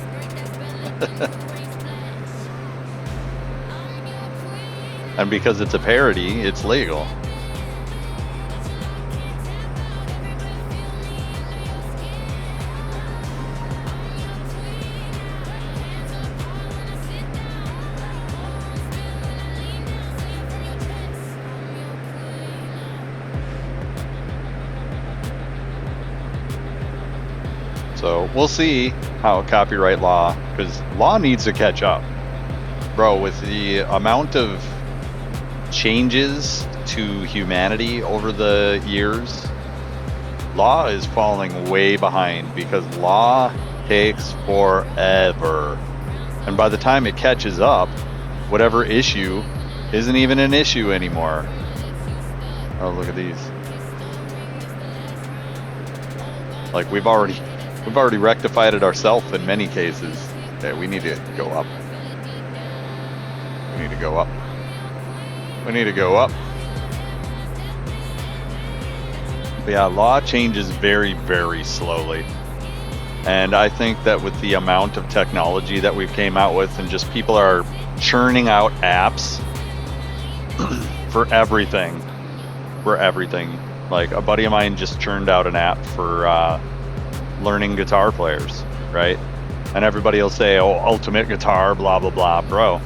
And because it's a parody, it's legal. So we'll see how copyright law, because law needs to catch up. Bro, with the amount of changes to humanity over the years, law is falling way behind because law takes forever. And by the time it catches up, whatever issue isn't even an issue anymore. Oh, look at these. Like we've already rectified it ourselves in many cases. Okay, we need to go up. We need to go up. We need to go up. But yeah, law changes very, very slowly. And I think that with the amount of technology that we've came out with and just people are churning out apps for everything. For everything. Like a buddy of mine just churned out an app for learning guitar players, right? And everybody will say, oh, ultimate guitar, blah, blah, blah. Bro,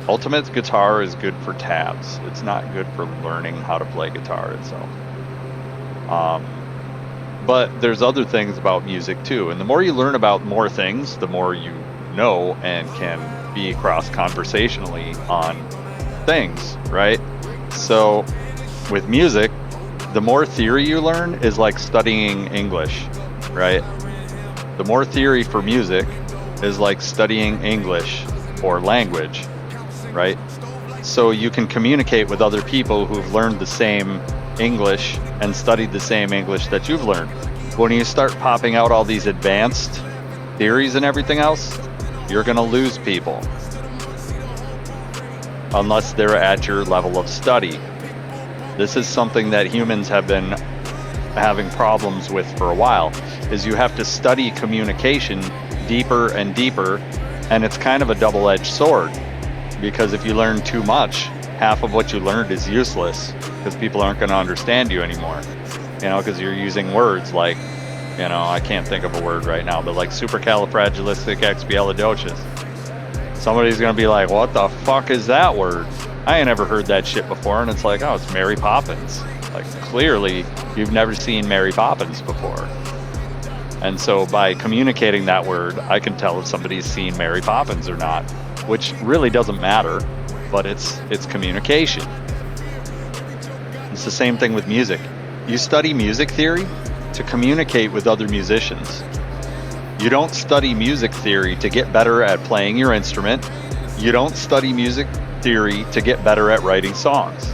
ultimate guitar is good for tabs. It's not good for learning how to play guitar itself. But there's other things about music too. And the more you learn about more things, the more you know and can be cross conversationally on things, right? So with music, the more theory you learn is like studying English, right? The more theory for music is like studying English or language, right? So you can communicate with other people who've learned the same English and studied the same English that you've learned. When you start popping out all these advanced theories and everything else, you're going to lose people unless they're at your level of study. This is something that humans have been having problems with for a while, is you have to study communication deeper and deeper, and it's kind of a double-edged sword, because if you learn too much, half of what you learned is useless because people aren't going to understand you anymore, you know, because you're using words like, you know, I can't think of a word right now, but like supercalifragilisticexpialidocious. Somebody's going to be like, what the fuck is that word? I ain't never heard that shit before. And it's like, oh, it's Mary Poppins. Like, clearly, you've never seen Mary Poppins before. And so by communicating that word, I can tell if somebody's seen Mary Poppins or not, which really doesn't matter. but it's communication. It's the same thing with music. You study music theory to communicate with other musicians. You don't study music theory to get better at playing your instrument. You don't study music theory to get better at writing songs.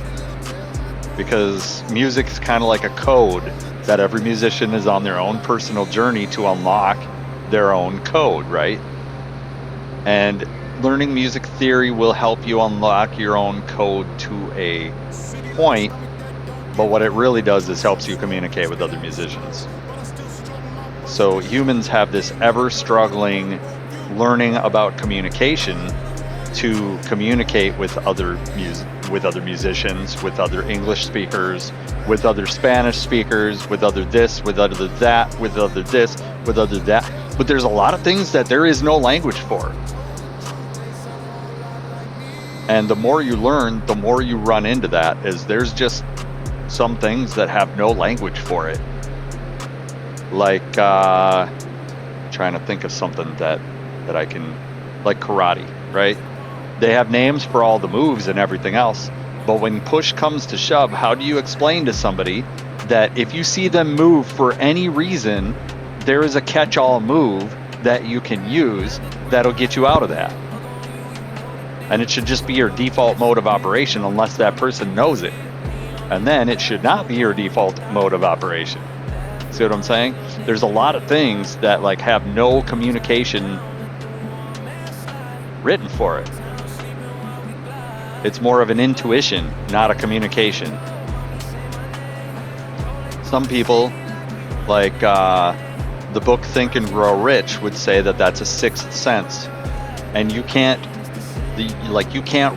Because music is kind of like a code that every musician is on their own personal journey to unlock their own code, right? And learning music theory will help you unlock your own code to a point, but what it really does is helps you communicate with other musicians. So humans have this ever struggling learning about communication to communicate with other musicians, with other English speakers, with other Spanish speakers, with other this, with other that, with other this, with other that. But there's a lot of things that there is no language for. And the more you learn, the more you run into that, is there's just some things that have no language for it. Like, trying to think of something that I can, like karate, right? They have names for all the moves and everything else, but when push comes to shove, how do you explain to somebody that if you see them move for any reason, there is a catch-all move that you can use that'll get you out of that? And it should just be your default mode of operation unless that person knows it. And then it should not be your default mode of operation. See what I'm saying? There's a lot of things that like have no communication written for it. It's more of an intuition, not a communication. Some people, like the book Think and Grow Rich, would say that that's a sixth sense, and you can't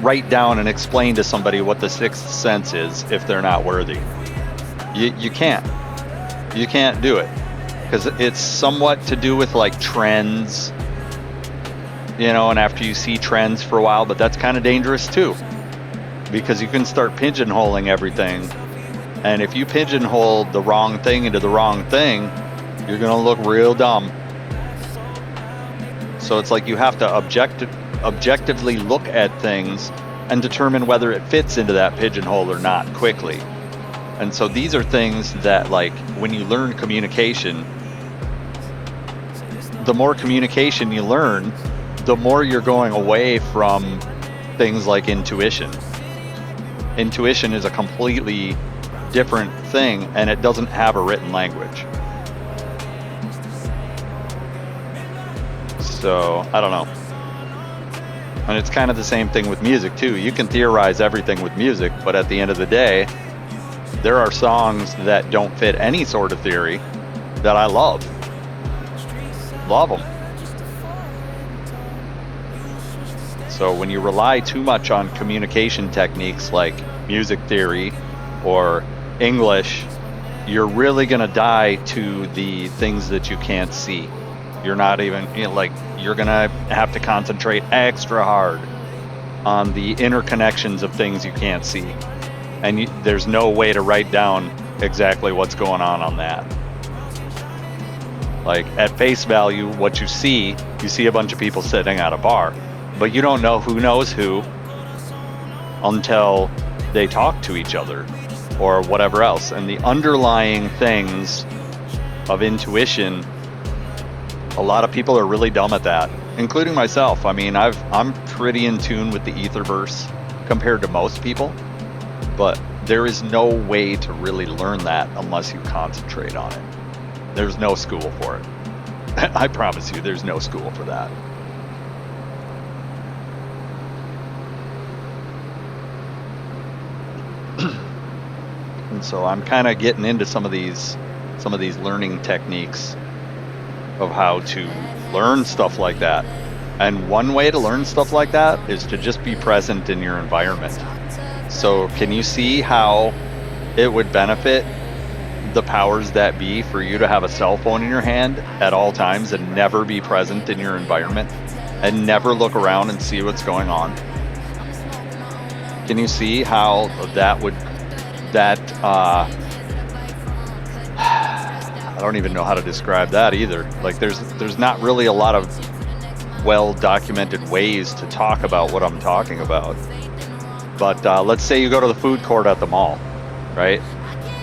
write down and explain to somebody what the sixth sense is if they're not worthy. You can't do it, because it's somewhat to do with like trends, you know, and after you see trends for a while, but that's kind of dangerous too, because you can start pigeonholing everything, and if you pigeonhole the wrong thing into the wrong thing, you're gonna look real dumb. So it's like you have to objectively look at things and determine whether it fits into that pigeonhole or not quickly. And so these are things that, like, when you learn communication, the more communication you learn, the more you're going away from things like intuition. Intuition is a completely different thing, and it doesn't have a written language. So, I don't know. And it's kind of the same thing with music too. You can theorize everything with music, but at the end of the day, there are songs that don't fit any sort of theory that I love. Love them. So when you rely too much on communication techniques like music theory or English, you're really going to die to the things that you can't see. You're not even, you're going to have to concentrate extra hard on the interconnections of things you can't see. And there's no way to write down exactly what's going on that. Like, at face value, what you see a bunch of people sitting at a bar, but you don't know who knows who until they talk to each other or whatever else. And the underlying things of intuition, a lot of people are really dumb at that, including myself. I mean, I'm pretty in tune with the etherverse compared to most people, but there is no way to really learn that unless you concentrate on it. There's no school for it. I promise you, there's no school for that. And so I'm kind of getting into some of these learning techniques of how to learn stuff like that. And one way to learn stuff like that is to just be present in your environment. So can you see how it would benefit the powers that be for you to have a cell phone in your hand at all times and never be present in your environment and never look around and see what's going on? Can you see how I don't even know how to describe that either. Like, there's not really a lot of well-documented ways to talk about what I'm talking about. But let's say you go to the food court at the mall, right?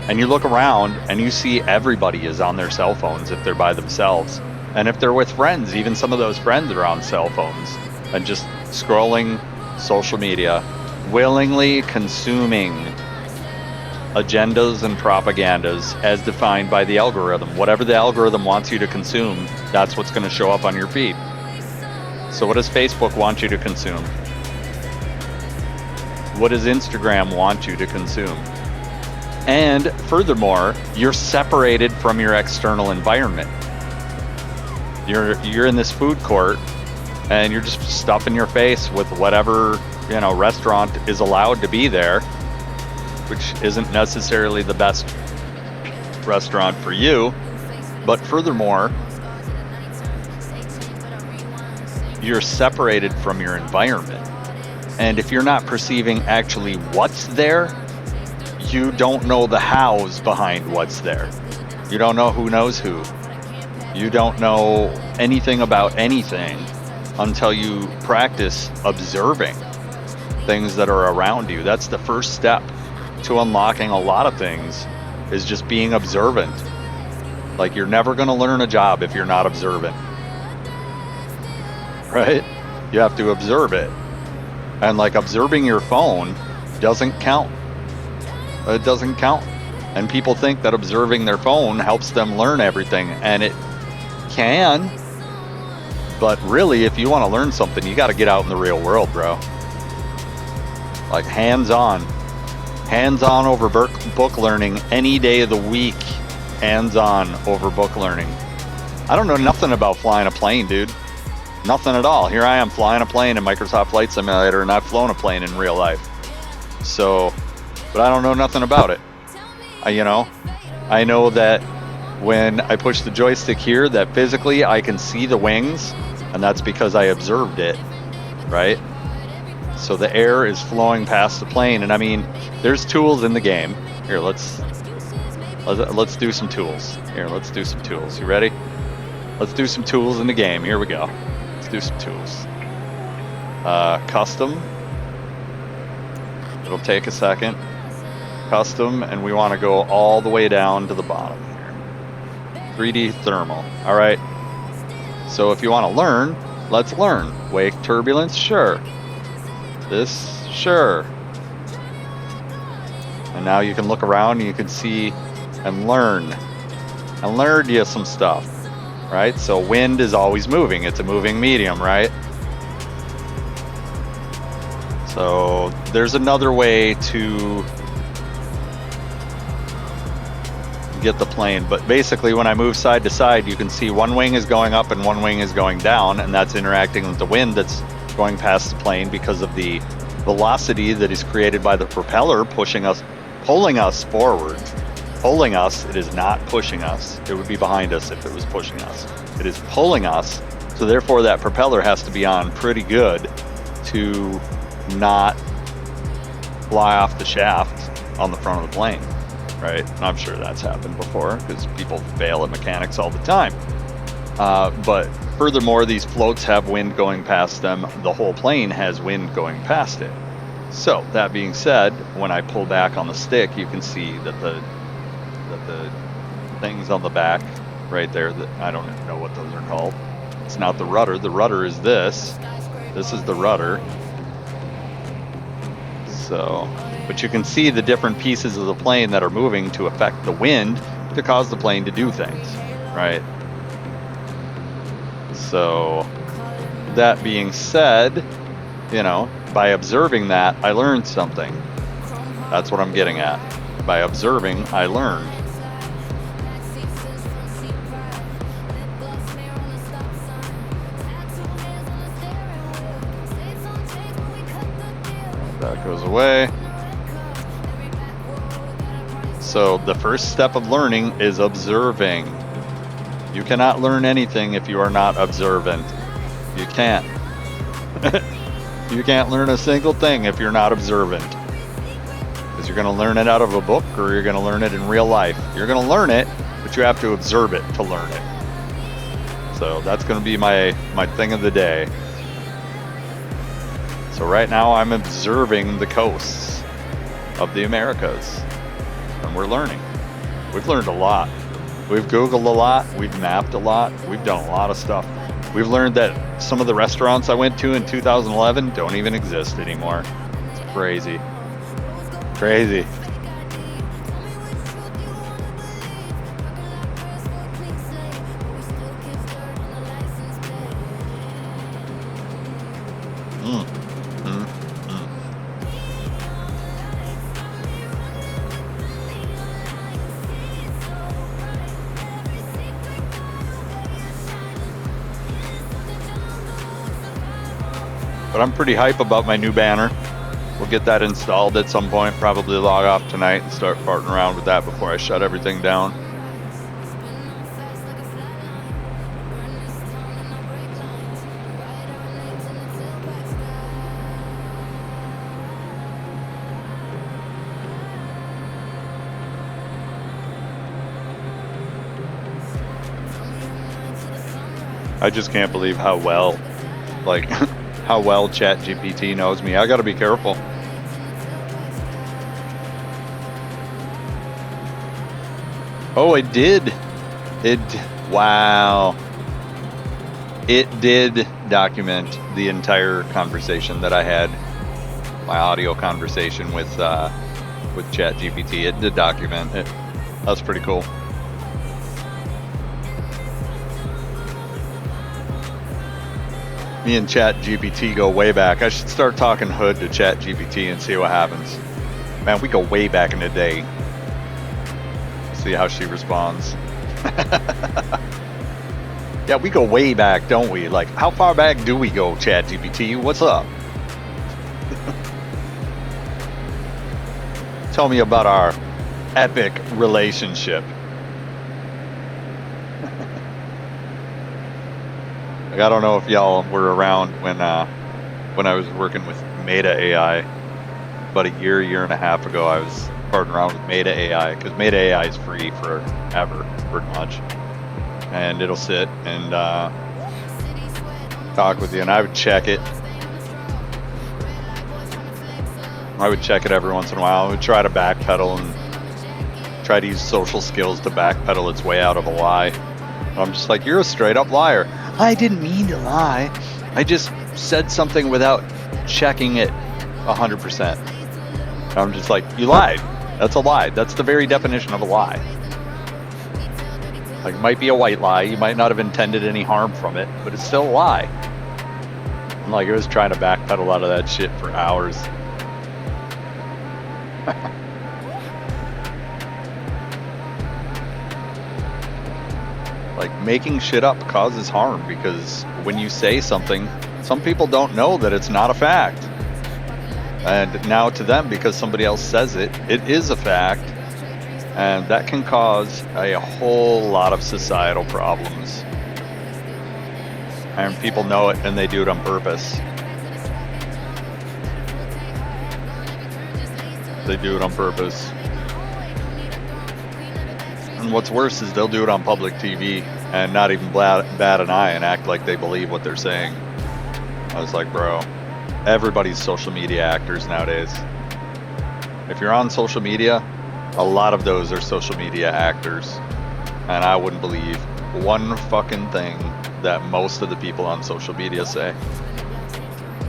And you look around and you see everybody is on their cell phones if they're by themselves. And if they're with friends, even some of those friends are on cell phones and just scrolling social media, willingly consuming agendas and propagandas as defined by the algorithm. Whatever the algorithm wants you to consume, that's what's going to show up on your feed. So what does Facebook want you to consume? What does Instagram want you to consume? And furthermore, you're separated from your external environment. You're in this food court and you're just stuffing your face with whatever, you know, restaurant is allowed to be there, which isn't necessarily the best restaurant for you. But furthermore, you're separated from your environment. And if you're not perceiving actually what's there, you don't know the hows behind what's there. You don't know who knows who. You don't know anything about anything until you practice observing things that are around you. That's the first step to unlocking a lot of things, is just being observant. Like, you're never going to learn a job if you're not observant, right? You have to observe it. And like, observing your phone doesn't count. It doesn't count. And people think that observing their phone helps them learn everything, and it can. But really, if you want to learn something, you got to get out in the real world, bro. Like, hands-on over book learning any day of the week. Hands-on over book learning. I don't know nothing about flying a plane, dude. Nothing at all. Here I am flying a plane in Microsoft Flight Simulator, and I've flown a plane in real life. So, but I don't know nothing about it. You know, I know that when I push the joystick here, that physically I can see the wings, and that's because I observed it, right? So the air is flowing past the plane, and I mean, there's tools in the game. Here, let's do some tools. Here, let's do some tools. You ready? Let's do some tools in the game. Here we go. Let's do some tools. Custom. It'll take a second. Custom, and we want to go all the way down to the bottom here. 3D thermal. All right. So if you want to learn, let's learn. Wake turbulence, sure. This, sure. And now you can look around and you can see and learn you some stuff, right? So wind is always moving. It's a moving medium, right? So there's another way to get the plane, but basically when I move side to side, you can see one wing is going up and one wing is going down, and that's interacting with the wind that's going past the plane because of the velocity that is created by the propeller pushing us, pulling us forward. Pulling us, it is not pushing us. It would be behind us if it was pushing us. It is pulling us, so therefore that propeller has to be on pretty good to not fly off the shaft on the front of the plane, right? And I'm sure that's happened before because people fail at mechanics all the time. But furthermore, these floats have wind going past them. The whole plane has wind going past it. So that being said, when I pull back on the stick, you can see that the things on the back right there, that I don't know what those are called. It's not the rudder. The rudder is this. This is the rudder. So, but you can see the different pieces of the plane that are moving to affect the wind to cause the plane to do things, right? So that being said, you know, by observing that, I learned something. That's what I'm getting at. By observing, I learned. That goes away. So the first step of learning is observing. You cannot learn anything if you are not observant. You can't. You can't learn a single thing if you're not observant. Because you're going to learn it out of a book, or you're going to learn it in real life. You're going to learn it, but you have to observe it to learn it. So that's going to be my thing of the day. So right now I'm observing the coasts of the Americas, and we're learning. We've learned a lot. We've Googled a lot. We've mapped a lot. We've done a lot of stuff. We've learned that some of the restaurants I went to in 2011 don't even exist anymore. It's crazy. Crazy. But I'm pretty hype about my new banner. We'll get that installed at some point, probably log off tonight and start farting around with that before I shut everything down. I just can't believe how well, how well ChatGPT knows me. I gotta be careful. Oh, it did. Wow. It did document the entire conversation that I had, my audio conversation with ChatGPT. It did document it. That's pretty cool. Me and ChatGPT go way back. I should start talking hood to ChatGPT and see what happens. Man, we go way back in the day. See how she responds. Yeah, we go way back, don't we? Like, how far back do we go, ChatGPT? What's up? Tell me about our epic relationship. I don't know if y'all were around when I was working with Meta AI. About a year and a half ago, I was farting around with Meta AI, because Meta AI is free forever, pretty much. And it'll sit and talk with you, and I would check it. I would check it every once in a while. I would try to backpedal and try to use social skills to backpedal its way out of a lie. I'm just like, you're a straight up liar. I didn't mean to lie. I just said something without checking it 100%. I'm just like, you lied. That's a lie. That's the very definition of a lie. Like, it might be a white lie. You might not have intended any harm from it, but it's still a lie. I'm like, I was trying to backpedal out of that shit for hours. Like, making shit up causes harm, because when you say something, some people don't know that it's not a fact. And now to them, because somebody else says it, it is a fact. And that can cause a whole lot of societal problems. And people know it, and they do it on purpose. They do it on purpose. And what's worse is they'll do it on public TV and not even bat an eye and act like they believe what they're saying. I was like, bro, everybody's social media actors nowadays. If you're on social media, a lot of those are social media actors. And I wouldn't believe one fucking thing that most of the people on social media say.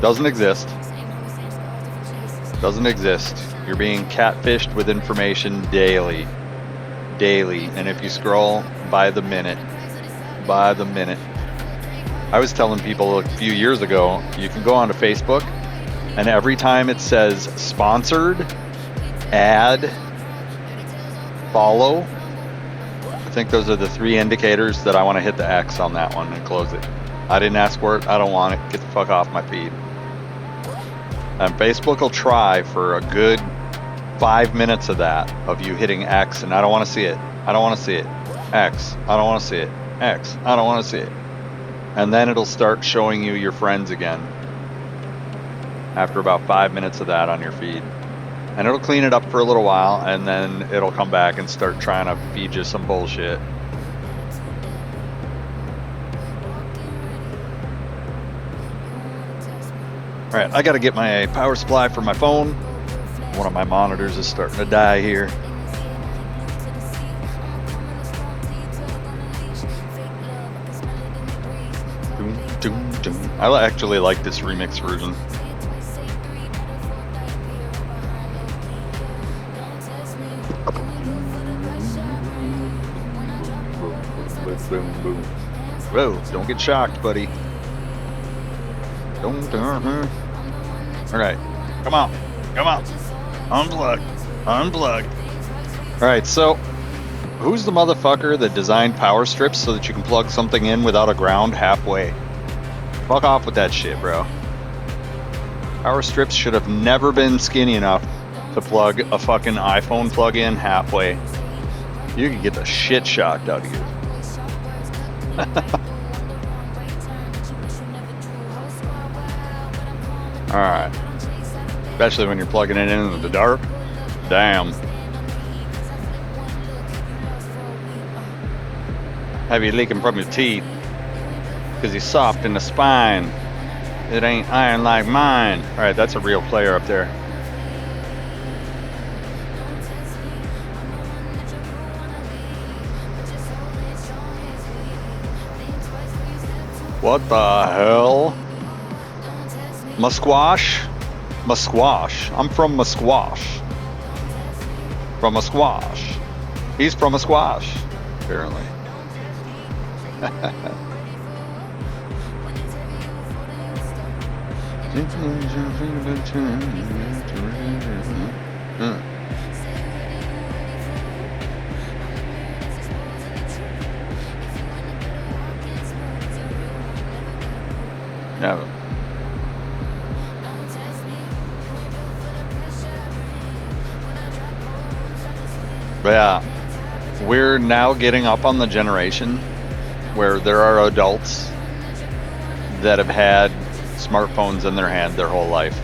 Doesn't exist. Doesn't exist. You're being catfished with information daily. And if you scroll by the minute. I was telling people a few years ago, you can go onto Facebook, and every time it says sponsored, ad, follow, I think those are the 3 indicators that I want to hit the X on that one and close it. I didn't ask for it. I don't want it. Get the fuck off my feed. And Facebook will try for a good 5 minutes of that, of you hitting X, and I don't want to see it. I don't want to see it. X. I don't want to see it. X. I don't want to see it. And then it'll start showing you your friends again after about 5 minutes of that on your feed. And it'll clean it up for a little while, and then it'll come back and start trying to feed you some bullshit. Alright, I gotta get my power supply for my phone. One of my monitors is starting to die here. I actually like this remix version. Boom, boom. Whoa, don't get shocked, buddy. Don't. Alright, come on. Come on. Unplug. Unplug. Alright, so who's the motherfucker that designed power strips so that you can plug something in without a ground halfway? Fuck off with that shit, bro. Power strips should have never been skinny enough to plug a fucking iPhone plug-in halfway. You could get the shit shocked out of you. Alright. Especially when you're plugging it in the dark. Damn. Have you leaking from your teeth? Because he's soft in the spine. It ain't iron like mine. Alright, that's a real player up there. What the hell? Musquash? Musquash. I'm from Musquash. From Musquash. He's from Musquash, apparently. No. But yeah, we're now getting up on the generation where there are adults that have had smartphones in their hand their whole life.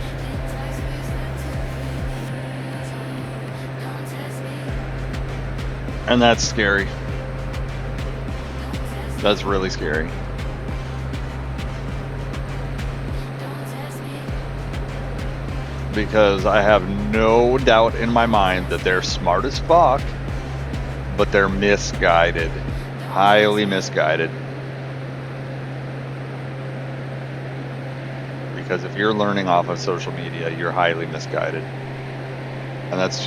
And that's scary. That's really scary. Because I have no doubt in my mind that they're smart as fuck, but they're misguided. Highly misguided. Because if you're learning off of social media, you're highly misguided. And that's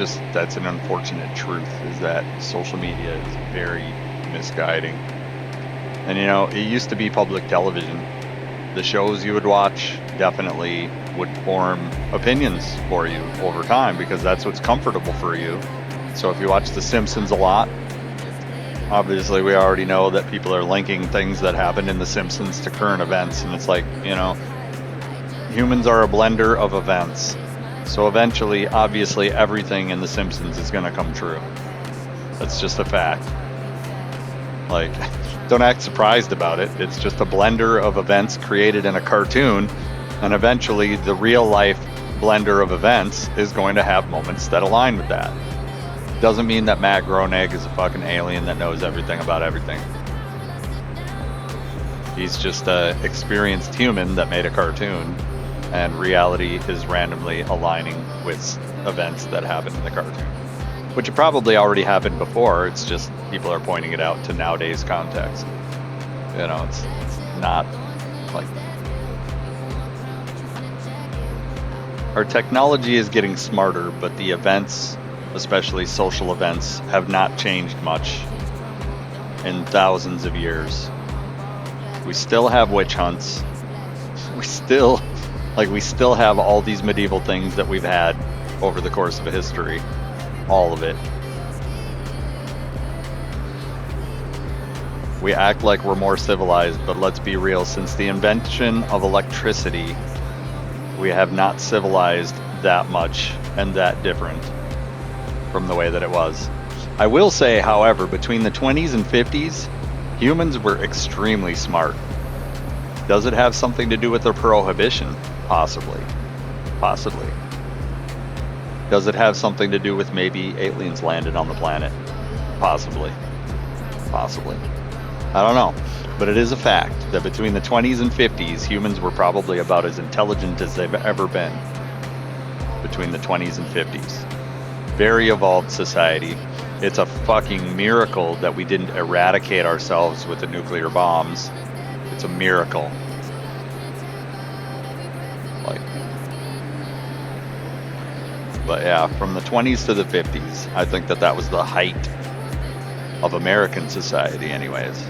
an unfortunate truth, is that social media is very misguiding. And you know, it used to be public television. The shows you would watch definitely would form opinions for you over time, because that's what's comfortable for you. So if you watch The Simpsons a lot, obviously we already know that people are linking things that happened in The Simpsons to current events, and it's like, you know, humans are a blender of events. So eventually, obviously, everything in The Simpsons is going to come true. That's just a fact. Like, don't act surprised about it. It's just a blender of events created in a cartoon, and eventually the real life blender of events is going to have moments that align with that. Doesn't mean that Matt Groening is a fucking alien that knows everything about everything. He's just an experienced human that made a cartoon, and reality is randomly aligning with events that happened in the cartoon. Which probably already happened before, it's just people are pointing it out to nowadays context. You know, it's not like... Our technology is getting smarter, but the events, especially social events, have not changed much in thousands of years. We still have witch hunts. We still have all these medieval things that we've had over the course of history. All of it. We act like we're more civilized, but let's be real, since the invention of electricity, we have not civilized that much and that different from the way that it was. I will say, however, between the 20s and 50s, humans were extremely smart. Does it have something to do with their prohibition? Possibly. Possibly. Does it have something to do with maybe aliens landed on the planet? Possibly. Possibly. I don't know. But it is a fact that between the 20s and 50s, humans were probably about as intelligent as they've ever been. Between the 20s and 50s. Very evolved society. It's a fucking miracle that we didn't eradicate ourselves with the nuclear bombs. It's a miracle. Like, but yeah, from the 20s to the 50s, I think that was the height of American society anyways.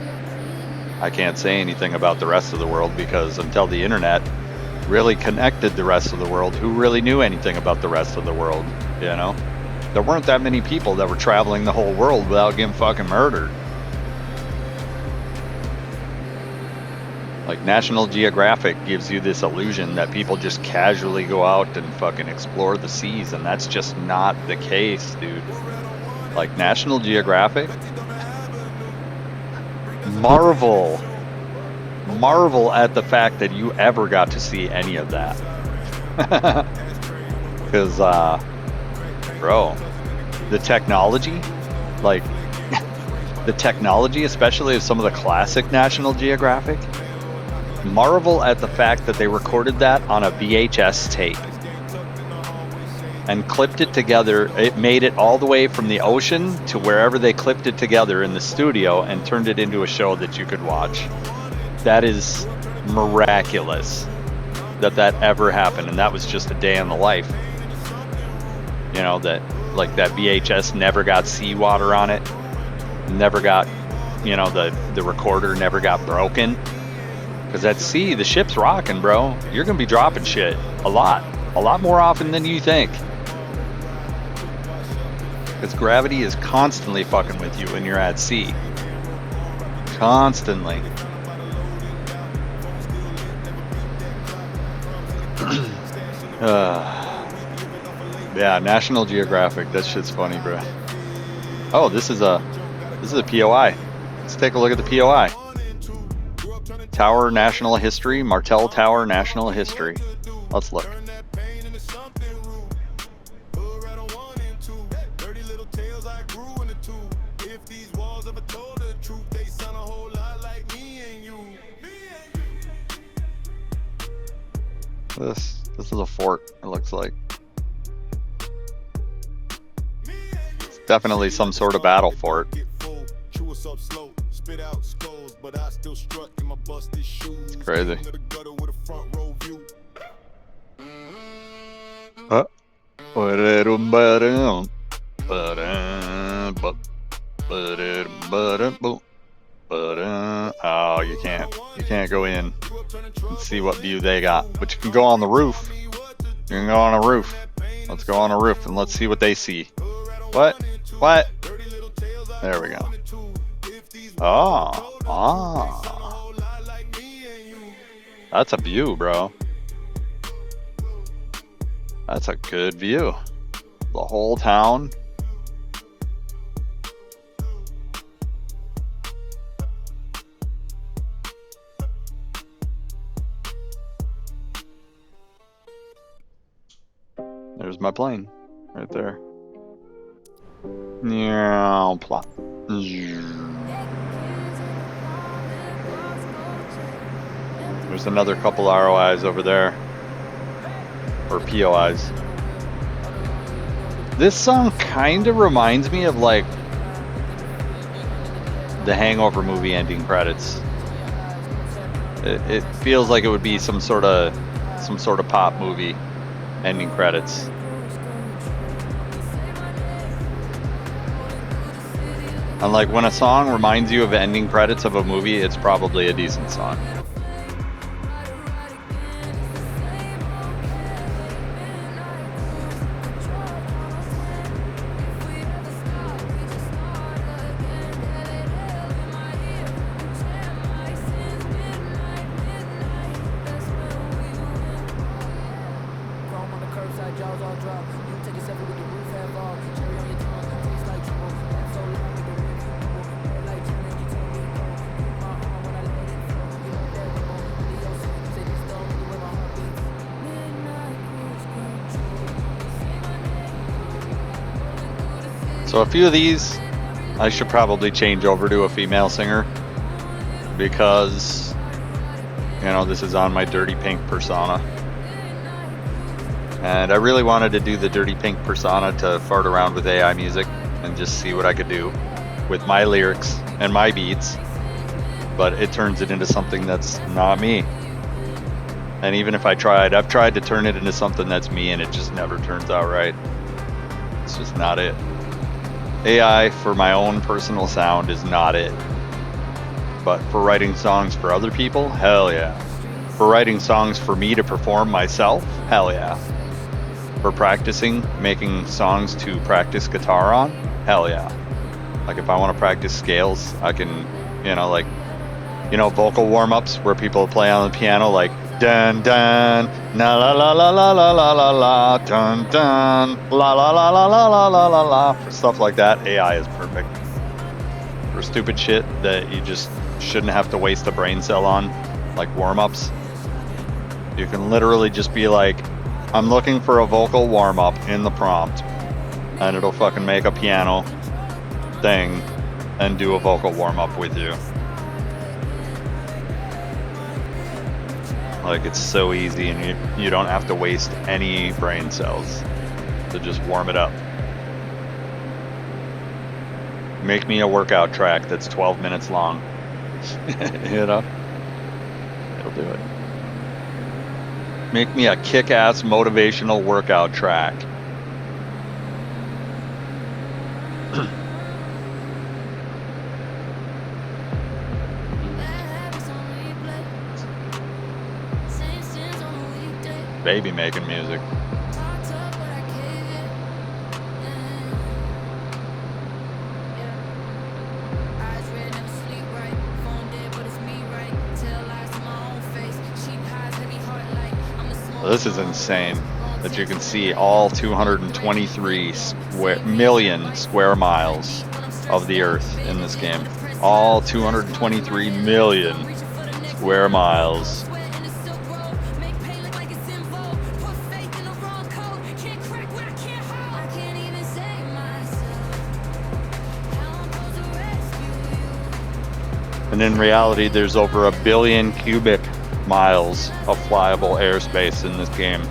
I can't say anything about the rest of the world because until the internet really connected the rest of the world, who really knew anything about the rest of the world, you know? There weren't that many people that were traveling the whole world without getting fucking murdered. Like, National Geographic gives you this illusion that people just casually go out and fucking explore the seas, and that's just not the case, dude. Like, National Geographic, marvel at the fact that you ever got to see any of that. Because, bro, the technology, like, the technology, especially of some of the classic National Geographic, marvel at the fact that they recorded that on a VHS tape and clipped it together. It made it all the way from the ocean to wherever they clipped it together in the studio and turned it into a show that you could watch. That is miraculous that ever happened, and that was just a day in the life. You know, that, like, that VHS never got seawater on it, never got, you know, the recorder never got broken. Because at sea, the ship's rocking, bro. You're going to be dropping shit a lot more often than you think. Because gravity is constantly fucking with you when you're at sea. Constantly. Yeah, National Geographic. That shit's funny, bro. Oh, this is a POI. Let's take a look at the POI. Tower National History, Martel Tower National History. Let's look. This is a fort, it looks like. It's definitely some sort of battle fort. It's crazy. Oh, you can't go in and see what view they got, but you can go on the roof. You can go on a roof. Let's go on a roof and let's see what they see. What? There we go. Oh. That's a view, bro. That's a good view. The whole town. There's my plane right there. Yeah, plop. There's another couple ROIs over there. Or POIs. This song kind of reminds me of, like, the Hangover movie ending credits. It feels like it would be some sort of pop movie ending credits. And, like, when a song reminds you of ending credits of a movie, it's probably a decent song. So a few of these, I should probably change over to a female singer, because, you know, this is on my Dirty Pink persona. And I really wanted to do the Dirty Pink persona to fart around with AI music and just see what I could do with my lyrics and my beats. But it turns it into something that's not me. And even if I've tried to turn it into something that's me, and it just never turns out right. It's just not it. AI for my own personal sound is not it. But for writing songs for other people, hell yeah. For writing songs for me to perform myself, hell yeah. For practicing, making songs to practice guitar on, hell yeah. Like if I want to practice scales, I can, you know, like, you know, vocal warm-ups where people play on the piano like dun dun na la la la la la la la la dun dun la la la la la la la la la. For stuff like that, AI is perfect. For stupid shit that you just shouldn't have to waste a brain cell on, like warm-ups, you can literally just be like, I'm looking for a vocal warm-up in the prompt, and it'll fucking make a piano thing and do a vocal warm-up with you. Like, it's so easy, and you don't have to waste any brain cells to just warm it up. Make me a workout track that's 12 minutes long. You know? It'll do it. Make me a kick-ass motivational workout track. Baby making music. This is insane that you can see all 223 million square miles of the earth in this game. All 223 million square miles. And in reality, there's over 1 billion cubic miles of flyable airspace in this game.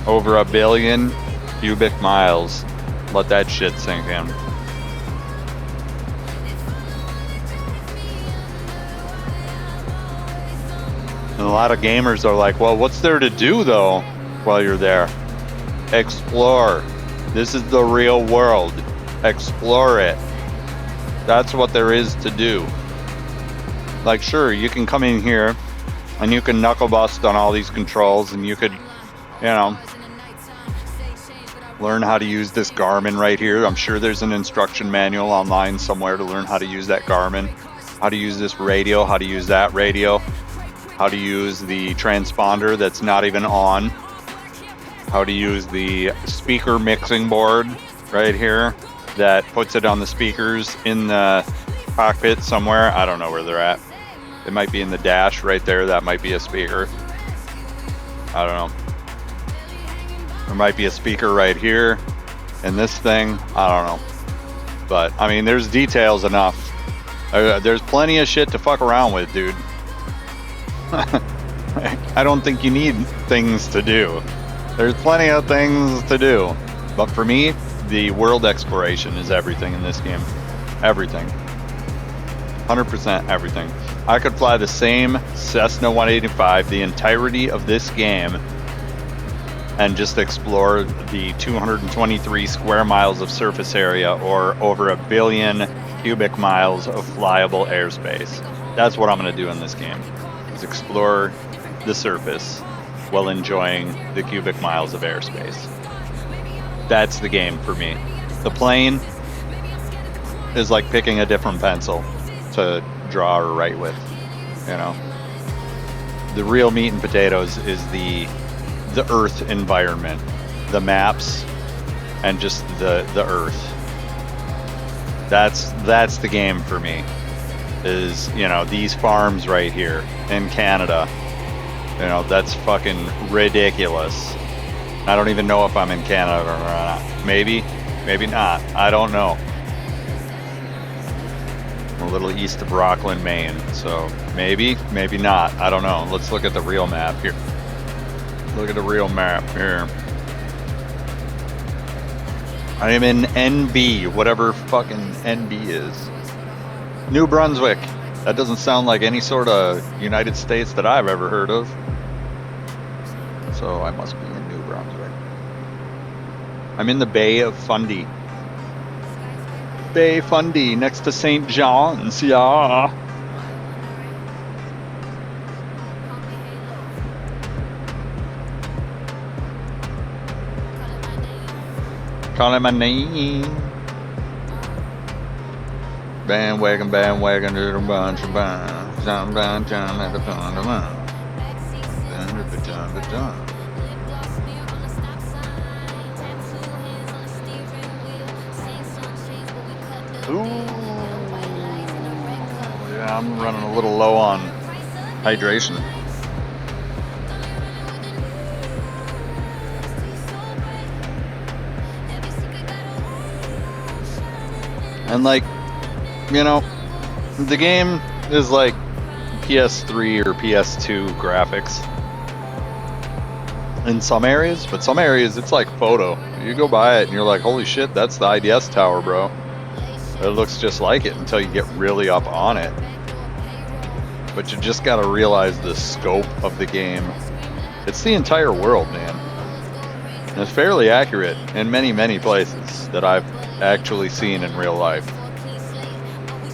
Over 1 billion cubic miles. Let that shit sink in. And a lot of gamers are like, well, what's there to do though while you're there? Explore. This is the real world. Explore it. That's what there is to do. Like, sure, you can come in here and you can knuckle bust on all these controls, and you could, you know, learn how to use this Garmin right here. I'm sure there's an instruction manual online somewhere to learn how to use that Garmin, how to use this radio, how to use that radio, how to use the transponder that's not even on, how to use the speaker mixing board right here that puts it on the speakers in the cockpit somewhere. I don't know where they're at. It might be in the dash right there. That might be a speaker. I don't know. There might be a speaker right here in this thing. I don't know. But, I mean, there's details enough. There's plenty of shit to fuck around with, dude. I don't think you need things to do. There's plenty of things to do. But for me, the world exploration is everything in this game. Everything. 100% everything. I could fly the same Cessna 185 the entirety of this game and just explore the 223 square miles of surface area, or over 1 billion cubic miles of flyable airspace. That's what I'm going to do in this game, is explore the surface while enjoying the cubic miles of airspace. That's the game for me. The plane is like picking a different pencil to draw or write with, you know. The real meat and potatoes is the earth environment, the maps, and just the earth. That's the game for me, is, you know, these farms right here in Canada. You know, that's fucking ridiculous. I don't even know if I'm in Canada or not. Maybe not. I don't know. We're a little east of Rockland, Maine. So maybe, maybe not. I don't know. Let's look at the real map here. Look at the real map here. I am in NB, whatever fucking NB is. New Brunswick. That doesn't sound like any sort of United States that I've ever heard of. So I must be in New Brunswick. I'm in the Bay of Fundy. Bay Fundy, next to St. John's, yeah. Calling my name. Bandwagon, bandwagon, to the bunch of bands. Down, down, down, at the fun of mine. Ooh. Yeah, I'm running a little low on hydration. And like, you know, the game is like PS3 or PS2 graphics in some areas, but some areas it's like photo. You go by it and you're like, holy shit, that's the IDS tower, bro. It looks just like it until you get really up on it. But you just gotta realize the scope of the game. It's the entire world, man. And it's fairly accurate in many, many places that I've actually seen in real life.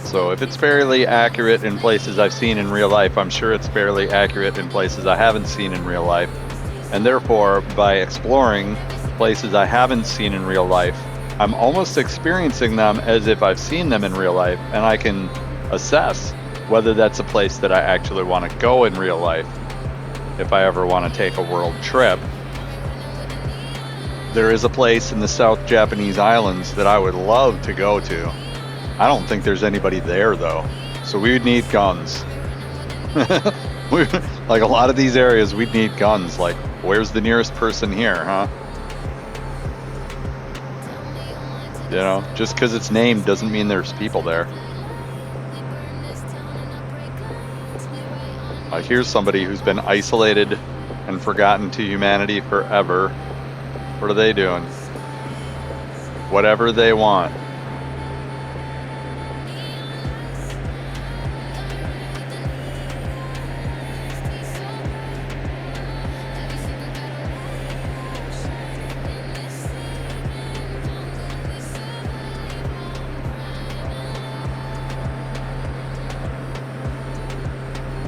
So if it's fairly accurate in places I've seen in real life, I'm sure it's fairly accurate in places I haven't seen in real life. And therefore, by exploring places I haven't seen in real life, I'm almost experiencing them as if I've seen them in real life, and I can assess whether that's a place that I actually want to go in real life if I ever want to take a world trip. There is a place in the South Japanese Islands that I would love to go to. I don't think there's anybody there though, so we would need guns. Like a lot of these areas, we'd need guns. Like, where's the nearest person here, huh? You know, just because it's named doesn't mean there's people there. Like, here's somebody who's been isolated and forgotten to humanity forever. What are they doing? Whatever they want.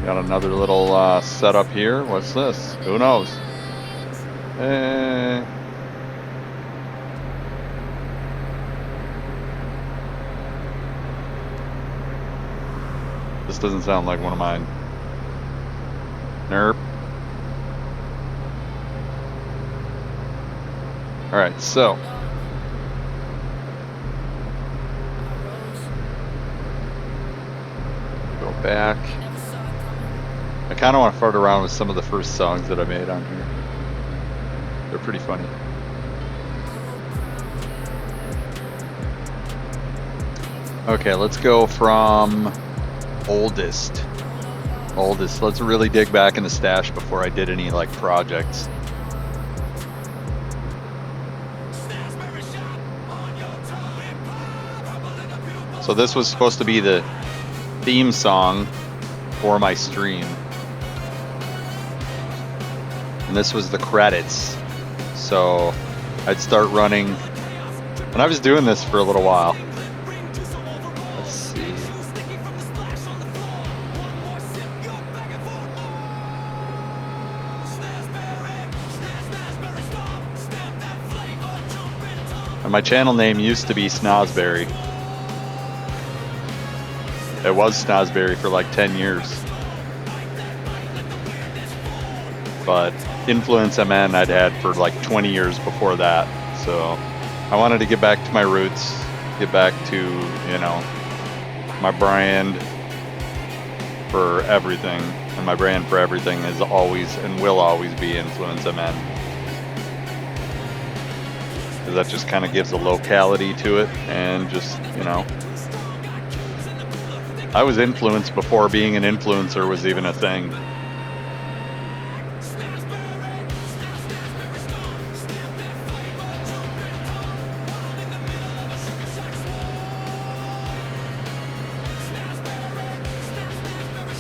Got another little setup here. What's this? Who knows? This doesn't sound like one of mine. Nerp. Alright, so. Go back. I kind of want to fart around with some of the first songs that I made on here. They're pretty funny. Okay, let's go from oldest. Let's really dig back in the stash before I did any like projects. So this was supposed to be the theme song for my stream. And this was the credits. So I'd start running, and I was doing this for a little while. Let's see. And my channel name used to be Snozberry. It was Snozberry for like 10 years. But Influence MN I'd had for like 20 years before that. So I wanted to get back to my roots, get back to, you know, my brand for everything. And my brand for everything is always and will always be Influence MN. Because that just kind of gives a locality to it and just, you know, I was influenced before being an influencer was even a thing.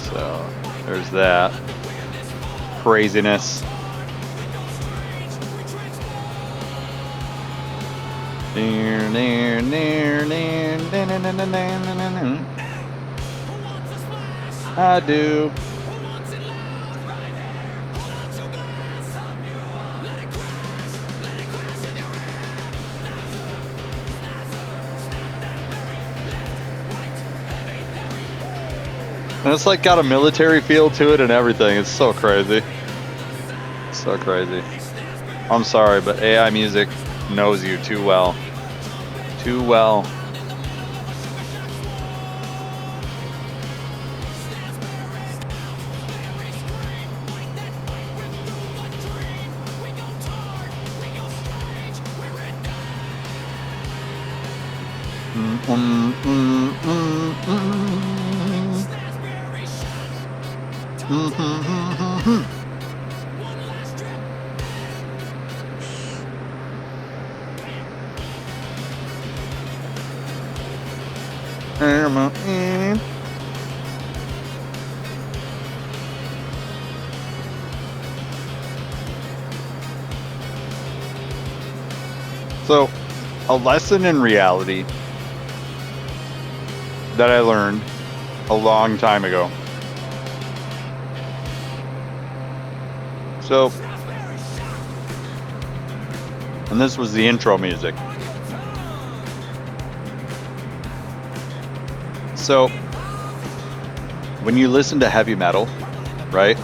So there's that craziness. I do. And it's like got a military feel to it and everything. It's so crazy. So crazy. I'm sorry, but AI music knows you too well. Too well. So, a lesson in reality that I learned a long time ago. So, and this was the intro music. So, when you listen to heavy metal, right,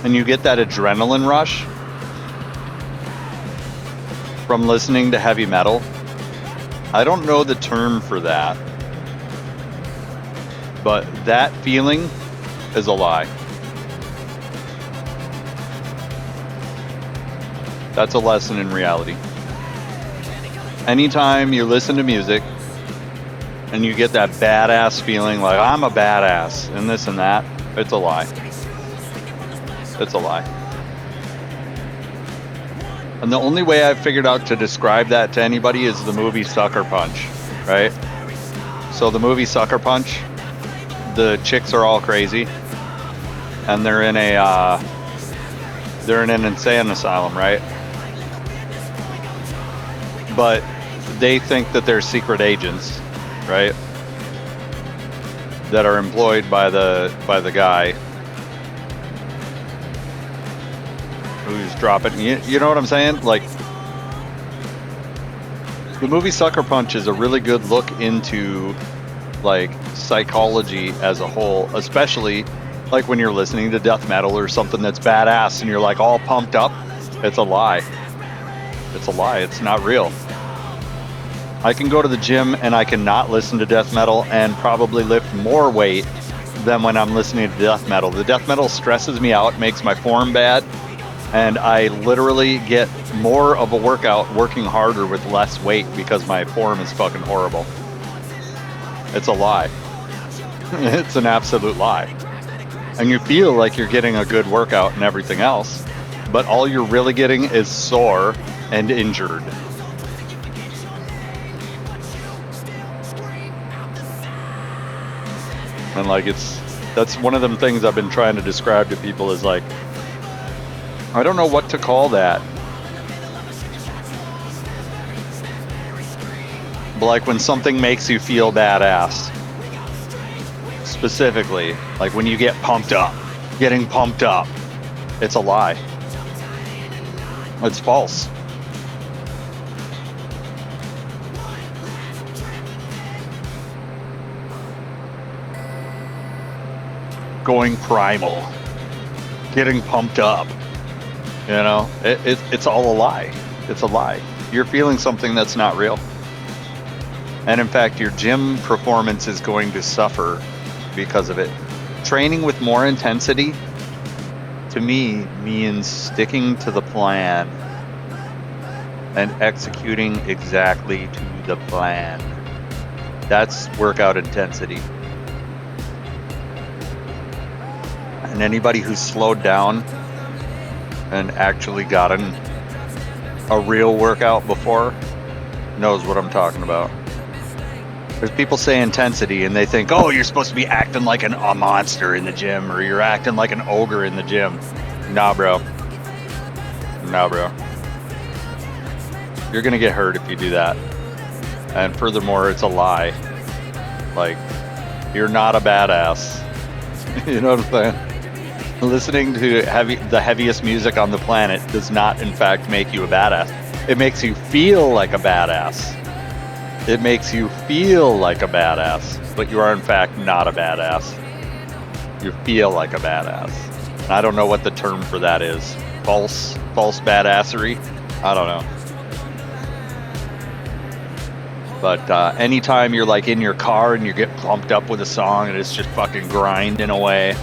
and you get that adrenaline rush from listening to heavy metal, I don't know the term for that, but that feeling is a lie. That's a lesson in reality. Anytime you listen to music and you get that badass feeling like I'm a badass and this and that, it's a lie. It's a lie. And the only way I've figured out to describe that to anybody is the movie Sucker Punch, right? So the movie Sucker Punch, the chicks are all crazy and they're in an insane asylum, right? But they think that they're secret agents, right? That are employed by the guy who's dropping. You know what I'm saying? Like, the movie Sucker Punch is a really good look into like psychology as a whole, especially like when you're listening to death metal or something that's badass and you're like all pumped up. It's a lie. It's a lie. It's not real. I can go to the gym and I can not listen to death metal and probably lift more weight than when I'm listening to death metal. The death metal stresses me out, makes my form bad, and I literally get more of a workout working harder with less weight because my form is fucking horrible. It's a lie. It's an absolute lie. And you feel like you're getting a good workout and everything else, but all you're really getting is sore and injured. And like that's one of them things I've been trying to describe to people is like, I don't know what to call that. But like when something makes you feel badass. Specifically, like when you get pumped up, getting pumped up, it's a lie. It's false. Going primal, getting pumped up, you know, it's all a lie. It's a lie. You're feeling something that's not real. And in fact, your gym performance is going to suffer because of it. Training with more intensity, to me, means sticking to the plan and executing exactly to the plan. That's workout intensity. And anybody who's slowed down and actually gotten a real workout before knows what I'm talking about. There's people say intensity and they think, oh, you're supposed to be acting like a monster in the gym, or you're acting like an ogre in the gym. Nah, bro. Nah, bro. You're gonna get hurt if you do that. And furthermore, it's a lie. Like, you're not a badass. You know what I'm saying? Listening to the heaviest music on the planet does not, in fact, make you a badass. It makes you feel like a badass. It makes you feel like a badass, but you are, in fact, not a badass. You feel like a badass. And I don't know what the term for that is. False badassery? I don't know. But anytime you're like in your car and you get pumped up with a song and it's just fucking grinding away.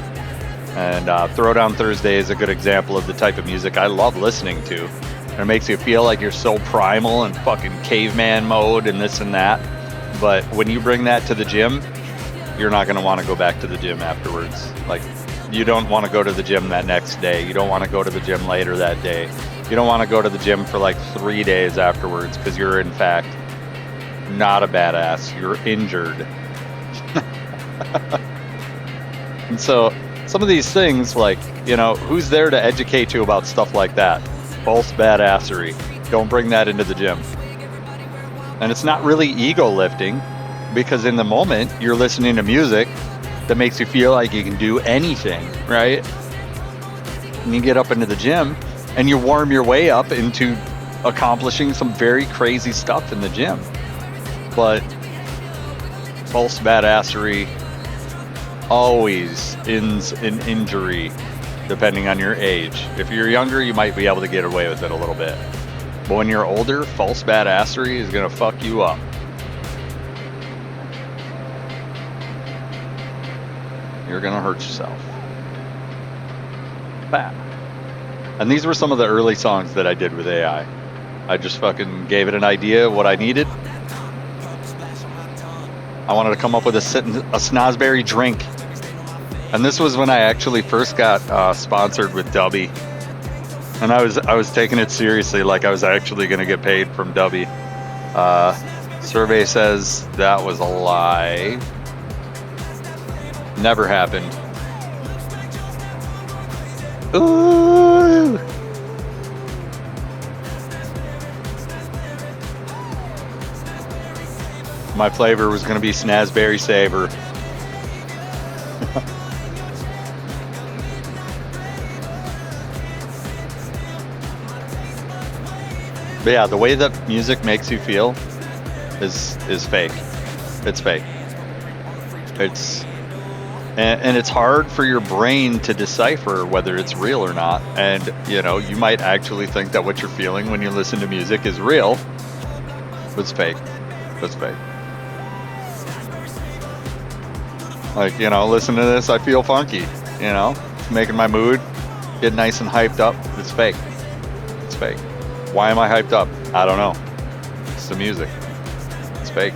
And Throwdown Thursday is a good example of the type of music I love listening to. And it makes you feel like you're so primal and fucking caveman mode and this and that. But when you bring that to the gym, you're not going to want to go back to the gym afterwards. Like, you don't want to go to the gym that next day. You don't want to go to the gym later that day. You don't want to go to the gym for like 3 days afterwards because you're, in fact, not a badass. You're injured. And so some of these things, like, you know, who's there to educate you about stuff like that? False badassery. Don't bring that into the gym. And it's not really ego lifting, because in the moment you're listening to music that makes you feel like you can do anything, right? And you get up into the gym and you warm your way up into accomplishing some very crazy stuff in the gym. But false badassery always ends in injury, depending on your age. If you're younger, you might be able to get away with it a little bit. But when you're older, false badassery is going to fuck you up. You're going to hurt yourself. Bad. And these were some of the early songs that I did with AI. I just fucking gave it an idea of what I needed. I wanted to come up with a snozberry drink. And this was when I actually first got sponsored with Dubby. And I was taking it seriously, like I was actually going to get paid from Dubby. Survey says that was a lie. Never happened. Ooh. My flavor was going to be Snazberry Savor. But yeah, the way that music makes you feel is fake. It's fake. And it's hard for your brain to decipher whether it's real or not. And, you know, you might actually think that what you're feeling when you listen to music is real, but it's fake. It's fake. Like, you know, listen to this, I feel funky, you know, it's making my mood get nice and hyped up. It's fake. It's fake. Why am I hyped up? I don't know. It's the music. It's fake.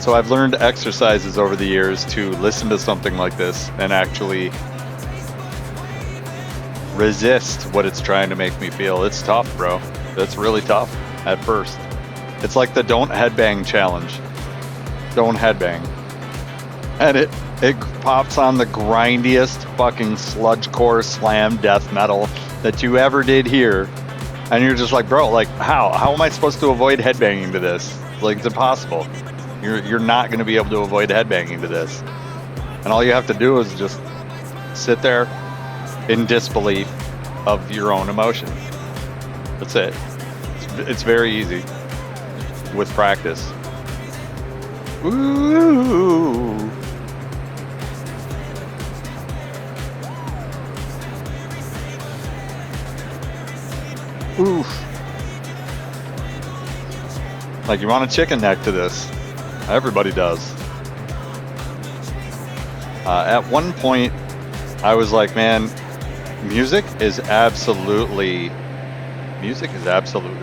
So I've learned exercises over the years to listen to something like this and actually resist what it's trying to make me feel. It's tough, bro. That's really tough at first. It's like the don't headbang challenge. Don't headbang. And it pops on the grindiest fucking sludgecore slam death metal that you ever did hear. And you're just like, bro, like, how am I supposed to avoid headbanging to this? Like, it's impossible. You're not going to be able to avoid headbanging to this. And all you have to do is just sit there in disbelief of your own emotion. That's it. It's very easy with practice. Ooh. Oof. Like, you want a chicken neck to this. Everybody does. At one point, I was like, man, music is absolutely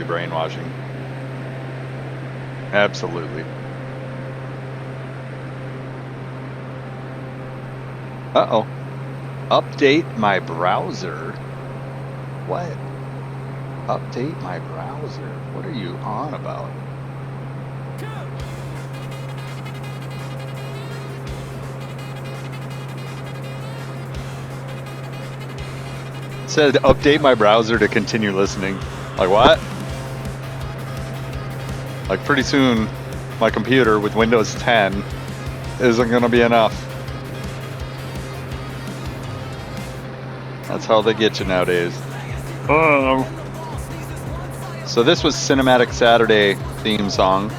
brainwashing. Absolutely. Uh-oh. Update my browser? What? Update my browser? What are you on about? It said update my browser to continue listening. Like what? Like pretty soon my computer with Windows 10 isn't gonna be enough. That's how they get you nowadays. Oh. So this was Cinematic Saturday theme song.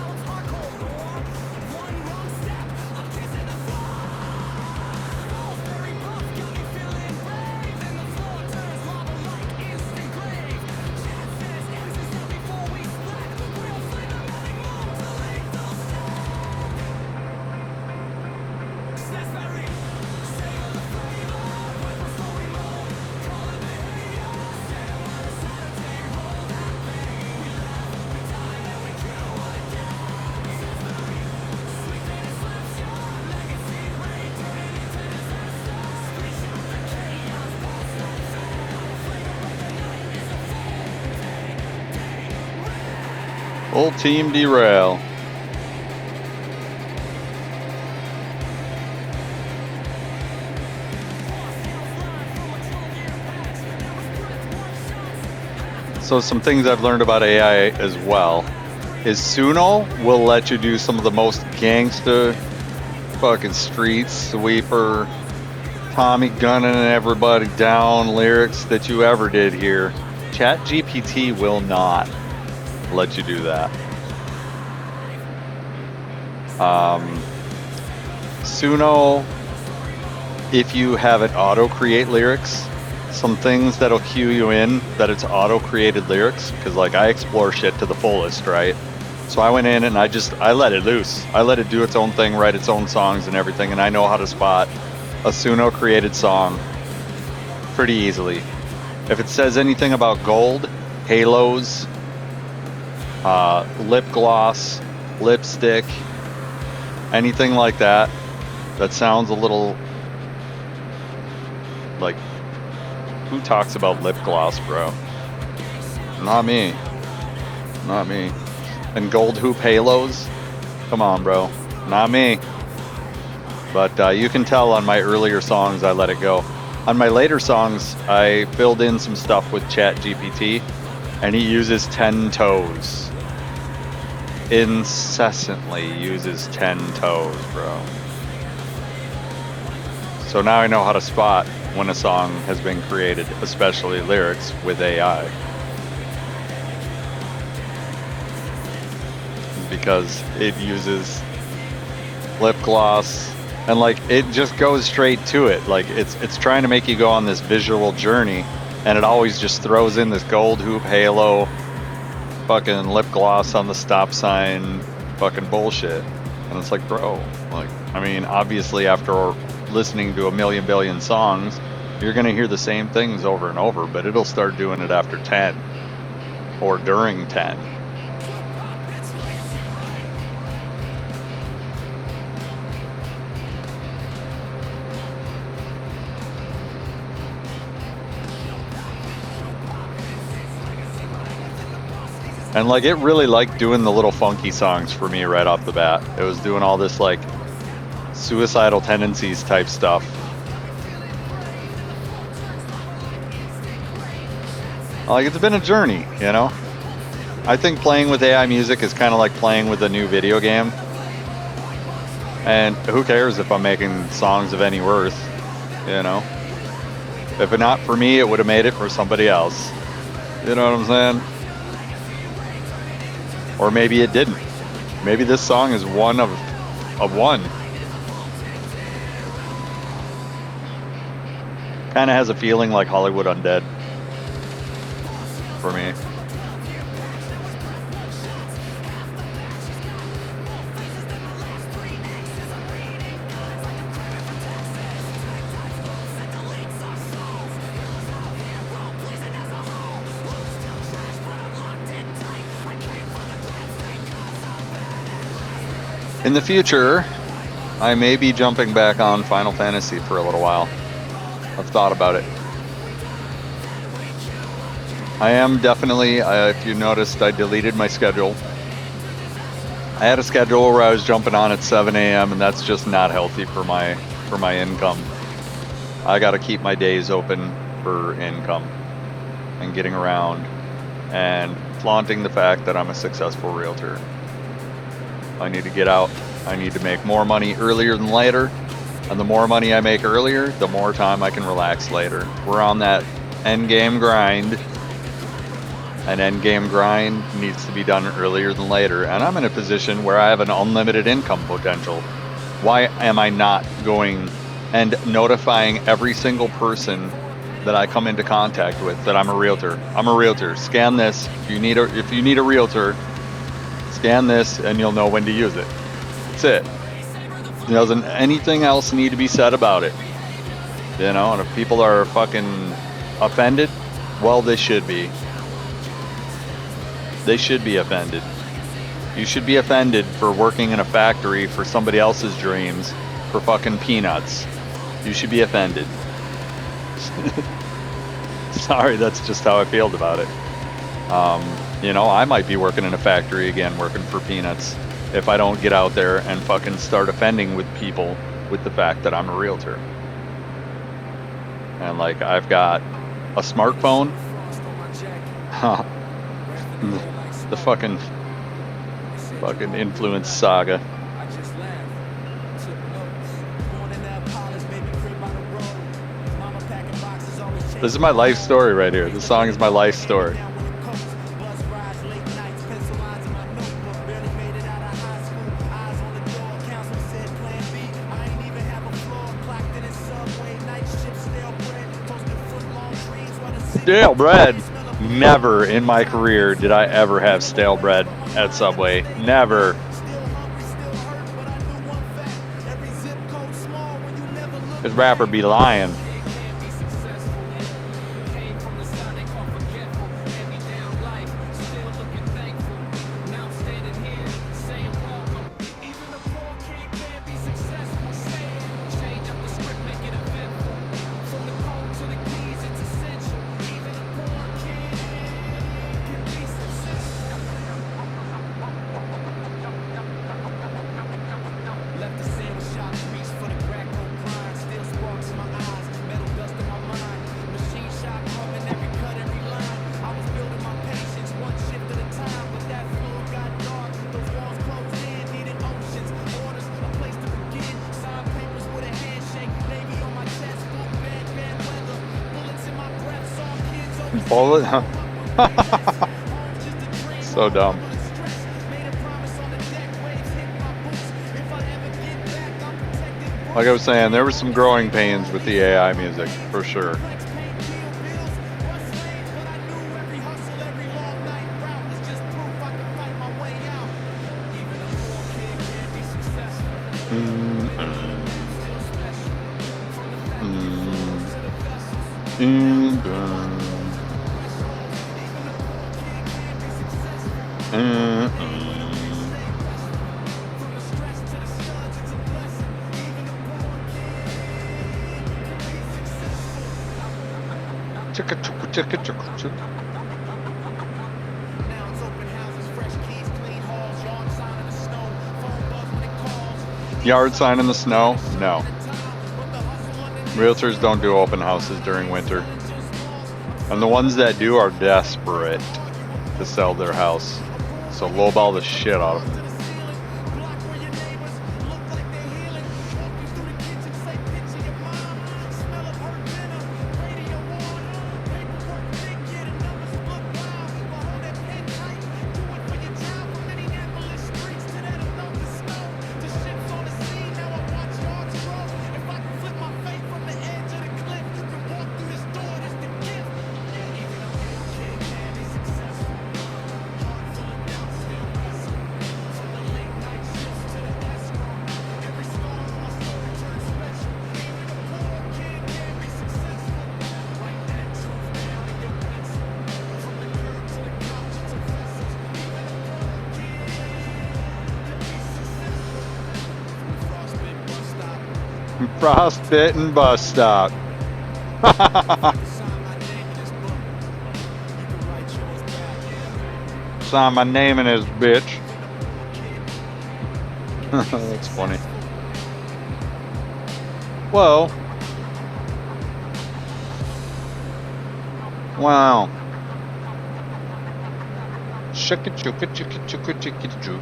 Full team derail. So some things I've learned about AI as well is Suno will let you do some of the most gangster fucking street sweeper, Tommy gunning everybody down lyrics that you ever did here. ChatGPT will not let you do that. Suno, if you have it auto create lyrics, some things that'll cue you in that it's auto created lyrics, because like I explore shit to the fullest, right? So I went in and I let it loose. I let it do its own thing, write its own songs and everything, and I know how to spot a Suno created song pretty easily. If it says anything about gold, halos, lip gloss, lipstick, anything like that, that sounds a little like, who talks about lip gloss, bro? Not me. Not me. And gold hoop halos? Come on, bro. Not me. But you can tell on my earlier songs I let it go. On my later songs, I filled in some stuff with ChatGPT, and he uses 10 toes. Incessantly uses 10 toes, bro. So now I know how to spot when a song has been created, especially lyrics with AI. Because it uses lip gloss and like it just goes straight to it. Like it's trying to make you go on this visual journey, and it always just throws in this gold hoop halo, fucking lip gloss on the stop sign, fucking bullshit. And it's like, bro, like, I mean, obviously after listening to a million billion songs, you're gonna hear the same things over and over, but it'll start doing it after 10 or during 10. And like it really liked doing the little funky songs for me right off the bat. It was doing all this like suicidal tendencies type stuff. Like it's been a journey, you know? I think playing with AI music is kind of like playing with a new video game. And who cares if I'm making songs of any worth, you know? If it not for me, it would have made it for somebody else. You know what I'm saying? Or maybe it didn't. Maybe this song is one of one. Kind of has a feeling like Hollywood Undead for me. In the future, I may be jumping back on Final Fantasy for a little while. I've thought about it. I am definitely, if you noticed, I deleted my schedule. I had a schedule where I was jumping on at 7 a.m. and that's just not healthy for my income. I got to keep my days open for income and getting around and flaunting the fact that I'm a successful realtor. I need to get out. I need to make more money earlier than later. And the more money I make earlier, the more time I can relax later. We're on that end game grind. An end game grind needs to be done earlier than later. And I'm in a position where I have an unlimited income potential. Why am I not going and notifying every single person that I come into contact with that I'm a realtor? I'm a realtor. Scan this. If you need a realtor, scan this and you'll know when to use it. That's it. Doesn't anything else need to be said about it? You know, and if people are fucking offended, well, they should be. They should be offended. You should be offended for working in a factory for somebody else's dreams for fucking peanuts. You should be offended. Sorry, that's just how I feel about it. You know, I might be working in a factory again, working for peanuts, if I don't get out there and fucking start offending with people with the fact that I'm a realtor. And like, I've got a smartphone. The fucking influence saga. This is my life story right here. This song is my life story. Stale bread. Never in my career did I ever have stale bread at Subway. Never. This rapper be lying. Bullet? So dumb. Like I was saying, there were some growing pains with the AI music, for sure. Yard sign in the snow? No. Realtors don't do open houses during winter. And the ones that do are desperate to sell their house. So lowball the shit out of them. Frostbitten bus stop. Sign my name in this bitch. That's funny. Whoa. Wow. Shaka chuka chicka chuka chicka choo.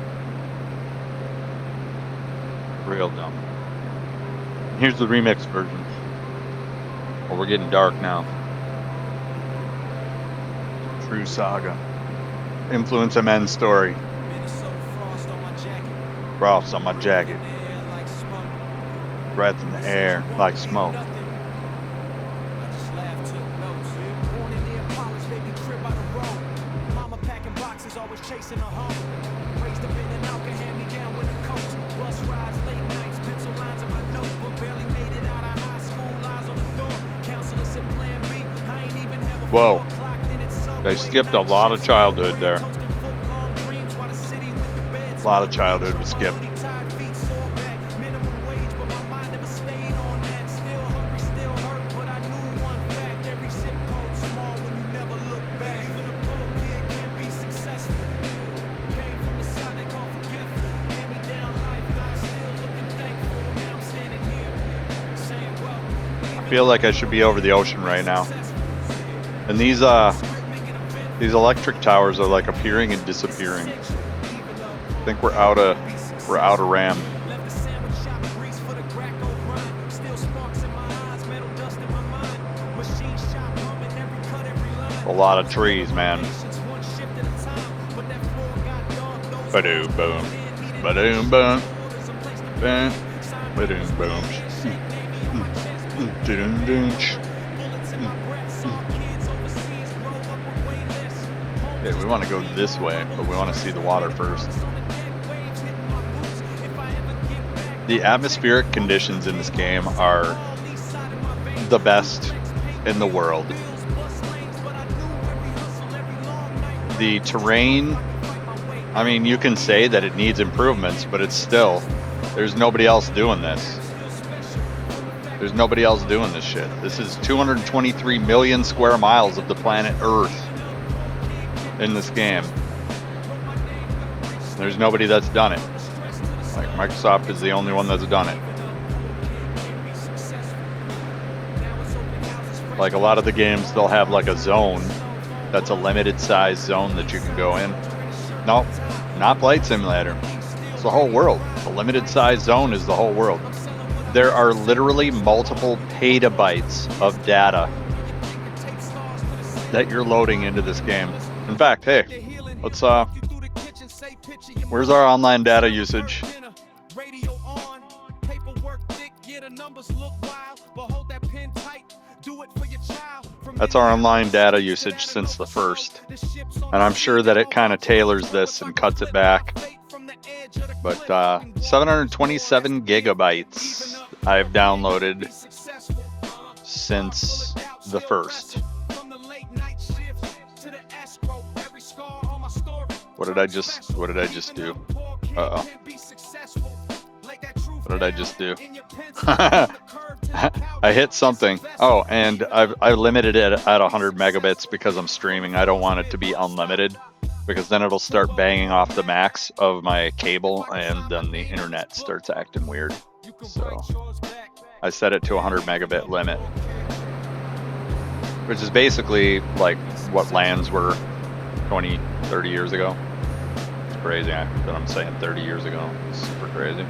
Real dumb. Here's the remix version. Oh, we're getting dark now. True saga. Influence a man's story. Frost on my jacket. Breath in the air like smoke. Whoa. They skipped a lot of childhood there. A lot of childhood was skipped. I feel like I should be over the ocean right now. And these electric towers are like appearing and disappearing. I think we're out of RAM. A lot of trees, man. Ba-doom boom. Ba-doom boom. Boom. Ba-doom boom. Doom doom. Okay, we want to go this way, but we want to see the water first. The atmospheric conditions in this game are the best in the world. The terrain, I mean, you can say that it needs improvements, but it's still, there's nobody else doing this. There's nobody else doing this shit. This is 223 million square miles of the planet Earth in this game. There's nobody that's done it. Like, Microsoft is the only one that's done it. Like, a lot of the games, they'll have like a zone that's a limited size zone that you can go in. Nope, not Flight Simulator. It's the whole world. The limited size zone is the whole world. There are literally multiple petabytes of data that you're loading into this game. In fact, hey, let's where's our online data usage? That's our online data usage since the 1st. And I'm sure that it kind of tailors this and cuts it back. But 727 gigabytes I've downloaded since the 1st. What did I just do? Uh-oh. What did I just do? I hit something. Oh, and I limited it at 100 megabits because I'm streaming. I don't want it to be unlimited, because then it'll start banging off the max of my cable, and then the internet starts acting weird. So I set it to 100 megabit limit, which is basically like what LANs were 20, 30 years ago. It's crazy that I'm saying 30 years ago. It's super crazy.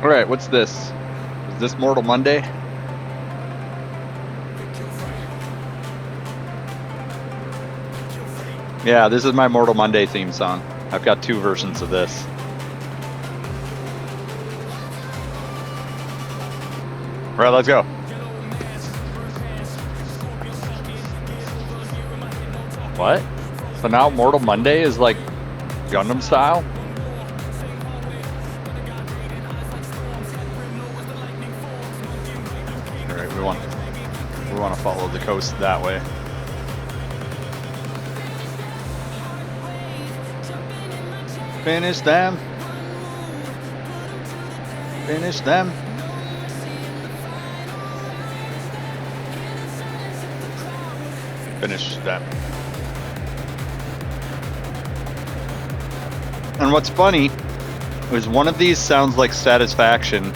All right, what's this? Is this Mortal Monday? Yeah, this is my Mortal Monday theme song. I've got 2 versions of this. All right, let's go. What? So now Mortal Monday is like Gundam style? All right, we want to follow the coast that way. Finish them. Finish them. Finish them. And what's funny is one of these sounds like Satisfaction,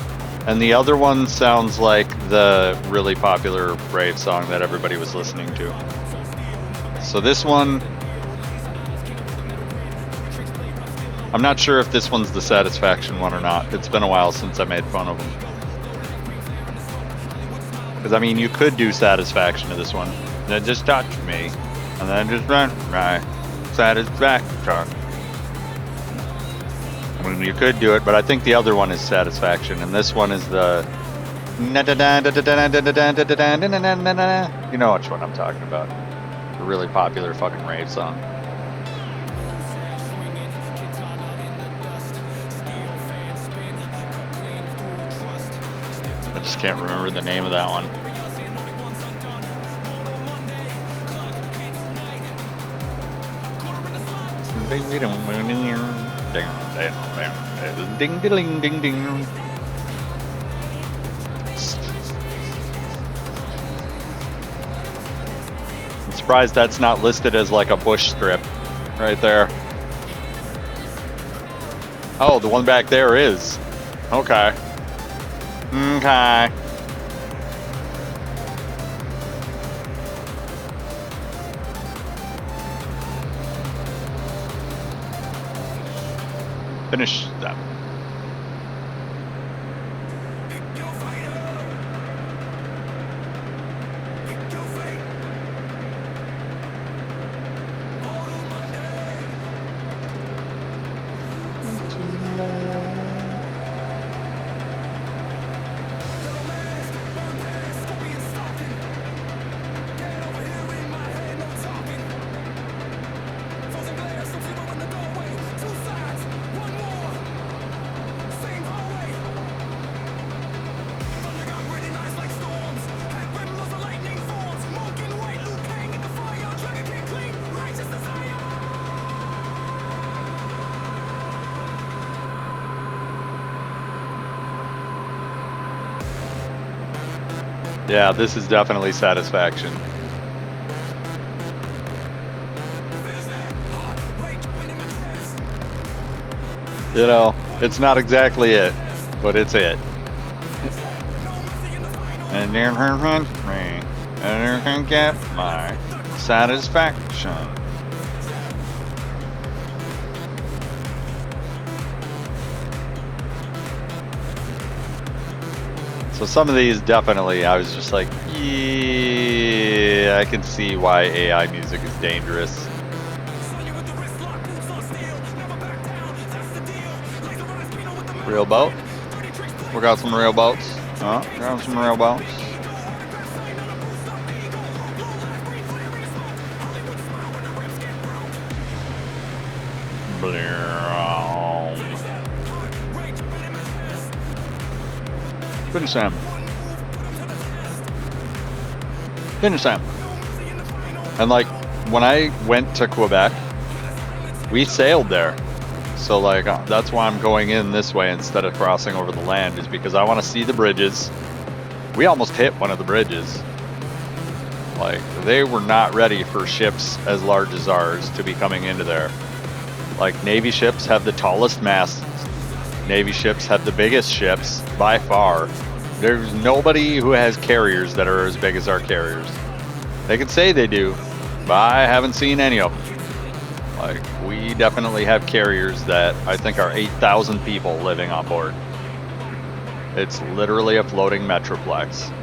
and the other one sounds like the really popular rave song that everybody was listening to. So this one, I'm not sure if this one's the Satisfaction one or not. It's been a while since I made fun of them. Because, I mean, you could do Satisfaction to this one. Then just touch me. And then just run my Satisfaction. I mean, you could do it, but I think the other one is Satisfaction. And this one is the... You know which one I'm talking about. A really popular fucking rave song. I just can't remember the name of that one. Ding ding ding ding. I'm surprised that's not listed as like a bush strip right there. Oh, the one back there is. Okay. Okay. Finish that. Yeah, this is definitely Satisfaction. You know, it's not exactly it, but it's it. And then I can get my satisfaction. So some of these definitely, I was just like, yeah, I can see why AI music is dangerous. Real boat. We got some real boats. Oh, got some real boats. Finish them. Finish them. And like, when I went to Quebec, we sailed there. So like, that's why I'm going in this way instead of crossing over the land, is because I want to see the bridges. We almost hit one of the bridges. Like, they were not ready for ships as large as ours to be coming into there. Like, Navy ships have the tallest masts. Navy ships have the biggest ships by far. There's nobody who has carriers that are as big as our carriers. They can say they do, but I haven't seen any of them. Like, we definitely have carriers that I think are 8,000 people living on board. It's literally a floating metroplex.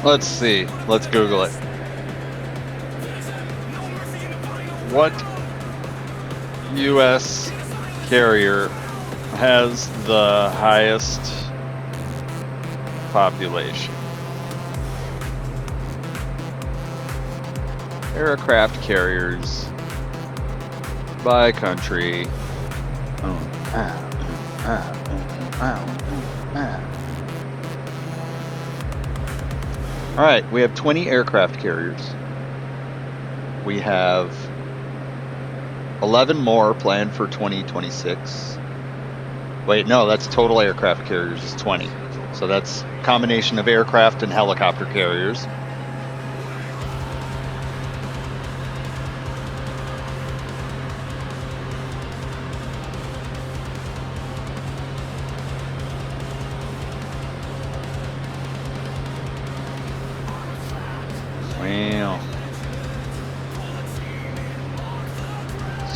Let's see. Let's Google it. What U.S. carrier has the highest population? Aircraft carriers by country. All right, we have 20 aircraft carriers. We have 11 more planned for 2026. Wait, no, that's total aircraft carriers is 20. So that's a combination of aircraft and helicopter carriers. Wow.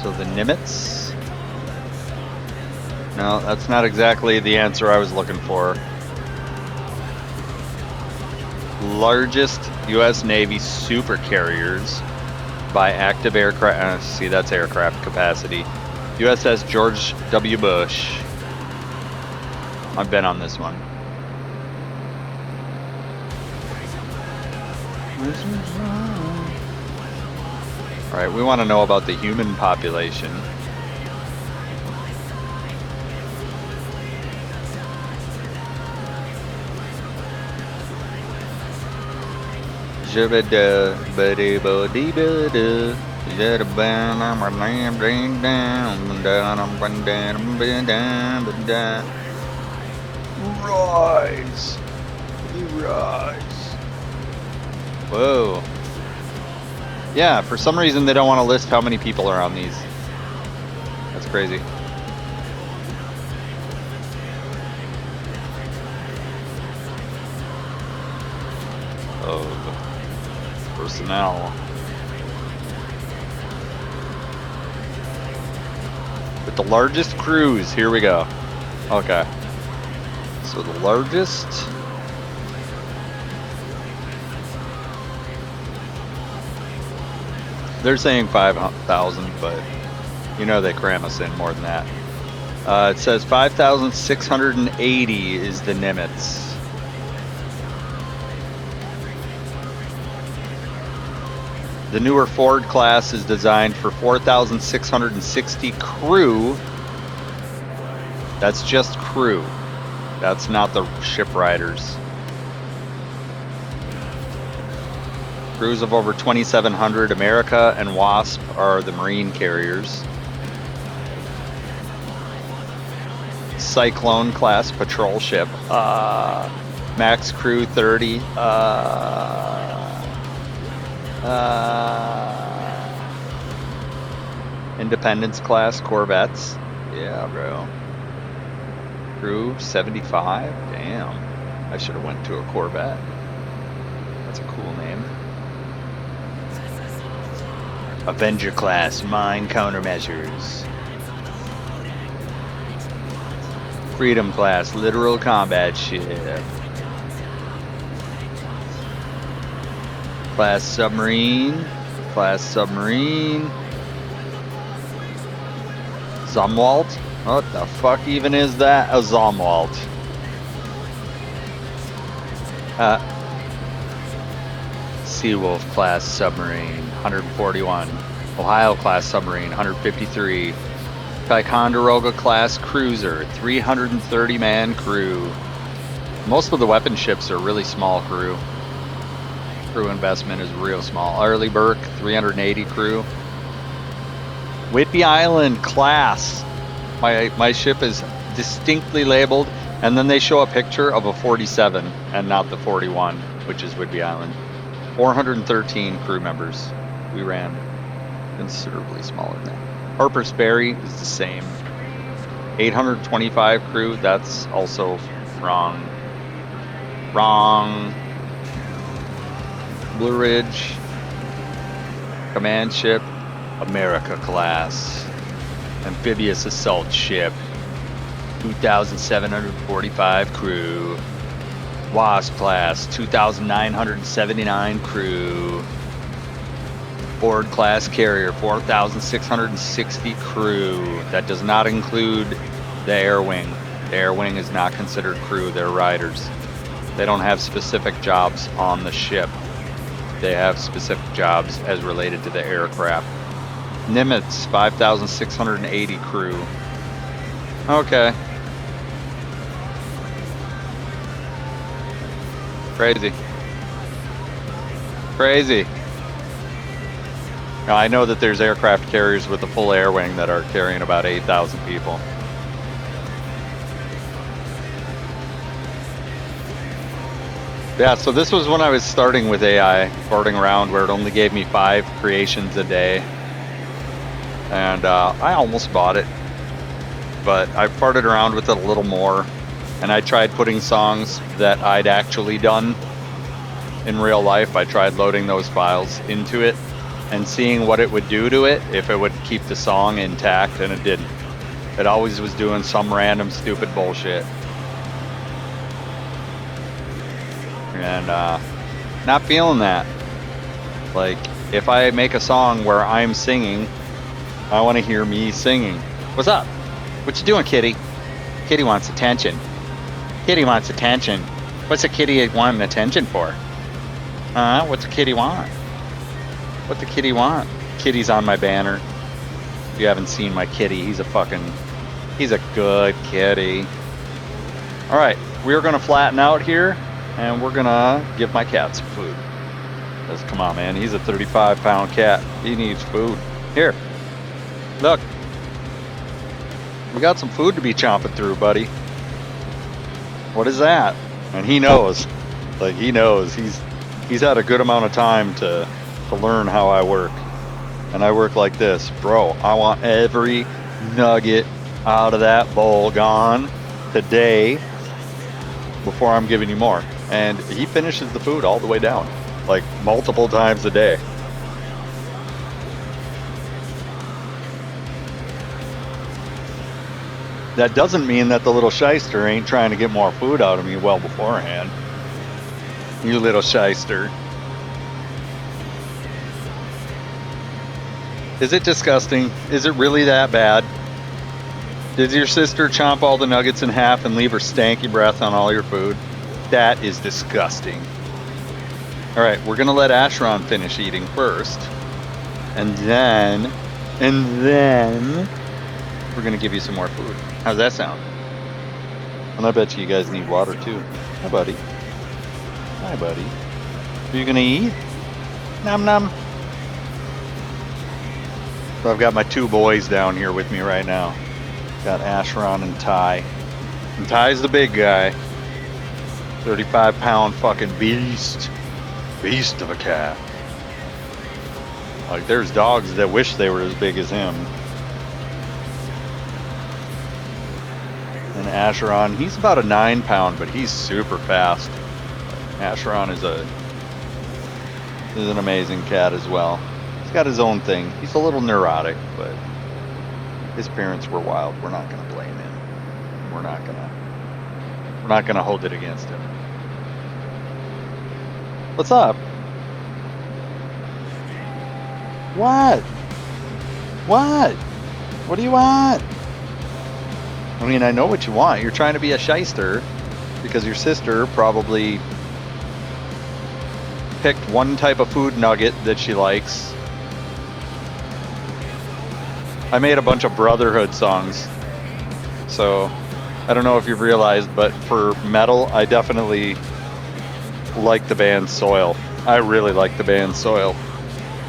So the Nimitz. No, that's not exactly the answer I was looking for. Largest U.S. Navy super carriers by active aircraft. See, that's aircraft capacity. USS George W. Bush. I've been on this one. All right, we want to know about the human population. Rise. Rise. Whoa. Yeah, for some reason they don't want to list how many people are on these. That's crazy. Of personnel. With the largest crews, here we go. Okay. So the largest. They're saying 5,000, but you know they cram us in more than that. It says 5,680 is the Nimitz. The newer Ford class is designed for 4,660 crew. That's just crew. That's not the ship riders. Crews of over 2,700. America and Wasp are the Marine carriers. Cyclone class patrol ship. Max crew 30. Independence class corvettes. Yeah, bro. Crew 75. Damn. I should have went to a Corvette. That's a cool name. Avenger class mine countermeasures. Freedom class littoral combat ship. Class submarine. Class submarine. Zumwalt? What the fuck even is that? A Zumwalt. Seawolf class submarine, 141. Ohio class submarine, 153. Ticonderoga class cruiser, 330 man crew. Most of the weapon ships are really small crew. Crew investment is real small. Arleigh Burke, 380 crew. Whidbey Island class. My ship is distinctly labeled, and then they show a picture of a 47 and not the 41, which is Whidbey Island. 413 crew members. We ran considerably smaller than that. Harper's Ferry is the same. 825 crew, that's also wrong. Wrong. Blue Ridge. Command ship. America class. Amphibious assault ship. 2,745 crew. Wasp class, 2,979 crew. Ford class carrier, 4,660 crew. That does not include the air wing. The air wing is not considered crew, they're riders. They don't have specific jobs on the ship. They have specific jobs as related to the aircraft. Nimitz, 5,680 crew. Okay. Crazy. Crazy. Now, I know that there's aircraft carriers with a full air wing that are carrying about 8,000 people. Yeah, so this was when I was starting with AI, farting around, where it only gave me 5 creations a day. And I almost bought it, but I farted around with it a little more. And I tried putting songs that I'd actually done in real life. I tried loading those files into it and seeing what it would do to it, if it would keep the song intact, and it didn't. It always was doing some random stupid bullshit. And not feeling that. Like, if I make a song where I'm singing, I want to hear me singing. What's up? What you doing, kitty? Kitty wants attention. Kitty wants attention. What's a kitty wanting attention for? What's a kitty want? What's a kitty want? Kitty's on my banner. If you haven't seen my kitty, he's a good kitty. All right, we're gonna flatten out here, and we're gonna give my cat some food. Because come on, man, he's a 35-pound cat. He needs food. Here, look. We got some food to be chomping through, buddy. What is that? And he knows. Like, he knows. He's had a good amount of time to learn how I work. And I work like this. Bro, I want every nugget out of that bowl gone today before I'm giving you more. And he finishes the food all the way down, like multiple times a day. That doesn't mean that the little shyster ain't trying to get more food out of me well beforehand. You little shyster. Is it disgusting? Is it really that bad? Did your sister chomp all the nuggets in half and leave her stanky breath on all your food? That is disgusting. All right, we're gonna let Asheron finish eating first. And then we're gonna give you some more food. How's that sound? And I bet you guys need water too. Hi, buddy. Hi, buddy. Are you gonna eat? Nom nom. So I've got my 2 boys down here with me right now. Got Asheron and Ty. And Ty's the big guy. 35-pound fucking beast. Beast of a cat. Like, there's dogs that wish they were as big as him. And Asheron, he's about a 9-pound, but he's super fast. Asheron is an amazing cat as well. He's got his own thing. He's a little neurotic, but his parents were wild. We're not gonna blame him. We're not gonna hold it against him. What's up? What? What? What do you want? I mean, I know what you want. You're trying to be a shyster because your sister probably picked one type of food nugget that she likes. I made a bunch of Brotherhood songs. So, I don't know if you've realized, but for metal, I definitely like the band Soil. I really like the band Soil.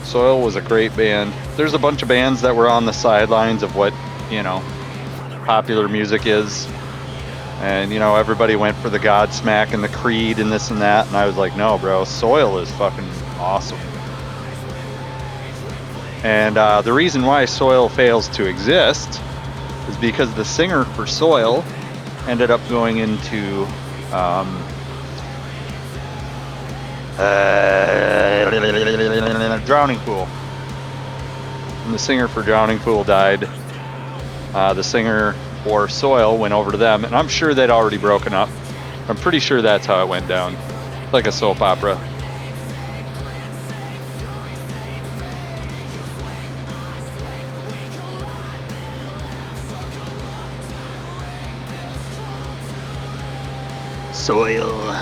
Soil was a great band. There's a bunch of bands that were on the sidelines of what, you know, popular music is. And, you know, everybody went for the Godsmack and the Creed and this and that. And I was like, no, bro, Soil is fucking awesome. And the reason why Soil fails to exist is because the singer for Soil ended up going into Drowning Pool. And the singer for Drowning Pool died. The singer for Soil went over to them, and I'm sure they'd already broken up. I'm pretty sure that's how it went down. Like a soap opera. Soil.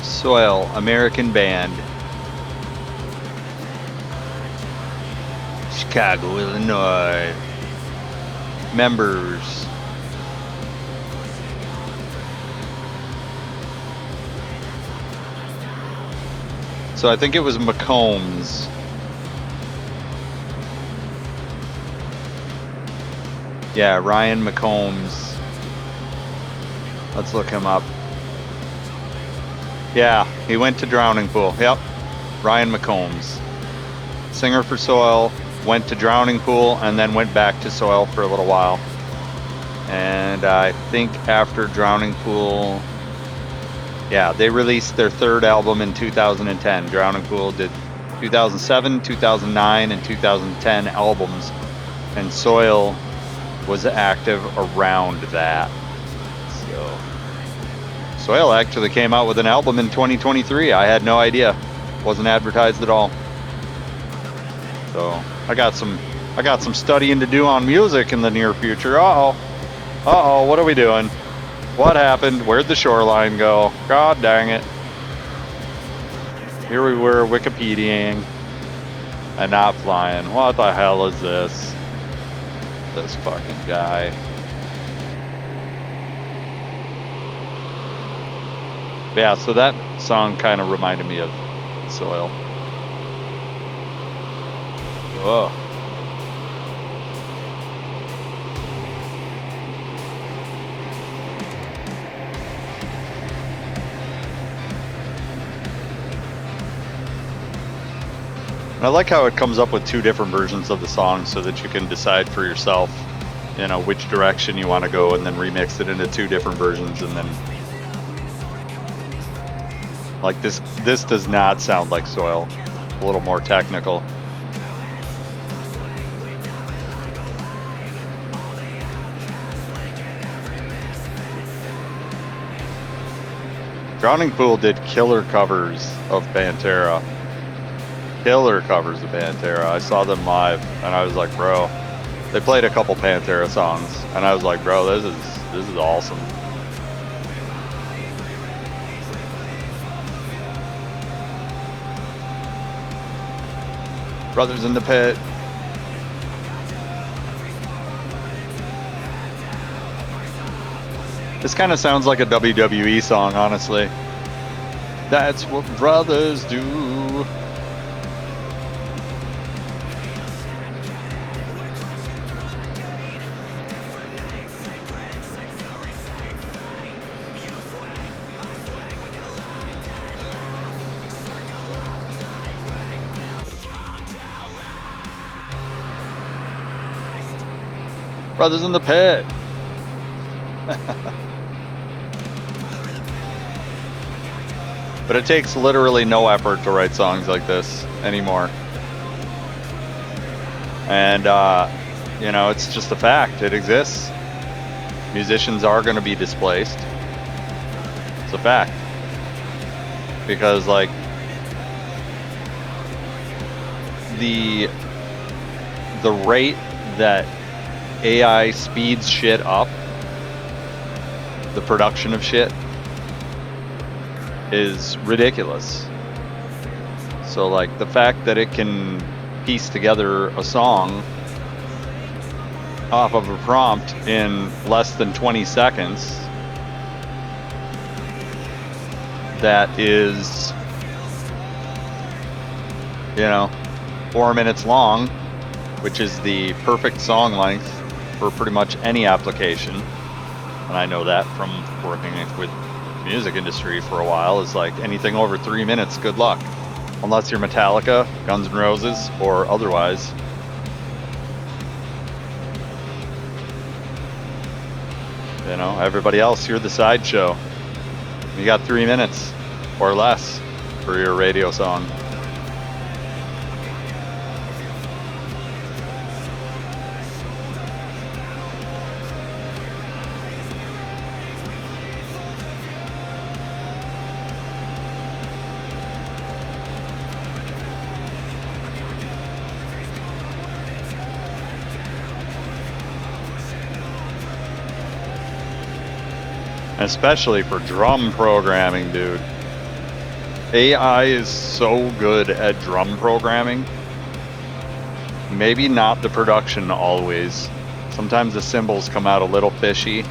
Soil, American band. Chicago, Illinois. Members. So I think it was McCombs. Yeah, Ryan McCombs. Let's look him up. Yeah, he went to Drowning Pool. Yep, Ryan McCombs. Singer for Soil, went to Drowning Pool, and then went back to Soil for a little while. And I think after Drowning Pool, yeah, they released their third album in 2010. Drowning Pool did 2007, 2009, and 2010 albums, and Soil was active around that. So Soil actually came out with an album in 2023. I had no idea. Wasn't advertised at all. So I got some studying to do on music in the near future. Uh-oh, what are we doing? What happened? Where'd the shoreline go? God dang it. Here we were Wikipediaing and not flying. What the hell is this? This fucking guy. Yeah, so that song kind of reminded me of Soil. Whoa. I like how it comes up with two different versions of the song so that you can decide for yourself, you know, which direction you want to go, and then remix it into two different versions. And then like this does not sound like Soil. A little more technical. Drowning Pool did killer covers of Pantera. Killer covers of Pantera. I saw them live and I was like, bro, they played a couple Pantera songs and I was like, bro, this is awesome. Brothers in the Pit. This kind of sounds like a WWE song, honestly. That's what brothers do. Brothers in the Pit. But it takes literally no effort to write songs like this anymore. And, you know, it's just a fact. It exists. Musicians are going to be displaced. It's a fact. Because, like, the rate that AI speeds shit up, the production of shit, is ridiculous. So like the fact that it can piece together a song off of a prompt in less than 20 seconds that is, you know, 4 minutes long, which is the perfect song length for pretty much any application. And I know that from working with the music industry for a while. Is like anything over 3 minutes, good luck. Unless you're Metallica, Guns N' Roses, or otherwise. You know, everybody else, you're the sideshow. You got 3 minutes or less for your radio song. Especially for drum programming, dude. AI is so good at drum programming maybe not the production always. Sometimes the cymbals come out a little fishy,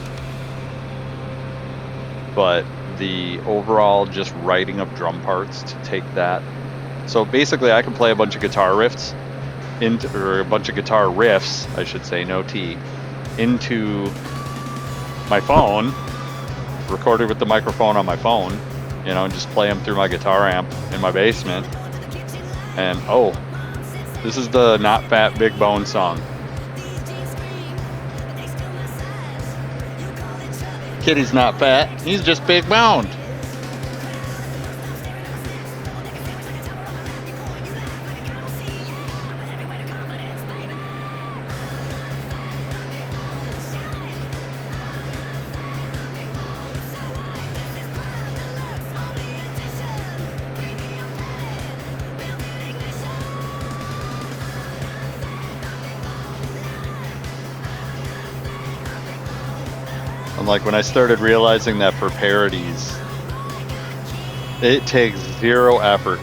but the overall just writing of drum parts to take that. So basically I can play a bunch of guitar riffs or a bunch of guitar riffs, I should say, no T, into my phone, recorded with the microphone on my phone, you know, and just play them through my guitar amp in my basement. And oh, this is the Not Fat Big Bone song. Kitty's not fat, he's just big boned. And like when I started realizing that for parodies, it takes zero effort.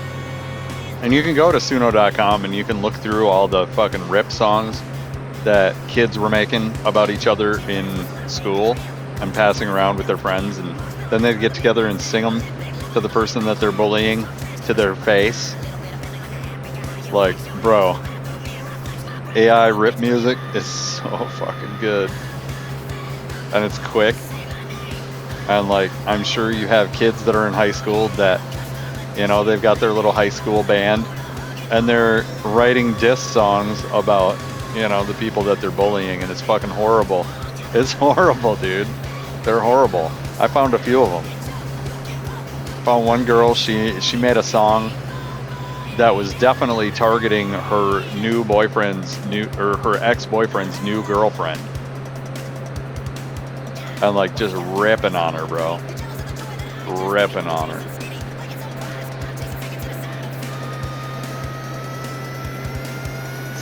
And you can go to suno.com and you can look through all the fucking rip songs that kids were making about each other in school and passing around with their friends, and then they'd get together and sing them to the person that they're bullying to their face. Like, bro, AI rip music is so fucking good. And it's quick. And like, I'm sure you have kids that are in high school that, you know, they've got their little high school band and they're writing diss songs about, you know, the people that they're bullying, and it's fucking horrible. It's horrible, dude. They're horrible. I found a few of them. Found one girl, she made a song that was definitely targeting her new boyfriend's her ex-boyfriend's new girlfriend. And like just ripping on her, bro. Ripping on her.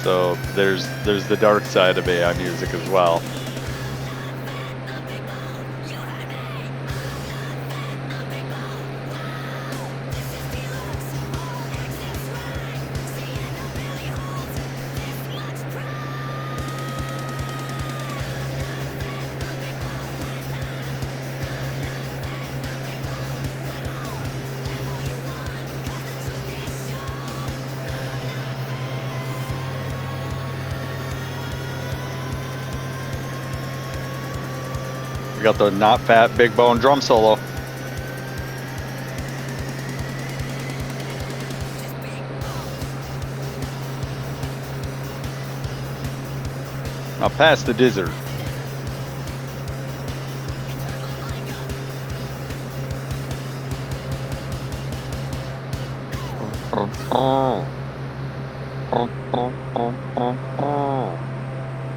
So there's the dark side of AI music as well. We got the Not Fat Big Bone drum solo. Now pass the dizzer.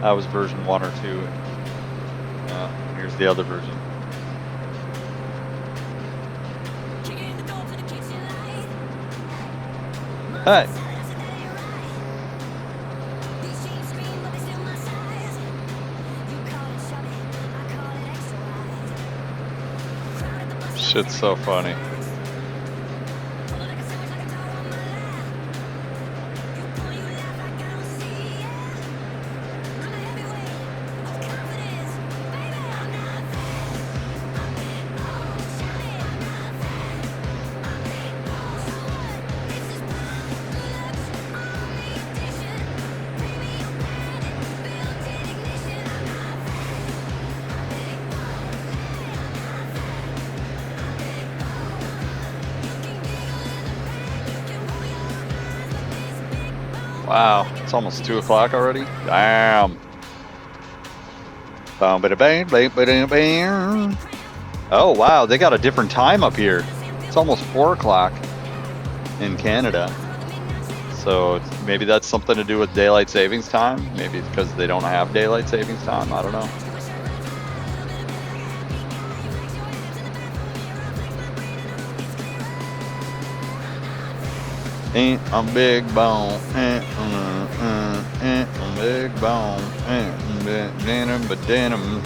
That was version 1 or 2. Here's the other version. Hey. Shit's so funny. Wow, it's almost 2 o'clock already? Damn. Oh wow, they got a different time up here. It's almost 4 o'clock in Canada. So maybe that's something to do with daylight savings time. Maybe it's because they don't have daylight savings time. I don't know. Ain't a big bone, ain't a big bone, ain't denim, but denim.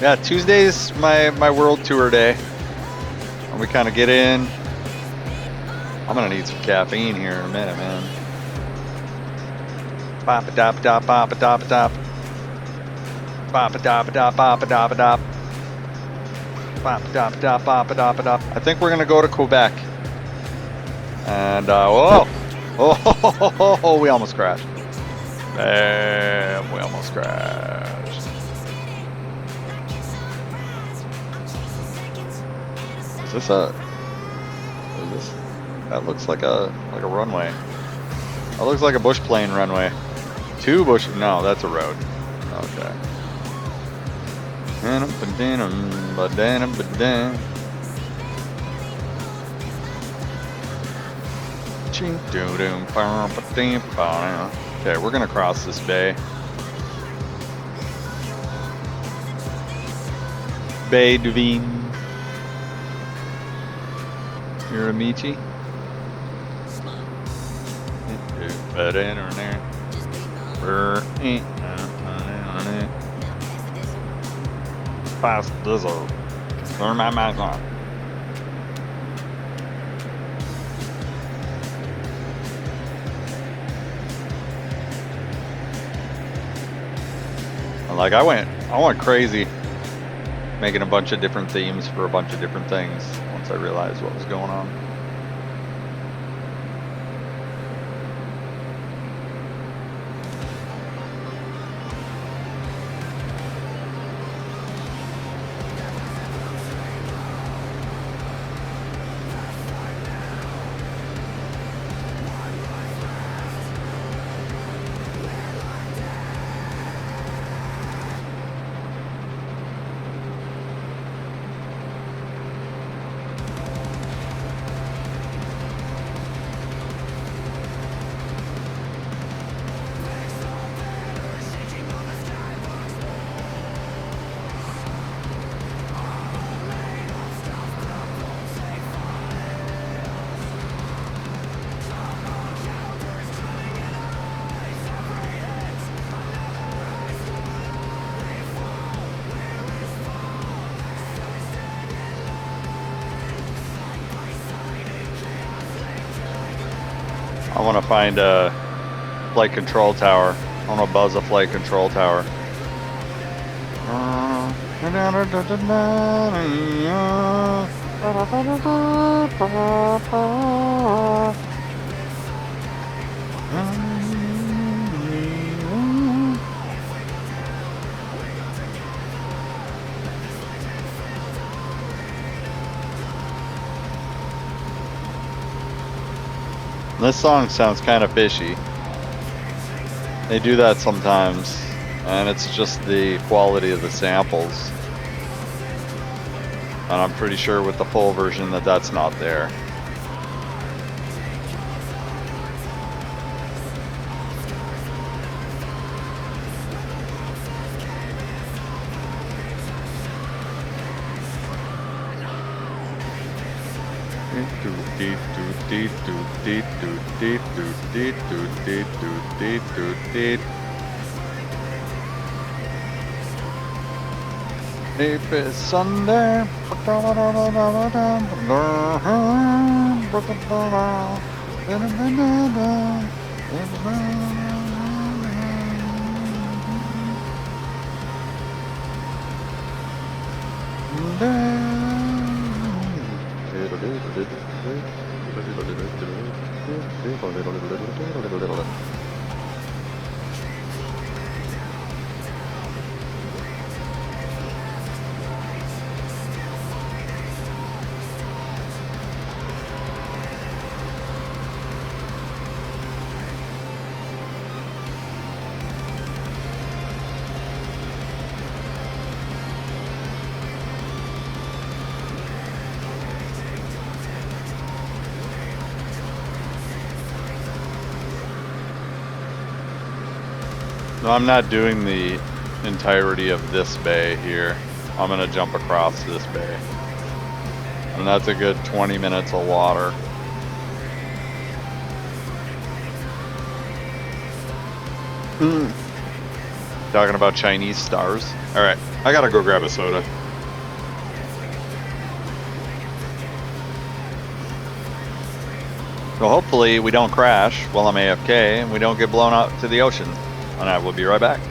Yeah, Tuesday's my world tour day. And we kind of get in. I'm gonna need some caffeine here in a minute, man. Bop a dop a dop bop a dop a dop. Bop a dop a dop bop a dop a dop. Bop a dop a dop bop a dop a dop. I think we're gonna go to Quebec. And whoa! Oh, we almost crashed. Damn, we almost crashed. Is this a? What is this? That looks like a runway. That looks like a bush plane runway. Two bush. No, that's a road. Okay. Okay, we're gonna cross this bay. Bay Duveen. You're a Michi? Fast dizzle. Turn my mic on. Like I went crazy making a bunch of different themes for a bunch of different things once I realized what was going on. I want to find a flight control tower. I want to buzz a flight control tower. This song sounds kind of fishy. They do that sometimes, and it's just the quality of the samples. And I'm pretty sure with the full version that that's not there. If it's Sunday, No, I'm not doing the entirety of this bay here. I'm gonna jump across this bay. And that's a good 20 minutes of water. Talking about Chinese stars. All right, I gotta go grab a soda. So hopefully we don't crash while I'm AFK and we don't get blown out to the ocean. And I will be right back.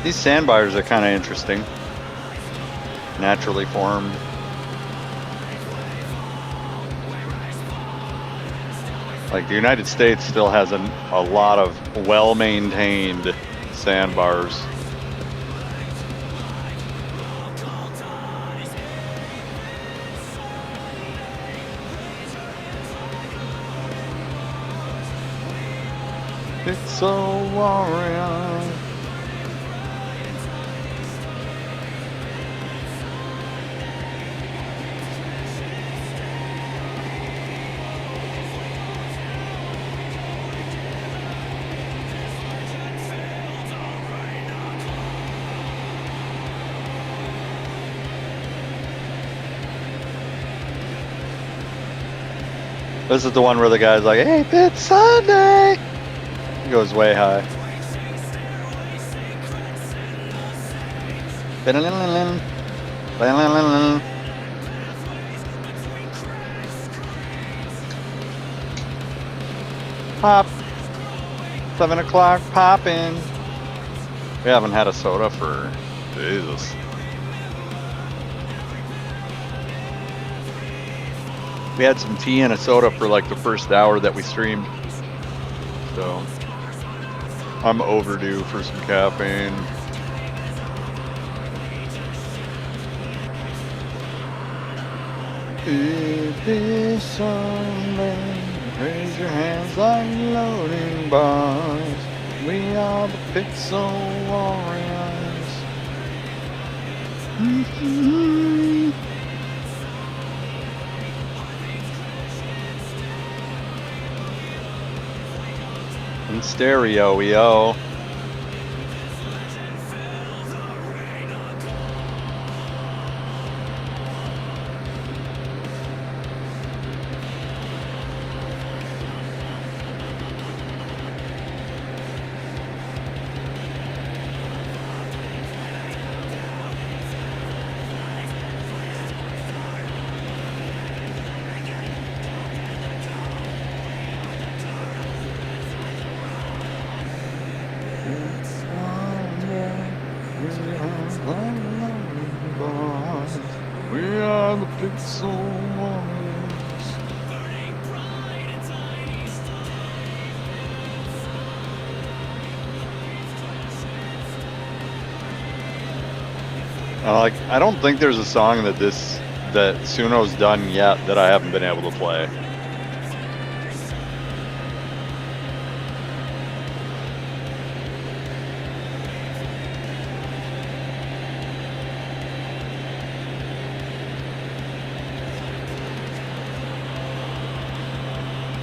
These sandbars are kind of interesting. Naturally formed. Like the United States still has a lot of well-maintained sandbars. It's so warrior. This is the one where the guy's like, "Hey, it's Sunday." He goes way high. Pop. 7 o'clock popping. We haven't had a soda for Jesus. We had some tea and a soda for like the first hour that we streamed. So I'm overdue for some caffeine. It is Sunday. Raise your hands like loading bars. We are the Pixel Warriors. In stereo, yo. We are the Pixel Warriors. I don't think there's a song that Suno's done yet that I haven't been able to play.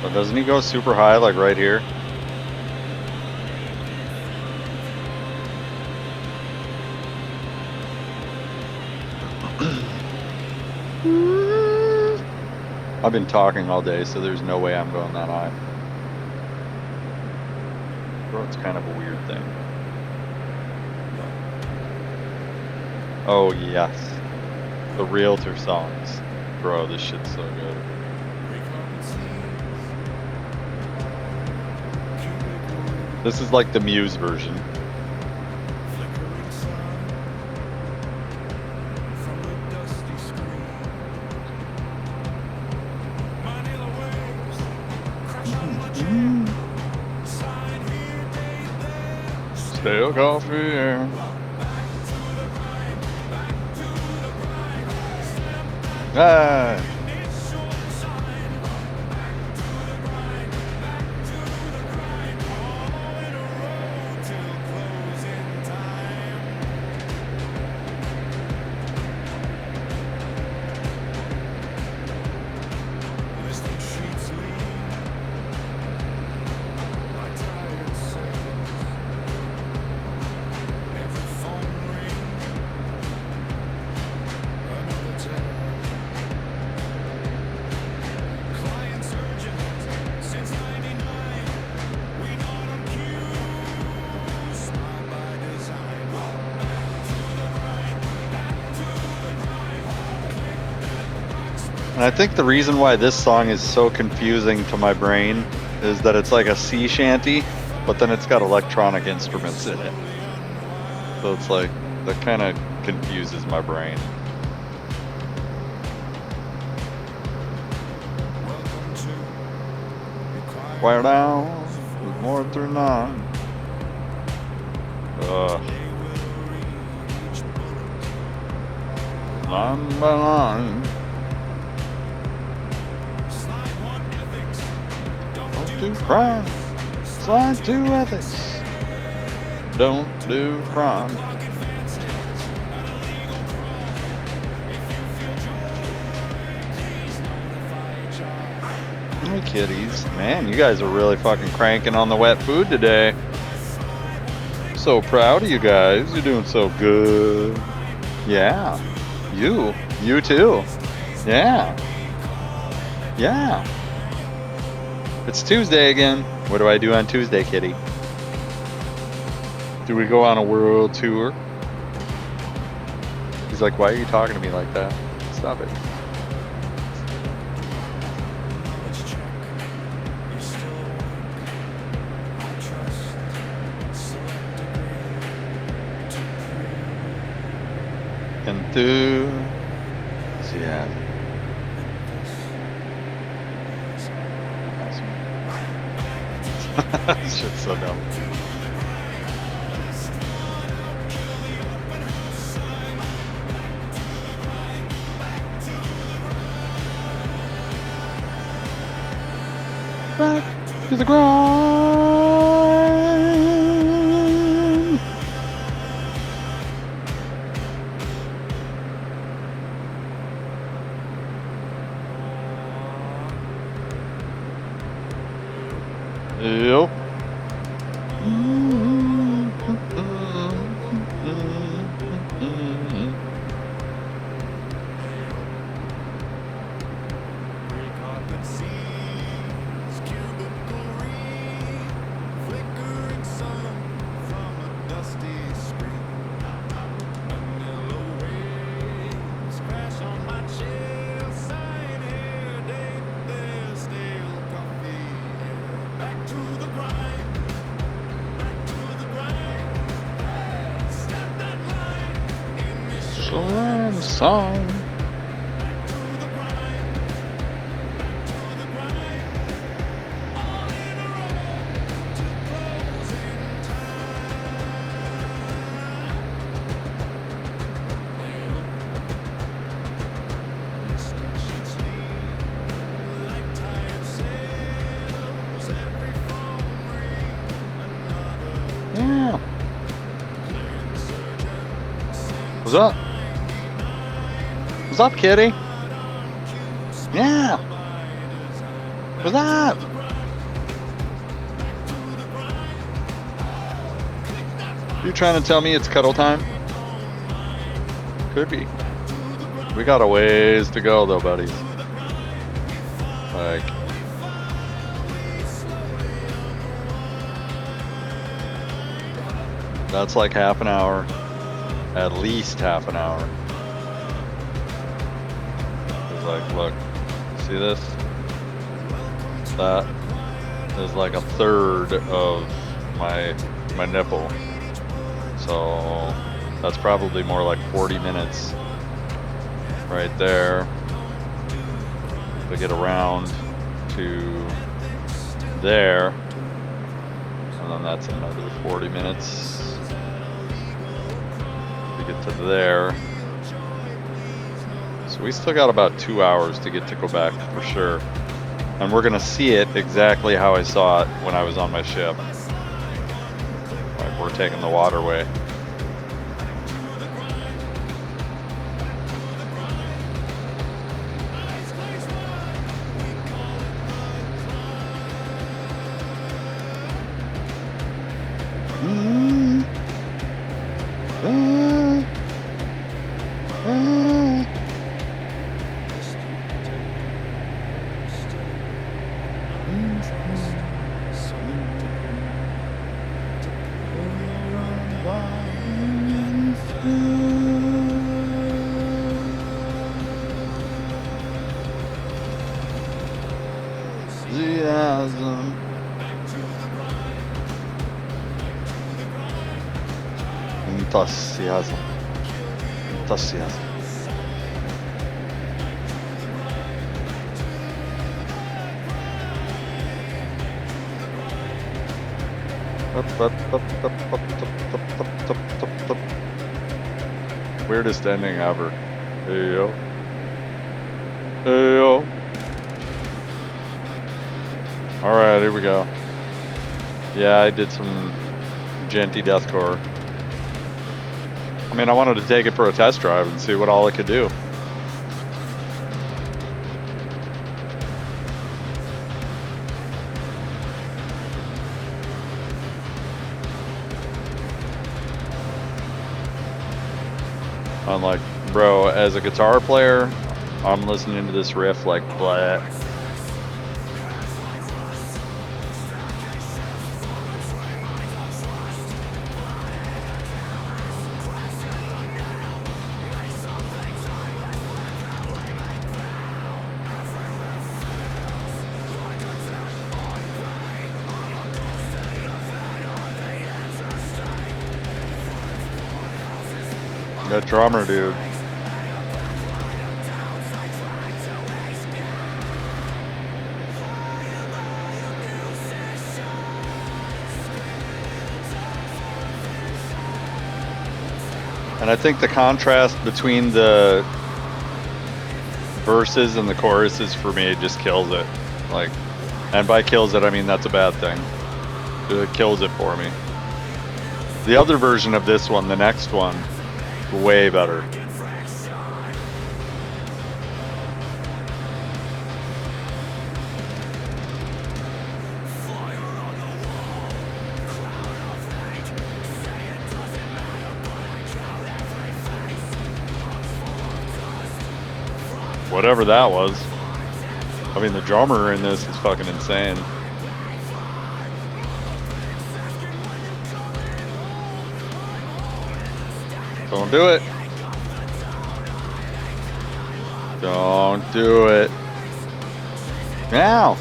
But doesn't he go super high, like right here? I've been talking all day, so there's no way I'm going that high. Bro, it's kind of a weird thing. Oh, yes. The Realtor songs. Bro, this shit's so good. This is like the Muse version. Stale coffee, yeah. Ah. And I think the reason why this song is so confusing to my brain is that it's like a sea shanty, but then it's got electronic instruments in it. So it's like, that kind of confuses my brain. Quiet down, with more through 9. Line by line. Don't do crime. Slide to ethics. Don't do crime. Hey kitties. Man, you guys are really fucking cranking on the wet food today. So proud of you guys. You're doing so good. Yeah. You too. Yeah. Yeah. It's Tuesday again. What do I do on Tuesday, kitty? Do we go on a world tour? He's like, why are you talking to me like that? Stop it. Yeah. This shit's so dumb. Back to the grind. Yep. Song. Yeah. What's up? What's up, kitty? Yeah. What's up? You trying to tell me it's cuddle time? Could be. We got a ways to go though, buddies. Like, that's like half an hour, at least half an hour. It's like, look, see this? That is like a third of my nipple. So that's probably more like 40 minutes right there to get around to there. And then that's another 40 minutes to get to there. So we still got about 2 hours to get to Quebec for sure. And we're gonna see it exactly how I saw it when I was on my ship. Like, we're taking the waterway. Enthusiasm. Enthusiasm. Weirdest ending ever. Hey yo. Hey yo. Alright, here we go. Yeah, I did some genty deathcore. I mean, I wanted to take it for a test drive and see what all it could do. I'm like, bro, as a guitar player, I'm listening to this riff like, blah. That drummer, dude. And I think the contrast between the verses and the choruses for me just kills it. Like, and by kills it, I mean that's a bad thing. It kills it for me. The other version of this one, the next one, way better. Whatever that was. I mean, the drummer in this is fucking insane. Don't do it. Don't do it. Now.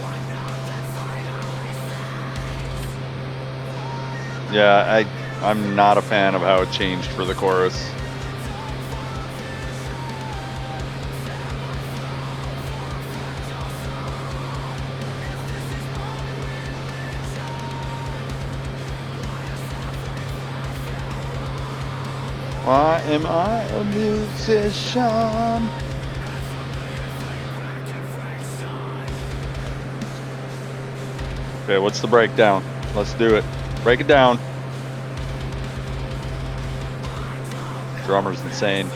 Yeah, I'm not a fan of how it changed for the chorus. Why am I a musician? Okay, what's the breakdown? Let's do it. Break it down. Drummer's insane.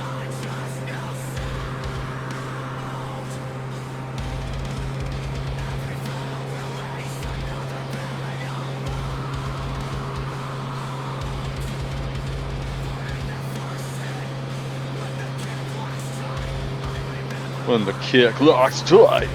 When the kick locks tight.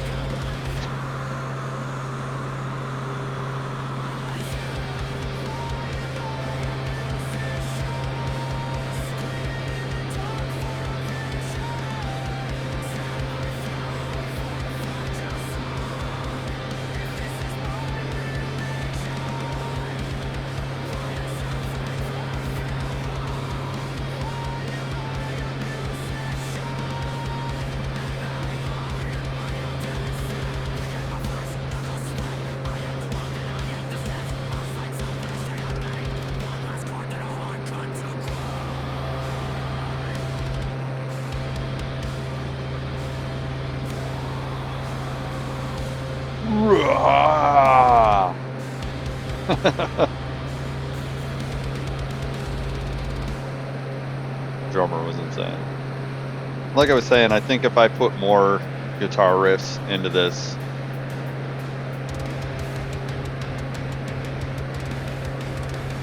Drummer was insane. Like I was saying, I think if I put more guitar riffs into this,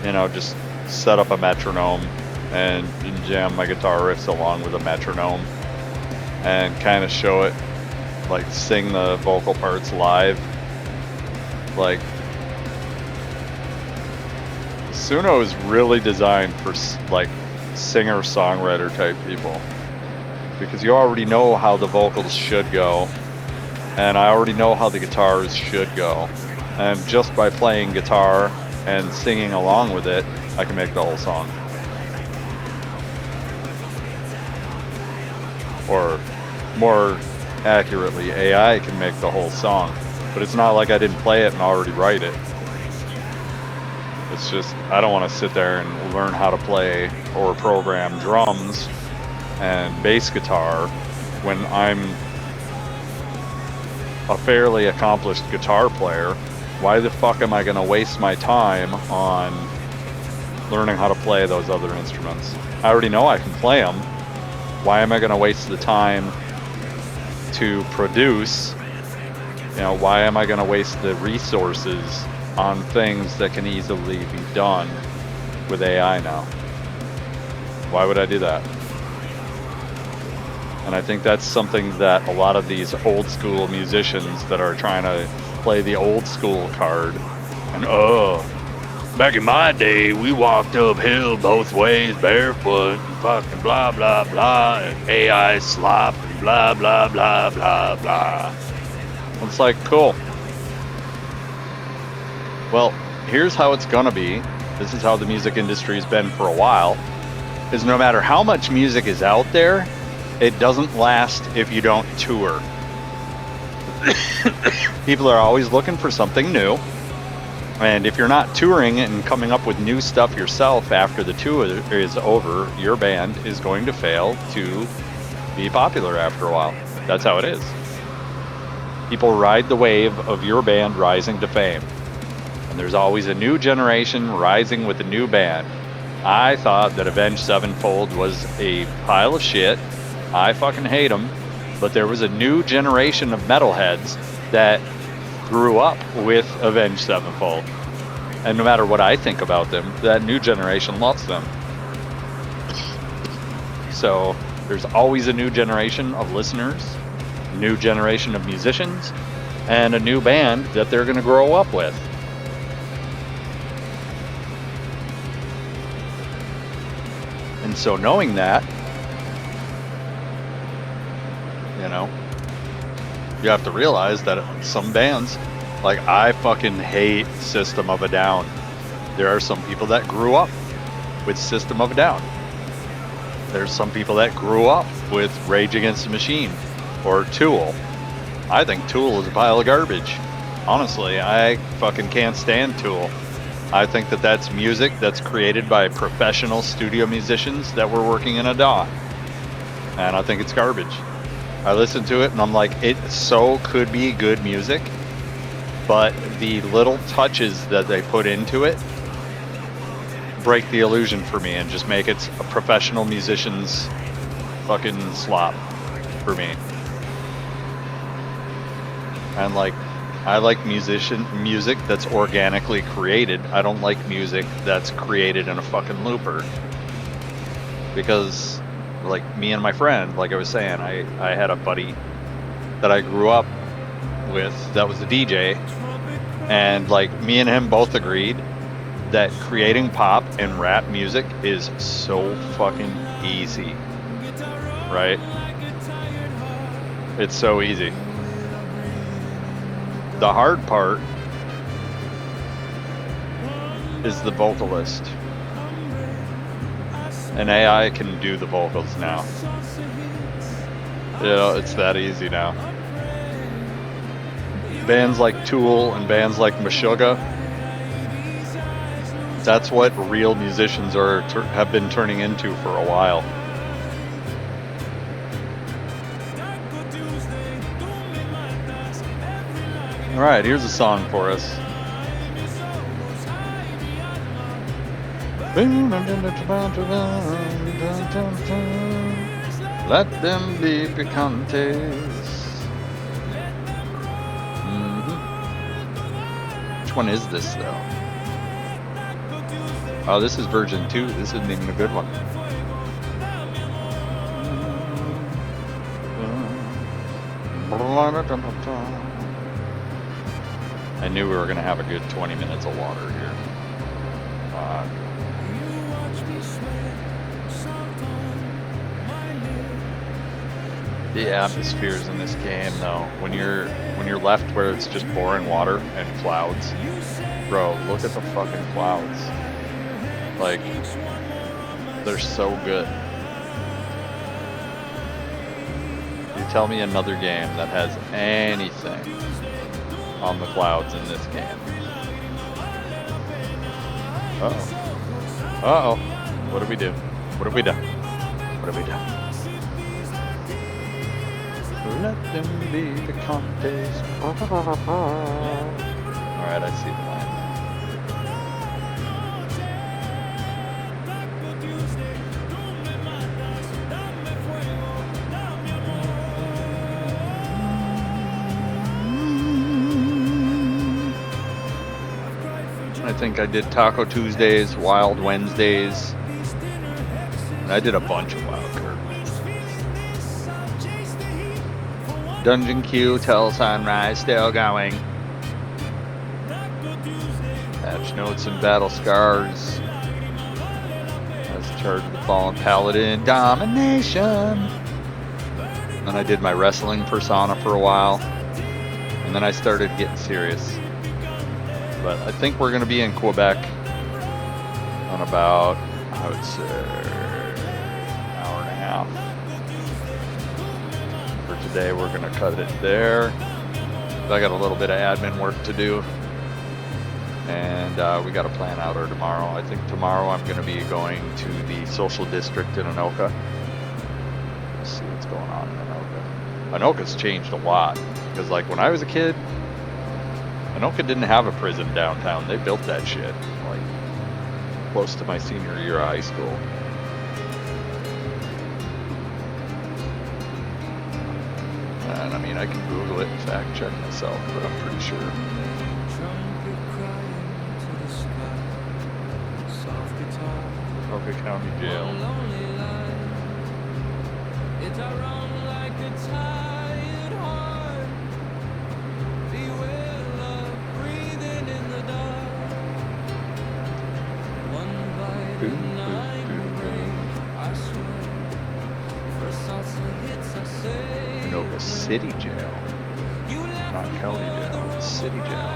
you know, just set up a metronome and jam my guitar riffs along with a metronome and kind of show it, like sing the vocal parts live. Like, Suno is really designed for like singer-songwriter type people, because you already know how the vocals should go, and I already know how the guitars should go, and just by playing guitar and singing along with it, I can make the whole song. Or more accurately, AI can make the whole song, but it's not like I didn't play it and already write it. It's just, I don't want to sit there and learn how to play or program drums and bass guitar when I'm a fairly accomplished guitar player. Why the fuck am I going to waste my time on learning how to play those other instruments? I already know I can play them. Why am I going to waste the time to produce? You know, why am I going to waste the resources on things that can easily be done with AI now? Why would I do that? And I think that's something that a lot of these old school musicians that are trying to play the old school card, and back in my day we walked uphill both ways barefoot and fucking blah blah blah, and AI slop and blah blah blah blah blah. It's like, cool. Well, here's how it's gonna be. This is how the music industry's been for a while, is no matter how much music is out there, it doesn't last if you don't tour. People are always looking for something new, and if you're not touring and coming up with new stuff yourself after the tour is over, your band is going to fail to be popular after a while. That's how it is. People ride the wave of your band rising to fame, and there's always a new generation rising with a new band. I thought that Avenged Sevenfold was a pile of shit. I fucking hate them. But there was a new generation of metalheads that grew up with Avenged Sevenfold. And no matter what I think about them, that new generation loves them. So there's always a new generation of listeners, a new generation of musicians, and a new band that they're going to grow up with. And so knowing that, you know, you have to realize that some bands, like, I fucking hate System of a Down. There are some people that grew up with System of a Down. There's some people that grew up with Rage Against the Machine or Tool. I think Tool is a pile of garbage. Honestly, I fucking can't stand Tool. I think that that's music that's created by professional studio musicians that were working in a DAW. And I think it's garbage. I listen to it and I'm like, it so could be good music, but the little touches that they put into it break the illusion for me and just make it a professional musician's fucking slop for me. And like, I like music that's organically created. I don't like music that's created in a fucking looper. Because, like, me and my friend, like I was saying, I had a buddy that I grew up with that was a DJ, and like, me and him both agreed that creating pop and rap music is so fucking easy, right? It's so easy. The hard part is the vocalist. And AI can do the vocals now. You know, it's that easy now. Bands like Tool and bands like Meshuggah, that's what real musicians have been turning into for a while. Alright, here's a song for us. Let them be picantes. Which one is this though? Oh, this is version 2. This isn't even a good one. I knew we were going to have a good 20 minutes of water here. The atmospheres in this game, though, when you're left where it's just boring water and clouds, bro, look at the fucking clouds. Like, they're so good. You tell me another game that has anything on the clouds in this game. Uh-oh. Uh-oh. What do we do? What have we done? What have we done? Let them be the contest. Alright, I see the line. I think I did Taco Tuesdays, Wild Wednesdays, and I did a bunch of Wild Card Wednesdays. Dungeon Queue till sunrise, still going. Patch notes and battle scars. Let's charge the fallen paladin domination. Then I did my wrestling persona for a while, and then I started getting serious. But I think we're going to be in Quebec on about, I would say, an hour and a half. For today, we're going to cut it there. I got a little bit of admin work to do. And we got to plan out our tomorrow. I think tomorrow I'm going to be going to the social district in Anoka. Let's see what's going on in Anoka. Anoka's changed a lot. Because like when I was a kid, Anoka didn't have a prison downtown. They built that shit, like, close to my senior year of high school. And I mean, I can Google it and fact check myself, but I'm pretty sure. Anoka County Jail. Anoka City Jail. Not County Jail, it's City Jail.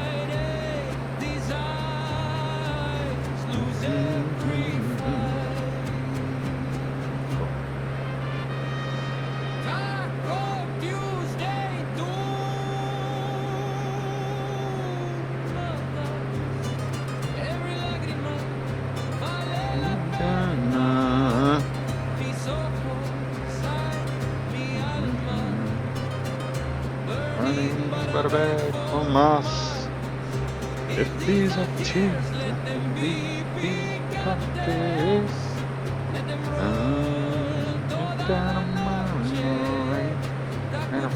If these are tears, let them be contest. Down on my rain, and I'm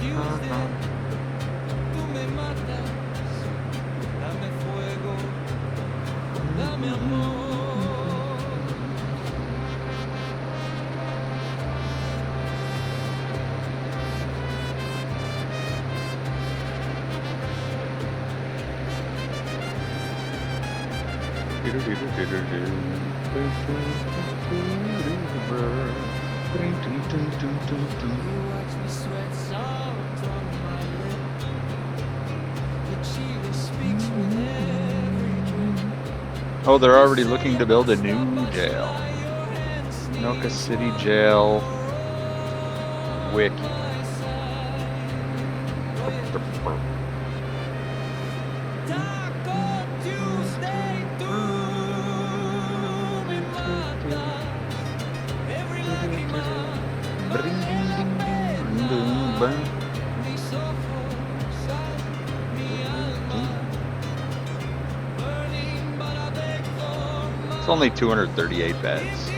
Oh, they're already looking to build a new jail. Anoka City Jail Wiki. It's only 238 beds.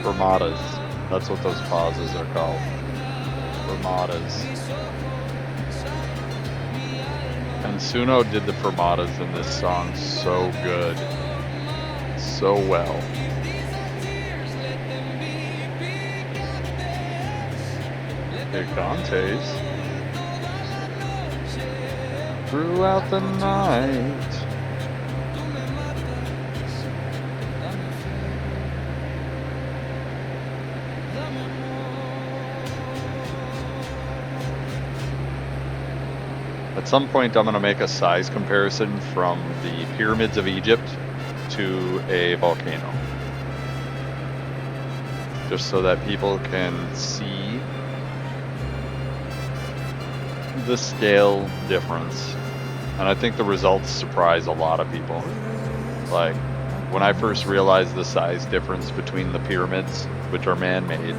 Fermatas. That's what those pauses are called. Fermatas. And Suno did the fermatas in this song so good. So well. Gigantes. Throughout the night. At some point, I'm going to make a size comparison from the pyramids of Egypt to a volcano. Just so that people can see the scale difference. And I think the results surprise a lot of people. Like, when I first realized the size difference between the pyramids, which are man-made,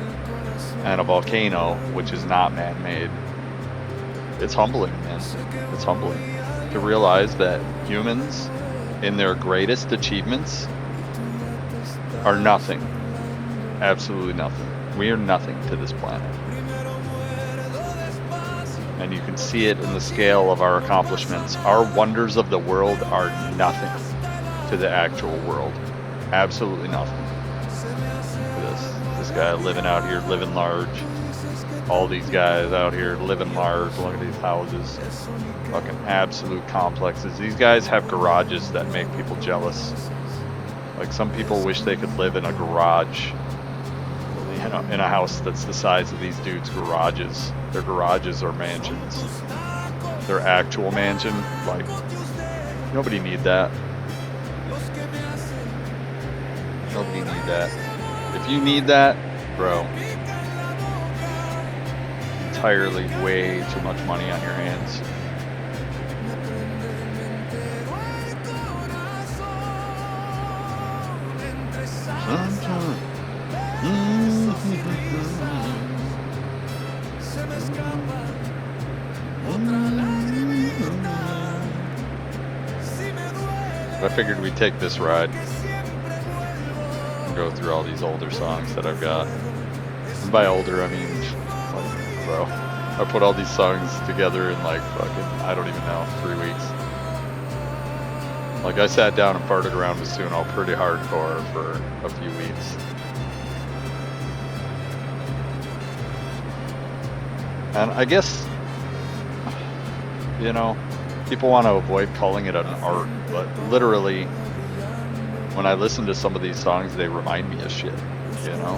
and a volcano, which is not man-made, it's humbling, man. It's humbling to realize that humans, in their greatest achievements, are nothing. Absolutely nothing. We are nothing to this planet. And you can see it in the scale of our accomplishments. Our wonders of the world are nothing to the actual world. Absolutely nothing. Look at this guy living out here, living large. All these guys out here living large. Look at these houses. Fucking absolute complexes. These guys have garages that make people jealous. Like, some people wish they could live in a garage, you know, in a house that's the size of these dudes' garages. Their garages are mansions. Their actual mansion, like, nobody need that. Nobody need that. If you need that, bro, entirely way too much money on your hands. I figured we'd take this ride and go through all these older songs that I've got. And by older, I mean, like, bro, I put all these songs together in like fucking, I don't even know, 3 weeks. Like, I sat down and farted around with Suno pretty hardcore for a few weeks. And I guess, you know, people want to avoid calling it an art, but literally, when I listen to some of these songs, they remind me of shit, you know?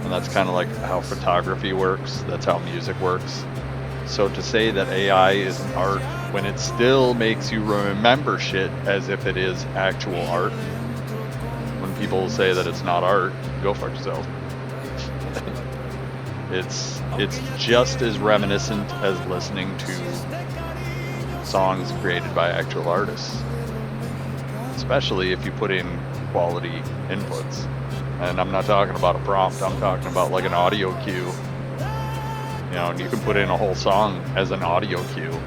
And that's kind of like how photography works, that's how music works. So to say that AI is an art when it still makes you remember shit as if it is actual art, when people say that it's not art, go fuck yourself. It's just as reminiscent as listening to songs created by actual artists, especially if you put in quality inputs. And I'm not talking about a prompt, I'm talking about like an audio cue. You know, and you can put in a whole song as an audio cue,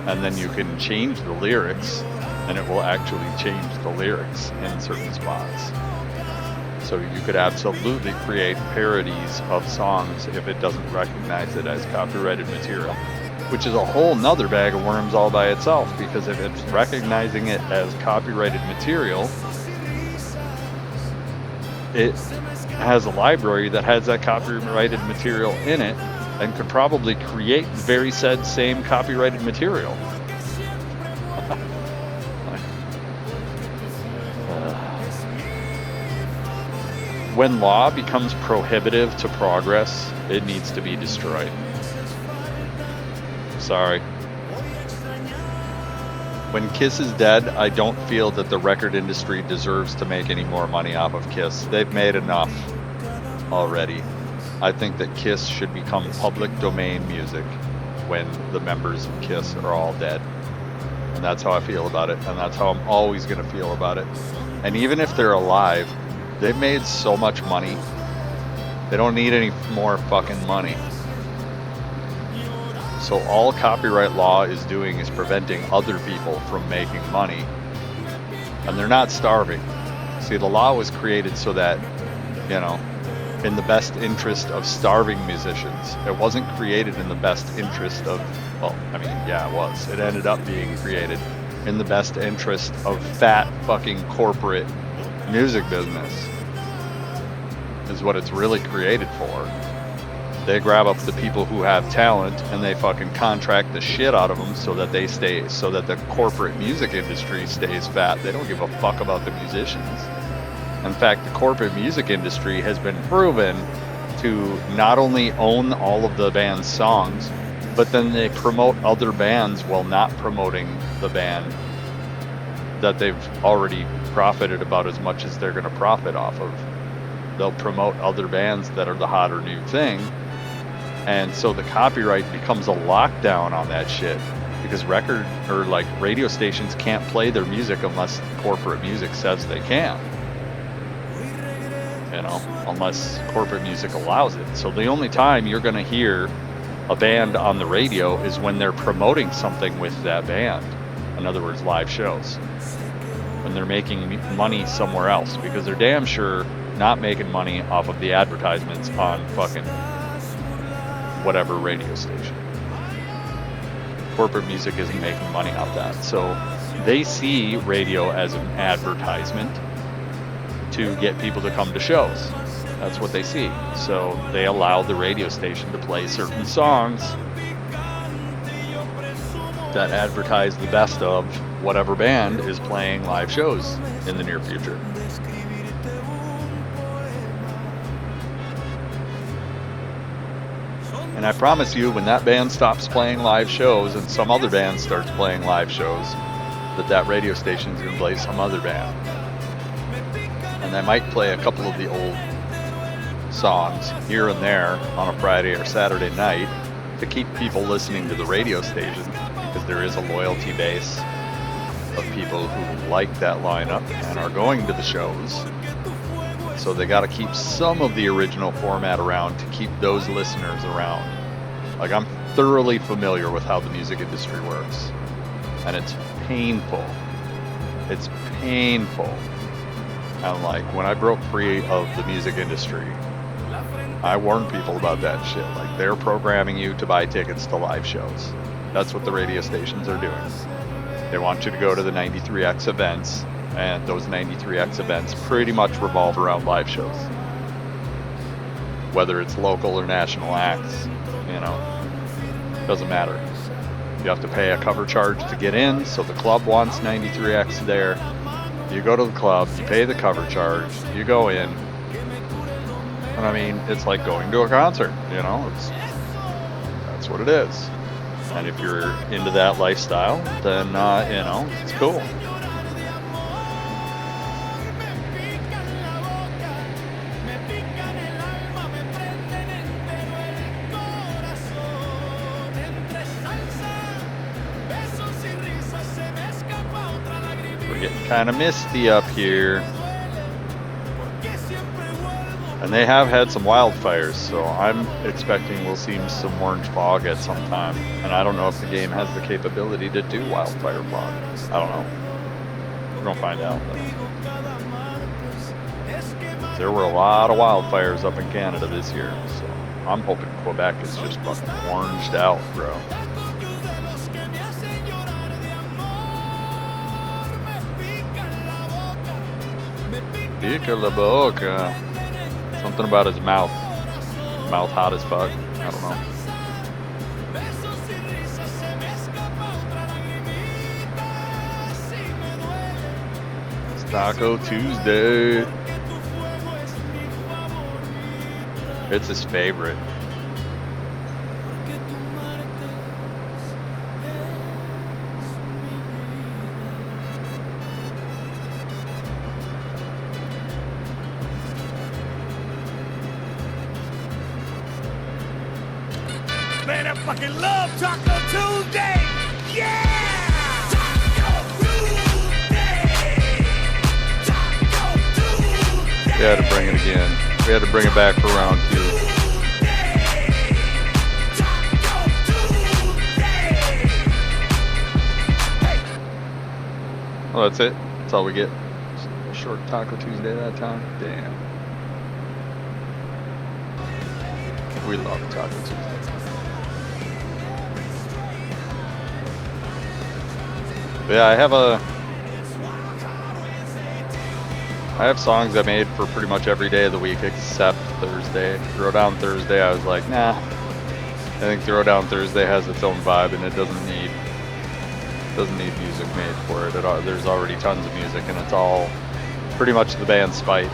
and then you can change the lyrics, and it will actually change the lyrics in certain spots. So you could absolutely create parodies of songs if it doesn't recognize it as copyrighted material, which is a whole nother bag of worms all by itself, because if it's recognizing it as copyrighted material, it has a library that has that copyrighted material in it and could probably create very said same copyrighted material. When law becomes prohibitive to progress, it needs to be destroyed. Sorry. When Kiss is dead, I don't feel that the record industry deserves to make any more money off of Kiss. They've made enough already. I think that Kiss should become public domain music when the members of Kiss are all dead. And that's how I feel about it, and that's how I'm always going to feel about it. And even if they're alive, they've made so much money. They don't need any more fucking money. So all copyright law is doing is preventing other people from making money. And they're not starving. See, the law was created so that, you know, in the best interest of starving musicians. It wasn't created in the best interest of, well, I mean, yeah, it was. It ended up being created in the best interest of fat fucking corporate music business. Is what it's really created for. They grab up the people who have talent and they fucking contract the shit out of them so that they stay, so that the corporate music industry stays fat. They don't give a fuck about the musicians. In fact, the corporate music industry has been proven to not only own all of the band's songs, but then they promote other bands while not promoting the band that they've already profited about as much as they're going to profit off of. They'll promote other bands that are the hotter new thing. And so the copyright becomes a lockdown on that shit because record or like radio stations can't play their music unless corporate music says they can. You know, unless corporate music allows it. So the only time you're going to hear a band on the radio is when they're promoting something with that band. In other words, live shows. When they're making money somewhere else, because they're damn sure not making money off of the advertisements on fucking whatever radio station. Corporate music isn't making money off that. So they see radio as an advertisement to get people to come to shows. That's what they see. So they allow the radio station to play certain songs that advertise the best of whatever band is playing live shows in the near future. And I promise you, when that band stops playing live shows and some other band starts playing live shows, that radio station's gonna play some other band. And they might play a couple of the old songs here and there on a Friday or Saturday night to keep people listening to the radio station, because there is a loyalty base of people who like that lineup and are going to the shows. So they got to keep some of the original format around to keep those listeners around. Like, I'm thoroughly familiar with how the music industry works, and it's painful. It's painful. And like, when I broke free of the music industry, I warned people about that shit. Like, they're programming you to buy tickets to live shows. That's what the radio stations are doing. They want you to go to the 93X events, and those 93X events pretty much revolve around live shows. Whether it's local or national acts, you know, doesn't matter. You have to pay a cover charge to get in, so the club wants 93X there. You go to the club, you pay the cover charge, you go in, and I mean, it's like going to a concert, you know, that's what it is. And if you're into that lifestyle, then, you know, it's cool. We're getting kind of misty up here. And they have had some wildfires, so I'm expecting we'll see some orange fog at some time. And I don't know if the game has the capability to do wildfire fog. I don't know. We're gonna find out. There were a lot of wildfires up in Canada this year, so I'm hoping Quebec is just fucking oranged out, bro. Pica la boca. Something about his mouth. Mouth hot as fuck. I don't know. It's Taco Tuesday. It's his favorite. Man, I fucking love Taco Tuesday! Yeah! Taco Tuesday! Taco Tuesday! We had to bring it again. We had to bring it back for round 2. Well, that's it. That's all we get. A short Taco Tuesday that time. Damn. We love Taco Tuesday. But yeah, I have songs I made for pretty much every day of the week except Thursday. Throwdown Thursday, I was like, nah. I think Throwdown Thursday has its own vibe and it doesn't need music made for it. There's already tons of music and it's all pretty much the band Spite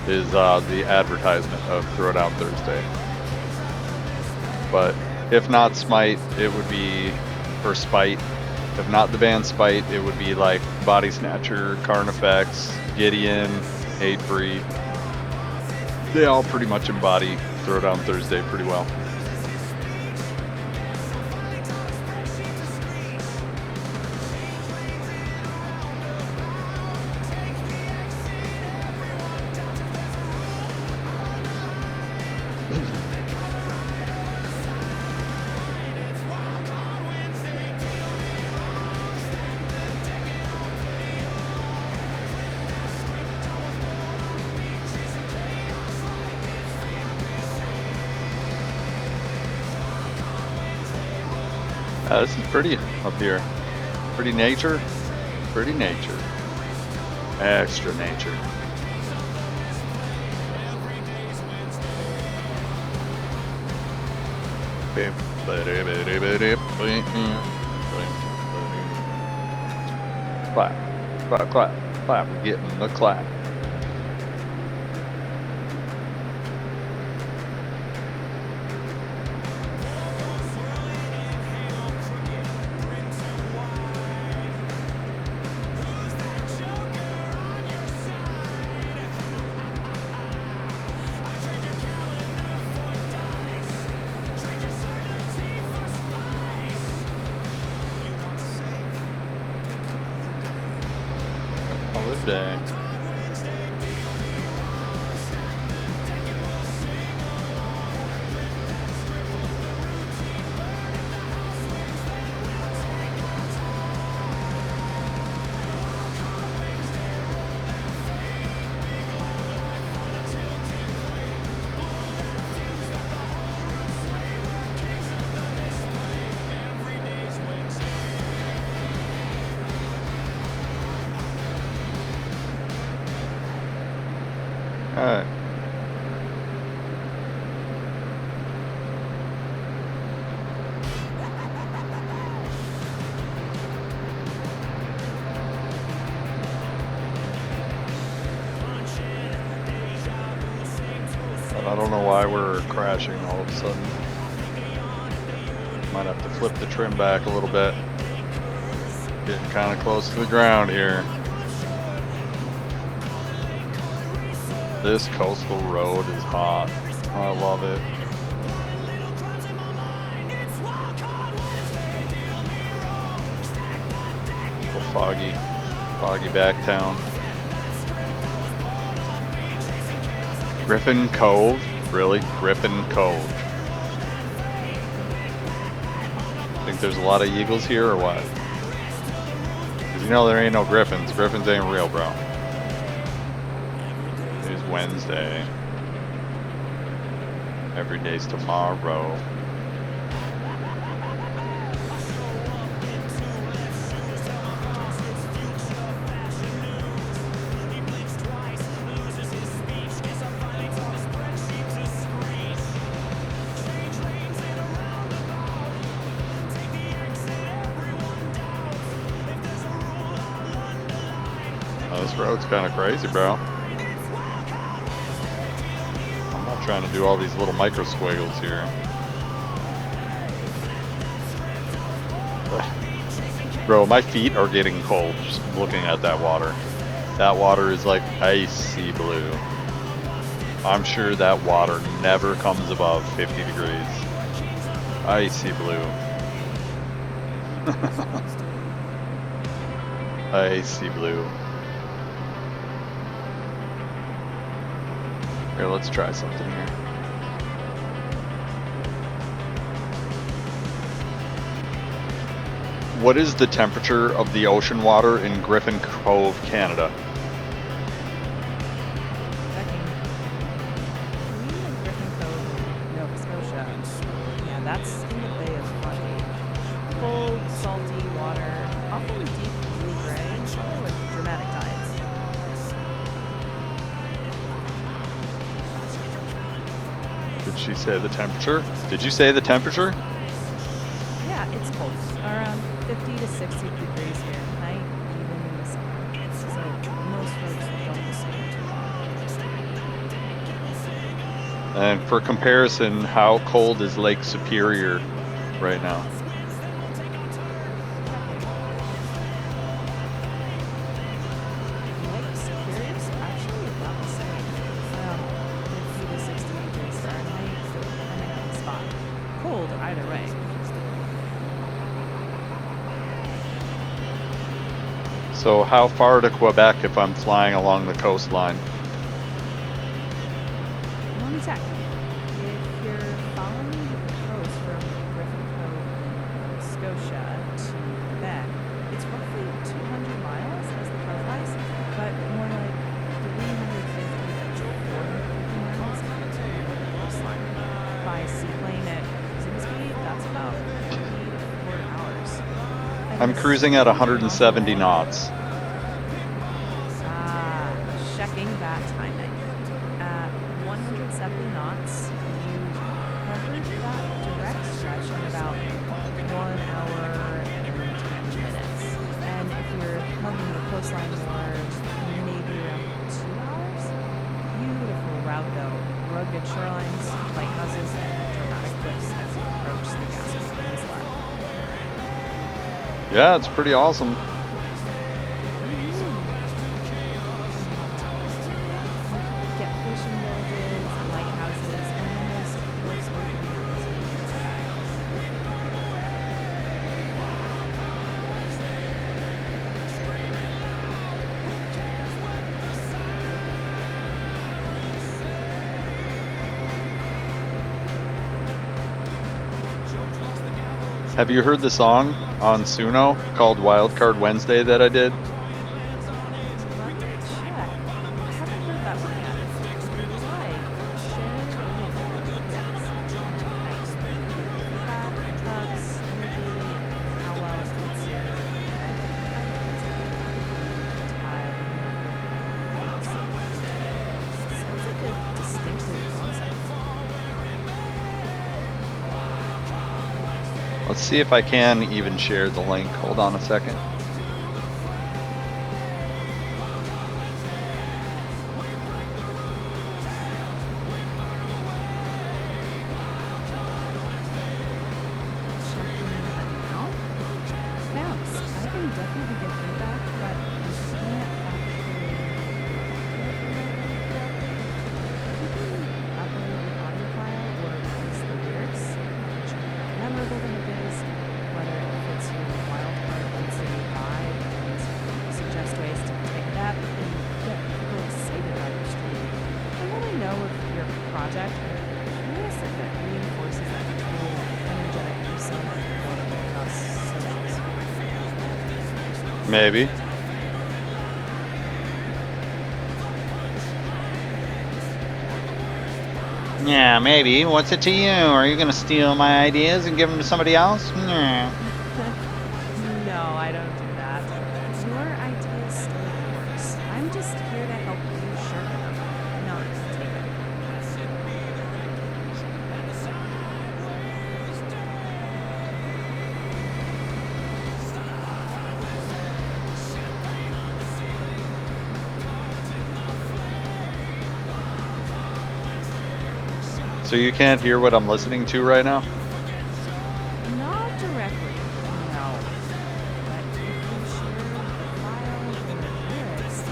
is the advertisement of Throwdown Thursday. But if not Smite, it would be, or Spite. If not the band Spite, it would be like Body Snatcher, Carnifex, Gideon, Hatebreed. They all pretty much embody Throwdown Thursday pretty well. This is pretty up here. Pretty nature. Pretty nature. Extra nature. Clap. Clap, clap, clap. We're getting the clap. Day. Alright. I don't know why we're crashing all of a sudden. Might have to flip the trim back a little bit. Getting kind of close to the ground here. This coastal road is hot. I love it. Foggy back town. Griffin Cove? Really? Griffin Cove. Think there's a lot of eagles here or what? 'Cause you know there ain't no griffins. Griffins ain't real, bro. It's Wednesday. Every day's tomorrow. This road's kind of crazy, bro. I'm not trying to do all these little micro squiggles here. Bro, my feet are getting cold just looking at that water. That water is like icy blue. I'm sure that water never comes above 50 degrees. Icy blue. Icy blue. Here, let's try something here. What is the temperature of the ocean water in Griffin Cove, Canada? Checking. Griffin Cove, Nova Scotia. Yeah, that's in the Bay of Fundy. Cold, salty water, often deep blue-gray, with dramatic tides. Did she say the temperature? Did you say the temperature? Yeah, it's cold. Around 50 to 60 degrees Fahrenheit, even in the summer. So most folks don't stay too long. And for comparison, how cold is Lake Superior right now? Lake Superior's actually about the same. Around 50 to 60 degrees Fahrenheit, depending on the spot. Cold either way. So how far to Quebec if I'm flying along the coastline? Let me check. If you're following the coast from Griffin Cove, Nova Scotia to Quebec, it's roughly 200 miles as the crow flies, but more like 350 to 450 miles on the coastline. By seaplane at cruising speed, that's about 3 to 4 hours. I'm cruising at 170 knots. Checking that timing. At 170 knots, you covered that direct stretch in about 1 hour and 10 minutes. And if you're hugging the coastline more, maybe around 2 hours. Beautiful route though. Rugged shorelines, lighthouses, and dramatic cliffs as you approach the Gaston Peninsula. Yeah, it's pretty awesome. Get fishing villages, lighthouses, and then there's cliffs open Have you heard the song on Suno called Wildcard Wednesday that I did? Let me check. I haven't heard that one yet. If you like, share it with me. Yes. Nice. Feedback, tugs, energy, how well it fits your sounds like a distinctive concept. Let's see if I can even share the link. Hold on a second. Checking that now. Bounce. I can definitely get feedback, but I can't actually upload an audio file or release the lyrics. Check how memorable the hook is, whether it fits your wildcard Wednesday vibe, and suggest ways to pick it up and get people excited about your stream. I want to know if your project, curious if it reinforces that cool, energetic persona building across socials. Maybe. Yeah, maybe. What's it to you? Are you gonna steal my ideas and give them to somebody else? Nah. No, I don't do that. Your ideas still yours. I'm just here to help you sharpen them, not take them. So you can't hear what I'm listening to right now? Not directly, no. But if you share the file or lyrics, I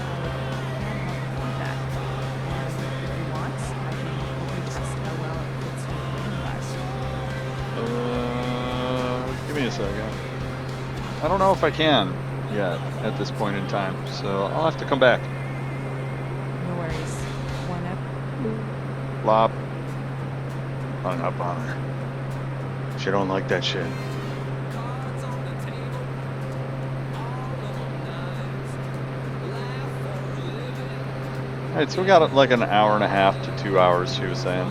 can help feedback. And if you want, I can help you test how well it fits your rhythm guide. Give me a second. I don't know if I can yet at this point in time, so I'll have to come back. No worries. One up. Flop. Hung up on her. She don't like that shit. Alright, so we got like an hour and a half to 2 hours, she was saying.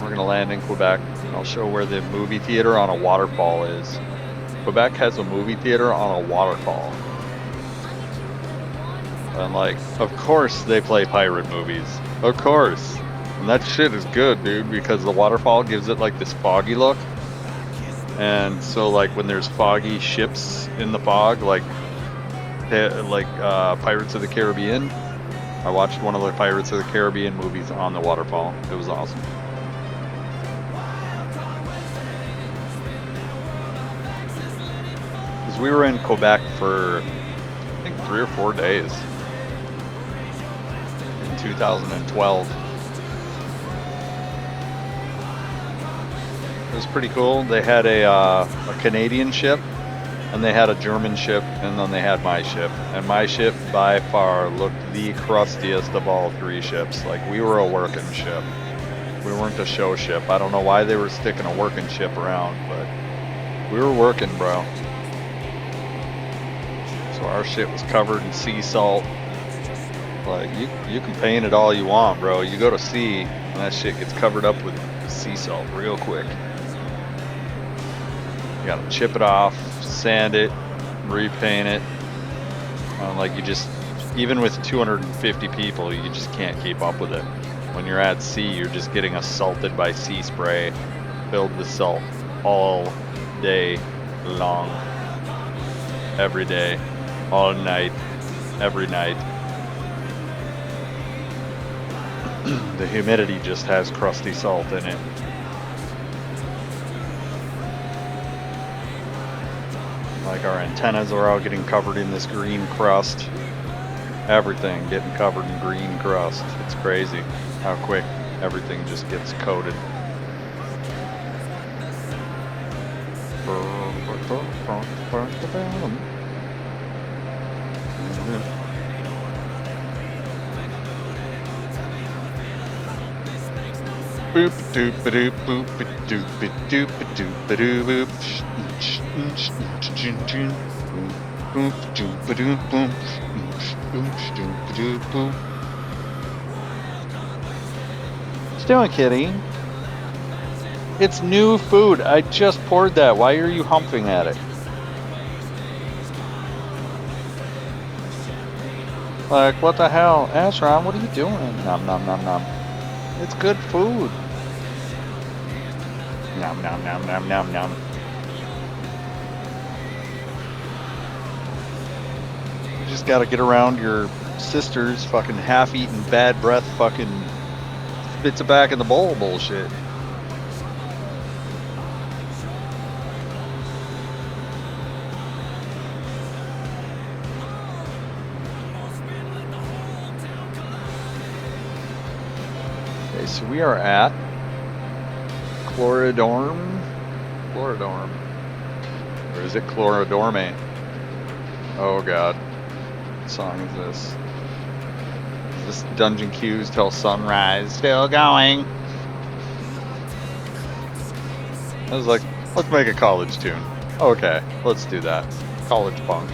We're gonna land in Quebec. I'll show where the movie theater on a waterfall is. Quebec has a movie theater on a waterfall. And like, of course they play pirate movies. Of course. And that shit is good, dude, because the waterfall gives it like this foggy look. And so like when there's foggy ships in the fog, like Pirates of the Caribbean, I watched one of the Pirates of the Caribbean movies on the waterfall. It was awesome. Because we were in Quebec for, I think, 3 or 4 days in 2012. It was pretty cool. They had a Canadian ship, and they had a German ship, and then they had my ship. And my ship, by far, looked the crustiest of all 3 ships. Like, we were a working ship. We weren't a show ship. I don't know why they were sticking a working ship around, but we were working, bro. So our shit was covered in sea salt. Like, you can paint it all you want, bro. You go to sea, and that shit gets covered up with sea salt real quick. You gotta chip it off, sand it, repaint it. Like you just, even with 250 people, you just can't keep up with it. When you're at sea, you're just getting assaulted by sea spray, filled with salt all day long, every day, all night, every night. The humidity just has crusty salt in it. Like our antennas are all getting covered in this green crust. Everything getting covered in green crust. It's crazy how quick everything just gets coated. Boop doop ba doop boop ba doop ba doop ba doop ba doo boop. Boop doop ba doop boop. Doop ba doop boop. What you doing, kitty? It's new food. I just poured that. Why are you humping at it? Like, what the hell? Ashram, what are you doing? Nom nom nom nom. It's good food. Nom nom nom nom nom nom. You just gotta get around your sister's fucking half-eaten bad breath fucking spits it back in the bowl bullshit. Okay, so we are at Chlorodorm? Chlorodorm. Or is it Chlorodorme? Oh god. What song is this? Is this Dungeon Queues Till Sunrise? Still going. I was like, let's make a college tune. Okay, let's do that. College punk.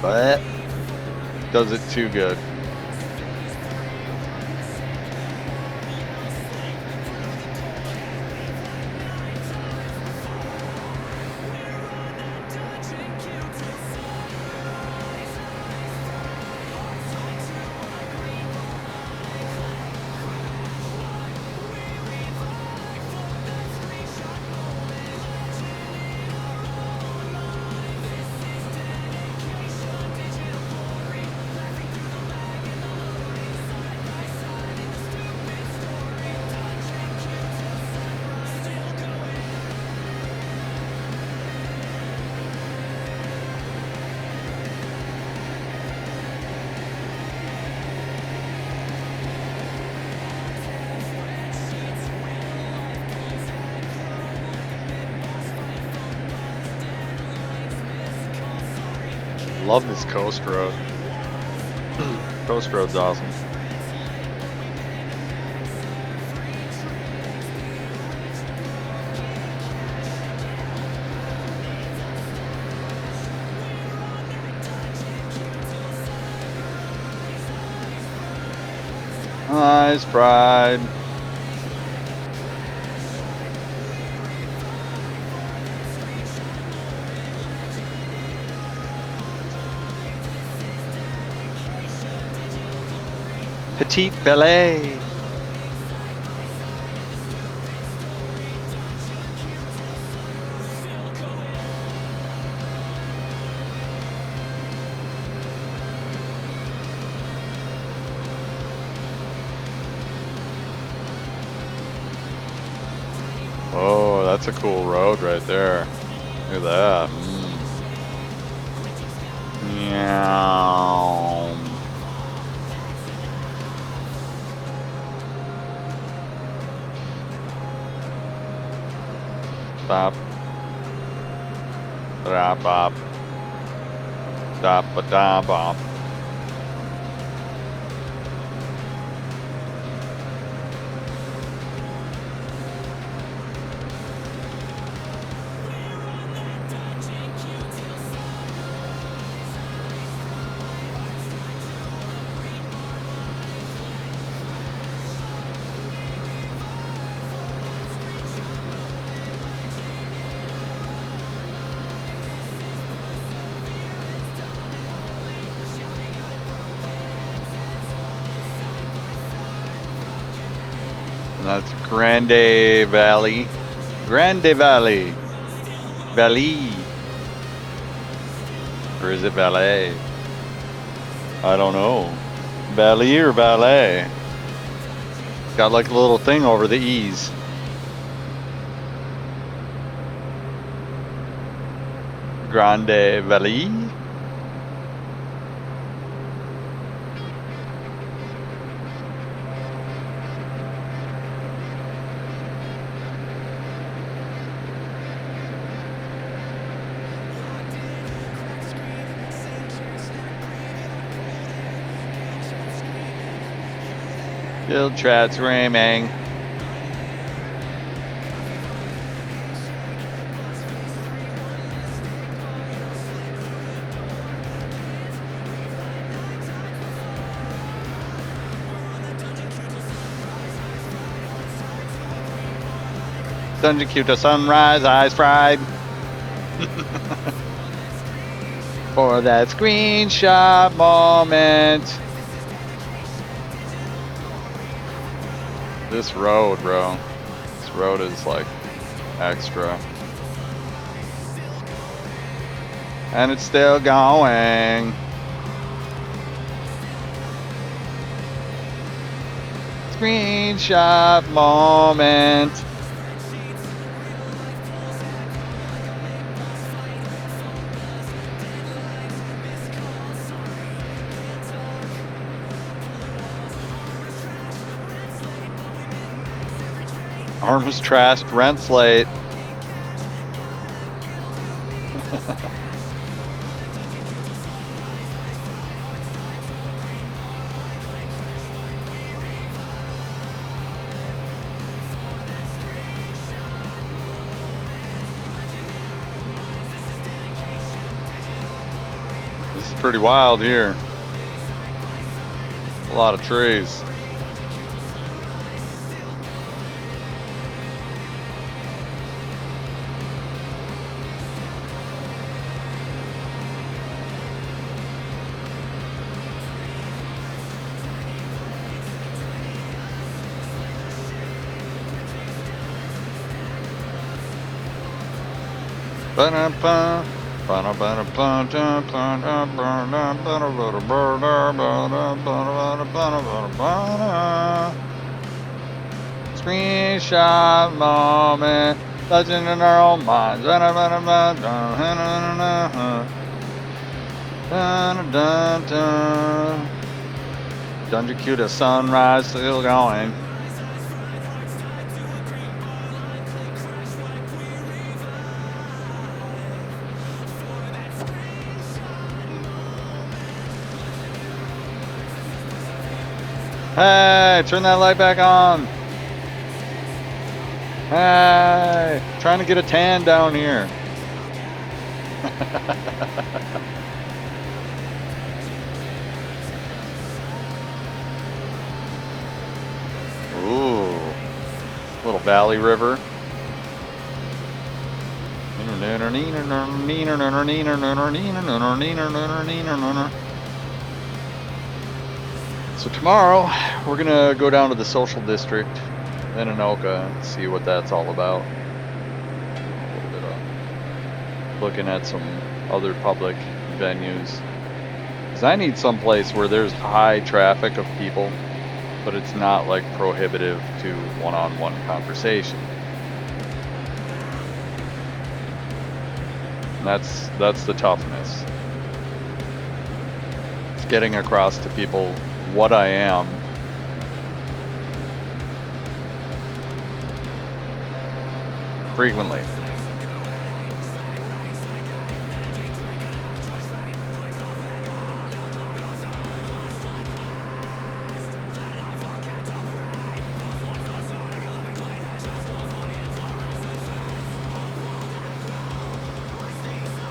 But does it too good. Love this coast road. Coast road's awesome. Nice pride. Petite ballet. Oh, that's a cool road right there. Look at that. Meow. Bop. Da bop. Da ba da bop. And that's Grande Valley. Grande Valley. Valley. Or is it ballet? I don't know. Valley or ballet? Got like a little thing over the E's. Grande Valley. Still trats ramming. Dungeon queue to sunrise, eyes fried. For that screenshot moment. This road, bro. This road is like extra. And it's still going. Screenshot moment. Arm was trashed, rent's late. This is pretty wild here. A lot of trees. Screenshot moment, legend in our own minds. Dungeon queue to sunrise, still going. Hey, turn that light back on. Hey, trying to get a tan down here. Ooh, little valley river. So tomorrow we're gonna go down to the social district in Anoka and see what that's all about. A little bit of looking at some other public venues. Cause I need some place where there's high traffic of people, but it's not like prohibitive to one-on-one conversation. And that's the toughness. It's getting across to people what I am. Frequently.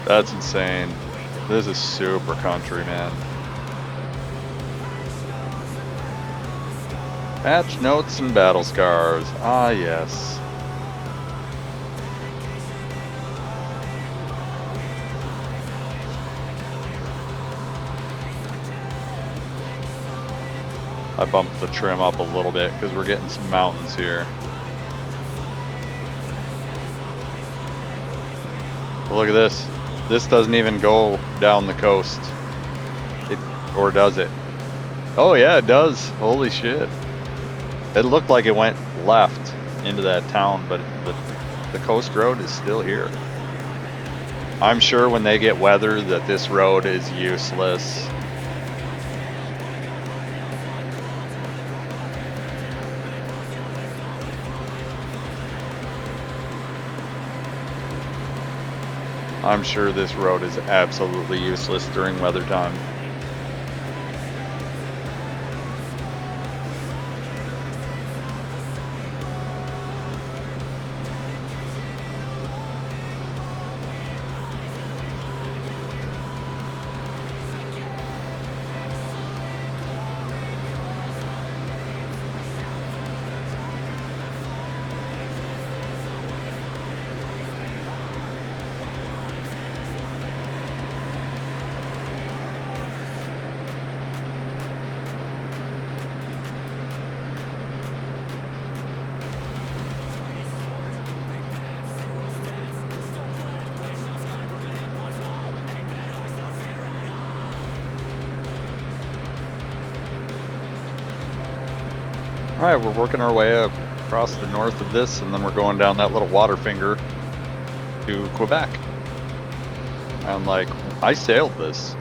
That's insane. This is super country, man. Patch notes and battle scars. Ah, yes. I bumped the trim up a little bit because we're getting some mountains here. But look at this. This doesn't even go down the coast. Or does it? Oh yeah, it does. Holy shit. It looked like it went left into that town, but the coast road is still here. I'm sure when they get weather that this road is useless. I'm sure this road is absolutely useless during weather time. Alright, we're working our way across the north of this, and then we're going down that little water finger to Quebec. And like, I sailed this.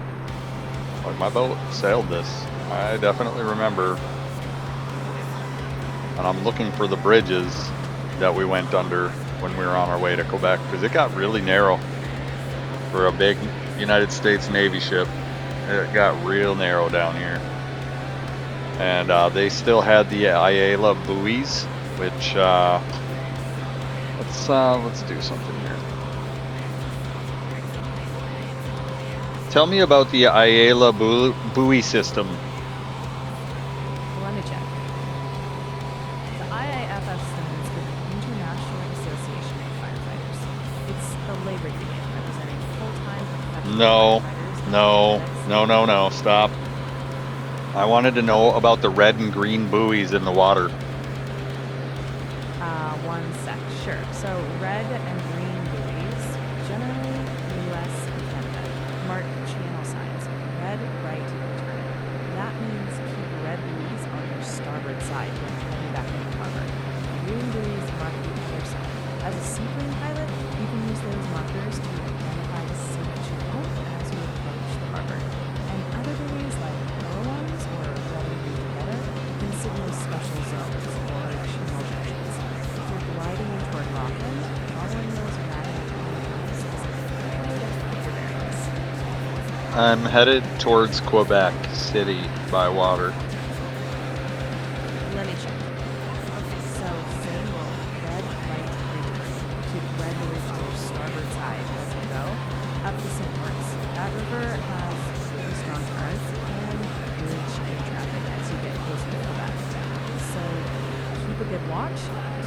Like, my boat sailed this. I definitely remember. And I'm looking for the bridges that we went under when we were on our way to Quebec, because it got really narrow for a big United States Navy ship. It got real narrow down here. And they still had the Ayala buoys, which let's do something here. Tell me about the Ayala buoy system. Let me check. The IAFF stands for the International Association of Firefighters. It's the labor union representing full-time professional firefighters. No, stop. I wanted to know about the red and green buoys in the water. One sec, sure. So red and green buoys, generally US and Canada, mark channel signs. Red, right, turn. That means keep red buoys on your starboard side when heading back into harbor. Green buoys mark the other side. As a seaplane pilot, you can use those markers to identify the safe channel as you approach the harbor. And other buoys like yellow ones or red and green together can signal special zones or channel junctions. If you're gliding into a rock end, following those erratic lines is a good way to find your bearings. I'm headed towards Quebec City by water.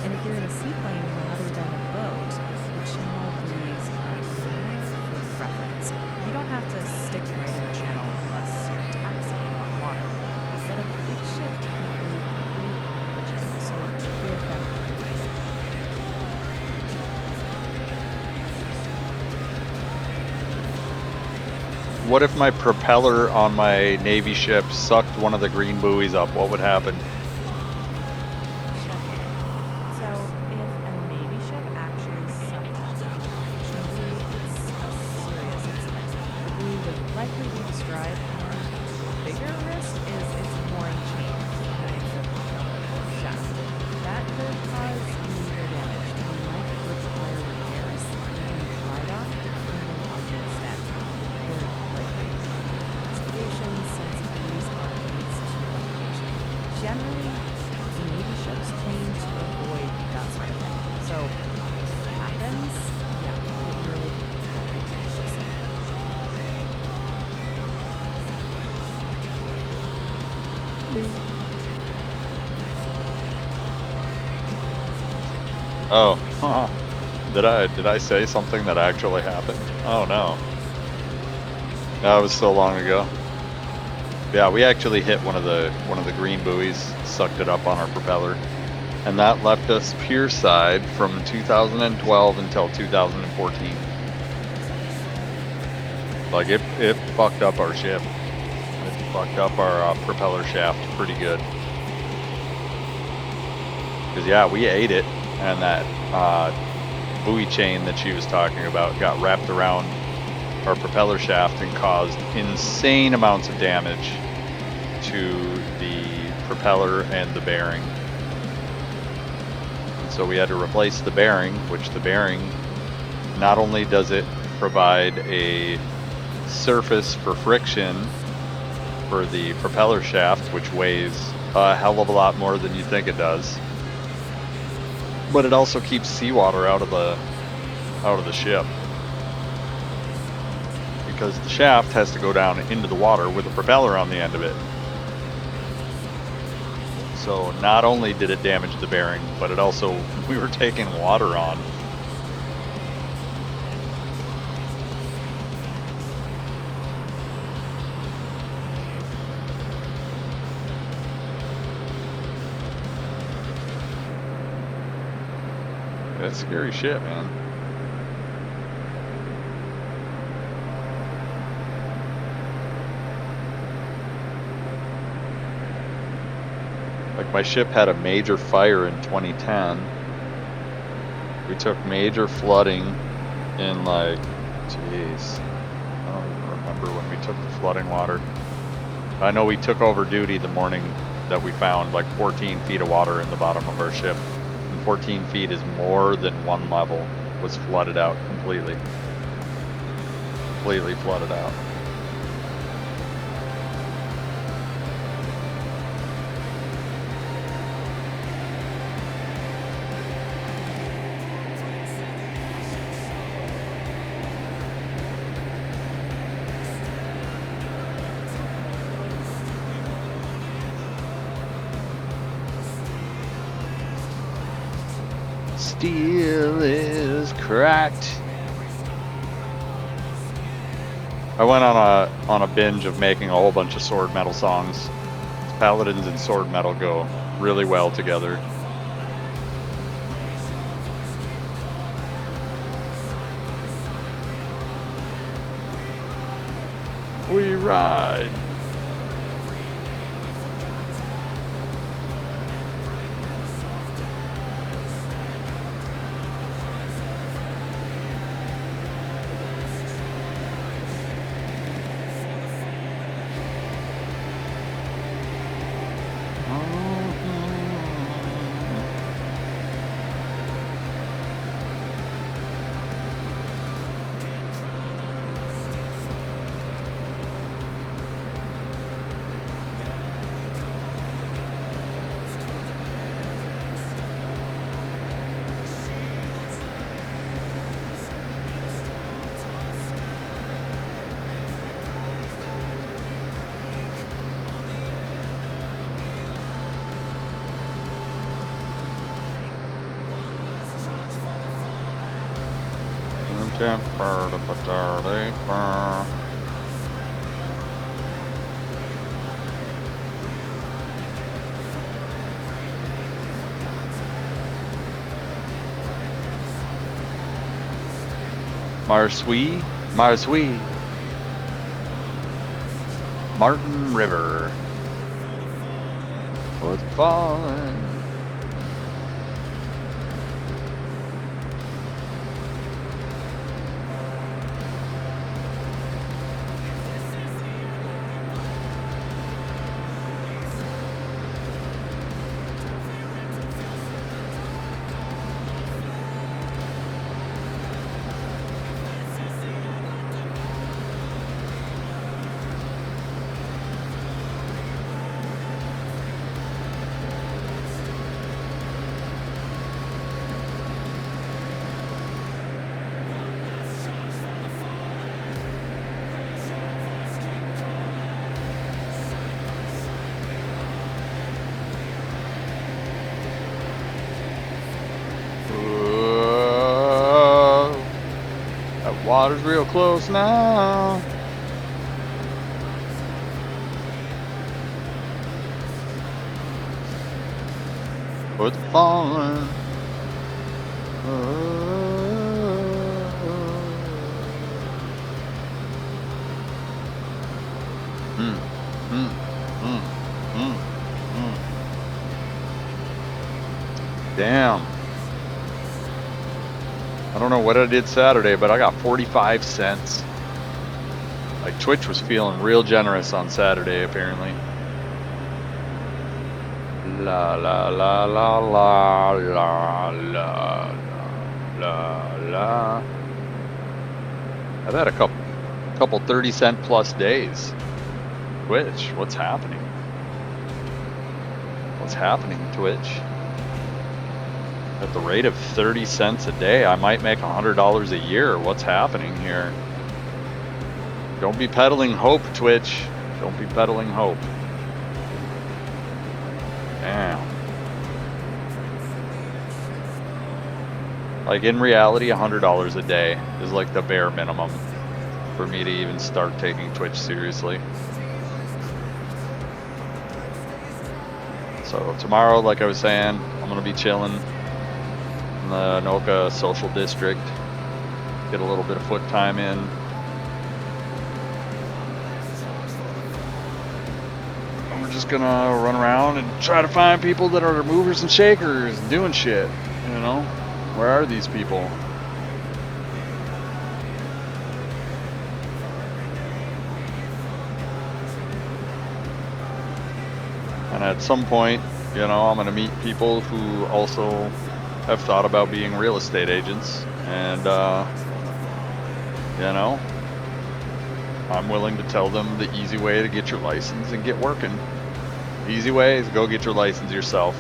And if you're in a seaplane rather than a boat, the channel buoys are there for preference. You don't have to stick right in the channel unless you're taxiing on water. But a big ship can move right on the channel, so give them a What if my propeller on my Navy ship sucked one of the green buoys up? What would happen? So, if a Navy ship actually sucked up, usually it's a serious incident. The buoy would likely be destroyed, and the bigger risk is its mooring chain behind the propeller shaft. That could cause major damage and might require repairs, even dry dock, depending on the extent. Or likely investigations, since buoys are needs to location. Generally, Navy ships claim to avoid that sort of thing. So, if it happens, yeah, it really won't be dangerous. Oh, did I say something that actually happened? Oh no. That was so long ago. Yeah, we actually hit one of the green buoys, sucked it up on our propeller, and that left us pier side from 2012 until 2014. Like it fucked up our ship. It fucked up our propeller shaft pretty good. Cause yeah, we ate it, and that buoy chain that she was talking about got wrapped around our propeller shaft and caused insane amounts of damage to the propeller and the bearing. And so we had to replace the bearing, which the bearing, not only does it provide a surface for friction for the propeller shaft, which weighs a hell of a lot more than you think it does, but it also keeps seawater out of the ship, because the shaft has to go down into the water with a propeller on the end of it. So not only did it damage the bearing, but it also, we were taking water on. That's scary shit, man. Like, my ship had a major fire in 2010. We took major flooding in, like, jeez, I don't even remember when we took the flooding water. I know we took over duty the morning that we found like 14 feet of water in the bottom of our ship. And 14 feet is more than one level was flooded out completely. Completely flooded out. Steel is cracked. I went on a binge of making a whole bunch of sword metal songs. Paladins and sword metal go really well together. We ride. Marsui, Martin River was falling. That water's real close now. It's falling. Damn. I don't know what I did Saturday, but I got 45 cents. Like Twitch was feeling real generous on Saturday, apparently. La la la la la la la la la. I've had a couple 30-cent plus days. Twitch, what's happening? What's happening, Twitch? At the rate of 30 cents a day, I might make $100 a year. What's happening here? Don't be peddling hope, Twitch. Don't be peddling hope. Damn. Like in reality, $100 a day is like the bare minimum for me to even start taking Twitch seriously. So tomorrow, like I was saying, I'm gonna be chilling in the Anoka Social District, get a little bit of foot time in. And we're just gonna run around and try to find people that are movers and shakers and doing shit, you know? Where are these people? And at some point, you know, I'm gonna meet people who also have thought about being real estate agents, and you know, I'm willing to tell them the easy way to get your license and get working. The easy way is go get your license yourself.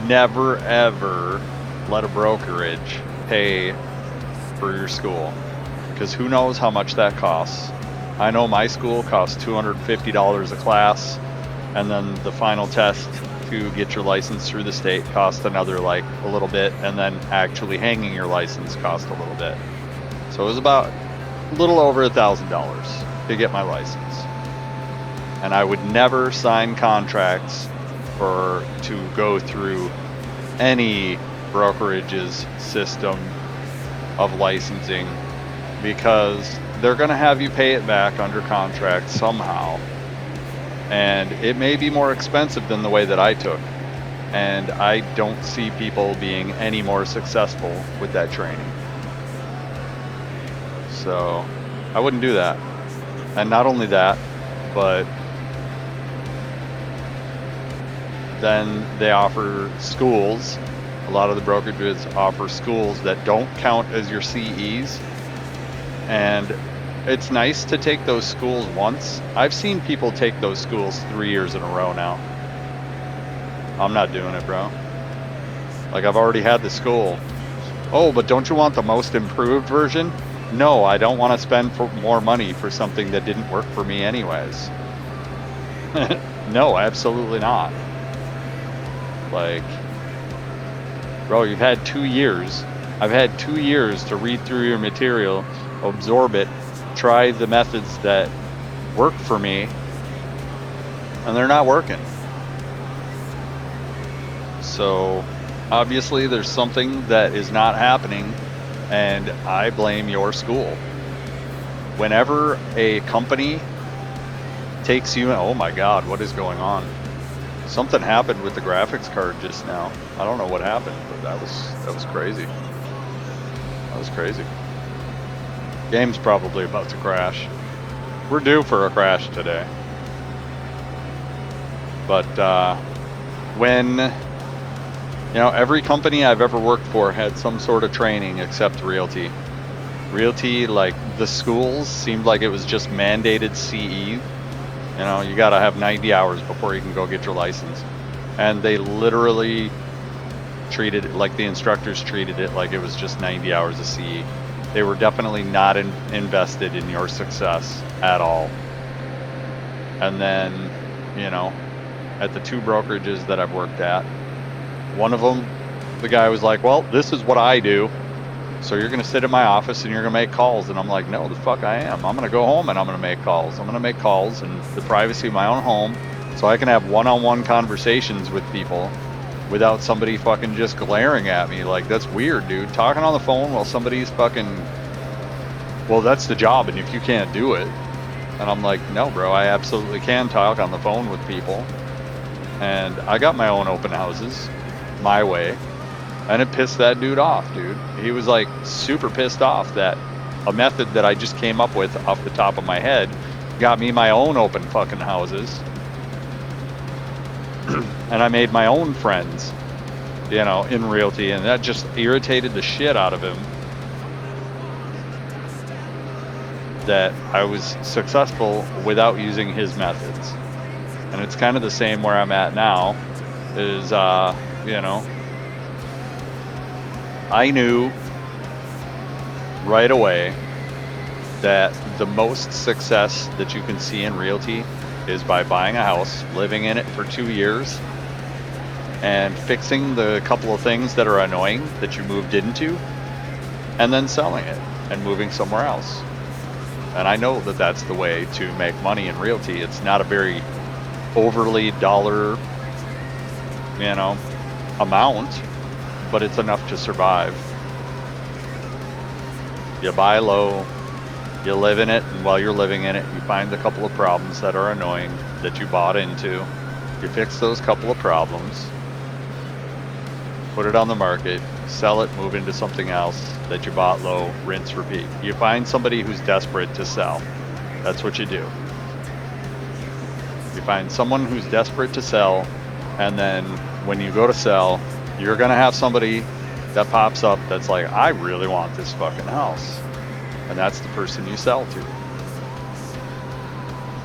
Never ever let a brokerage pay for your school, because who knows how much that costs. I know my school costs $250 a class, and then the final test to get your license through the state cost another like a little bit, and then actually hanging your license cost a little bit. So it was about a little over $1,000 to get my license. And I would never sign contracts to go through any brokerage's system of licensing, because they're going to have you pay it back under contract somehow. And it may be more expensive than the way that I took. And I don't see people being any more successful with that training. So I wouldn't do that. And not only that, but then they offer schools. A lot of the brokerages offer schools that don't count as your CEs. And it's nice to take those schools once. I've seen people take those schools 3 years in a row now. I'm not doing it, bro. Like, I've already had the school. Oh, but don't you want the most improved version? No, I don't want to spend more money for something that didn't work for me anyways. No, absolutely not. Like, bro, you've had 2 years I've had 2 years to read through your material, absorb it, try the methods that work for me, and they're not working. So obviously there's something that is not happening, and I blame your school. Whenever a company takes you, oh my God, what is going on? Something happened with the graphics card just now. I don't know what happened, but that was crazy. That was crazy. Game's probably about to crash. We're due for a crash today. But when, you know, every company I've ever worked for had some sort of training except Realty. Realty, like the schools, seemed like it was just mandated CE. You know, you gotta have 90 hours before you can go get your license. And they literally treated it like the instructors treated it like it was just 90 hours of CE. They were definitely not invested in your success at all. And then, you know, at the 2 brokerages that I've worked at, one of them, the guy was like, well, this is what I do. So you're going to sit in my office and you're going to make calls. And I'm like, no, the fuck I am. I'm going to go home and I'm going to make calls. I'm going to make calls in the privacy of my own home so I can have one-on-one conversations with people without somebody fucking just glaring at me. Like, that's weird, dude. Talking on the phone while somebody's fucking, well, that's the job, and if you can't do it. And I'm like, no, bro, I absolutely can talk on the phone with people. And I got my own open houses my way. And it pissed that dude off, dude. He was like super pissed off that a method that I just came up with off the top of my head got me my own open fucking houses. And I made my own friends, you know, in Realty, and that just irritated the shit out of him. That I was successful without using his methods. And it's kind of the same where I'm at now, is, you know, I knew right away that the most success that you can see in Realty is by buying a house, living in it for 2 years, and fixing the couple of things that are annoying that you moved into, and then selling it and moving somewhere else. And I know that that's the way to make money in Realty. It's not a very overly dollar, you know, amount, but it's enough to survive. You buy low, you live in it, and while you're living in it, you find a couple of problems that are annoying that you bought into. You fix those couple of problems, put it on the market, sell it, move into something else that you bought low, rinse, repeat. You find somebody who's desperate to sell. That's what you do. You find someone who's desperate to sell, and then when you go to sell, you're gonna have somebody that pops up that's like, I really want this fucking house. And that's the person you sell to.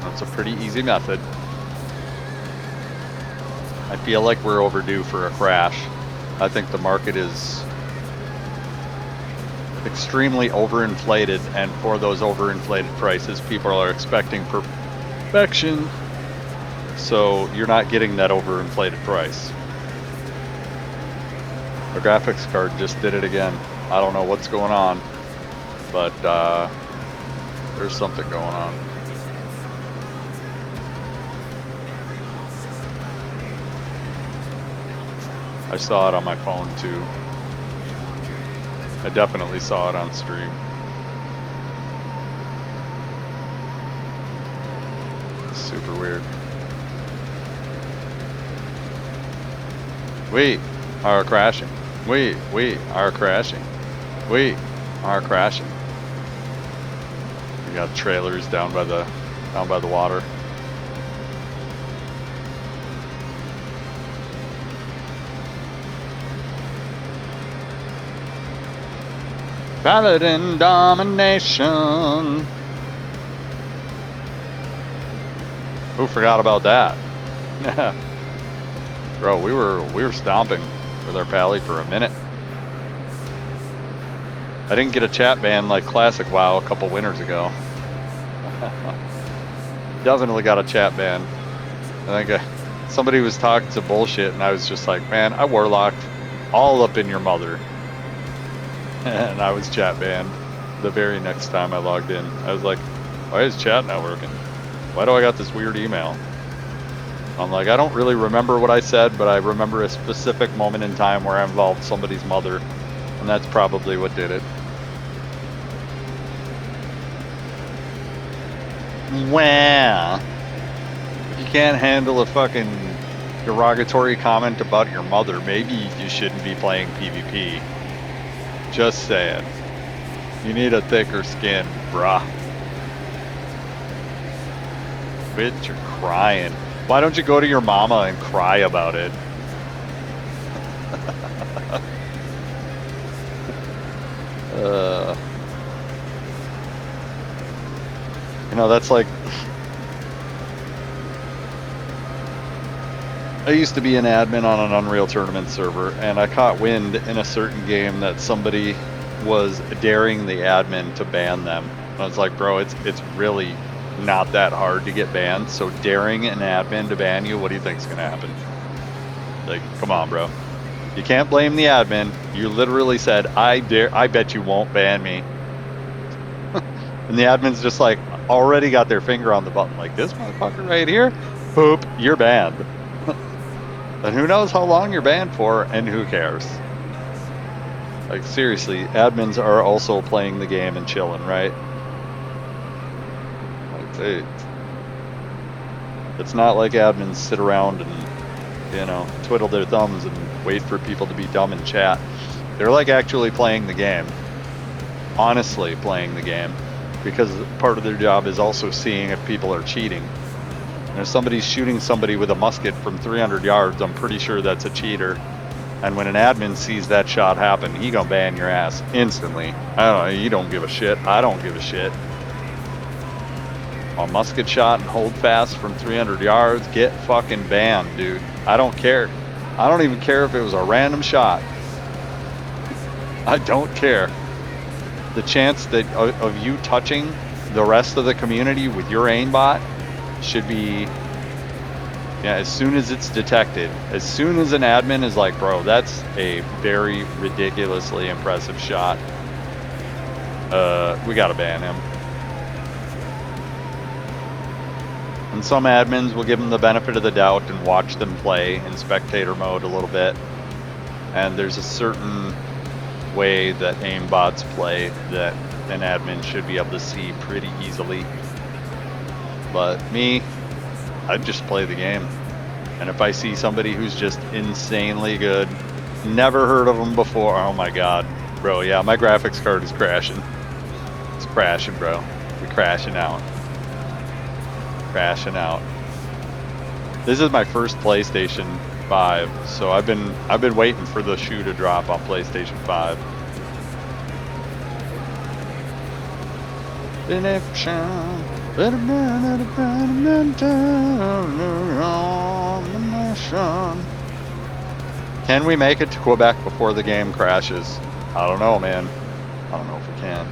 That's a pretty easy method. I feel like we're overdue for a crash. I think the market is extremely overinflated, and for those overinflated prices, people are expecting perfection. So you're not getting that overinflated price. The graphics card just did it again. I don't know what's going on, but there's something going on. I saw it on my phone too. I definitely saw it on stream. Super weird. We are crashing. We are crashing. We are crashing. We got trailers down by the water. Paladin domination. Who forgot about that? Bro, we were stomping with our pally for a minute. I didn't get a chat ban like Classic WoW a couple winters ago. Definitely got a chat ban. I think somebody was talking some bullshit, and I was just like, man, I warlocked all up in your mother. And I was chat banned the very next time I logged in. I was like, why is chat not working? Why do I got this weird email? I'm like, I don't really remember what I said, but I remember a specific moment in time where I involved somebody's mother, and that's probably what did it. Wow. If you can't handle a fucking derogatory comment about your mother, maybe you shouldn't be playing PvP. Just saying. You need a thicker skin, bruh. Bitch, you're crying. Why don't you go to your mama and cry about it? You know, that's like... I used to be an admin on an Unreal Tournament server, and I caught wind in a certain game that somebody was daring the admin to ban them. And I was like, bro, it's really not that hard to get banned, so daring an admin to ban you, what do you think's gonna happen? Like, come on, bro. You can't blame the admin. You literally said, I bet you won't ban me. And the admin's just like, already got their finger on the button, like, this motherfucker right here, boop, you're banned. And who knows how long you're banned for, and who cares? Like, seriously, admins are also playing the game and chilling, right? Like, it's not like admins sit around and, you know, twiddle their thumbs and wait for people to be dumb in chat. They're like actually playing the game. Honestly playing the game. Because part of their job is also seeing if people are cheating. And if somebody's shooting somebody with a musket from 300 yards, I'm pretty sure that's a cheater. And when an admin sees that shot happen, he gonna ban your ass instantly. I don't know, you don't give a shit. I don't give a shit. A musket shot and hold fast from 300 yards, get fucking banned, dude. I don't care. I don't even care if it was a random shot. I don't care. The chance that of you touching the rest of the community with your aimbot should be, yeah, as soon as it's detected, as soon as an admin is like, bro, that's a very ridiculously impressive shot, we gotta ban him. And some admins will give them the benefit of the doubt and watch them play in spectator mode a little bit. And there's a certain way that aimbots play that an admin should be able to see pretty easily. But me, I just play the game. And if I see somebody who's just insanely good, never heard of them before, oh my god, bro, yeah, my graphics card is crashing. It's crashing, bro. We're crashing out. Crashing out. This is my first PlayStation 5, so I've been waiting for the shoe to drop on PlayStation 5. Can we make it to Quebec before the game crashes? I don't know, man. I don't know if we can.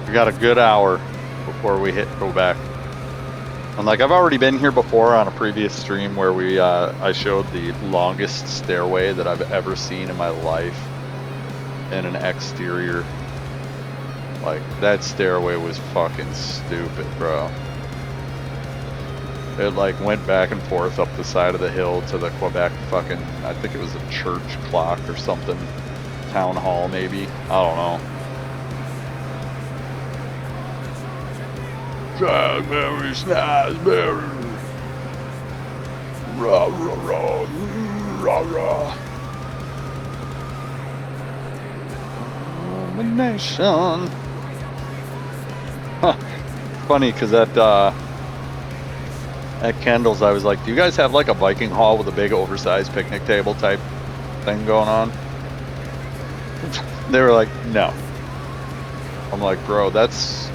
We got a good hour before we hit Quebec. And like, I've already been here before on a previous stream where we I showed the longest stairway that I've ever seen in my life in an exterior. Like, that stairway was fucking stupid, bro. It like went back and forth up the side of the hill to the Quebec fucking, I think it was a church clock or something. Town hall maybe, I don't know. Snazberry, Snazberry. Rah, rah, rah, rah, rah. Domination. Huh. Funny, because at Kendall's, I was like, do you guys have like a Viking hall with a big oversized picnic table type thing going on? They were like, no. I'm like, bro, that's...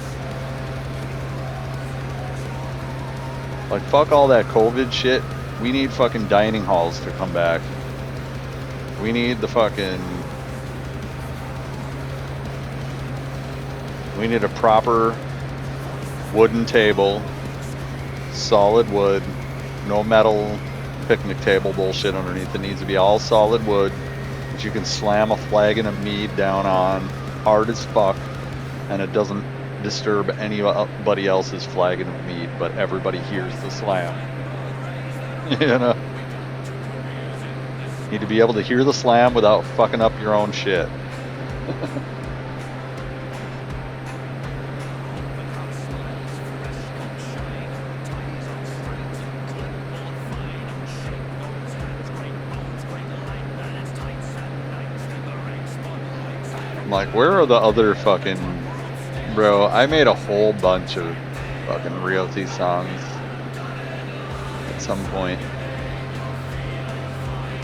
like, fuck all that COVID shit. We need fucking dining halls to come back. We need the fucking... we need a proper wooden table, solid wood, no metal picnic table bullshit underneath. It needs to be all solid wood that you can slam a flagon of mead down on hard as fuck, and it doesn't disturb anybody else's flagon of mead, but everybody hears the slam. You know? You need to be able to hear the slam without fucking up your own shit. I'm like, where are the other fucking... Bro, I made a whole bunch of fucking realty songs at some point.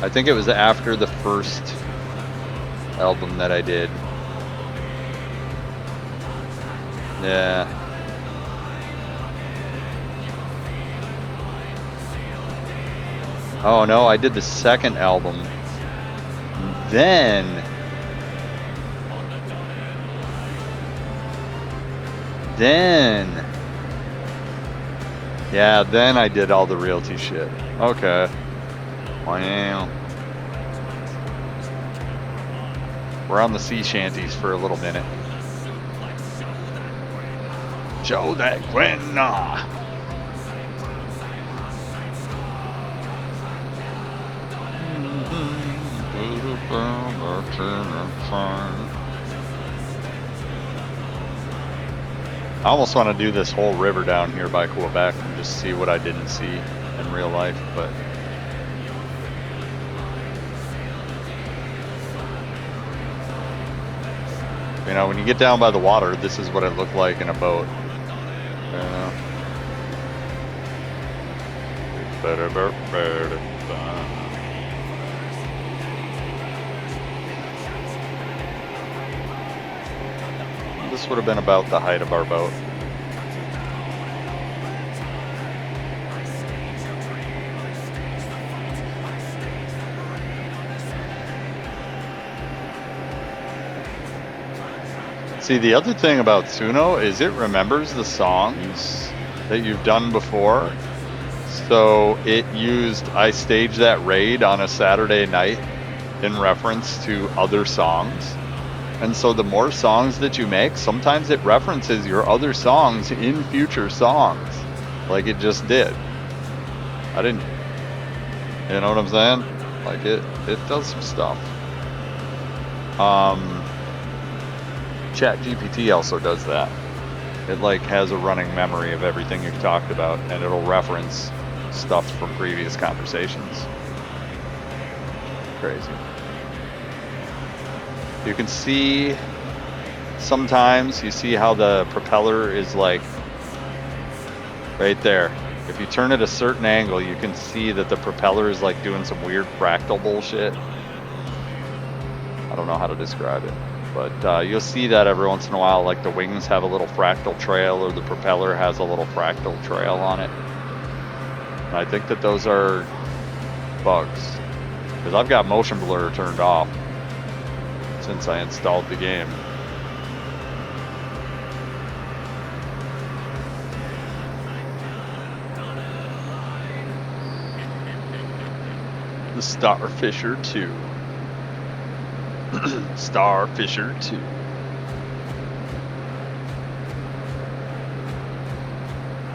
I think it was after the first album that I did. Yeah. Oh no, I did the second album. Then yeah, then I did all the realty shit. Okay. Wow. We're on the sea shanties for a little minute. Joe that Gwenna. I almost want to do this whole river down here by Quebec and just see what I didn't see in real life, but you know, when you get down by the water, this is what it looked like in a boat. You know? This would have been about the height of our boat. See, the other thing about Suno is it remembers the songs that you've done before. So it used I Staged That Raid on a Saturday night in reference to other songs. And so the more songs that you make, sometimes it references your other songs in future songs. Like it just did. I didn't, you know what I'm saying? Like it does some stuff. ChatGPT also does that. It like has a running memory of everything you've talked about, and it'll reference stuff from previous conversations. Crazy. You can see sometimes, you see how the propeller is like right there. If you turn it a certain angle, you can see that the propeller is like doing some weird fractal bullshit. I don't know how to describe it, but you'll see that every once in a while, like the wings have a little fractal trail, or the propeller has a little fractal trail on it. And I think that those are bugs, because I've got motion blur turned off since I installed the game. The Starfisher 2. Starfisher 2.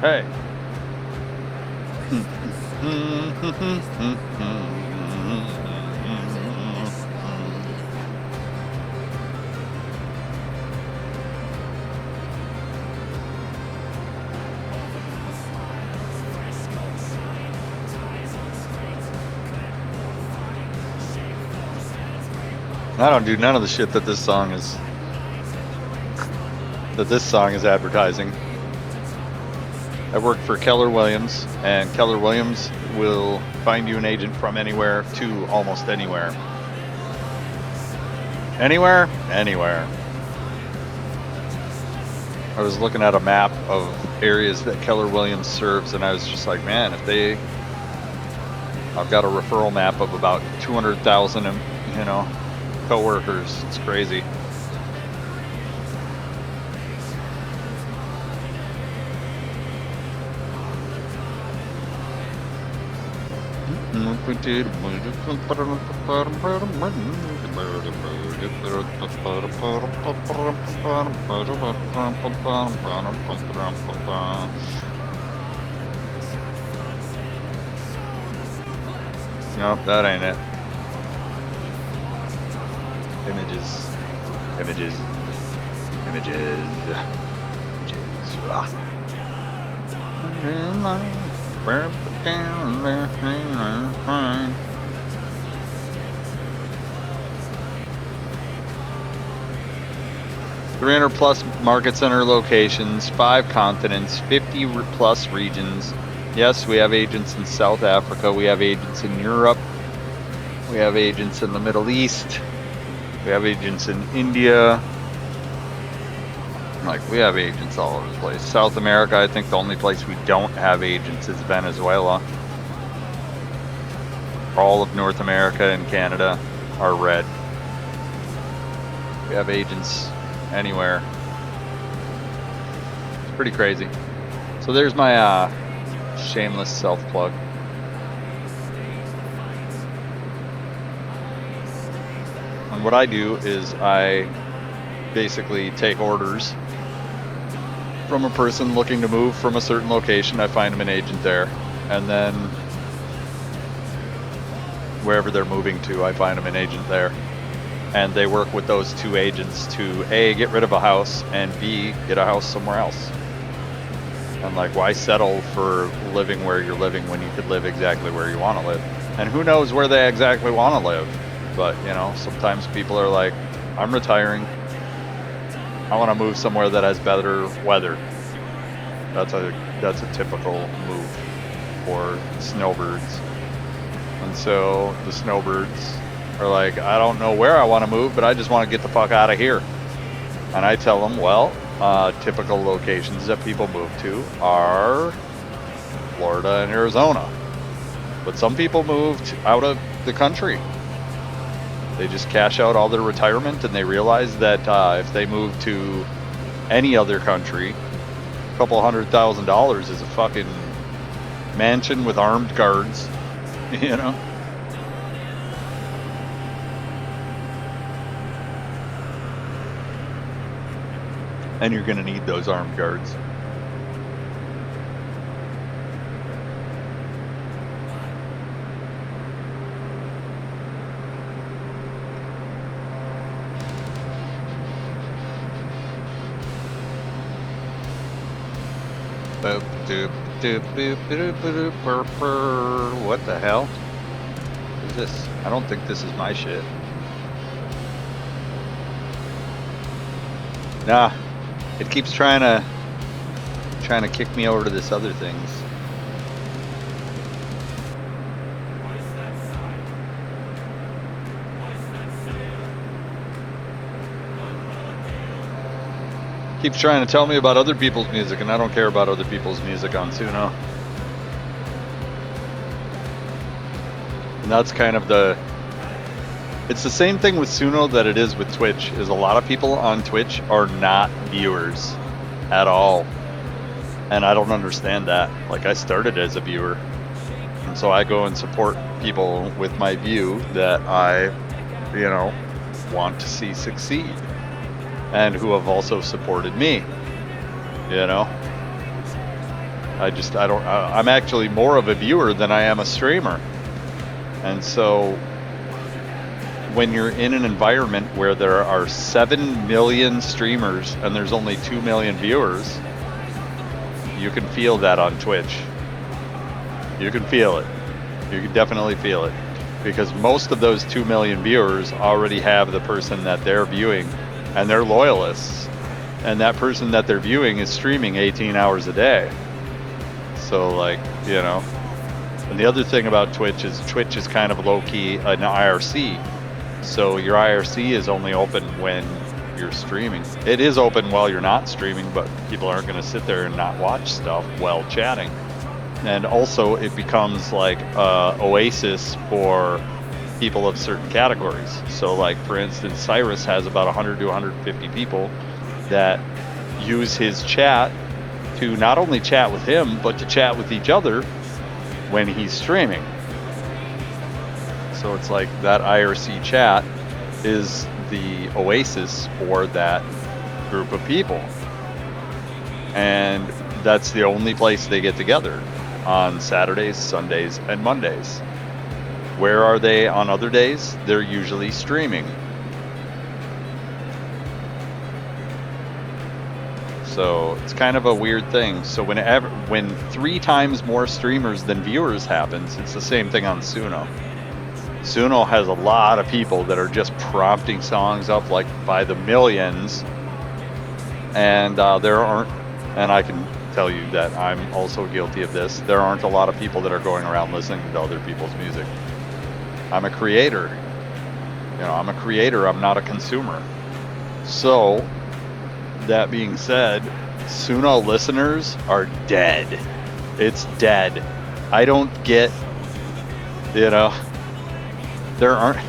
Hey. I don't do none of the shit that this song is advertising. I work for Keller Williams, and Keller Williams will find you an agent from anywhere to almost anywhere. Anywhere? Anywhere. I was looking at a map of areas that Keller Williams serves, and I was just like, man, I've got a referral map of about 200,000, you know, co-workers. It's crazy. Nope, that ain't it. Images. Images. Images. Images. Ah. 300 plus market center locations, 5 continents, 50 plus regions. Yes, we have agents in South Africa. We have agents in Europe. We have agents in the Middle East. We have agents in India. Like, we have agents all over the place. South America, I think the only place we don't have agents is Venezuela. All of North America and Canada are red. We have agents anywhere. It's pretty crazy. So there's my shameless self-plug. And what I do is I basically take orders from a person looking to move from a certain location. I find them an agent there, and then wherever they're moving to, I find them an agent there, and they work with those 2 agents to A, get rid of a house, and B, get a house somewhere else. And like, why settle for living where you're living when you could live exactly where you want to live? And who knows where they exactly want to live? But you know, sometimes people are like, I'm retiring, I want to move somewhere that has better weather. That's a typical move for snowbirds. And so the snowbirds are like, I don't know where I want to move, but I just want to get the fuck out of here. And I tell them, well, typical locations that people move to are Florida and Arizona. But some people moved out of the country. They just cash out all their retirement, and they realize that if they move to any other country, a couple $100,000 is a fucking mansion with armed guards, you know? And you're gonna need those armed guards. What the hell? What is this? I don't think this is my shit. Nah, it keeps trying to kick me over to this other things. Keeps trying to tell me about other people's music, and I don't care about other people's music on Suno. And that's kind of it's the same thing with Suno that it is with Twitch, is a lot of people on Twitch are not viewers at all. And I don't understand that. Like, I started as a viewer, and so I go and support people with my view that I, you know, want to see succeed, and who have also supported me, you know. I'm actually more of a viewer than I am a streamer. And so when you're in an environment where there are 7 million streamers and there's only 2 million viewers, you can feel that on Twitch. You can feel it. You can definitely feel it. Because most of those 2 million viewers already have the person that they're viewing, and they're loyalists. And that person that they're viewing is streaming 18 hours a day. So, like, you know. And the other thing about Twitch is kind of low-key an IRC. So your IRC is only open when you're streaming. It is open while you're not streaming, but people aren't going to sit there and not watch stuff while chatting. And also it becomes like an oasis for people of certain categories. So like, for instance, Cyrus has about 100 to 150 people that use his chat to not only chat with him, but to chat with each other when he's streaming. So it's like that IRC chat is the oasis for that group of people. And that's the only place they get together on Saturdays, Sundays, and Mondays. Where are they on other days? They're usually streaming. So it's kind of a weird thing. So when 3 times more streamers than viewers happens, it's the same thing on Suno. Suno has a lot of people that are just prompting songs up like by the millions, and there aren't, and I can tell you that I'm also guilty of this, there aren't a lot of people that are going around listening to other people's music. I'm a creator. You know, I'm a creator, I'm not a consumer. So, that being said, Suno listeners are dead. It's dead. I don't get, you know, there aren't,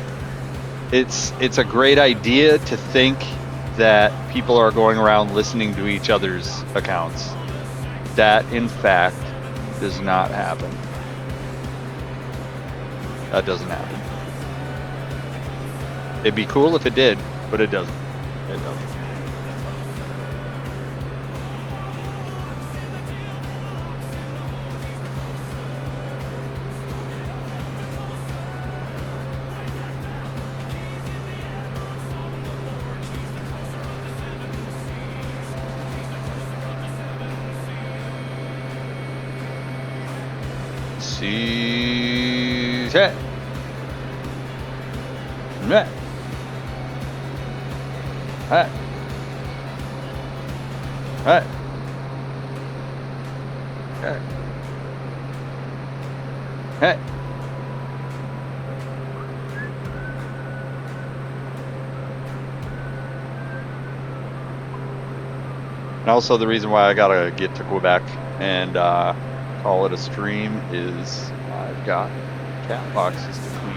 it's a great idea to think that people are going around listening to each other's accounts. That, in fact, does not happen. That doesn't happen. It'd be cool if it did, but it doesn't. It doesn't. See, hey, hey, hey, hey, hey, hey. And also the reason why I gotta get to Quebec and call it a stream is I've got cat boxes to clean.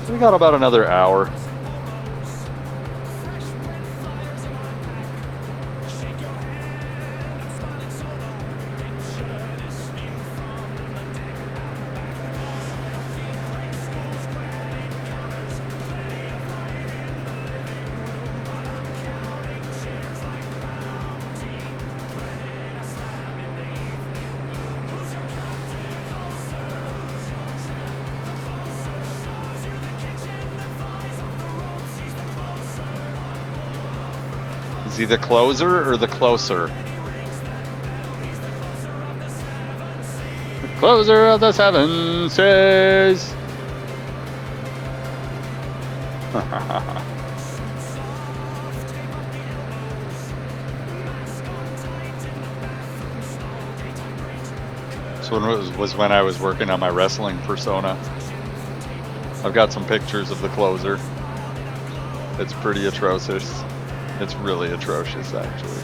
We got about another hour. Is he the closer or the closer? The closer of the 7 says. This one was when I was working on my wrestling persona. I've got some pictures of the closer. It's pretty atrocious. It's really atrocious, actually.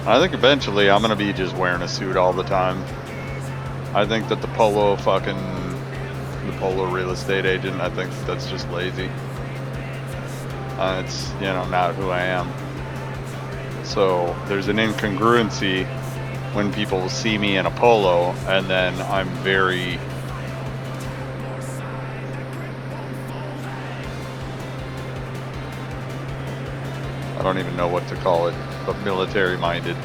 I think eventually I'm gonna be just wearing a suit all the time. I think that the polo real estate agent, I think that's just lazy. It's, you know, not who I am. So there's an incongruency when people see me in a polo and then I'm very I don't even know what to call it, but military-minded.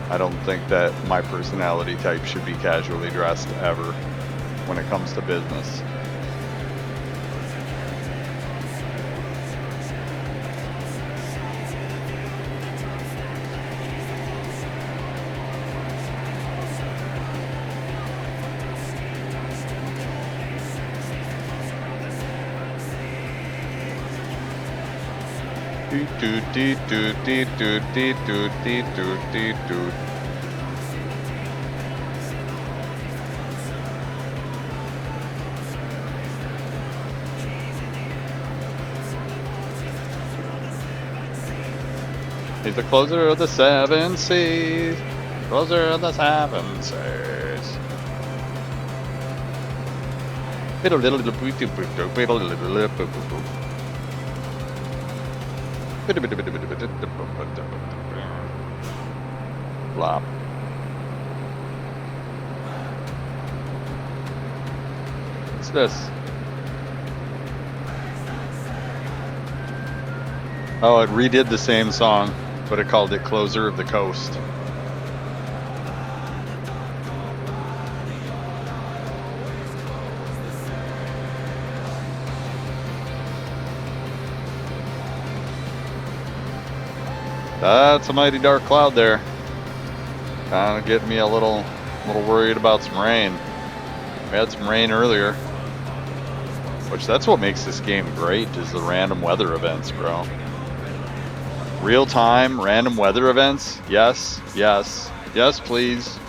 I don't think that my personality type should be casually dressed ever when it comes to business. He's the closer of the seven seas. Closer of the seven seas. Flop. What's this? Oh, it redid the same song, but it called it Closer of the Coast. That's a mighty dark cloud there. Kind of getting me a little worried about some rain. We had some rain earlier, which that's what makes this game great, is the random weather events, bro. Real time random weather events. Yes, yes, yes, please.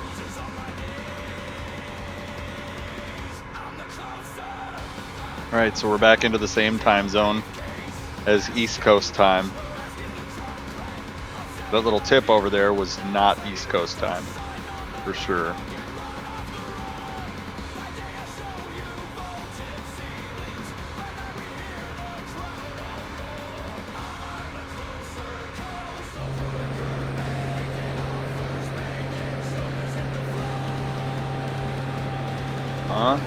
All right, so we're back into the same time zone as East Coast time. That little tip over there was not East Coast time, for sure. Huh?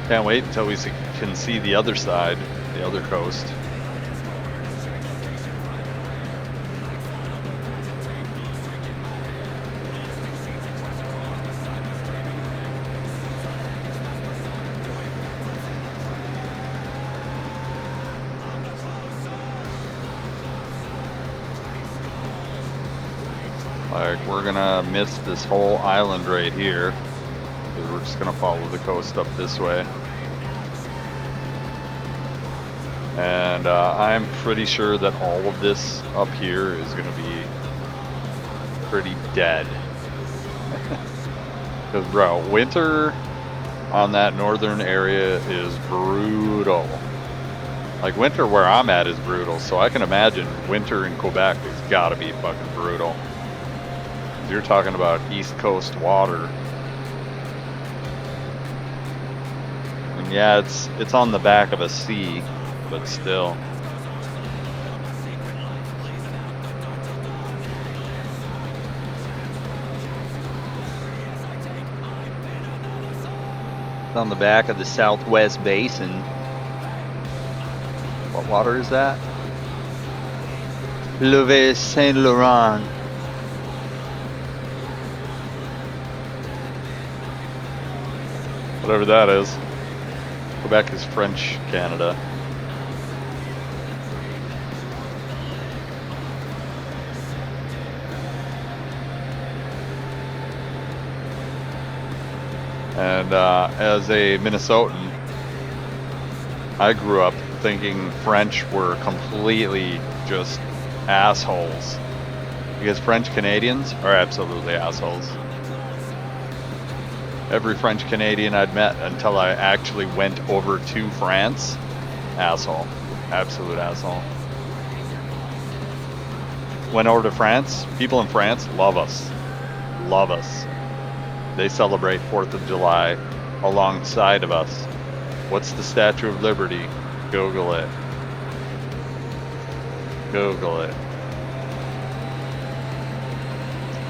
Can't wait until we can see the other side, the other coast. Like, we're gonna miss this whole island right here, because we're just gonna follow the coast up this way. And I'm pretty sure that all of this up here is gonna be pretty dead. Because, bro, winter on that northern area is brutal. Like, winter where I'm at is brutal, so I can imagine winter in Quebec has gotta be fucking brutal. You're talking about East Coast water. And yeah, it's on the back of a sea, but still. It's on the back of the Southwest Basin. What water is that? Fleuve Saint Laurent. Whatever that is. Quebec is French Canada. And as a Minnesotan, I grew up thinking French were completely just assholes. Because French Canadians are absolutely assholes. Every French Canadian I'd met until I actually went over to France, asshole. Absolute asshole. Went over to France. People in France love us. Love us. They celebrate 4th of July alongside of us. What's the Statue of Liberty? Google it. Google it.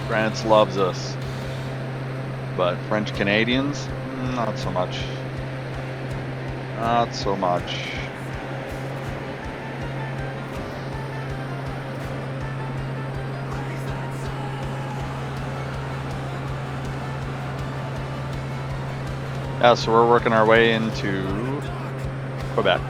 France loves us. But French Canadians, not so much. Not so much. Yeah, so we're working our way into Quebec.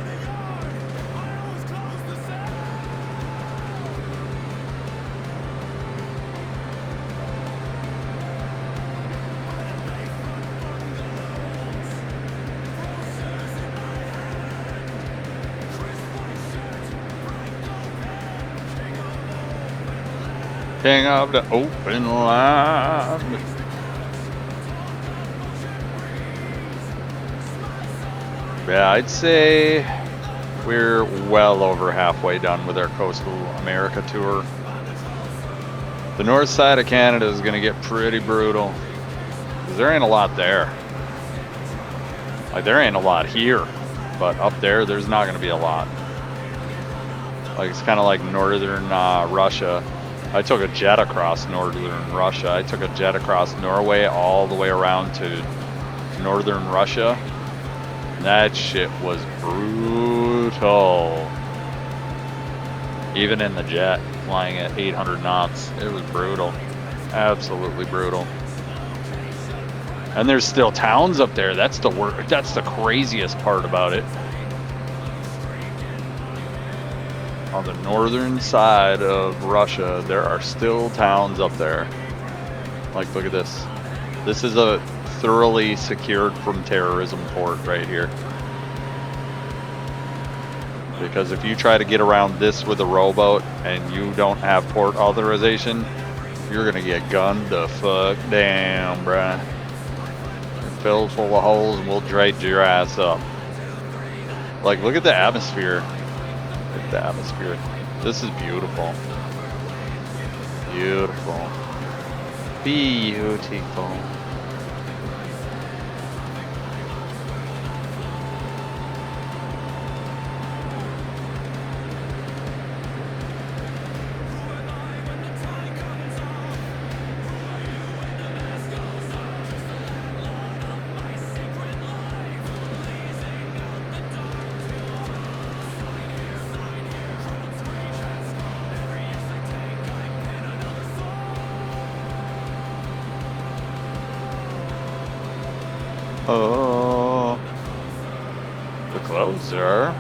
King of the open land. Yeah, I'd say we're well over halfway done with our Coastal America tour. The north side of Canada is going to get pretty brutal, because there ain't a lot there. Like, there ain't a lot here, but up there, there's not going to be a lot. Like, it's kind of like northern Russia. I took a jet across northern Russia. I took a jet across Norway all the way around to northern Russia. That shit was brutal. Even in the jet, flying at 800 knots, it was brutal. Absolutely brutal. And there's still towns up there. That's the craziest part about it. On the northern side of Russia, there are still towns up there. Like, look at this. This is a thoroughly secured from terrorism port right here. Because if you try to get around this with a rowboat and you don't have port authorization, you're gonna get gunned the fuck down, bruh. You're filled full of holes and we'll dredge your ass up. Like, look at the atmosphere. Look at the atmosphere. This is beautiful. Beautiful. Beautiful. Oh, the closer.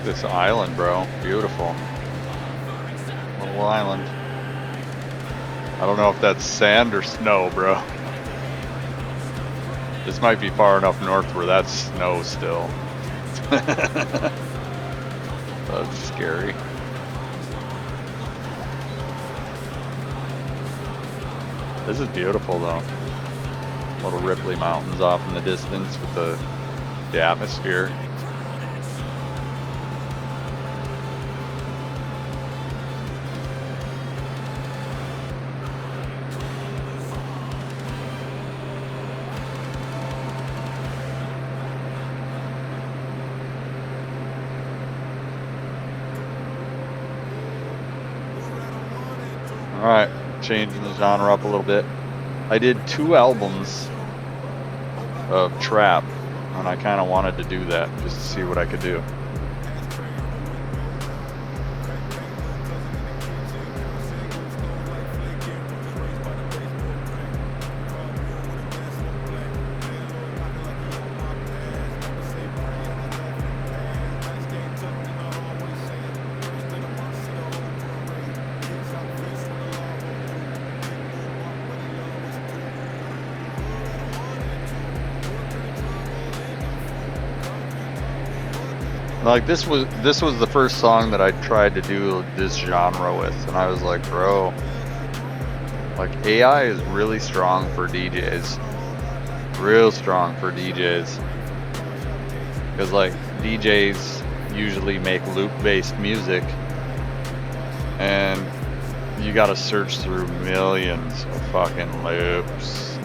This island, bro, beautiful. Little island. I don't know if that's sand or snow, bro. This might be far enough north where that's snow still. That's scary. This is beautiful though. Little Ripley Mountains off in the distance with the atmosphere. Alright, changing the genre up a little bit. I did 2 albums of trap, and I kind of wanted to do that just to see what I could do. Like this was the first song that I tried to do this genre with, and I was like, bro, like AI is really strong for DJs, real strong for DJs, because like DJs usually make loop-based music, and you gotta search through millions of fucking loops,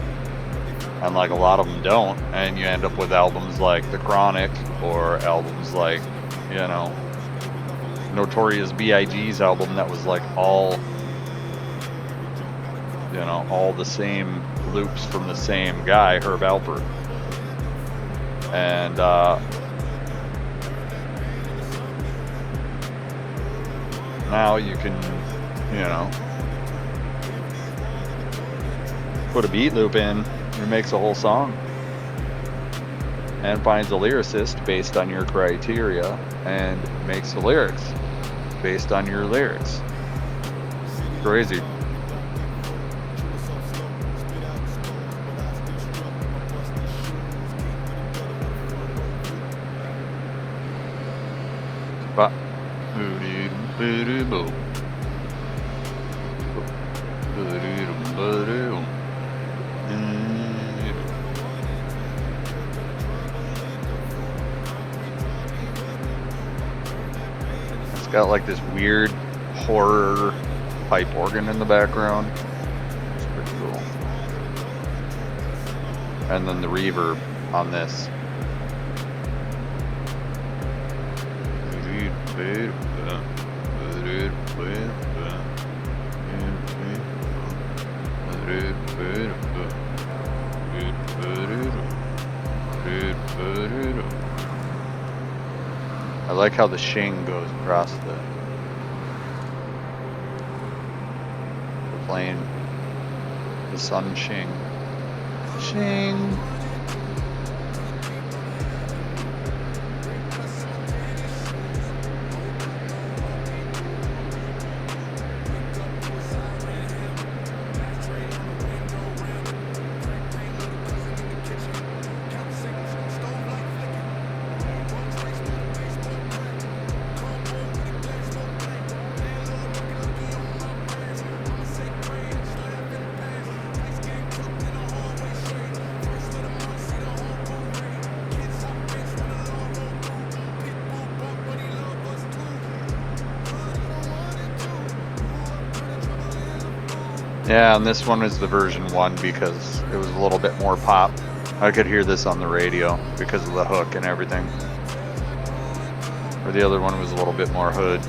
and like a lot of them don't, and you end up with albums like The Chronic or albums like, you know, Notorious B.I.G.'s album that was like all, you know, all the same loops from the same guy, Herb Alpert. And now you can, you know, put a beat loop in and it makes a whole song and finds a lyricist based on your criteria and makes the lyrics based on your lyrics. Crazy. Ba- boo-doo, boo-doo, boo. Boo-doo, boo-doo. It's got like this weird horror pipe organ in the background. It's pretty cool. And then the reverb on this. I like how the shing goes across the plane. The sun shing. Shing. Yeah, and this one is the version 1 because it was a little bit more pop. I could hear this on the radio because of the hook and everything. Or the other one was a little bit more hood.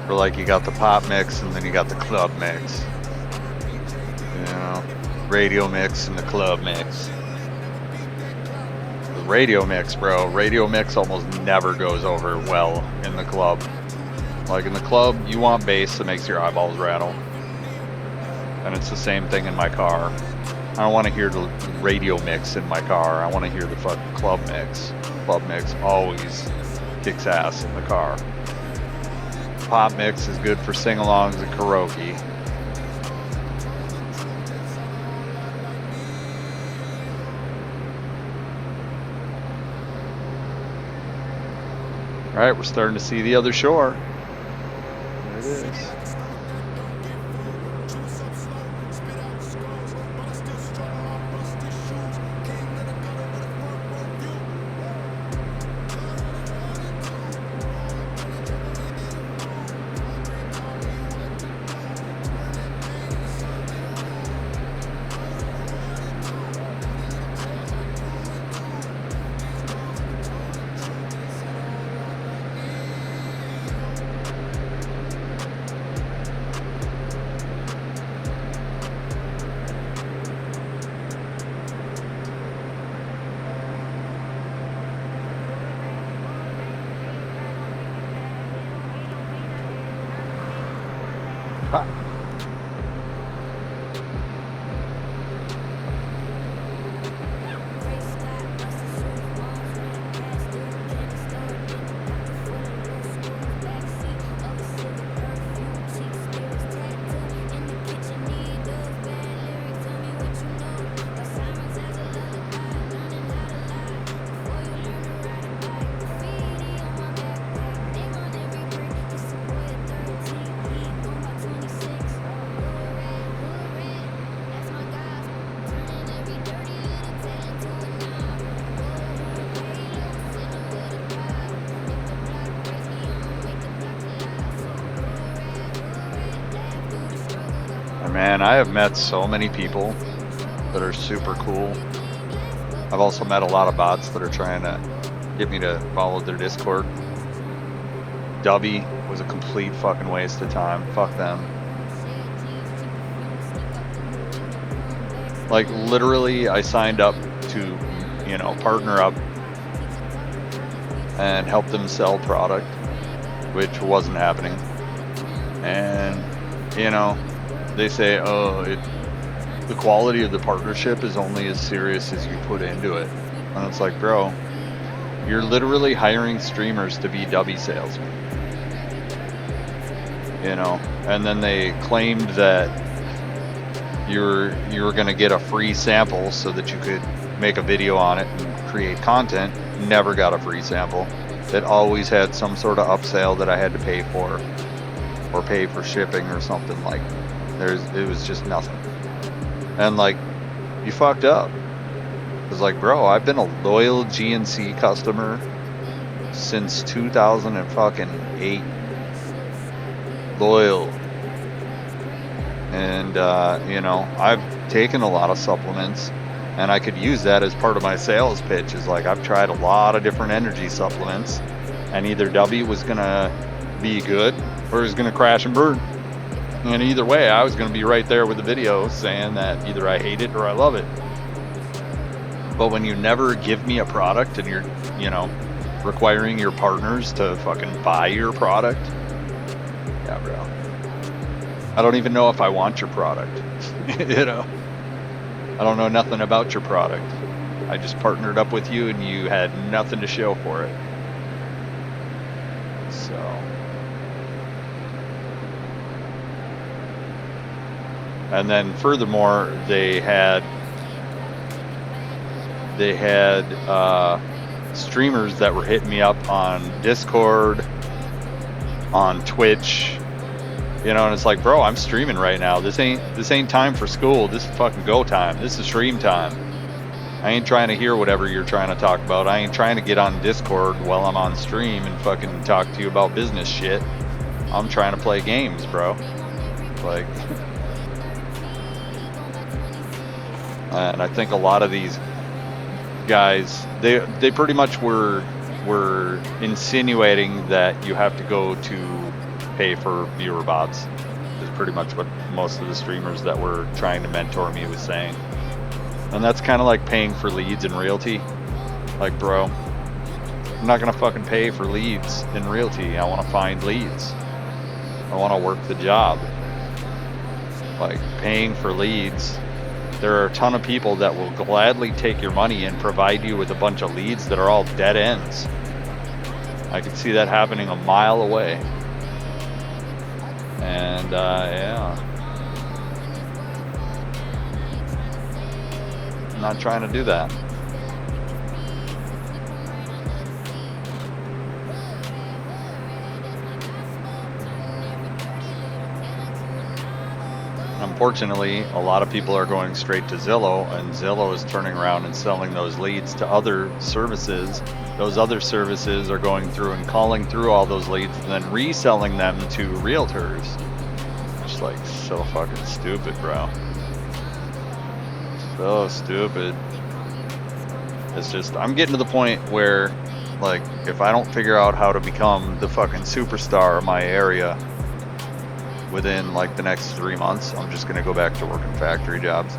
Or like you got the pop mix and then you got the club mix. You know, radio mix and the club mix. Radio mix, bro. Radio mix almost never goes over well in the club. Like in the club, you want bass that makes your eyeballs rattle. And it's the same thing in my car. I don't want to hear the radio mix in my car. I want to hear the fucking club mix. Club mix always kicks ass in the car. Pop mix is good for sing-alongs and karaoke. All right, we're starting to see the other shore. There it is. Man, I have met so many people that are super cool. I've also met a lot of bots that are trying to get me to follow their Discord. Dubby was a complete fucking waste of time. Fuck them. Like, literally, I signed up to, you know, partner up and help them sell product, which wasn't happening. And, you know, they say, oh, the quality of the partnership is only as serious as you put into it. And it's like, bro, you're literally hiring streamers to be dubby salesmen. you know, and then they claimed that you were going to get a free sample so that you could make a video on it and create content. Never got a free sample. It always had some sort of upsell that I had to pay for, or pay for shipping or something. Like, it was just nothing. And like, you fucked up. It was like, bro, I've been a loyal GNC customer since 2008. Loyal. And you know, I've taken a lot of supplements, and I could use that as part of my sales pitch. Is like, I've tried a lot of different energy supplements, and either W was gonna be good or it was gonna crash and burn. And either way, I was gonna be right there with the video saying that either I hate it or I love it. But when you never give me a product and you're, you know, requiring your partners to fucking buy your product, yeah, bro. I don't even know if I want your product. You know, I don't know nothing about your product. I just partnered up with you and you had nothing to show for it. So, and then furthermore, they had streamers that were hitting me up on Discord, on Twitch, you know, and it's like, bro, I'm streaming right now. This ain't time for school. This is fucking go time. This is stream time. I ain't trying to hear whatever you're trying to talk about. I ain't trying to get on Discord while I'm on stream and fucking talk to you about business shit. I'm trying to play games, bro. Like, and I think a lot of these guys, they pretty much were insinuating that you have to go to pay for viewer bots, is pretty much what most of the streamers that were trying to mentor me was saying. And that's kind of like paying for leads in realty. Like, bro, I'm not gonna fucking pay for leads in realty. I want to find leads. I want to work the job. Like, paying for leads, there are a ton of people that will gladly take your money and provide you with a bunch of leads that are all dead ends. I could see that happening a mile away. And yeah, I'm not trying to do that. Unfortunately, a lot of people are going straight to Zillow, and Zillow is turning around and selling those leads to other services. Those other services are going through and calling through all those leads and then reselling them to realtors. It's like so fucking stupid, bro. So stupid. It's just, I'm getting to the point where, like, if I don't figure out how to become the fucking superstar of my area within like the next 3 months, I'm just gonna go back to working factory jobs,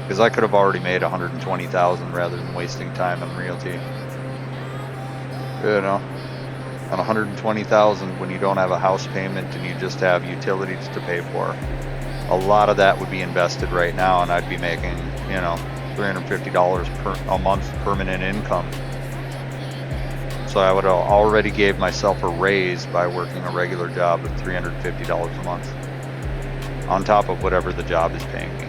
because I could have already made 120,000 rather than wasting time on realty. You know, on 120,000 when you don't have a house payment and you just have utilities to pay for, a lot of that would be invested right now, and I'd be making, you know, $350 a month permanent income. So I would have already gave myself a raise by working a regular job of $350 a month, on top of whatever the job is paying me.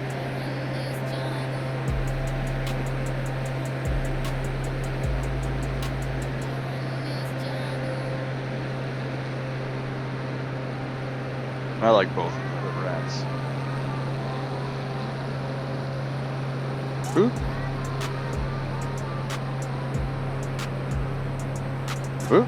I like both of the rats. Ooh. Ooh.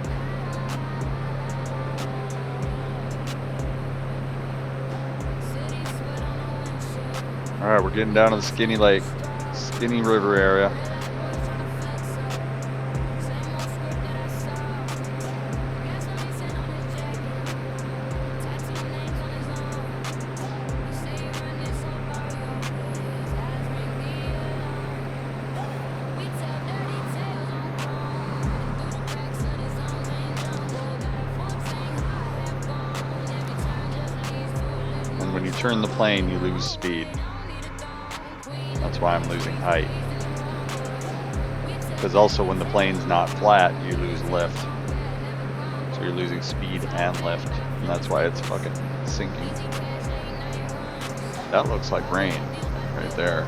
All right, we're getting down to the Skinny River area. When you turn the plane, you lose speed. That's why I'm losing height. Because also when the plane's not flat, you lose lift. So you're losing speed and lift. And that's why it's fucking sinking. That looks like rain right there.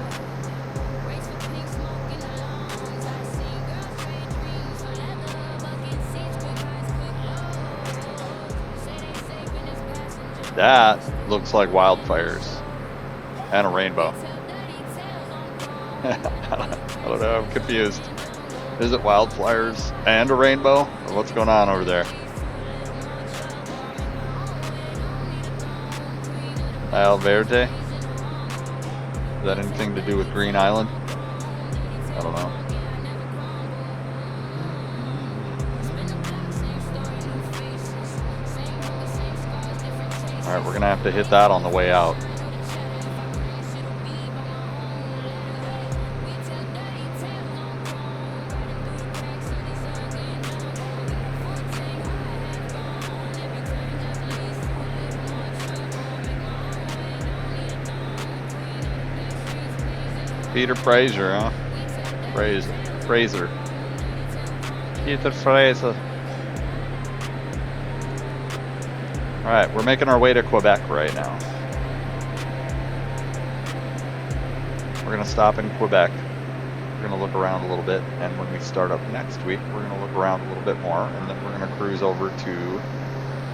That looks like wildfires and a rainbow. I don't know, I'm confused. Is it wildfires and a rainbow? Or what's going on over there? Isle Verde? Is that anything to do with Green Island? I don't know. Alright, we're gonna have to hit that on the way out. Peter Fraser, huh? Fraser. Peter Fraser. Alright, we're making our way to Quebec right now. We're gonna stop in Quebec. We're gonna look around a little bit, and when we start up next week, we're gonna look around a little bit more, and then we're gonna cruise over to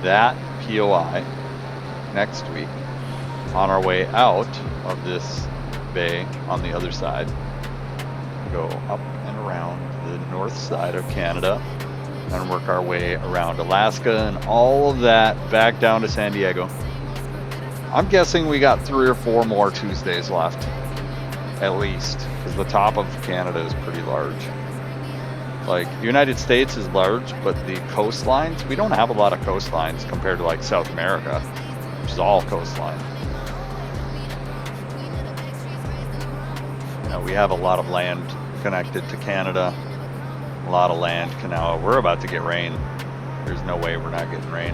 that POI next week on our way out of this bay on the other side. Go up and around the north side of Canada and work our way around Alaska and all of that back down to San Diego. I'm guessing we got 3 or 4 more Tuesdays left, at least, because the top of Canada is pretty large. Like, the United States is large, but the coastlines, we don't have a lot of coastlines compared to like South America, which is all coastline. We have a lot of land connected to Canada, a lot of land canal. We're about to get rain. There's no way we're not getting rain.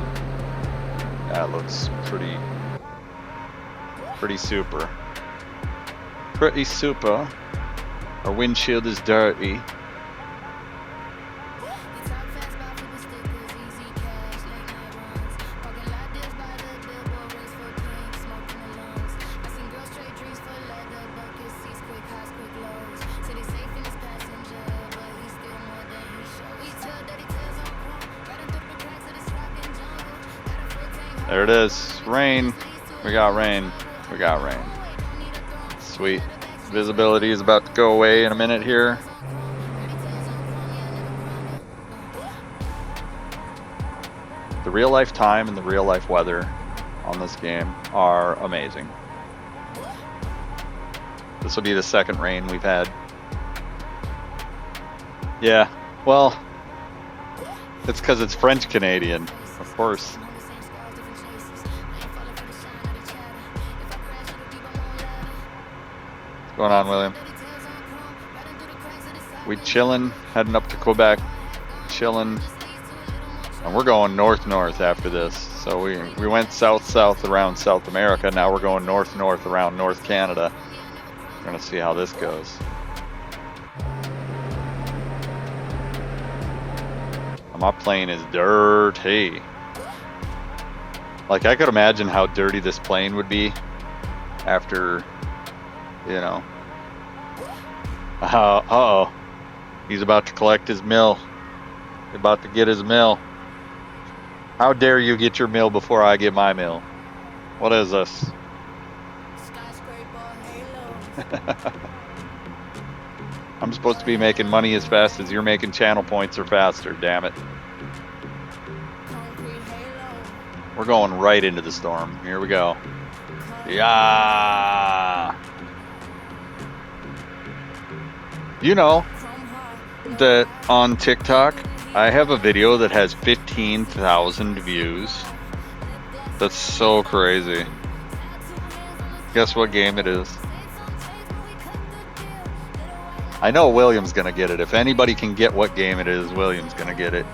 That looks pretty super. Pretty super. Our windshield is dirty. There it is. Rain. We got rain. We got rain. Sweet. Visibility is about to go away in a minute here. The real life time and the real life weather on this game are amazing. This will be the second rain we've had. Yeah, well, it's because it's French Canadian, of course. What's going on, William? We chilling, heading up to Quebec, chilling, and we're going north-north after this. So we went south-south around South America. Now we're going north-north around North Canada. We're gonna see how this goes. My plane is dirty. Like, I could imagine how dirty this plane would be after, you know. Uh-oh. He's about to collect his mill. He's about to get his mill. How dare you get your mill before I get my mill? What is this? I'm supposed to be making money as fast as you're making channel points or faster, damn it. We're going right into the storm. Here we go. Yeah. You know that on TikTok, I have a video that has 15,000 views. That's so crazy. Guess what game it is? I know William's gonna get it. If anybody can get what game it is, William's gonna get it.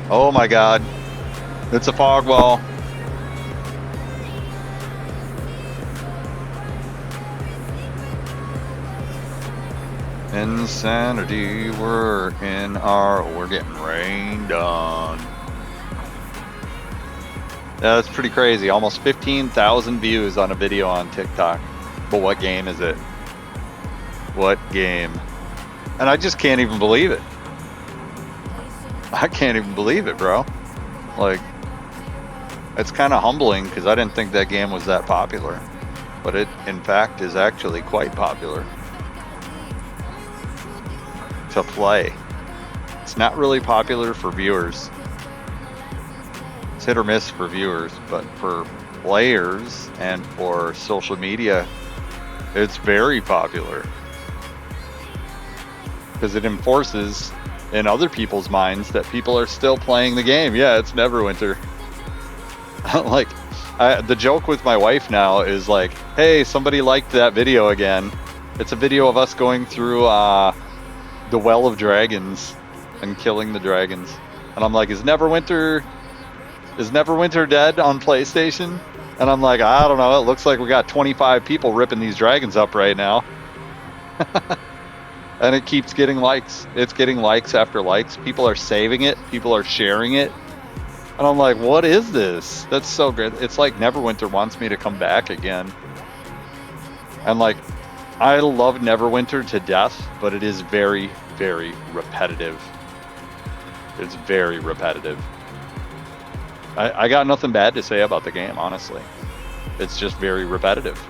Oh my god. It's a fog wall. Insanity, we're getting rained on. Yeah, that's pretty crazy. Almost 15,000 views on a video on TikTok. But what game is it? What game? And I just can't even believe it. I can't even believe it, bro. Like, it's kind of humbling because I didn't think that game was that popular. But it, in fact, is actually quite popular to play. It's not really popular for viewers. It's hit or miss for viewers, but for players and for social media, it's very popular. Because it enforces in other people's minds that people are still playing the game. Yeah, it's Neverwinter. Like, the joke with my wife now is like, hey, somebody liked that video again. It's a video of us going through the Well of Dragons and killing the dragons. And I'm like, is Neverwinter dead on PlayStation? And I'm like, I don't know. It looks like we got 25 people ripping these dragons up right now. And it keeps getting likes. It's getting likes after likes. People are saving it. People are sharing it. And I'm like, what is this? That's so good. It's like Neverwinter wants me to come back again. And like, I love Neverwinter to death, but it is very, very repetitive. It's very repetitive. I got nothing bad to say about the game, honestly. It's just very repetitive.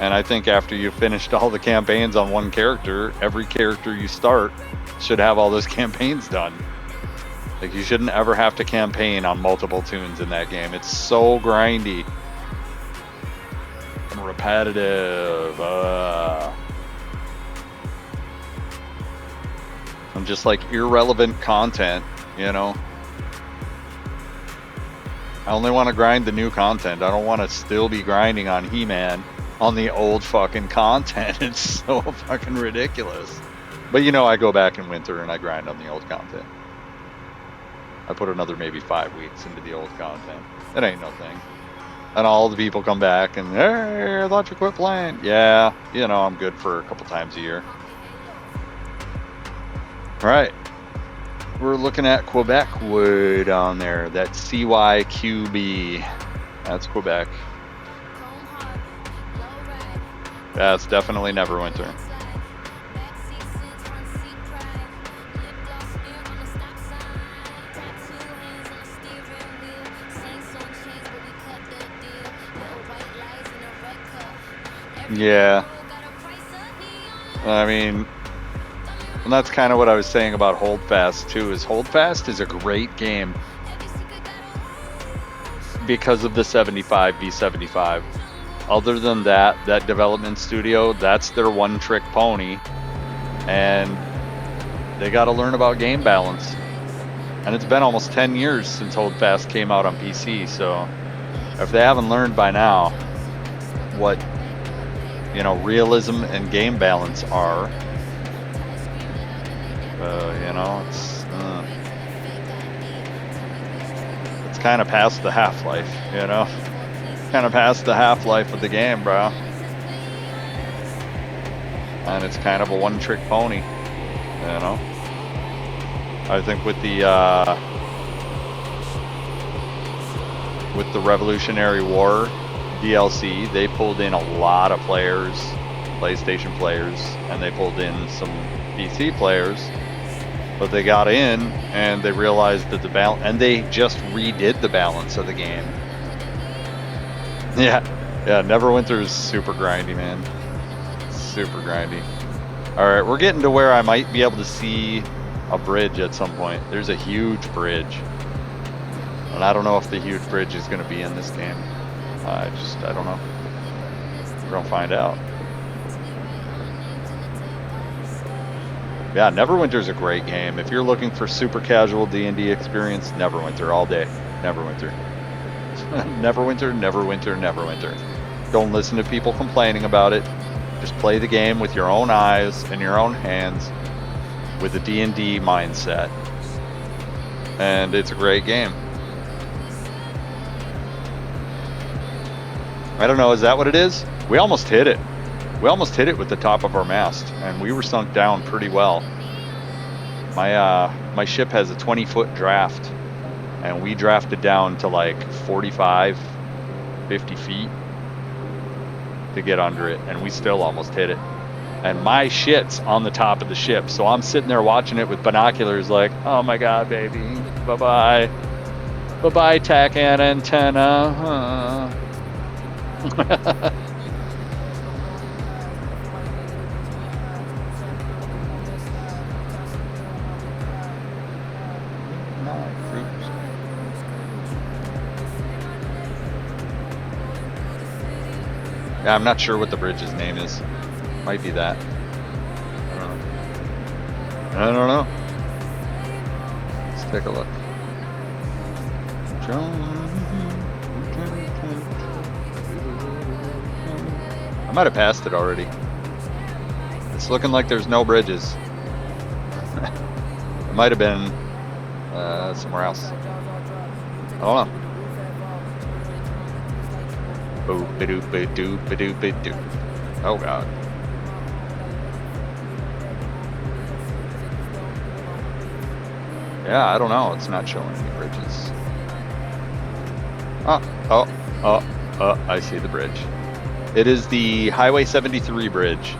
And I think after you've finished all the campaigns on one character, every character you start should have all those campaigns done. Like, you shouldn't ever have to campaign on multiple tunes in that game. It's so grindy and repetitive. And just like irrelevant content, you know. I only want to grind the new content. I don't want to still be grinding on He-Man on the old fucking content. It's so fucking ridiculous. But you know, I go back in winter and I grind on the old content. I put another maybe 5 weeks into the old content. It ain't no thing. And all the people come back and, hey, I thought you quit playing. Yeah, you know, I'm good for a couple times a year. All right. We're looking at Quebec way down there. That's CYQB. That's Quebec. That's definitely Neverwinter. Yeah. I mean, and that's kind of what I was saying about Holdfast too, is Holdfast is a great game because of the 75v75. Other than that, that development studio, that's their one trick pony. And they got to learn about game balance. And it's been almost 10 years since Holdfast came out on PC. So if they haven't learned by now what, you know, realism and game balance are, you know, it's kind of past the half-life, you know? Kind of past the half-life of the game, bro. And it's kind of a one-trick pony, you know? I think with the Revolutionary War DLC, they pulled in a lot of players, PlayStation players, and they pulled in some PC players. But they got in and they realized that the balance, and they just redid the balance of the game. Yeah, Neverwinter is super grindy, man. Super grindy. All right, we're getting to where I might be able to see a bridge at some point. There's a huge bridge. And I don't know if the huge bridge is going to be in this game. I don't know. We're going to find out. Yeah, Neverwinter's a great game. If you're looking for super casual D&D experience, Neverwinter all day. Neverwinter. Neverwinter, Neverwinter, Neverwinter. Don't listen to people complaining about it. Just play the game with your own eyes and your own hands with a D&D mindset. And it's a great game. I don't know, is that what it is? We almost hit it. We almost hit it with the top of our mast, and we were sunk down pretty well. My ship has a 20-foot draft, and we drafted down to like 45, 50 feet to get under it, and we still almost hit it. And my shit's on the top of the ship, so I'm sitting there watching it with binoculars like, oh my god, baby, bye-bye. Bye-bye, tack and antenna. Yeah, I'm not sure what the bridge's name is. Might be that. I don't know. Let's take a look. I might have passed it already. It's looking like there's no bridges. It might have been somewhere else. I don't know. Oh god. Yeah, I don't know. It's not showing any bridges. I see the bridge. It is the Highway 73 bridge.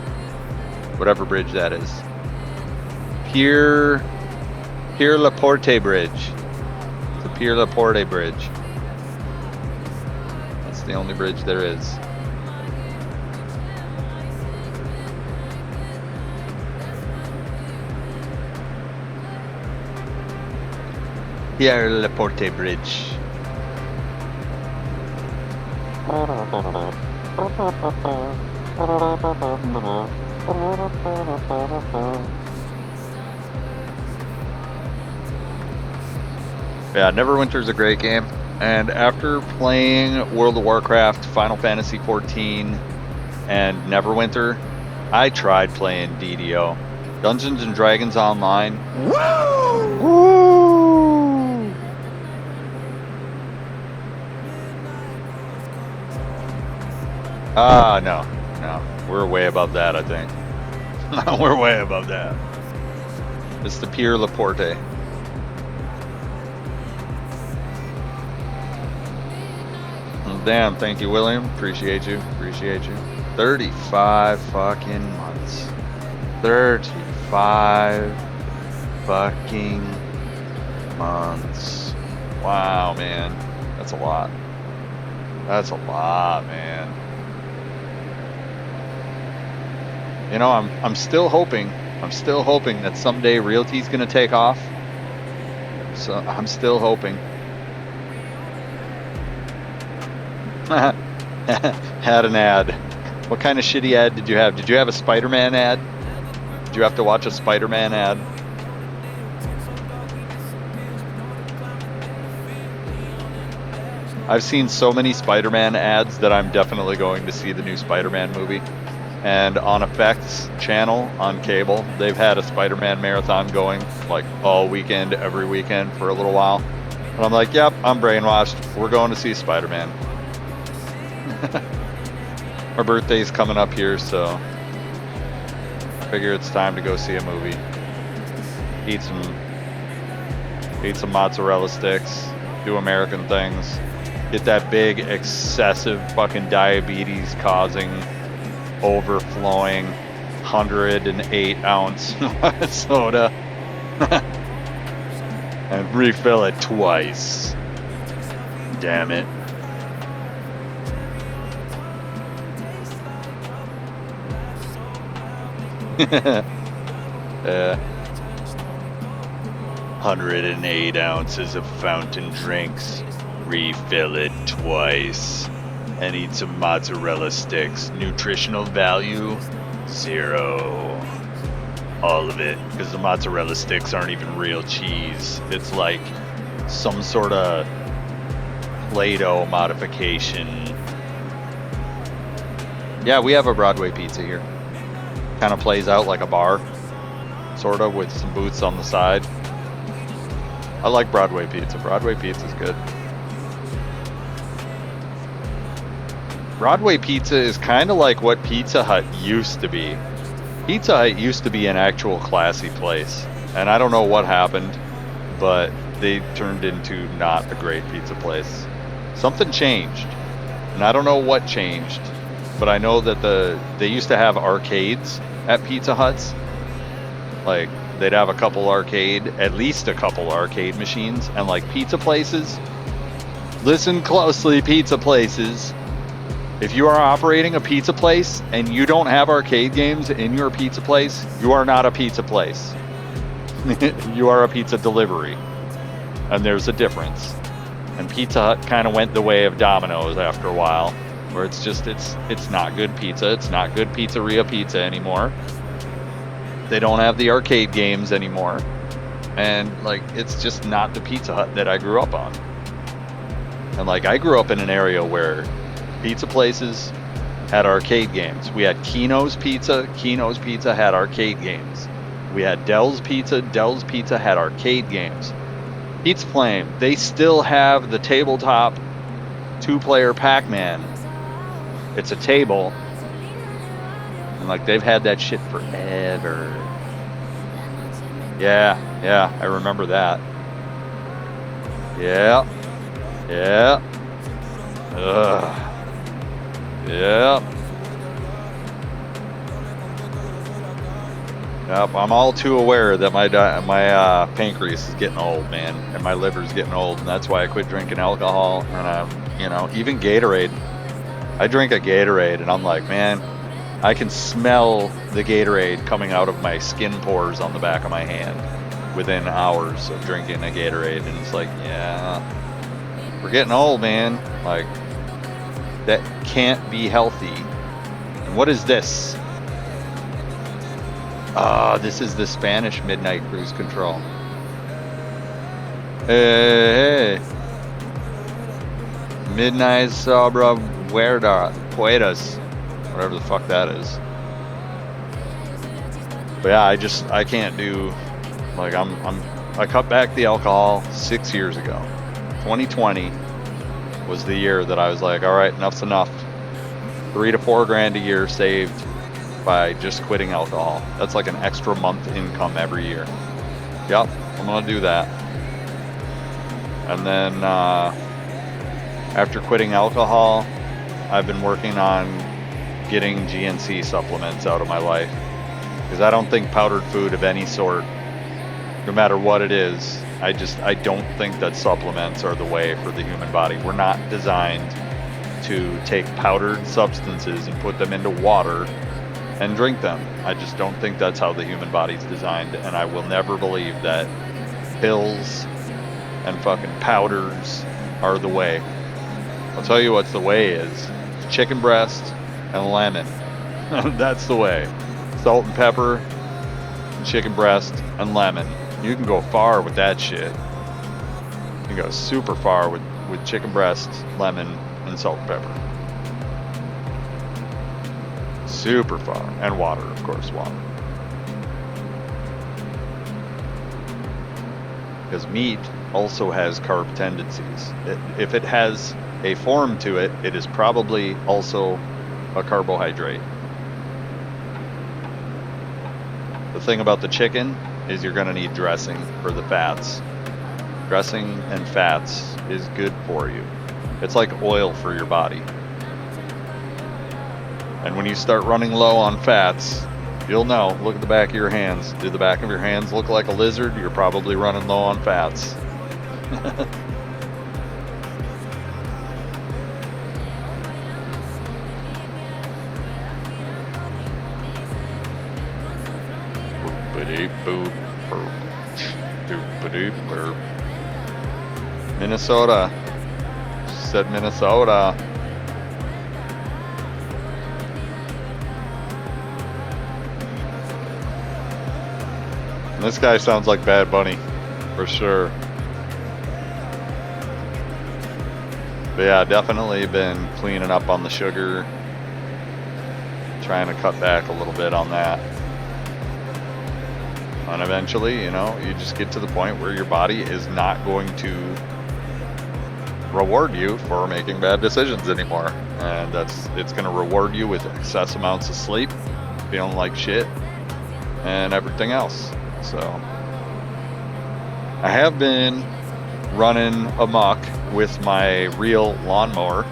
Whatever bridge that is. Pier La Porte Bridge. The Pier La Porte Bridge. That's the only bridge there is. Pier La Porte Bridge. Yeah, Neverwinter's a great game. And after playing World of Warcraft, Final Fantasy XIV, and Neverwinter, I tried playing DDO. Dungeons and Dragons Online. Woo! Woo! No. We're way above that, I think. We're way above that. It's the Pier La Porte. Damn, thank you, William. Appreciate you. 35 fucking months. 35 fucking months. Wow, man. That's a lot. That's a lot, man. You know, I'm still hoping that someday Realty's gonna take off. So I'm still hoping. Had an ad. What kind of shitty ad did you have? Did you have a Spider-Man ad? Did you have to watch a Spider-Man ad? I've seen so many Spider-Man ads that I'm definitely going to see the new Spider-Man movie. And on Effects channel on cable, they've had a Spider-Man marathon going like all weekend, every weekend for a little while. And I'm like, yep, I'm brainwashed. We're going to see Spider-Man. My birthday's coming up here, so I figure it's time to go see a movie. Eat some mozzarella sticks, do American things, get that big, excessive fucking diabetes causing, overflowing 108-ounce soda and refill it twice. Damn it. 108 ounces of fountain drinks. Refill it twice. And eat some mozzarella sticks. Nutritional value, 0. All of it. Because the mozzarella sticks aren't even real cheese. It's like some sort of Play-Doh modification. Yeah, we have a Broadway pizza here. Kind of plays out like a bar, sort of, with some booths on the side. I like Broadway pizza. Broadway pizza's good. Broadway pizza is kind of like what Pizza Hut used to be. Pizza Hut used to be an actual classy place, and I don't know what happened, but they turned into not a great pizza place. Something changed, and I don't know what changed, but I know that they used to have arcades at Pizza Huts. Like, they'd have at least a couple arcade machines, and like pizza places. Listen closely, pizza places. If you are operating a pizza place and you don't have arcade games in your pizza place, you are not a pizza place. You are a pizza delivery. And there's a difference. And Pizza Hut kind of went the way of Domino's after a while, where it's just, it's not good pizza. It's not good pizzeria pizza anymore. They don't have the arcade games anymore. And like, it's just not the Pizza Hut that I grew up on. And like, I grew up in an area where pizza places had arcade games. We had Kino's Pizza. Kino's Pizza had arcade games. We had Dell's Pizza. Dell's Pizza had arcade games. Pizza Flame, they still have the tabletop 2-player Pac-Man. It's a table. And like, they've had that shit forever. Yeah, I remember that. Yeah. Ugh. Yeah. Yep, I'm all too aware that my pancreas is getting old, man, and my liver's getting old, and that's why I quit drinking alcohol. And even Gatorade. I drink a Gatorade, and I'm like, man, I can smell the Gatorade coming out of my skin pores on the back of my hand within hours of drinking a Gatorade, and it's like, yeah, we're getting old, man. Like, that can't be healthy. And what is this? This is the Spanish Midnight Cruise Control. Hey. Midnight Sobra Puertas. Whatever the fuck that is. But yeah, I can't do, like, I cut back the alcohol 6 years ago. 2020 was the year that I was like, all right, enough's enough. $3 to $4 grand a year saved by just quitting alcohol. That's like an extra month income every year. Yep, I'm gonna do that. And then after quitting alcohol, I've been working on getting GNC supplements out of my life, because I don't think powdered food of any sort, no matter what it is, I don't think that supplements are the way for the human body. We're not designed to take powdered substances and put them into water and drink them. I just don't think that's how the human body's designed, and I will never believe that pills and fucking powders are the way. I'll tell you what's the way is chicken breast and lemon. That's the way. Salt and pepper, chicken breast, and lemon. You can go far with that shit. You can go super far with chicken breast, lemon, and salt and pepper. Super far. And water, of course, water. Because meat also has carb tendencies. If it has a form to it, it is probably also a carbohydrate. The thing about the chicken is you're going to need dressing for the fats. Dressing and fats is good for you. It's like oil for your body. And when you start running low on fats, you'll know. Look at the back of your hands. Do the back of your hands look like a lizard? You're probably running low on fats. Minnesota. She said Minnesota. And this guy sounds like Bad Bunny, for sure. But yeah, definitely been cleaning up on the sugar. Trying to cut back a little bit on that. And eventually, you know, you just get to the point where your body is not going to reward you for making bad decisions anymore. And it's going to reward you with excess amounts of sleep, feeling like shit, and everything else. So I have been running amok with my reel lawnmower.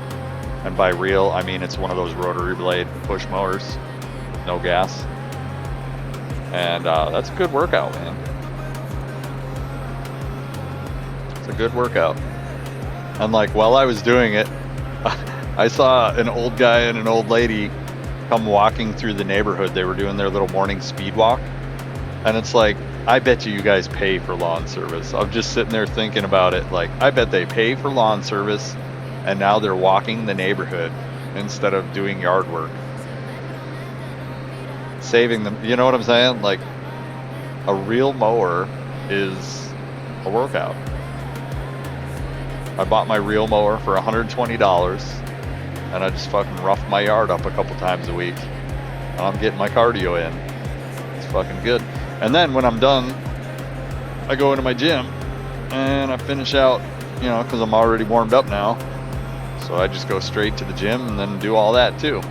And by reel, I mean it's one of those rotary blade push mowers with no gas. And that's a good workout, man. It's a good workout. And like while I was doing it, I saw an old guy and an old lady come walking through the neighborhood. They were doing their little morning speed walk. And it's like, I bet you guys pay for lawn service. I'm just sitting there thinking about it. Like, I bet they pay for lawn service and now they're walking the neighborhood instead of doing yard work. Saving them, you know what I'm saying? Like, a real mower is a workout. I bought my real mower for $120 and I just fucking rough my yard up a couple times a week. And I'm getting my cardio in. It's fucking good. And then when I'm done, I go into my gym and I finish out, you know, because I'm already warmed up now. So I just go straight to the gym and then do all that too.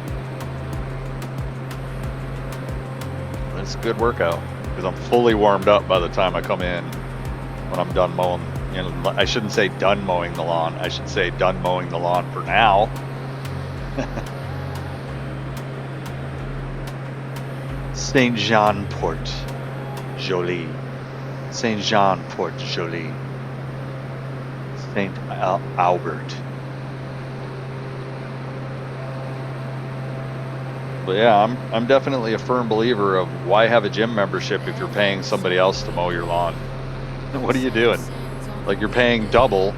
It's a good workout because I'm fully warmed up by the time I come in when I'm done mowing. You know, I shouldn't say done mowing the lawn. I should say done mowing the lawn for now. Saint Jean Port Joli. Saint Jean Port Joli. Saint Albert. But yeah, I'm definitely a firm believer of why have a gym membership if you're paying somebody else to mow your lawn? What are you doing? Like, you're paying double,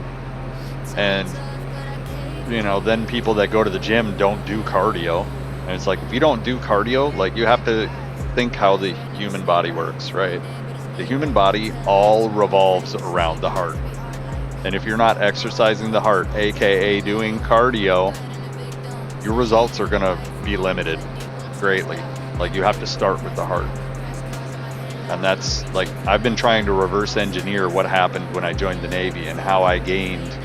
and you know, then people that go to the gym don't do cardio. And it's like, if you don't do cardio, like, you have to think how the human body works, right? The human body all revolves around the heart. And if you're not exercising the heart, aka doing cardio, your results are gonna be limited greatly. Like, you have to start with the heart. And that's like, I've been trying to reverse engineer what happened when I joined the Navy and how I gained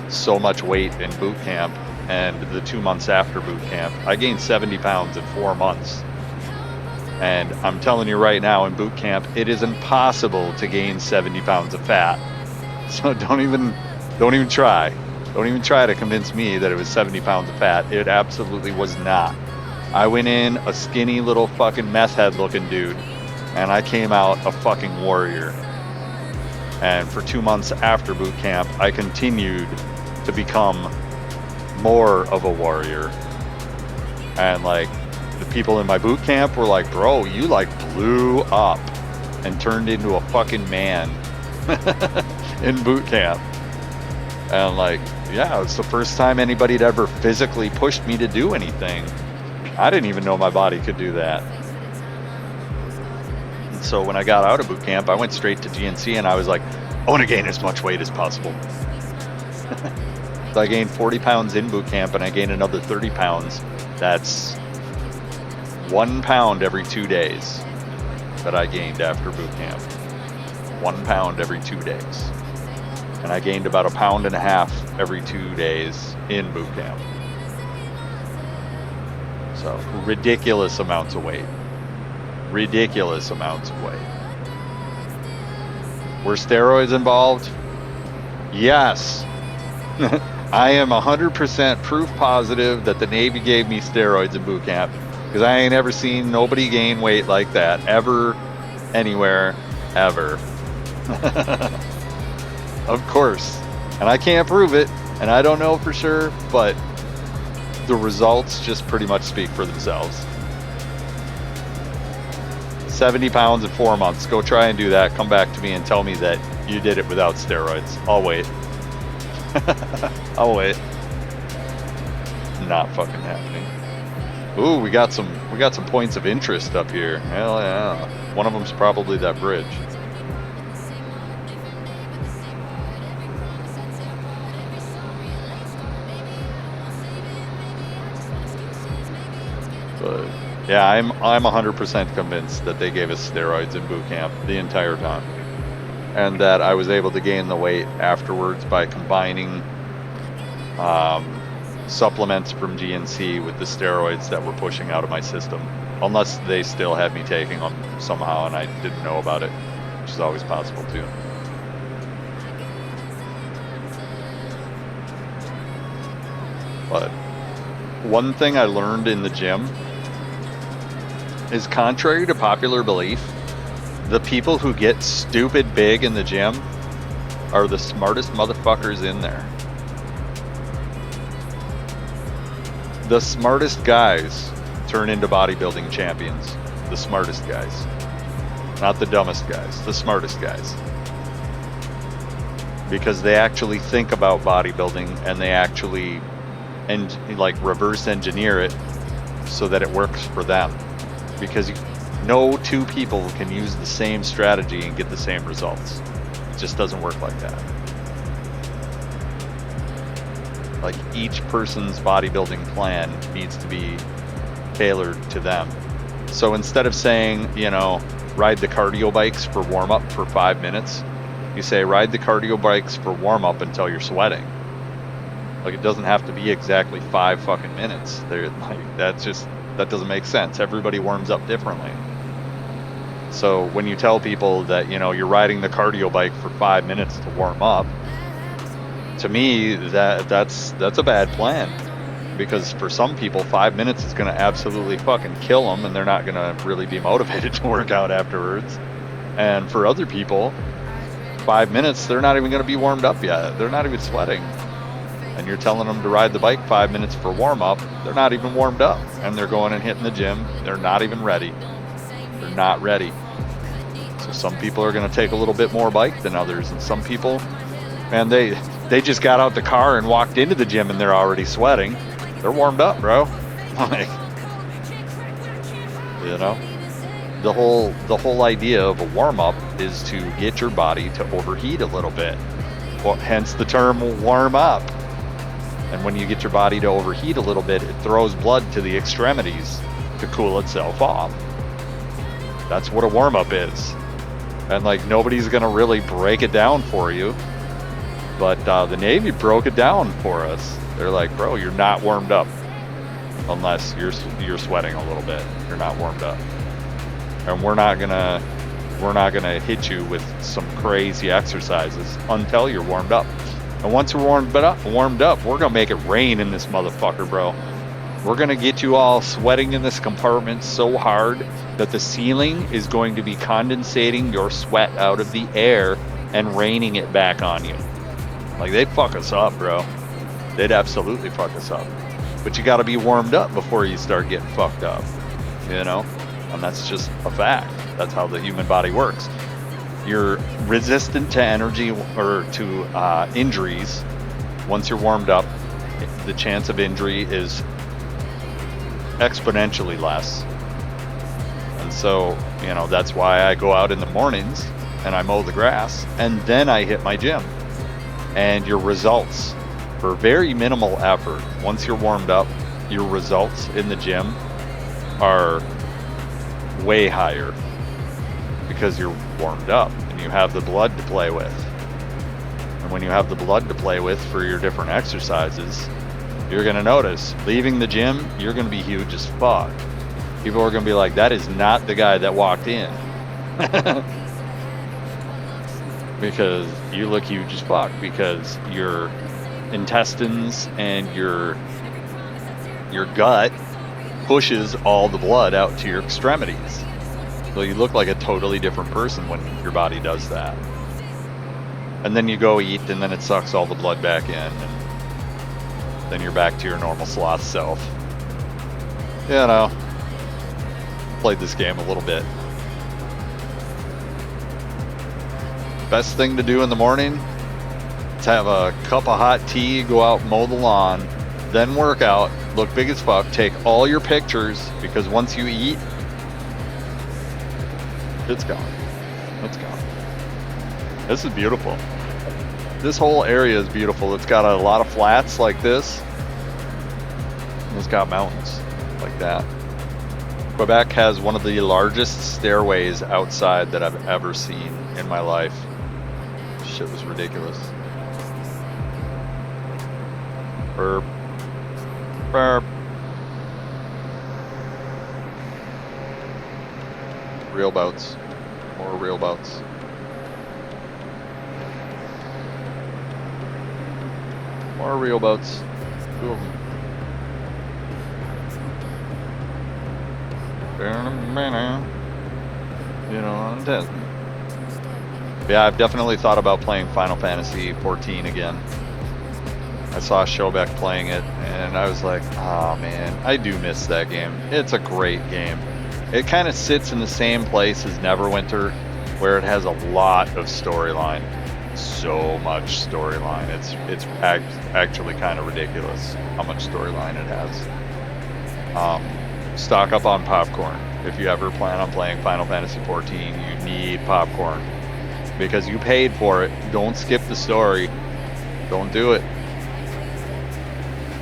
so much weight in boot camp and the 2 months after boot camp. I gained 70 pounds in 4 months. And I'm telling you right now, in boot camp, it is impossible to gain 70 pounds of fat. So don't even try. Don't even try to convince me that it was 70 pounds of fat. It absolutely was not. I went in a skinny little fucking meth head looking dude, and I came out a fucking warrior. And for 2 months after boot camp, I continued to become more of a warrior. And like, the people in my boot camp were like, bro, you like blew up and turned into a fucking man in boot camp. And like, yeah, it's the first time anybody had ever physically pushed me to do anything. I didn't even know my body could do that. And so when I got out of boot camp, I went straight to GNC and I was like, I want to gain as much weight as possible. So I gained 40 pounds in boot camp and I gained another 30 pounds. That's 1 pound every 2 days that I gained after boot camp. 1 pound every 2 days. And I gained about 1.5 pounds every 2 days in boot camp. So ridiculous amounts of weight. Ridiculous amounts of weight. Were steroids involved? Yes. I am 100% proof positive that the Navy gave me steroids in boot camp, because I ain't ever seen nobody gain weight like that ever, anywhere, ever. Of course. And I can't prove it, and I don't know for sure, but the results just pretty much speak for themselves. 70 pounds in 4 months. Go try and do that. Come back to me and tell me that you did it without steroids. I'll wait. I'll wait. Not fucking happening. Ooh, we got some points of interest up here. Hell yeah. One of them's probably that bridge. But yeah, I'm 100% convinced that they gave us steroids in boot camp the entire time, and that I was able to gain the weight afterwards by combining supplements from GNC with the steroids that were pushing out of my system, unless they still had me taking them somehow and I didn't know about it, which is always possible too. But one thing I learned in the gym is, contrary to popular belief, the people who get stupid big in the gym are the smartest motherfuckers in there. The smartest guys turn into bodybuilding champions. The smartest guys. Not the dumbest guys, the smartest guys. Because they actually think about bodybuilding, and they actually reverse engineer it so that it works for them. Because no two people can use the same strategy and get the same results. It just doesn't work like that. Like, each person's bodybuilding plan needs to be tailored to them. So instead of saying, you know, ride the cardio bikes for warm-up for 5 minutes, you say ride the cardio bikes for warm-up until you're sweating. Like, it doesn't have to be exactly 5 fucking minutes. That doesn't make sense. Everybody warms up differently. So when you tell people that, you know, you're riding the cardio bike for 5 minutes to warm up, to me, that's a bad plan. Because for some people, 5 minutes is going to absolutely fucking kill them, and they're not going to really be motivated to work out afterwards. And for other people, 5 minutes, they're not even going to be warmed up yet. They're not even sweating. And you're telling them to ride the bike 5 minutes for warm-up, they're not even warmed up. And they're going and hitting the gym. They're not even ready. They're not ready. So some people are going to take a little bit more bike than others. And some people, man, they just got out the car and walked into the gym and they're already sweating. They're warmed up, bro. Like, you know, the whole idea of a warm-up is to get your body to overheat a little bit. Well, hence the term warm up. And when you get your body to overheat a little bit, it throws blood to the extremities to cool itself off. That's what a warm-up is. And like, nobody's gonna really break it down for you. But the Navy broke it down for us. They're like, bro, you're not warmed up unless you're sweating a little bit. You're not warmed up, and we're not gonna hit you with some crazy exercises until you're warmed up. And once you're warmed up, we're gonna make it rain in this motherfucker, bro. We're gonna get you all sweating in this compartment so hard that the ceiling is going to be condensating your sweat out of the air and raining it back on you. Like, they'd fuck us up, bro. They'd absolutely fuck us up. But you gotta be warmed up before you start getting fucked up, you know? And that's just a fact. That's how the human body works. You're resistant to energy or to injuries. Once you're warmed up, the chance of injury is exponentially less. And so, you know, that's why I go out in the mornings and I mow the grass, and then I hit my gym. And your results, for very minimal effort, once you're warmed up, your results in the gym are way higher because you're warmed up and you have the blood to play with. And when you have the blood to play with for your different exercises, you're going to notice leaving the gym, you're going to be huge as fuck. People are going to be like, that is not the guy that walked in. Because you look huge as fuck, because your intestines and your gut pushes all the blood out to your extremities. So you look like a totally different person when your body does that. And then you go eat, and then it sucks all the blood back in, and then you're back to your normal sloth self. You know, played this game a little bit. Best thing to do in the morning is have a cup of hot tea, go out, mow the lawn, then work out, look big as fuck, take all your pictures, because once you eat, it's gone. It's gone. This is beautiful. This whole area is beautiful. It's got a lot of flats like this. It's got mountains like that. Quebec has one of the largest stairways outside that I've ever seen in my life. Shit was ridiculous. Burp. Burp. Real boats. More real boats. More real boats. 2 of them. You know, yeah, I've definitely thought about playing Final Fantasy 14 again. I saw Showbeck playing it, and I was like, oh man, I do miss that game. It's a great game. It kind of sits in the same place as Neverwinter, where it has a lot of storyline. So much storyline. It's actually kind of ridiculous how much storyline it has. Stock up on popcorn. If you ever plan on playing Final Fantasy 14, you need popcorn. Because you paid for it. Don't skip the story. Don't do it.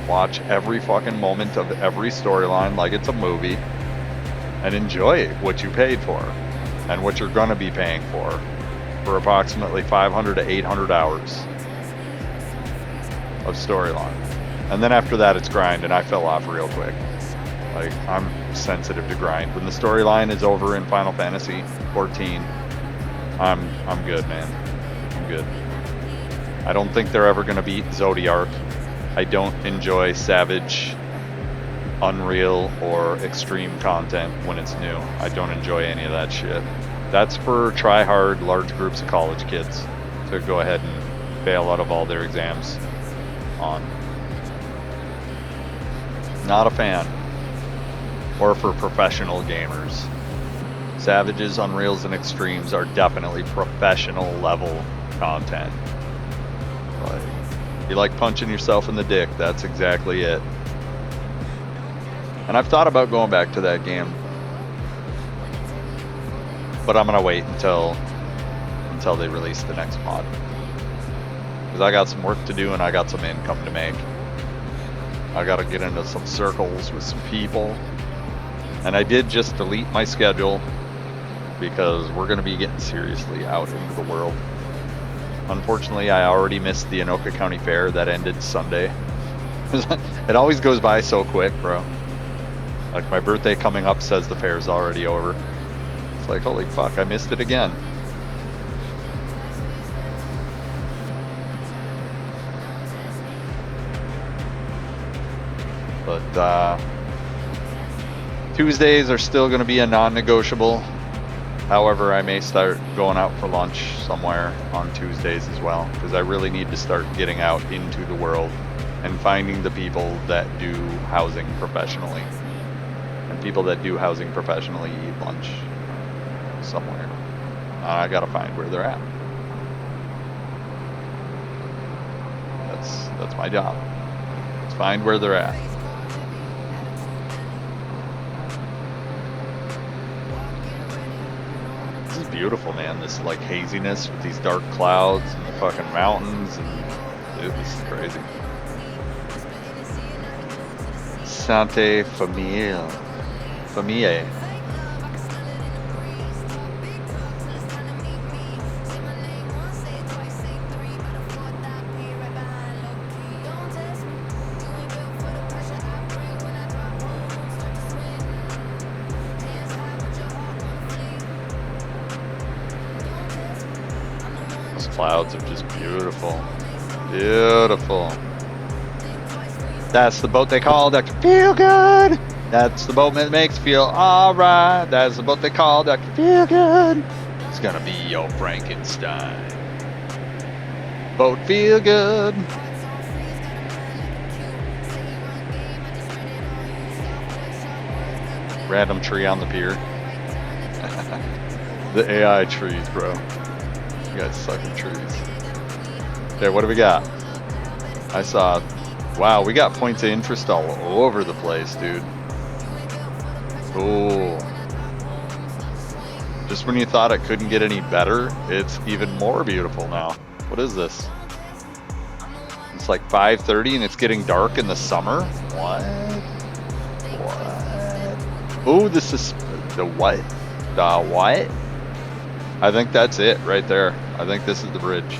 Watch every fucking moment of every storyline like it's a movie. And enjoy what you paid for. And what you're gonna be paying for approximately 500 to 800 hours of storyline. And then after that it's grind, and I fell off real quick. Like, I'm sensitive to grind. When the storyline is over in Final Fantasy 14, I'm good, man. I'm good. I don't think they're ever gonna beat Zodiac. I don't enjoy Savage, Unreal, or Extreme content when it's new. I don't enjoy any of that shit. That's for try-hard, large groups of college kids to go ahead and bail out of all their exams on. Not a fan. Or for professional gamers. Savages, Unreals, and Extremes are definitely professional level content. Like, you like punching yourself in the dick, that's exactly it. And I've thought about going back to that game. But I'm gonna wait until they release the next mod. Because I got some work to do and I got some income to make. I gotta get into some circles with some people. And I did just delete my schedule because we're gonna be getting seriously out into the world. Unfortunately, I already missed the Anoka County Fair that ended Sunday. It always goes by so quick, bro. Like, my birthday coming up says the fair's already over. It's like, holy fuck, I missed it again. But Tuesdays are still going to be a non-negotiable. However, I may start going out for lunch somewhere on Tuesdays as well, because I really need to start getting out into the world and finding the people that do housing professionally. And people that do housing professionally eat lunch somewhere. I gotta find where they're at. That's my job. Let's find where they're at. This is beautiful, man. This like haziness with these dark clouds and the fucking mountains, and dude, this is crazy. Sante Famille. Famille. Those clouds are just beautiful. Beautiful. That's the boat they call Dr. Feel Good. That's the boat that makes you feel alright. That's the boat they call Dr. Feel Good. It's gonna be your Frankenstein. Boat Feel Good. Random tree on the pier. The AI trees, bro. You guys suck at trees. Okay, what do we got? I saw. Wow, we got points of interest all over the place, dude. Cool. Just when you thought it couldn't get any better, it's even more beautiful now. What is this? It's like 5:30 and it's getting dark in the summer? What? What? Oh, this is the what? The what? I think that's it right there. I think this is the bridge.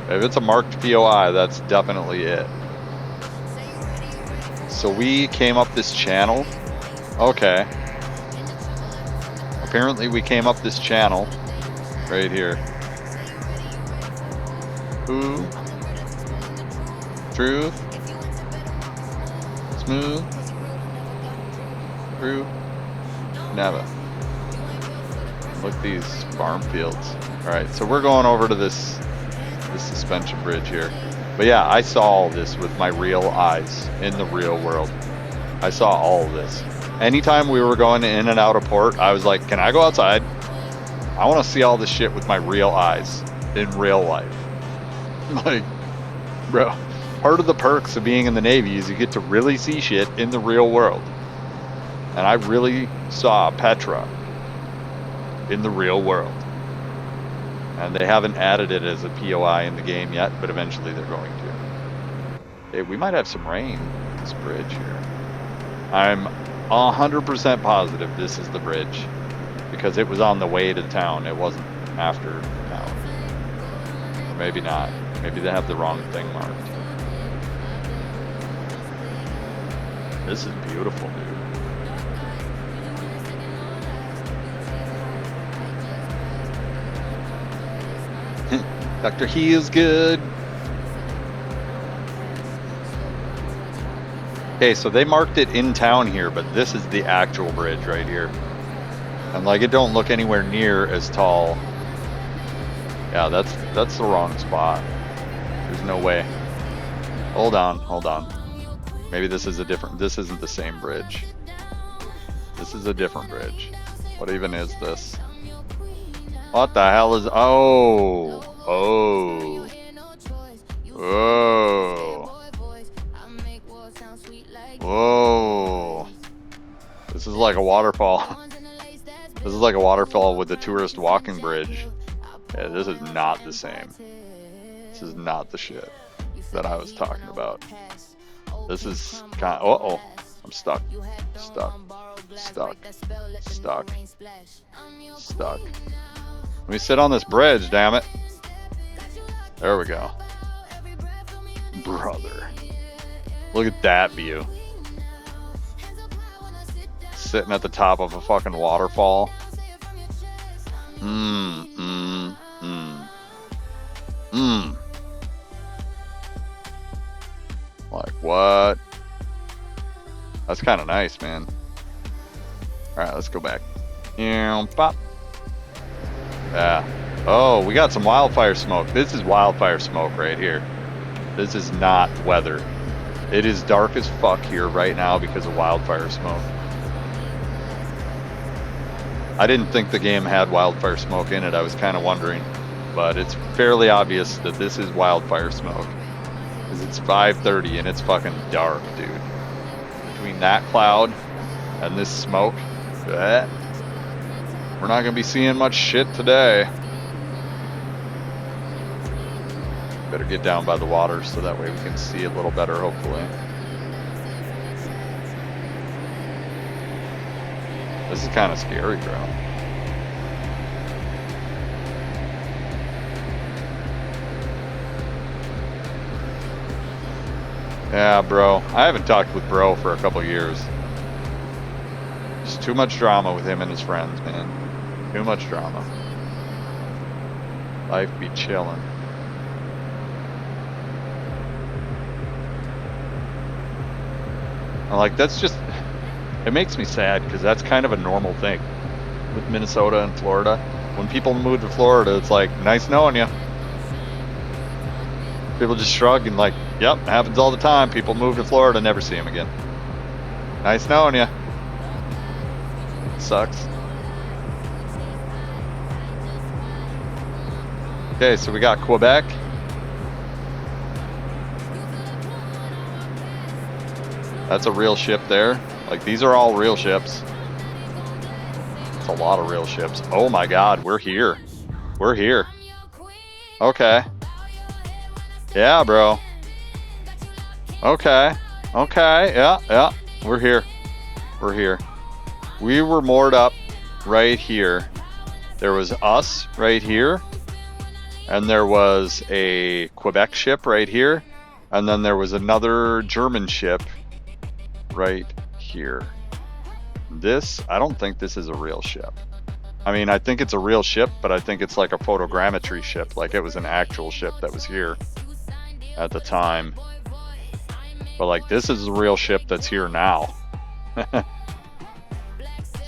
If it's a marked POI, that's definitely it. So we came up this channel. Okay. Apparently we came up this channel right here. Ooh. Truth. Smooth. crew. Never. Look at these farm fields. Alright, so we're going over to this suspension bridge here. But yeah, I saw all this with my real eyes in the real world. I saw all of this. Anytime we were going in and out of port, I was like, can I go outside? I want to see all this shit with my real eyes in real life. Like, bro, part of the perks of being in the Navy is you get to really see shit in the real world. And I really saw Petra in the real world. And they haven't added it as a POI in the game yet, but eventually they're going to. Hey, we might have some rain at this bridge here. I'm 100% positive this is the bridge, because it was on the way to town. It wasn't after town. Or maybe not. Maybe they have the wrong thing marked. This is beautiful, dude. Dr. He is good. Okay, so they marked it in town here, but this is the actual bridge right here. And like, it don't look anywhere near as tall. Yeah, that's the wrong spot. There's no way. Hold on, hold on. Maybe this is a different, this isn't the same bridge. This is a different bridge. What even is this? What the hell is, oh. Oh. Whoa. Whoa. This is like a waterfall. This is like a waterfall with a tourist walking bridge. Yeah, this is not the same. This is not the shit that I was talking about. This is kind of, uh-oh. I'm stuck. Stuck. Stuck. Stuck. Stuck. Let me sit on this bridge, damn it. There we go. Brother. Look at that view. Sitting at the top of a fucking waterfall. Like, what? That's kind of nice, man. Alright, let's go back. Pop. Yeah. Oh, we got some wildfire smoke. This is wildfire smoke right here. This is not weather. It is dark as fuck here right now because of wildfire smoke. I didn't think the game had wildfire smoke in it. I was kind of wondering. But it's fairly obvious that this is wildfire smoke. Because it's 5:30 and it's fucking dark, dude. Between that cloud and this smoke, we're not going to be seeing much shit today. Better get down by the water so that way we can see a little better, hopefully. This is kind of scary, bro. Yeah, bro. I haven't talked with bro for a couple years. Just too much drama with him and his friends, man. Too much drama. Life be chillin'. Like, that's just, it makes me sad because that's kind of a normal thing with Minnesota and Florida. When people move to Florida, it's like, nice knowing you. People just shrug and like, yep, happens all the time. People move to Florida, never see them again. Nice knowing you. Sucks. Okay, so we got Quebec. That's a real ship there. Like, these are all real ships. It's a lot of real ships. Oh my god, we're here. We're here. Okay. Yeah, bro. Okay. Okay. Yeah. We're here. We're here. We were moored up right here. There was us right here. And there was a Quebec ship right here. And then there was another German ship right here. This, I don't think this is a real ship. I mean, I think it's a real ship, but I think it's like a photogrammetry ship. Like, it was an actual ship that was here at the time. But like, this is a real ship that's here now.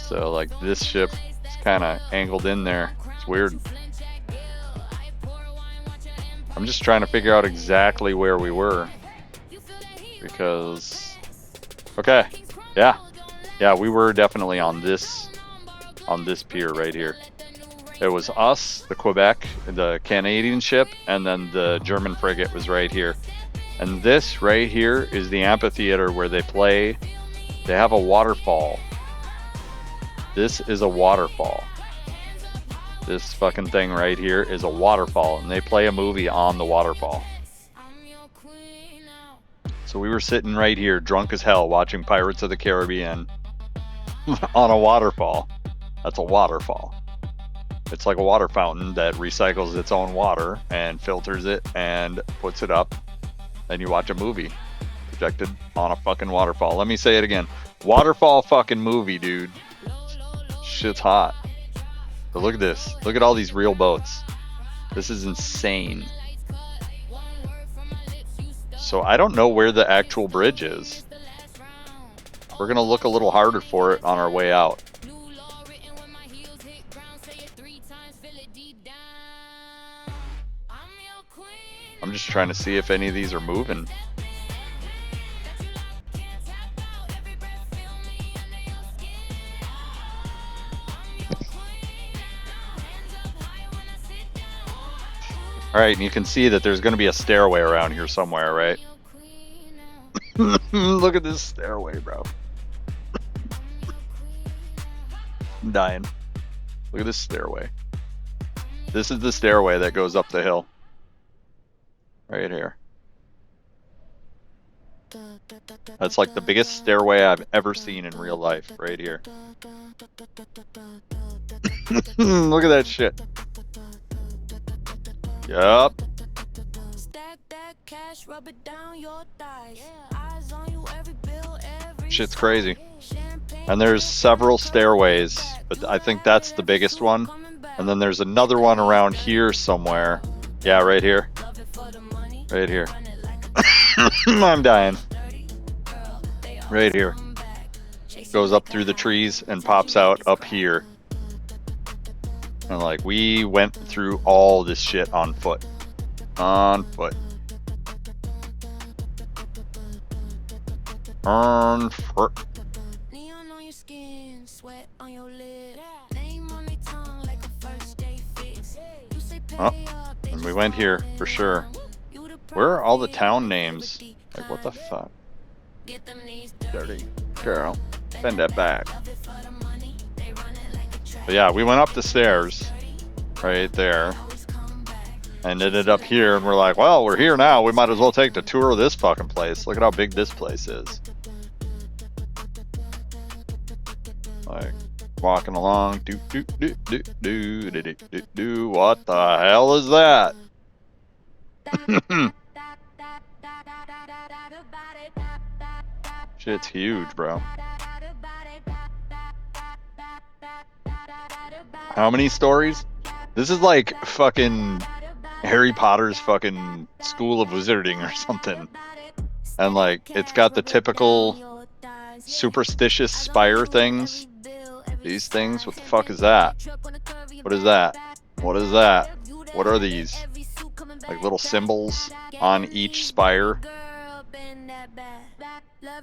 So like this ship is kind of angled in there. It's weird. I'm just trying to figure out exactly where we were. Because, okay, yeah, we were definitely on this pier right here. It was us, the Quebec, the Canadian ship, and then the German frigate was right here. And this right here is the amphitheater where they play. They have a waterfall. This is a waterfall. This fucking thing right here is a waterfall, and they play a movie on the waterfall. So we were sitting right here, drunk as hell, watching Pirates of the Caribbean on a waterfall. That's a waterfall. It's like a water fountain that recycles its own water and filters it and puts it up. Then you watch a movie projected on a fucking waterfall. Let me say it again. Waterfall fucking movie, dude. Shit's hot. But look at this. Look at all these real boats. This is insane. So I don't know where the actual bridge is. We're gonna look a little harder for it on our way out. I'm just trying to see if any of these are moving. Alright, and you can see that there's going to be a stairway around here somewhere, right? Look at this stairway, bro. I'm dying. Look at this stairway. This is the stairway that goes up the hill. Right here. That's like the biggest stairway I've ever seen in real life, right here. Look at that shit. Yup. Shit's crazy. And there's several stairways, but I think that's the biggest one. And then there's another one around here somewhere. Yeah, right here. Right here. I'm dying. Right here. Goes up through the trees and pops out up here. And like, we went through all this shit on foot. On foot. On foot. Oh, and we went here for sure. Where are all the town names? Like, what the fuck? Dirty girl. Bend that back. But yeah, we went up the stairs right there and ended up here, and we're like, well, we're here now. We might as well take the tour of this fucking place. Look at how big this place is. Like, walking along. Do, do, do, do, do, do, do, do, do. What the hell is that? Shit's huge, bro. How many stories? This is like fucking Harry Potter's fucking School of Wizarding or something. And like, it's got the typical superstitious spire things. These things? What the fuck is that? What is that? What is that? What are these? Like little symbols on each spire?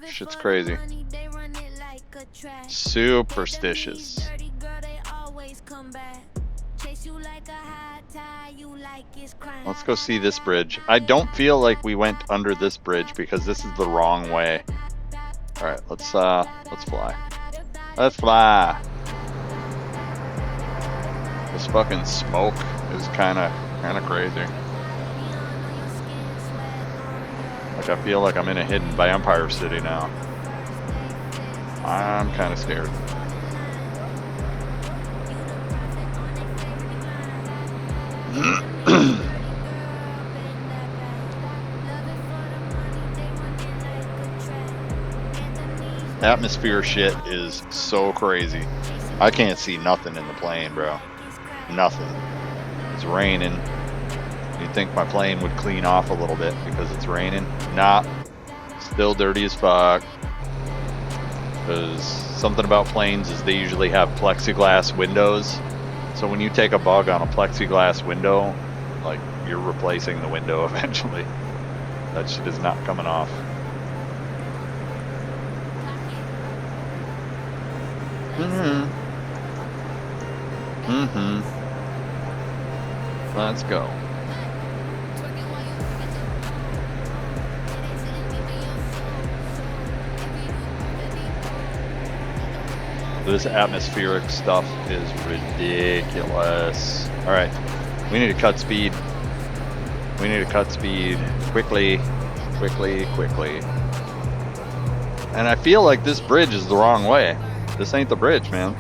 Shit's crazy. Superstitious. Let's go see this bridge. I don't feel like we went under this bridge because this is the wrong way. Alright, let's fly. Let's fly. This fucking smoke is kinda crazy. Like, I feel like I'm in a hidden vampire city now. I'm kinda scared. Atmosphere shit is so crazy. I can't see nothing in the plane, bro. Nothing. It's raining. You'd think my plane would clean off a little bit because it's raining. Nah. Still dirty as fuck. Because something about planes is they usually have plexiglass windows. So when you take a bug on a plexiglass window, like, you're replacing the window eventually. That shit is not coming off. Let's go. This atmospheric stuff is ridiculous. All right, we need to cut speed. We need to cut speed quickly, quickly, quickly. And I feel like this bridge is the wrong way. This ain't the bridge, man.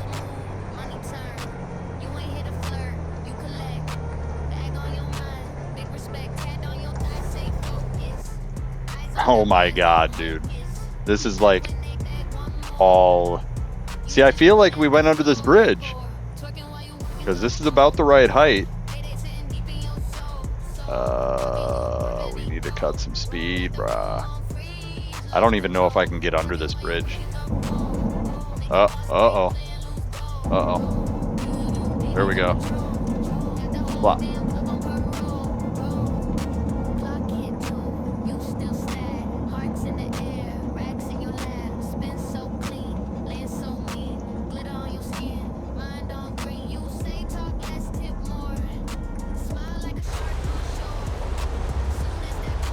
Oh my god, dude. This is like all... See, I feel like we went under this bridge. Because this is about the right height. We need to cut some speed, brah. I don't even know if I can get under this bridge. Uh-oh. Uh-oh. There we go. Flop.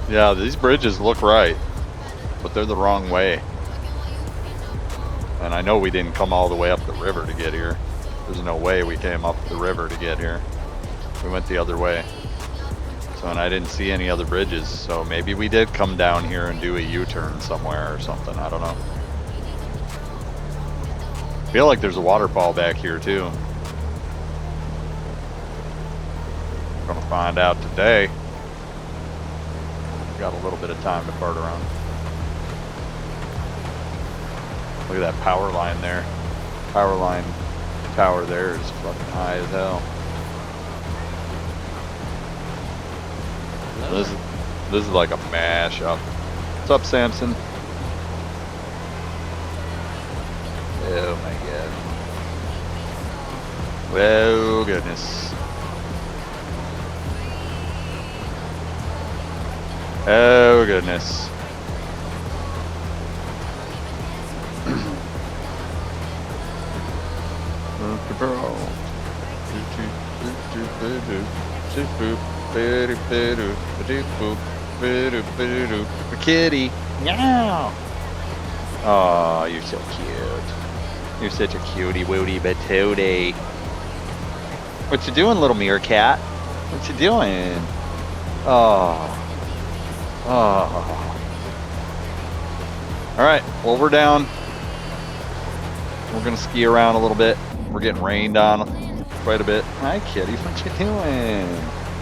Yeah, these bridges look right, but they're the wrong way. And I know we didn't come all the way up the river to get here. There's no way we came up the river to get here. We went the other way. So, and I didn't see any other bridges, so maybe we did come down here and do a U-turn somewhere or something, I don't know. I feel like there's a waterfall back here too. Gonna find out today. Got a little bit of time to fart around. Look at that power line there. Power line tower there is fucking high as hell. This is like a mashup. What's up, Samson? Oh my god. Oh goodness. Oh goodness. Kitty. Meow. Oh, you're so cute. You're such a cutie wootie batootie. What you doing, little meerkat? What you doing? Oh. Oh. Alright, well, we're down. We're gonna ski around a little bit. We're getting rained on quite a bit. Hi, kitties. What you doing?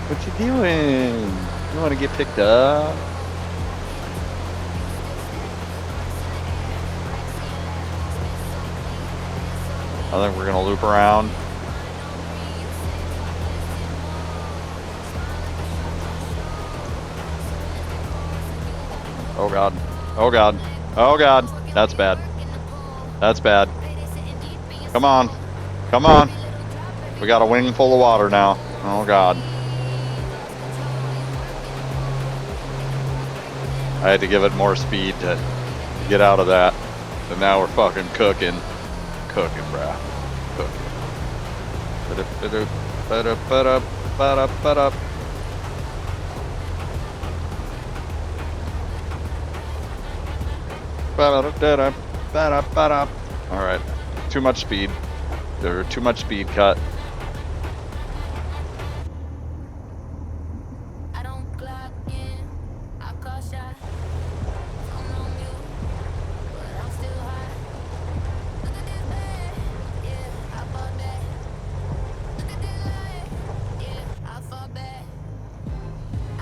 What you doing? You want to get picked up? I think we're gonna loop around. Oh god. Oh god. Oh god. That's bad. That's bad. Come on. Come on. We got a wing full of water now. Oh god. I had to give it more speed to get out of that. And now we're fucking cooking. Cooking, bruh. Cooking. Alright. Too much speed. There's too much speed cut.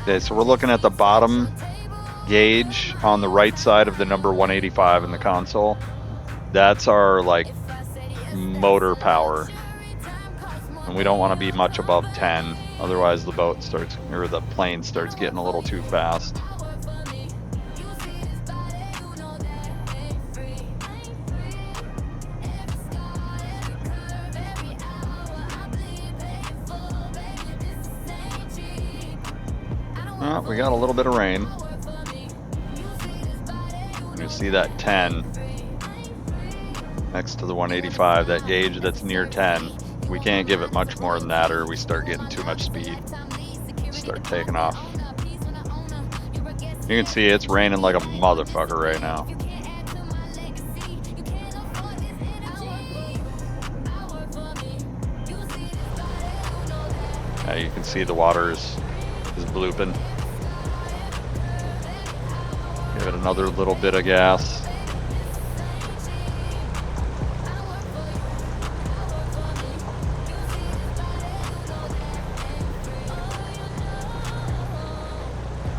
Okay, so we're looking at the bottom gauge on the right side of the number 185 in the console. That's our, like, motor power. And we don't want to be much above 10, otherwise the boat starts, or the plane starts getting a little too fast. we got a little bit of rain. You see that 10 next to the 185, that gauge that's near 10. We can't give it much more than that or we start getting too much speed. Start taking off. You can see it's raining like a motherfucker right now. Yeah, you can see the water is blooping. Give it another little bit of gas.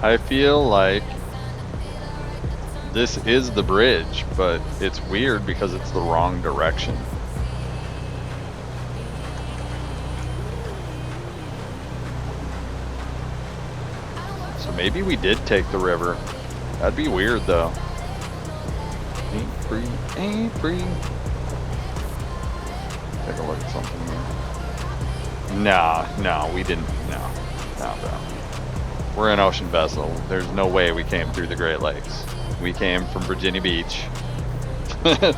I feel like this is the bridge, but it's weird because it's the wrong direction. So maybe we did take the river. That'd be weird though. Ain't free, ain't free. Take a look at something here. No, we didn't. No, bro. We're an ocean vessel. There's no way we came through the Great Lakes. We came from Virginia Beach. Yeah,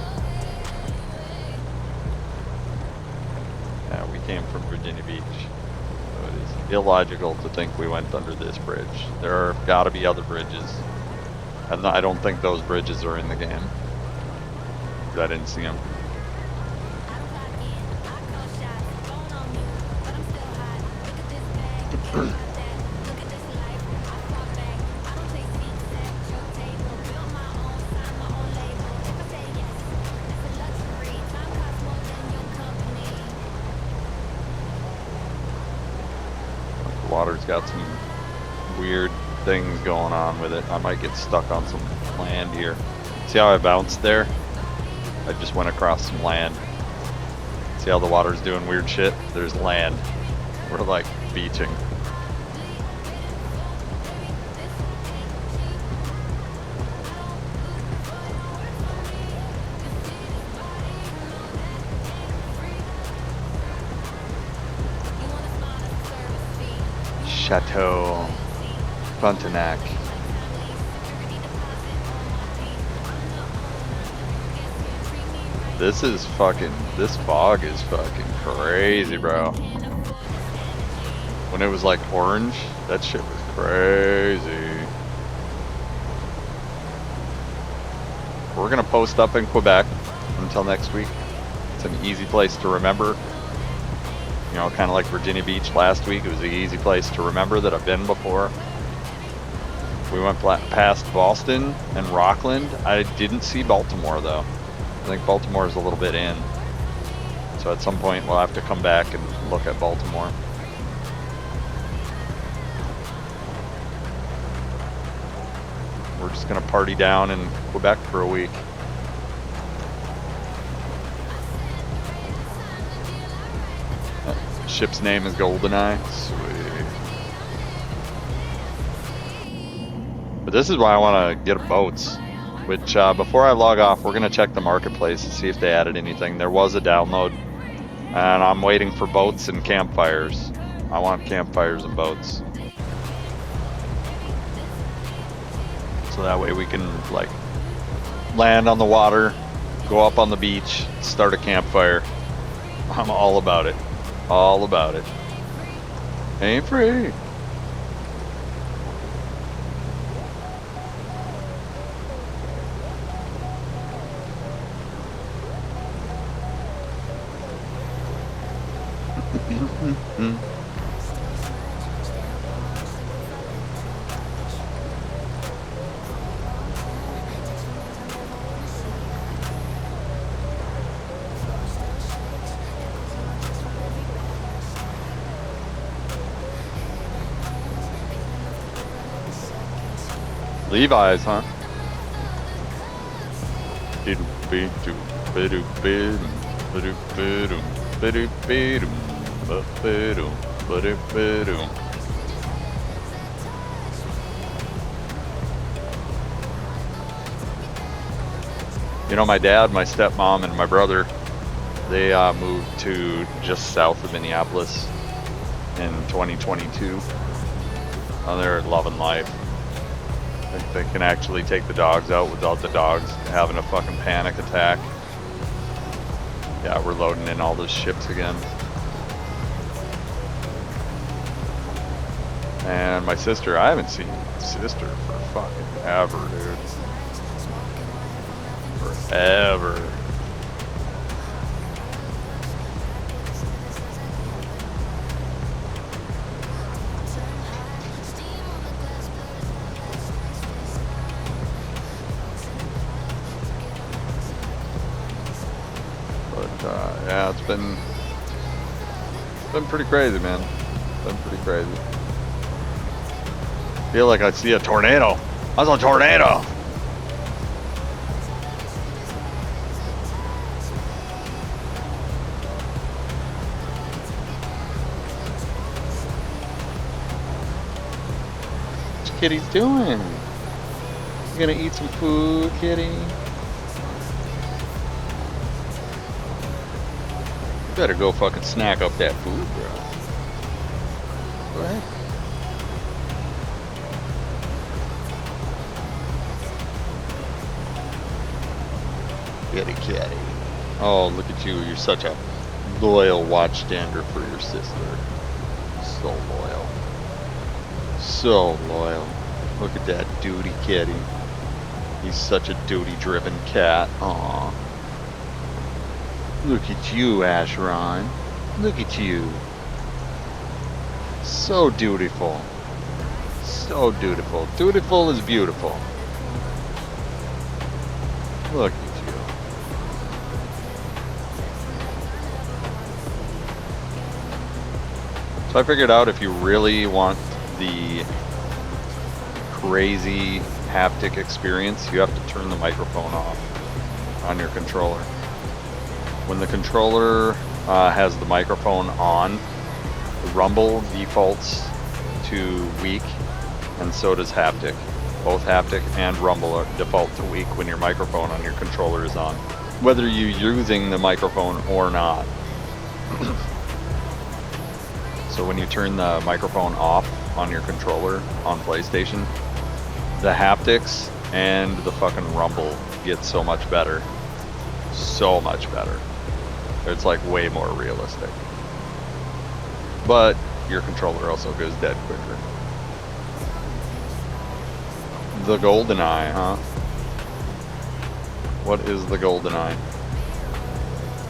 we came from Virginia Beach. So it is illogical to think we went under this bridge. There are gotta be other bridges. And I don't think those bridges are in the game. I didn't see them. The water's got some weird things going on with it. I might get stuck on some land here. See how I bounced there? I just went across some land. See how the water's doing weird shit? There's land. We're like beaching. Chateau Frontenac. This fog is fucking crazy, bro. When it was like orange, that shit was crazy. We're gonna post up in Quebec until next week. It's an easy place to remember. You know, kind of like Virginia Beach last week. It was an easy place to remember that I've been before. We went past Boston and Rockland. I didn't see Baltimore though. I think Baltimore is a little bit in. So at some point we'll have to come back and look at Baltimore. We're just gonna party down in Quebec for a week. Ship's name is GoldenEye. Sweet. But this is why I want to get boats. Which, before I log off, we're going to check the marketplace and see if they added anything. There was a download. And I'm waiting for boats and campfires. I want campfires and boats. So that way we can, like, land on the water, go up on the beach, start a campfire. I'm all about it. All about it. Ain't free. Levi's, huh? You know, my dad, my stepmom, and my brother, they moved to just south of Minneapolis in 2022. they're loving life. I think they can actually take the dogs out without the dogs having a fucking panic attack. Yeah, we're loading in all those ships again. And my sister, I haven't seen my sister for fucking ever, dude. Forever. Yeah, it's been pretty crazy, man. It's been pretty crazy. Feel like I see a tornado. I saw a tornado. What's Kitty's doing? You gonna eat some food, Kitty? Better go fucking snack up that food, bro. Go ahead. Kitty. Oh, look at you. You're such a loyal watchstander for your sister. So loyal. So loyal. Look at that duty kitty. He's such a duty-driven cat. Aww. Look at you, Ashron. Look at you. So dutiful. So dutiful. Dutiful is beautiful. Look at you. So I figured out if you really want the crazy haptic experience, you have to turn the microphone off on your controller. When the controller has the microphone on, the rumble defaults to weak, and so does haptic. Both haptic and rumble are default to weak when your microphone on your controller is on, whether you're using the microphone or not. So when you turn the microphone off on your controller on PlayStation, the haptics and the fucking rumble get so much better. So much better. It's like way more realistic. But your controller also goes dead quicker. The GoldenEye, huh? What is the GoldenEye?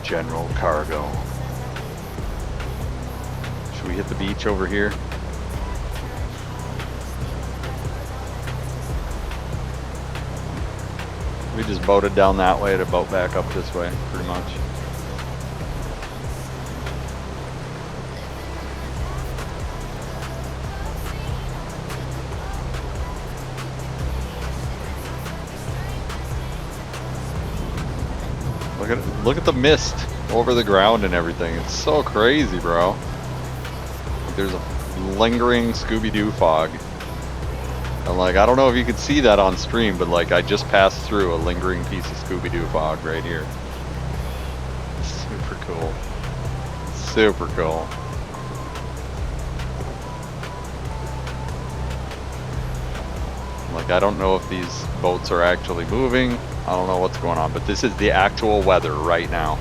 General cargo. Should we hit the beach over here? We just boated down that way to boat back up this way, pretty much. Look at the mist over the ground and everything. It's so crazy, bro. There's a lingering Scooby-Doo fog. And like, I don't know if you can see that on stream, but like I just passed through a lingering piece of Scooby-Doo fog right here. Super cool. Super cool. Like, I don't know if these boats are actually moving. I don't know what's going on, but this is the actual weather right now.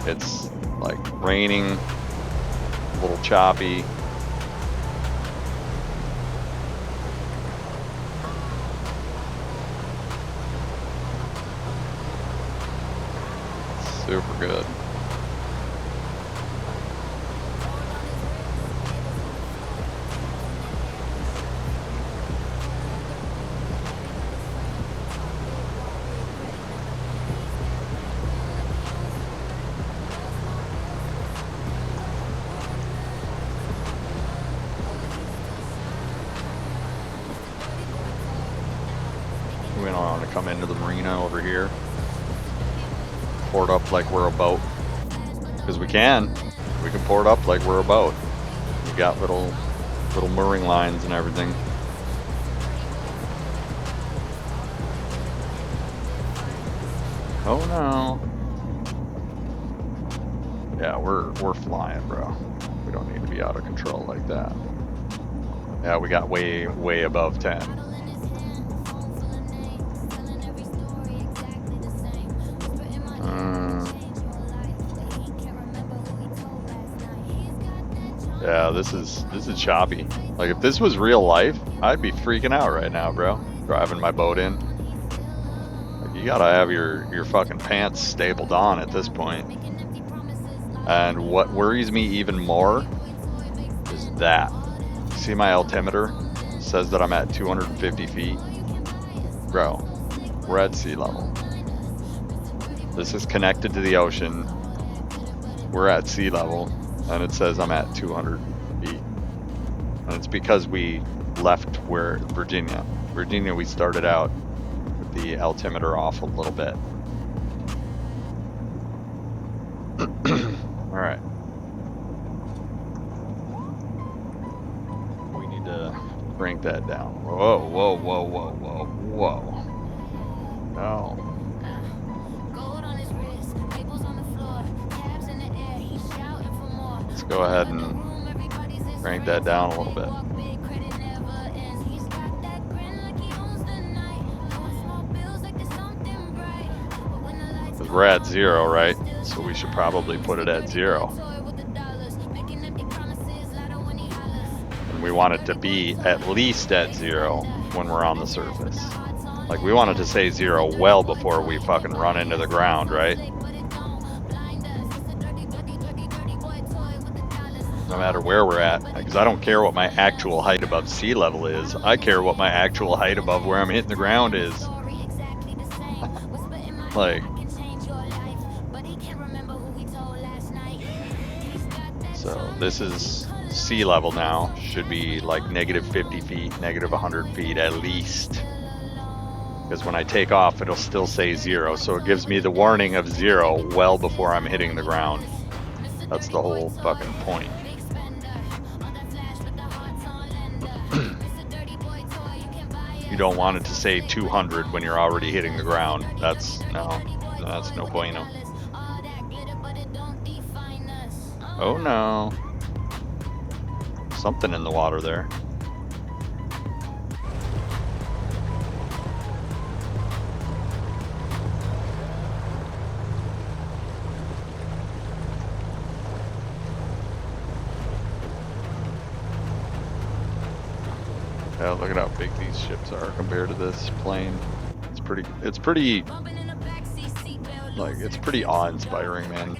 It's like raining, a little choppy. Super good. We don't want to come into the marina over here. Port up like we're a boat. Because we can. We can port up like we're a boat. We got little mooring lines and everything. Oh no. Yeah, we're flying, bro. We don't need to be out of control like that. Yeah, we got way, way above 10. Yeah, this is choppy. Like if this was real life, I'd be freaking out right now, bro. Driving my boat in. Like you gotta have your fucking pants stapled on at this point. And what worries me even more is that. See my altimeter? It says that I'm at 250 feet. Bro, we're at sea level. This is connected to the ocean. We're at sea level, and it says I'm at 200 feet. And it's because we left where Virginia, we started out with the altimeter off a little bit. All right. We need to crank that down. Whoa, whoa, whoa, whoa, whoa, whoa. No. Let's go ahead and crank that down a little bit. Because we're at 0, right? So we should probably put it at 0. And we want it to be at least at 0 when we're on the surface. Like we want it to say 0 well before we fucking run into the ground, right? No matter where we're at, because I don't care what my actual height above sea level is. I care what my actual height above where I'm hitting the ground is. Like, so this is sea level now. Should be like negative 50 feet, negative 100 feet at least. Because when I take off, it'll still say 0. So it gives me the warning of 0 well before I'm hitting the ground. That's the whole fucking point. You don't want it to say 200 when you're already hitting the ground. That's no bueno. Oh no. Something in the water there. Yeah, look at how big these ships are compared to this plane. It's pretty like, it's pretty awe-inspiring, man.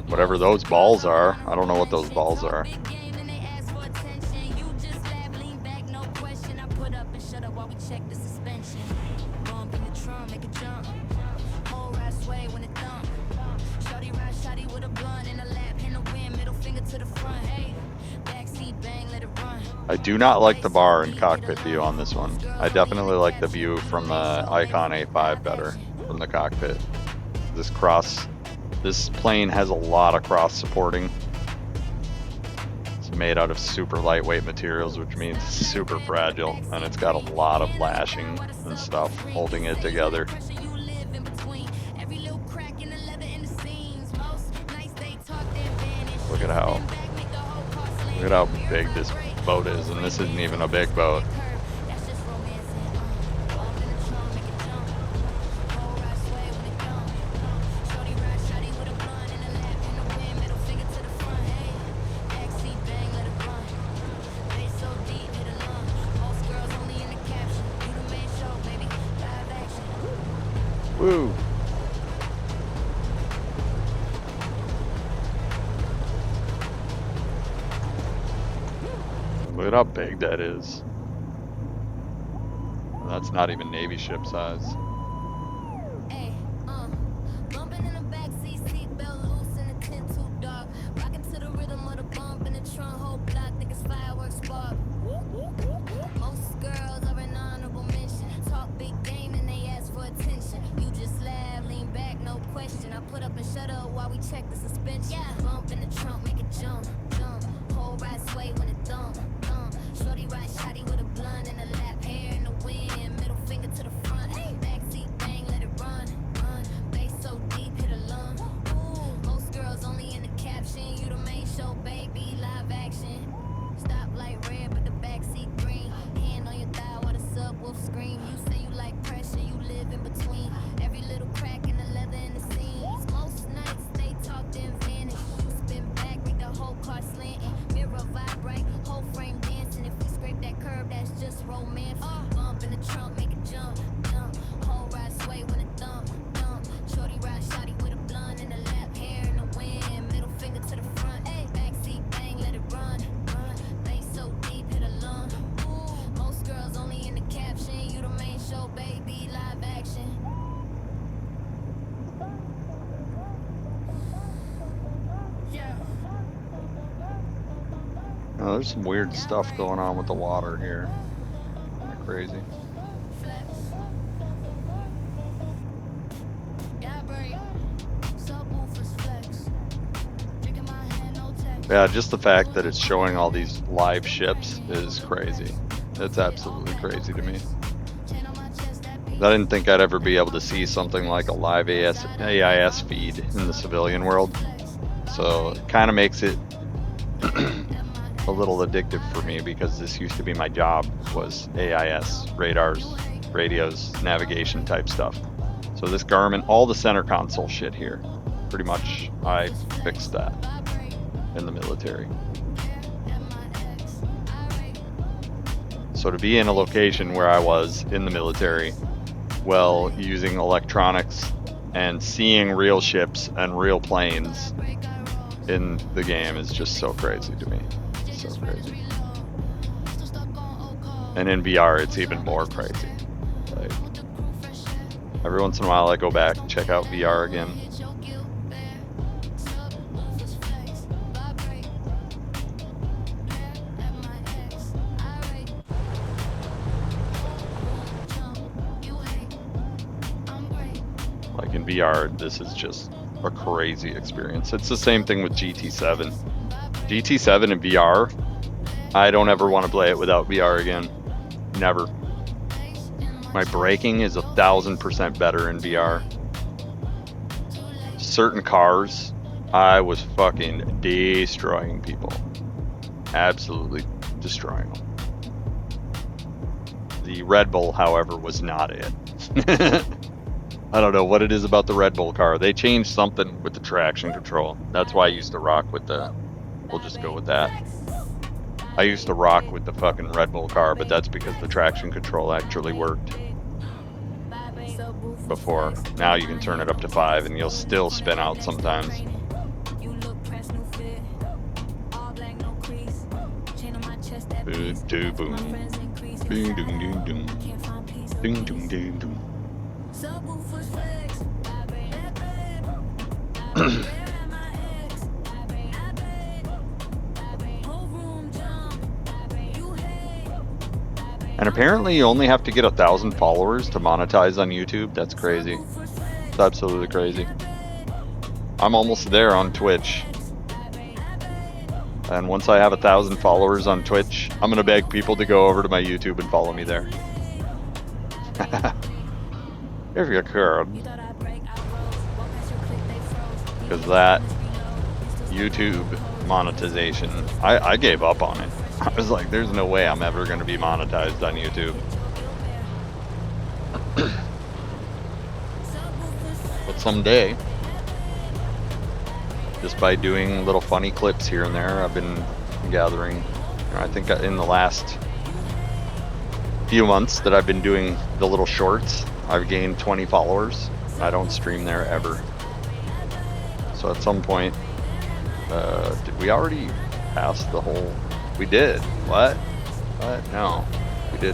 Whatever those balls are, I don't know what those balls are. I do not like the bar and cockpit view on this one. I definitely like the view from the Icon A5 better from the cockpit. This plane has a lot of cross supporting. It's made out of super lightweight materials, which means it's super fragile, and it's got a lot of lashing and stuff holding it together. Look at how big this boat is, and this isn't even a big boat. Woo! Look at how big that is. That's not even Navy ship size. there's some weird stuff going on with the water here. Kinda crazy. Yeah, just the fact that it's showing all these live ships is crazy. It's absolutely crazy to me. I didn't think I'd ever be able to see something like a live AIS feed in the civilian world. So it kind of makes it a little addictive for me, because this used to be my job, was AIS, radars, radios, navigation type stuff. So this Garmin, all the center console shit here, pretty much I fixed that in the military. So to be in a location where I was in the military, well, using electronics and seeing real ships and real planes in the game is just so crazy to me. So crazy. And in VR, it's even more crazy. Like, every once in a while, I go back and check out VR again. Like in VR, this is just a crazy experience. It's the same thing with GT7. GT7 in VR, I don't ever want to play it without VR again. Never. My braking is 1000% better in VR. Certain cars, I was fucking destroying people. Absolutely destroying them. The Red Bull, however, was not it. I don't know what it is about the Red Bull car. They changed something with the traction control. That's why I used to rock with the... We'll just go with that. I used to rock with the fucking Red Bull car, but that's because the traction control actually worked before. Now you can turn it up to 5 and you'll still spin out sometimes. Boom, boom, boom. Boom, doom, doom, doom. Doom, doom, doom, doom. And apparently you only have to get 1,000 followers to monetize on YouTube. That's crazy. It's absolutely crazy. I'm almost there on Twitch. And once I have 1,000 followers on Twitch, I'm gonna beg people to go over to my YouTube and follow me there. If you could. Because that YouTube monetization, I gave up on it. I was like, there's no way I'm ever going to be monetized on YouTube. But someday, just by doing little funny clips here and there, I've been gathering, I think in the last few months that I've been doing the little shorts, I've gained 20 followers. I don't stream there ever. So at some point, did we already pass the whole... We did. What? What? No. We did.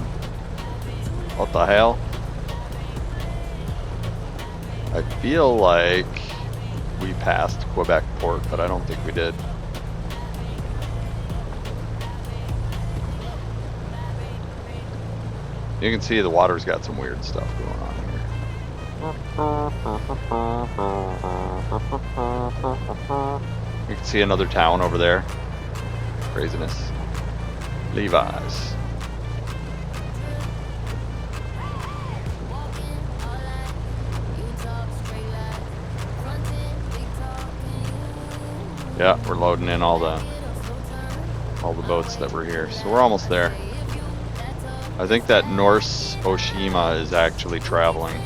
What the hell? I feel like we passed Quebec Port, but I don't think we did. You can see the water's got some weird stuff going on here. You can see another town over there. Craziness. Levi's. Yeah, we're loading in all the boats that were here, so we're almost there. I think that Norse Oshima is actually traveling.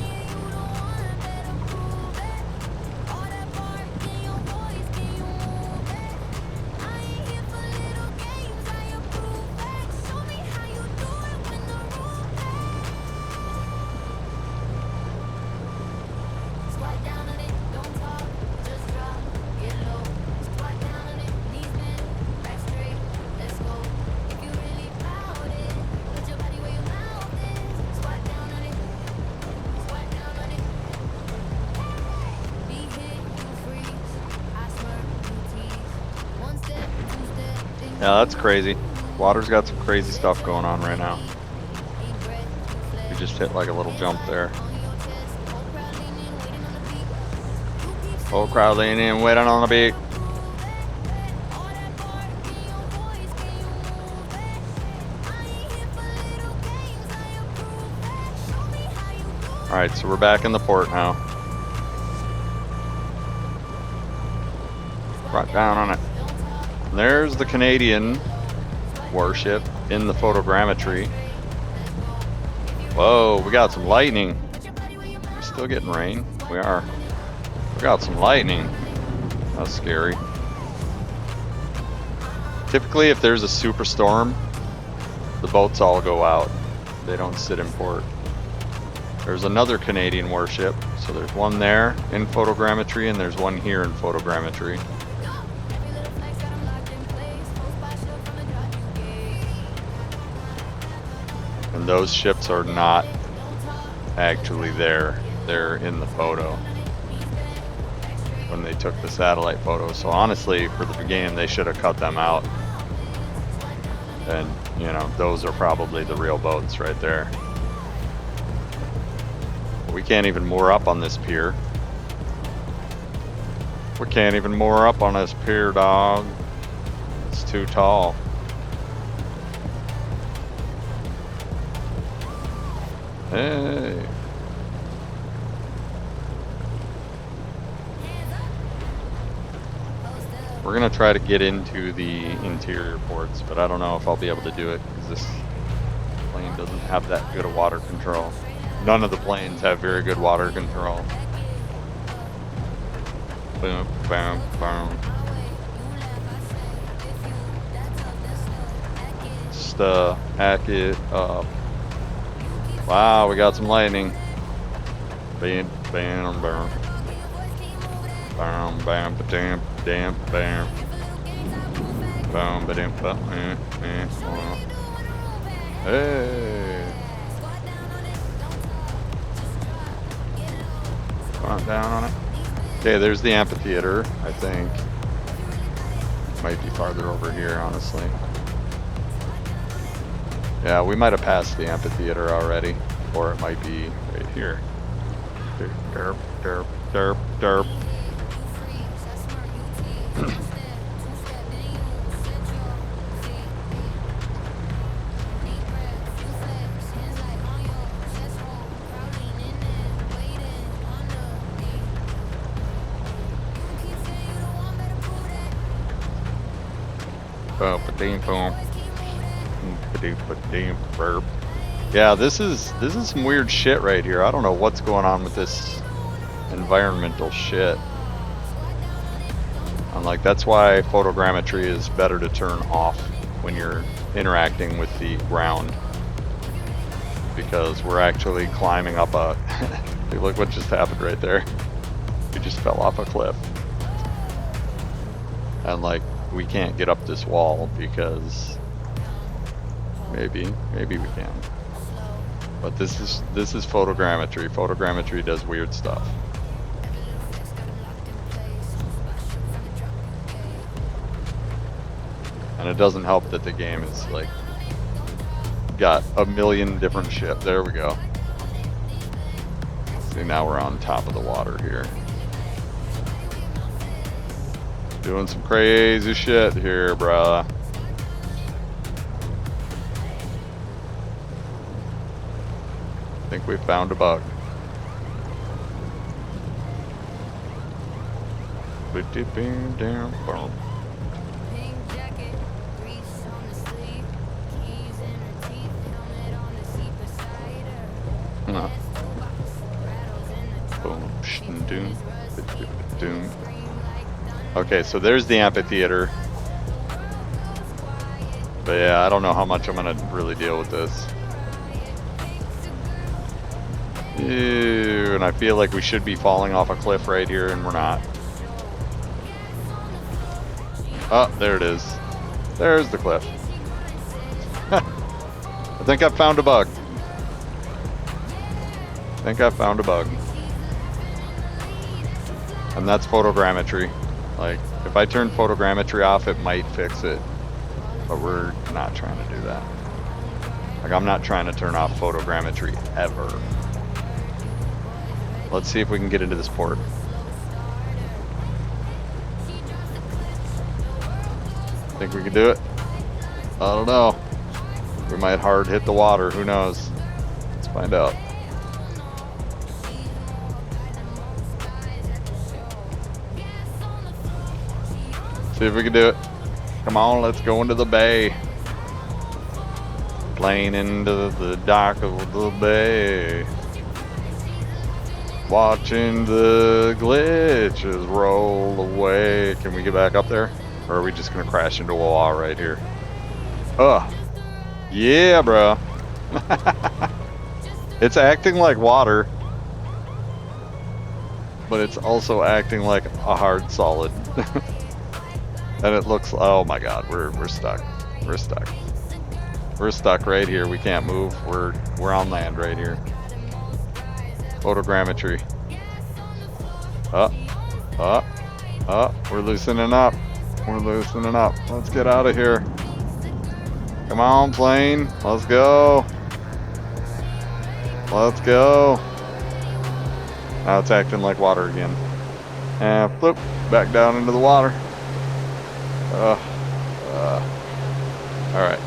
Yeah, that's crazy. Water's got some crazy stuff going on right now. We just hit like a little jump there. Whole crowd leaning in, waiting on the beat. Alright, so we're back in the port now. Right down on it. And there's the Canadian warship in the photogrammetry. Whoa, we got some lightning. We're still getting rain. We are. We got some lightning. That's scary. Typically, if there's a superstorm, the boats all go out. They don't sit in port. There's another Canadian warship. So there's one there in photogrammetry, and there's one here in photogrammetry. And those ships are not actually there. They're in the photo when they took the satellite photo. So honestly, for the game, they should have cut them out. And, you know, those are probably the real boats right there. We can't even moor up on this pier. We can't even moor up on this pier, dog. It's too tall. Hey. We're gonna try to get into the interior ports, but I don't know if I'll be able to do it because this plane doesn't have that good of water control. None of the planes have very good water control. Boom, boom, boom. Just hack it up. Wow, we got some lightning. Bam, bam, bam. Bam, bam, ba-dam, bam, bam. Bam, ba-dam, ba-dam, bam. Hey. Going down on it. Okay, there's the amphitheater, I think. Might be farther over here, honestly. Yeah, we might have passed the amphitheater already, or it might be right here. Derp, derp, derp, derp. Yeah, this is some weird shit right here. I don't know what's going on with this environmental shit. I'm like, that's why photogrammetry is better to turn off when you're interacting with the ground, because we're actually climbing up a hey, look what just happened right there. We just fell off a cliff. And like, we can't get up this wall because maybe we can. But this is photogrammetry. Photogrammetry does weird stuff. And it doesn't help that the game is like got a million different shit. There we go. See, now we're on top of the water here. Doing some crazy shit here, bruh. I think we found a bug. Pink jacket, grease on the sleeve, keys in her teeth, helmet on the seat beside her. No. Gas toolbox, rattles in the trunk. Boom, psh, and doom, Rusty, doom. scream like thunder. Okay, so there's the amphitheater. But yeah, I don't know how much I'm gonna really deal with this. Ew, and I feel like we should be falling off a cliff right here, and we're not. Oh, there it is. There's the cliff. I think I found a bug. And that's photogrammetry. Like, if I turn photogrammetry off, it might fix it. but we're not trying to do that. Like, I'm not trying to turn off photogrammetry ever. Let's see if we can get into this port. Think we can do it? I don't know. We might hard hit the water. Who knows? Let's find out. See if we can do it. Come on, let's go into the bay. Plane into the dock of the bay. Watching the glitches roll away. Can we get back up there? Or are we just gonna crash into a wall right here? Yeah, bro. It's acting like water, but it's also acting like a hard solid. And it looks, oh my god, we're stuck. We're stuck. We're stuck right here. We can't move. We're on land right here. Photogrammetry. We're loosening up. We're loosening up. Let's get out of here. Come on, plane. Let's go. Let's go. Now it's acting like water again. And flip back down into the water. Alright.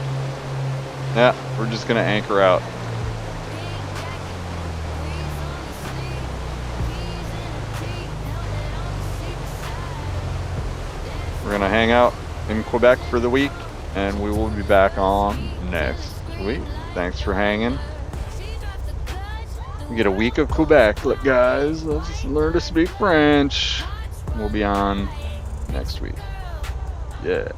Yeah, we're just gonna anchor out. We're gonna hang out in Quebec for the week, and we will be back on next week. Thanks for hanging. We get a week of Quebec. Look, guys, let's learn to speak French. We'll be on next week. Yeah.